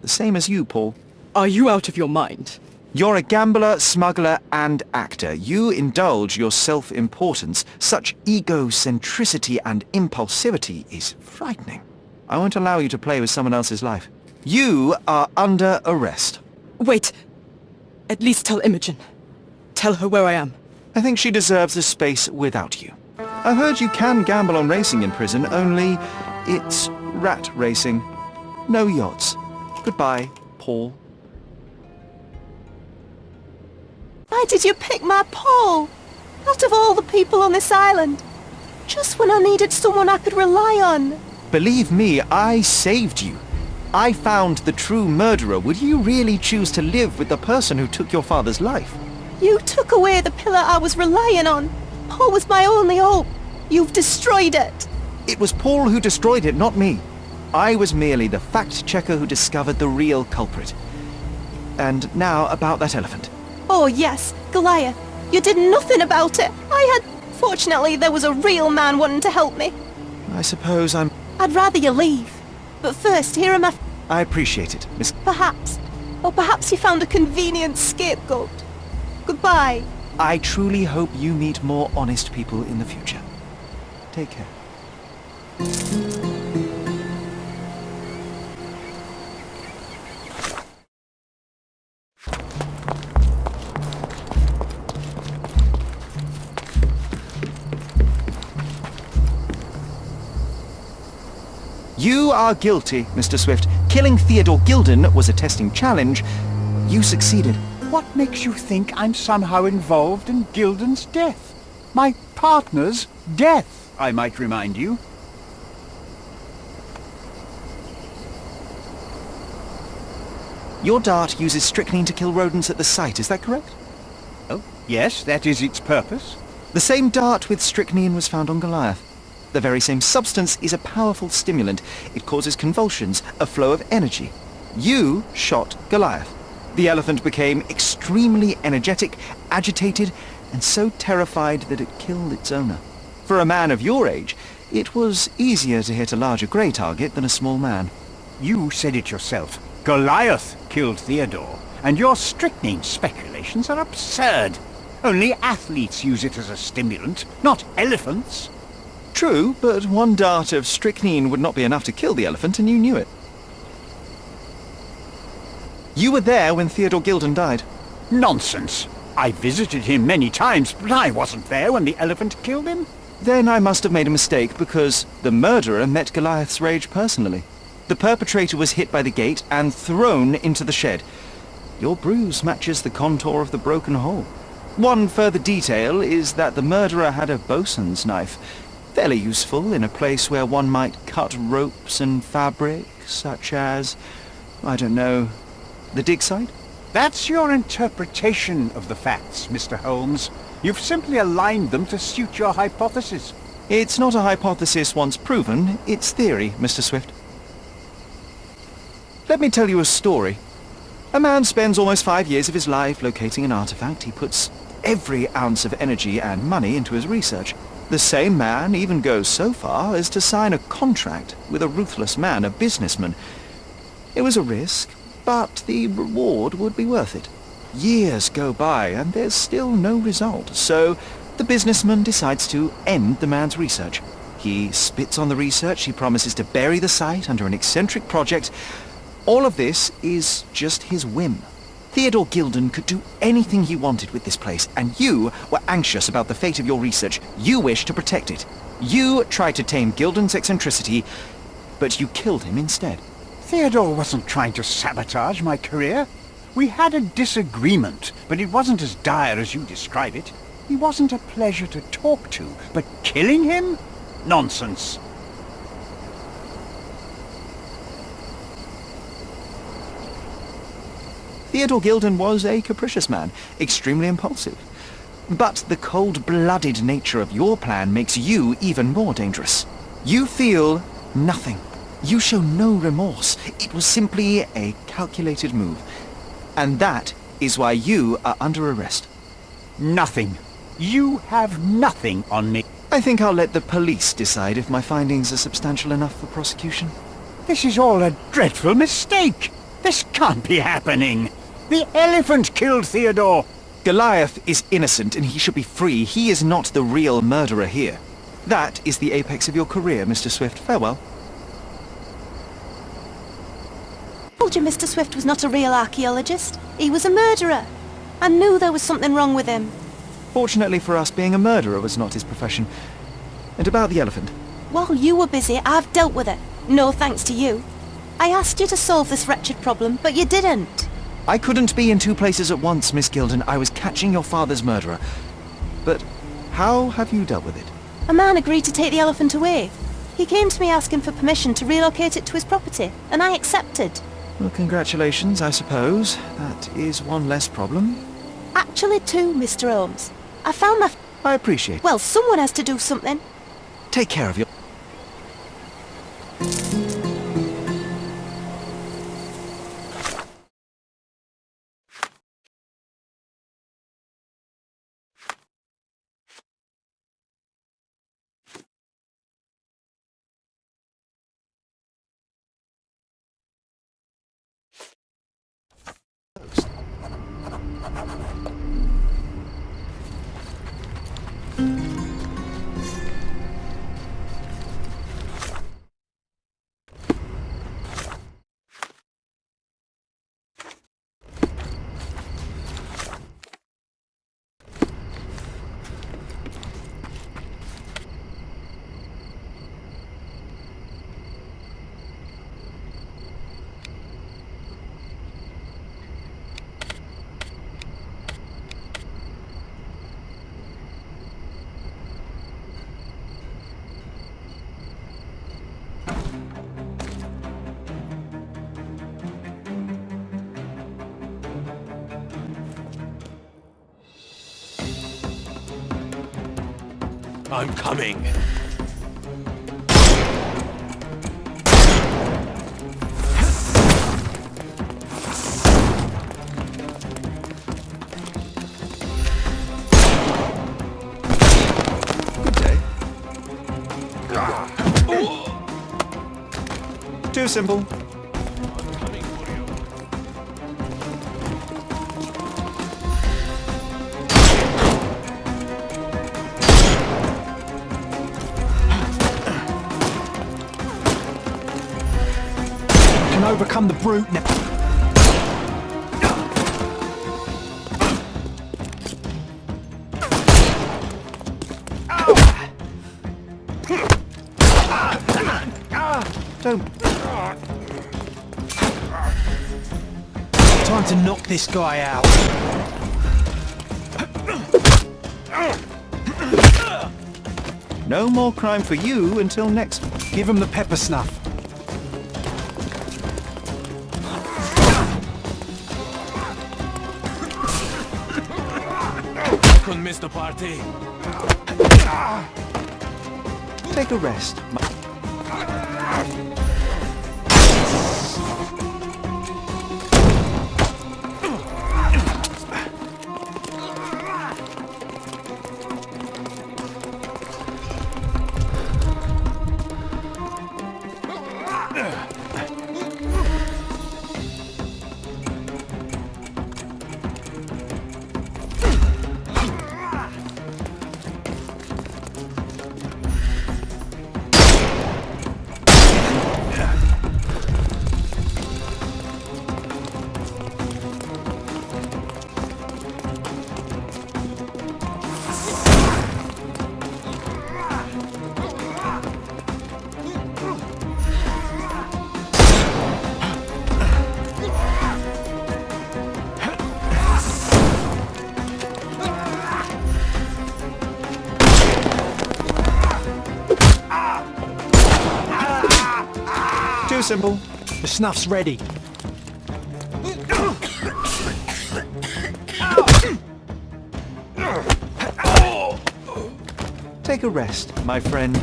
The same as you, Paul. Are you out of your mind? You're a gambler, smuggler, and actor. You indulge your self-importance. Such egocentricity and impulsivity is frightening. I won't allow you to play with someone else's life. You are under arrest. Wait. At least tell Imogen. Tell her where I am. I think she deserves a space without you. I've heard you can gamble on racing in prison, only it's rat racing. No yachts. Goodbye, Paul. Why did you pick my Paul? Out of all the people on this island. Just when I needed someone I could rely on. Believe me, I saved you. I found the true murderer. Would you really choose to live with the person who took your father's life? You took away the pillar I was relying on. Paul was my only hope. You've destroyed it. It was Paul who destroyed it, not me. I was merely the fact-checker who discovered the real culprit. And now about that elephant. Oh yes, Goliath. You did nothing about it. Fortunately, there was a real man wanting to help me. I suppose I'd rather you leave. But first, here are my... I appreciate it, Miss... Perhaps. Or perhaps you found a convenient scapegoat. Goodbye. I truly hope you meet more honest people in the future. Take care. You are guilty, Mr. Swift. Killing Theodore Gilden was a testing challenge. You succeeded. What makes you think I'm somehow involved in Gilden's death? My partner's death, I might remind you. Your dart uses strychnine to kill rodents at the site, is that correct? Oh, yes, that is its purpose. The same dart with strychnine was found on Goliath. The very same substance is a powerful stimulant. It causes convulsions, a flow of energy. You shot Goliath. The elephant became extremely energetic, agitated, and so terrified that it killed its owner. For a man of your age, it was easier to hit a larger grey target than a small man. You said it yourself. Goliath killed Theodore, and your strychnine speculations are absurd. Only athletes use it as a stimulant, not elephants. True, but one dart of strychnine would not be enough to kill the elephant, and you knew it. You were there when Theodore Gilden died. Nonsense. I visited him many times, but I wasn't there when the elephant killed him. Then I must have made a mistake, because the murderer met Goliath's rage personally. The perpetrator was hit by the gate and thrown into the shed. Your bruise matches the contour of the broken hole. One further detail is that the murderer had a bosun's knife, fairly useful in a place where one might cut ropes and fabric, such as, I don't know, the dig site? That's your interpretation of the facts, Mr. Holmes. You've simply aligned them to suit your hypothesis. It's not a hypothesis once proven, it's theory, Mr. Swift. Let me tell you a story. A man spends almost 5 years of his life locating an artifact. He puts every ounce of energy and money into his research. The same man even goes so far as to sign a contract with a ruthless man, a businessman. It was a risk, but the reward would be worth it. Years go by and there's still no result, so the businessman decides to end the man's research. He spits on the research, he promises to bury the site under an eccentric project. All of this is just his whim. Theodore Gilden could do anything he wanted with this place, and you were anxious about the fate of your research. You wished to protect it. You tried to tame Gilden's eccentricity, but you killed him instead. Theodore wasn't trying to sabotage my career. We had a disagreement, but it wasn't as dire as you describe it. He wasn't a pleasure to talk to, but killing him? Nonsense. Theodore Gilden was a capricious man, extremely impulsive. But the cold-blooded nature of your plan makes you even more dangerous. You feel nothing. You show no remorse. It was simply a calculated move. And that is why you are under arrest. Nothing. You have nothing on me. I think I'll let the police decide if my findings are substantial enough for prosecution. This is all a dreadful mistake. This can't be happening. The elephant killed Theodore. Goliath is innocent and he should be free. He is not the real murderer here. That is the apex of your career, Mr. Swift. Farewell. I told you Mr. Swift was not a real archaeologist. He was a murderer. I knew there was something wrong with him. Fortunately for us, being a murderer was not his profession. And about the elephant. While you were busy, I've dealt with it. No thanks to you. I asked you to solve this wretched problem, but you didn't. I couldn't be in two places at once, Miss Gilden. I was catching your father's murderer. But how have you dealt with it? A man agreed to take the elephant away. He came to me asking for permission to relocate it to his property, and I accepted. Well, congratulations, I suppose. That is one less problem. Actually two, Mr. Holmes. I found my... I appreciate it. Well, someone has to do something. Take care of your... I'm coming. Too simple. Can overcome the brute now. Don't. Time to knock this guy out. No more crime for you until next. Give him the pepper snuff. I couldn't miss the party. Take a rest. Too simple. The snuff's ready. Take a rest, my friend.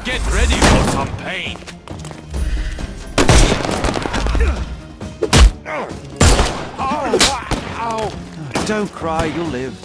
Get ready for some pain. Don't cry, you'll live.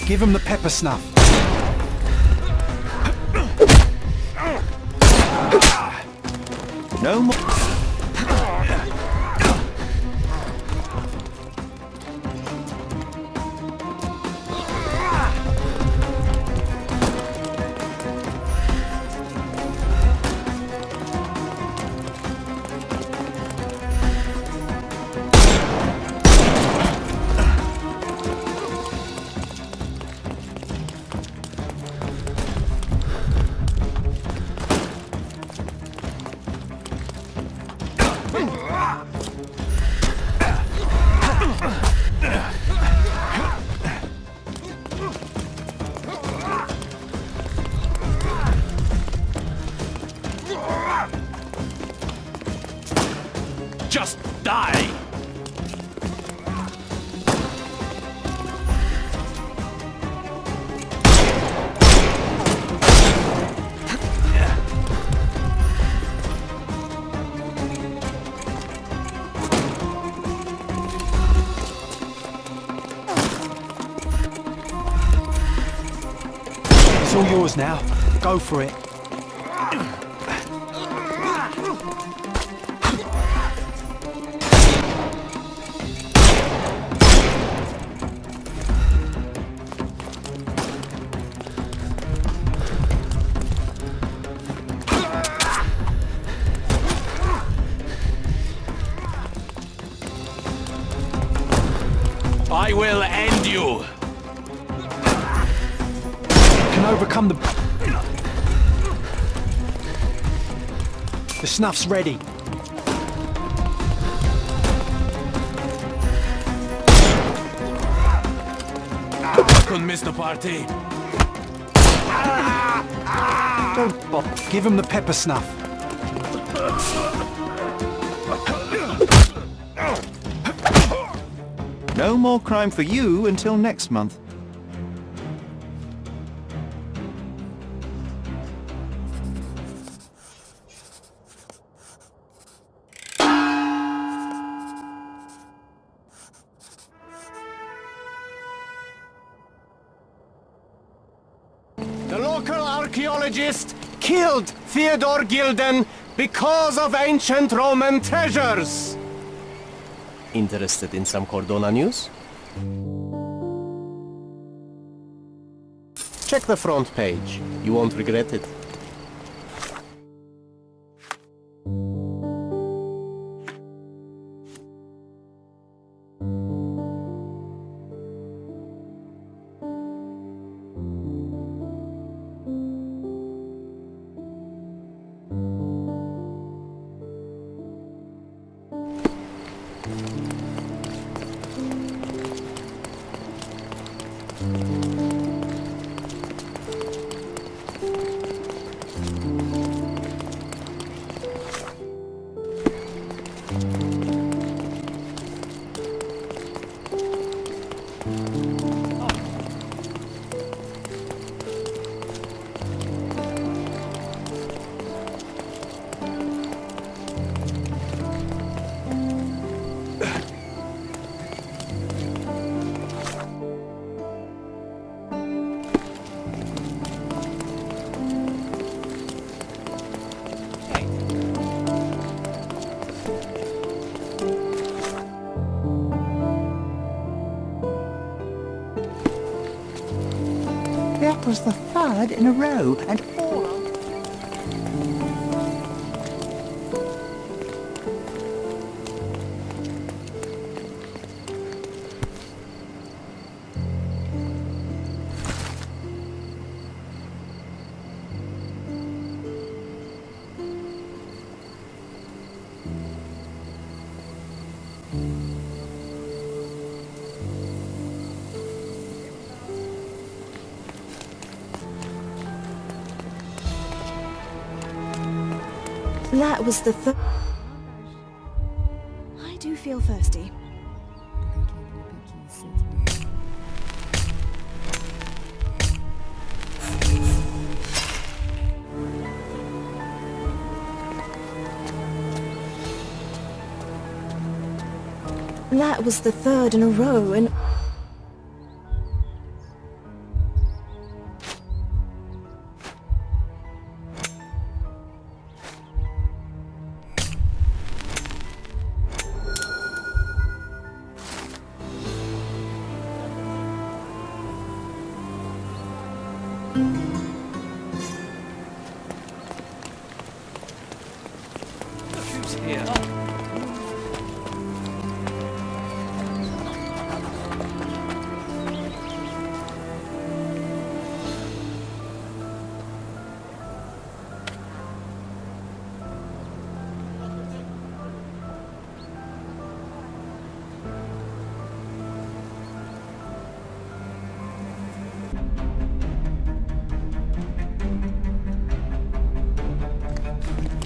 Give him the pepper snuff. No more. Just die! It's all yours now. Go for it. can overcome the... The snuff's ready. I couldn't miss the party. Don't bother. Give him the pepper snuff. No more crime for you until next month. The local archaeologist killed Theodore Gilden because of ancient Roman treasures. Interested in some Cordona news? Check the front page. You won't regret it. That was the third in a row, and all... That was the I do feel thirsty. That was the third in a row, and...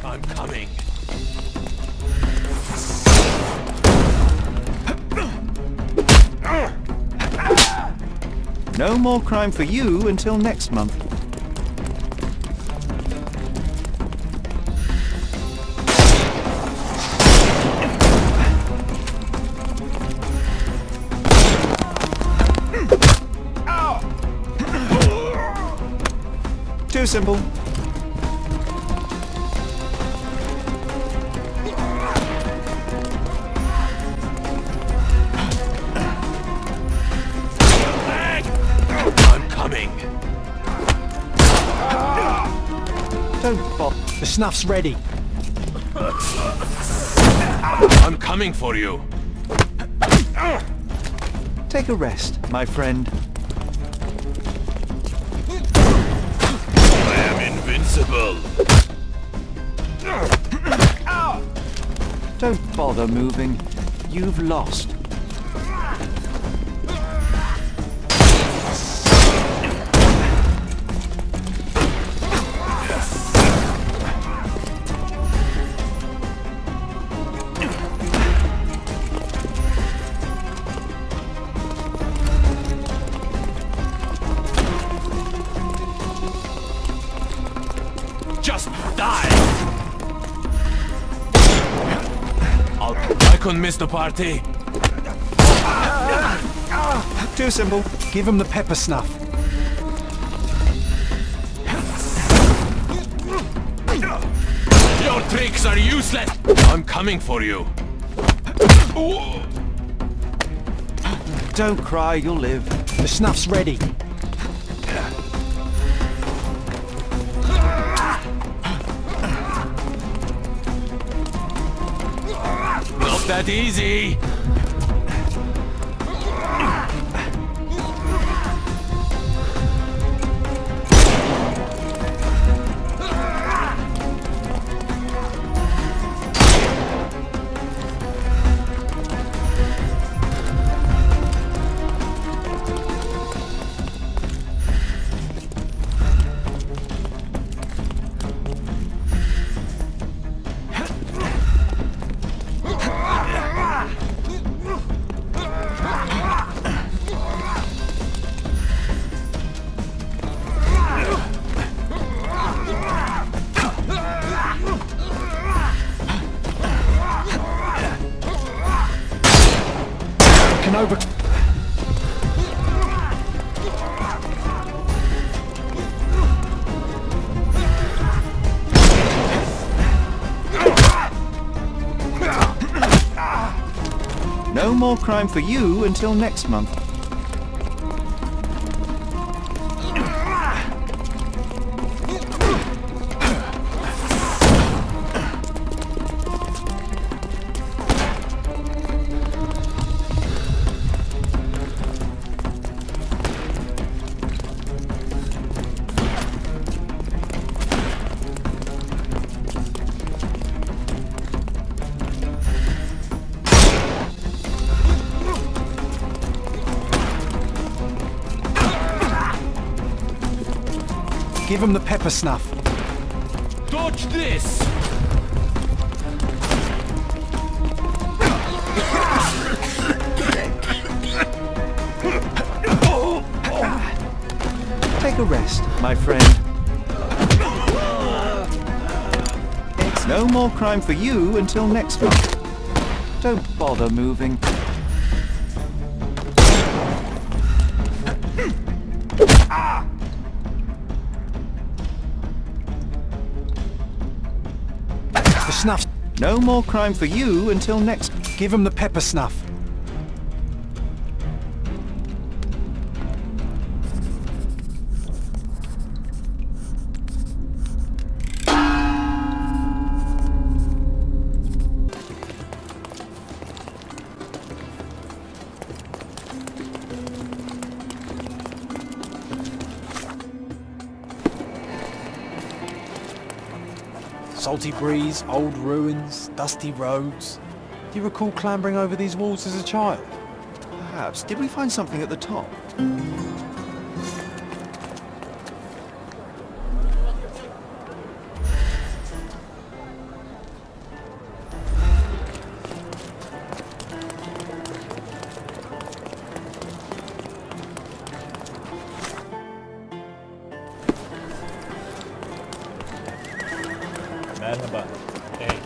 I'm coming. No more crime for you until next month. Too simple. Don't bother. The snuff's ready. I'm coming for you. Take a rest, my friend. Responsible! Don't bother moving. You've lost. Just die! I couldn't miss the party. Too simple. Give him the pepper snuff. Your tricks are useless! I'm coming for you. Don't cry, you'll live. The snuff's ready. Not that easy! Over. No more crime for you until next month. Give him the pepper snuff. Dodge this! Take a rest, my friend. No more crime for you until next month. Don't bother moving. The snuff. No more crime for you until next. Give him the pepper snuff. Salty breeze, old ruins, dusty roads. Do you recall clambering over these walls as a child? Perhaps. Did we find something at the top? Merhaba. Hey.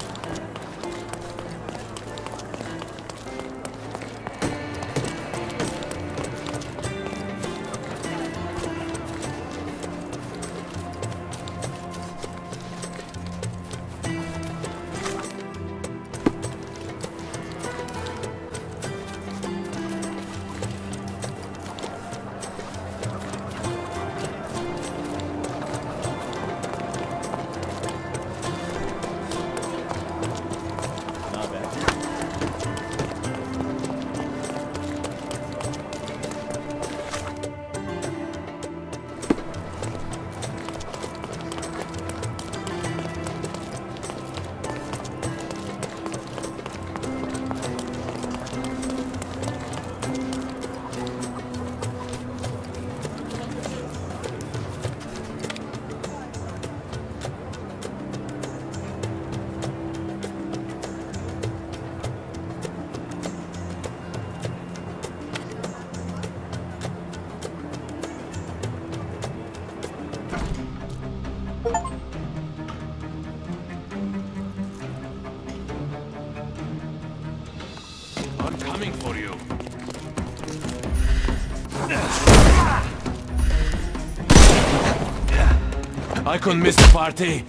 I couldn't miss the party.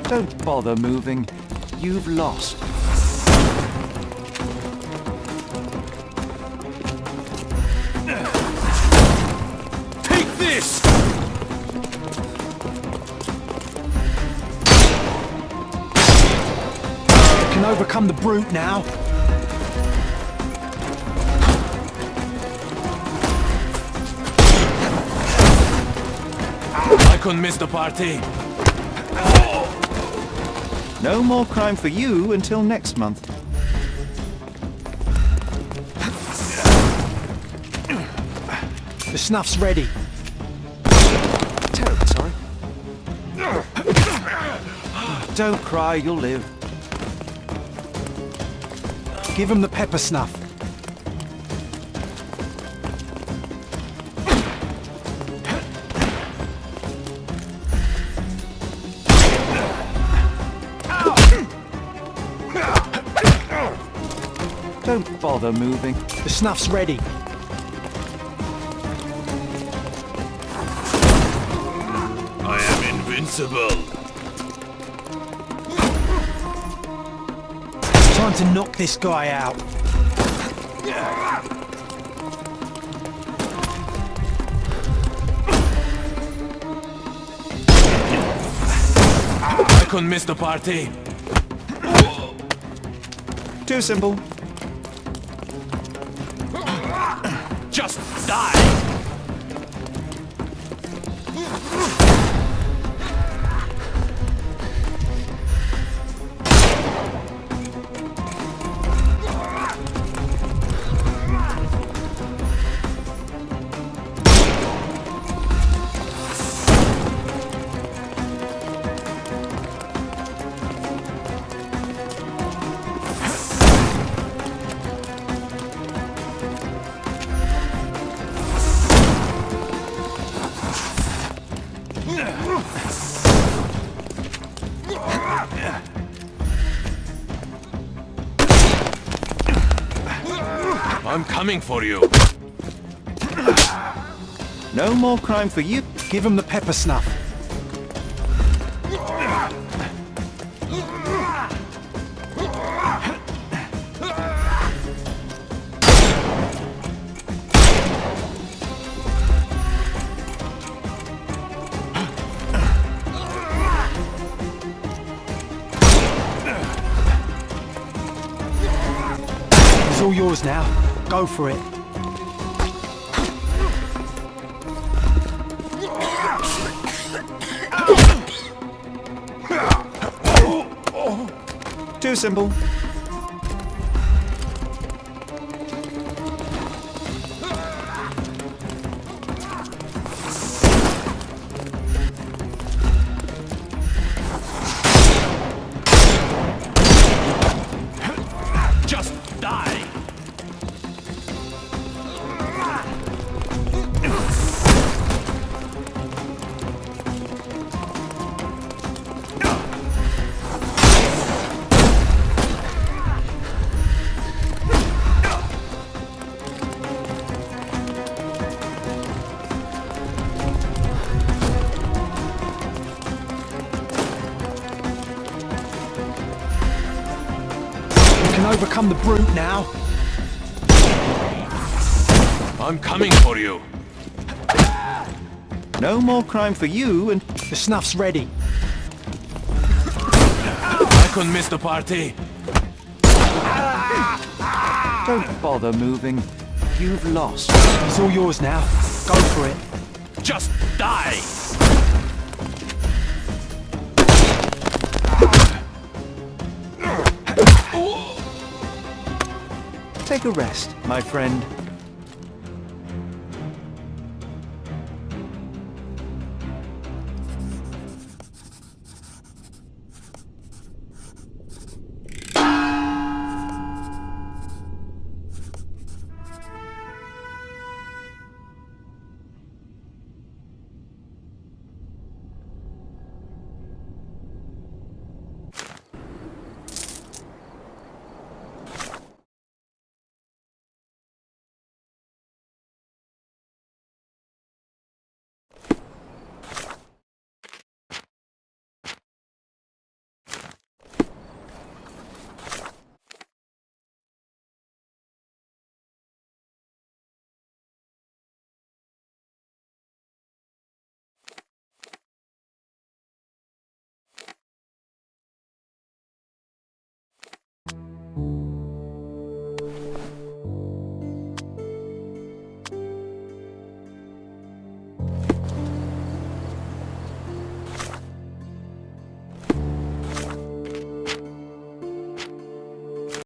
Don't bother moving. You've lost. Take this! Can overcome the brute now. I couldn't miss the party. No more crime for you until next month. The snuff's ready. Terribly sorry. Don't cry, you'll live. Give him the pepper snuff. Don't bother moving. The snuff's ready. I am invincible. Time to knock this guy out. I couldn't miss the party. Too simple. Just die! I'm coming for you. No more crime for you. Give him the pepper snuff. It's all yours now. Go for it. Too simple. Just die! Overcome the brute now. I'm coming for you. No more crime for you, and the snuff's ready. I couldn't miss the party. don't bother moving. You've lost. It's all yours now. Go for it. Just die! Take a rest, my friend.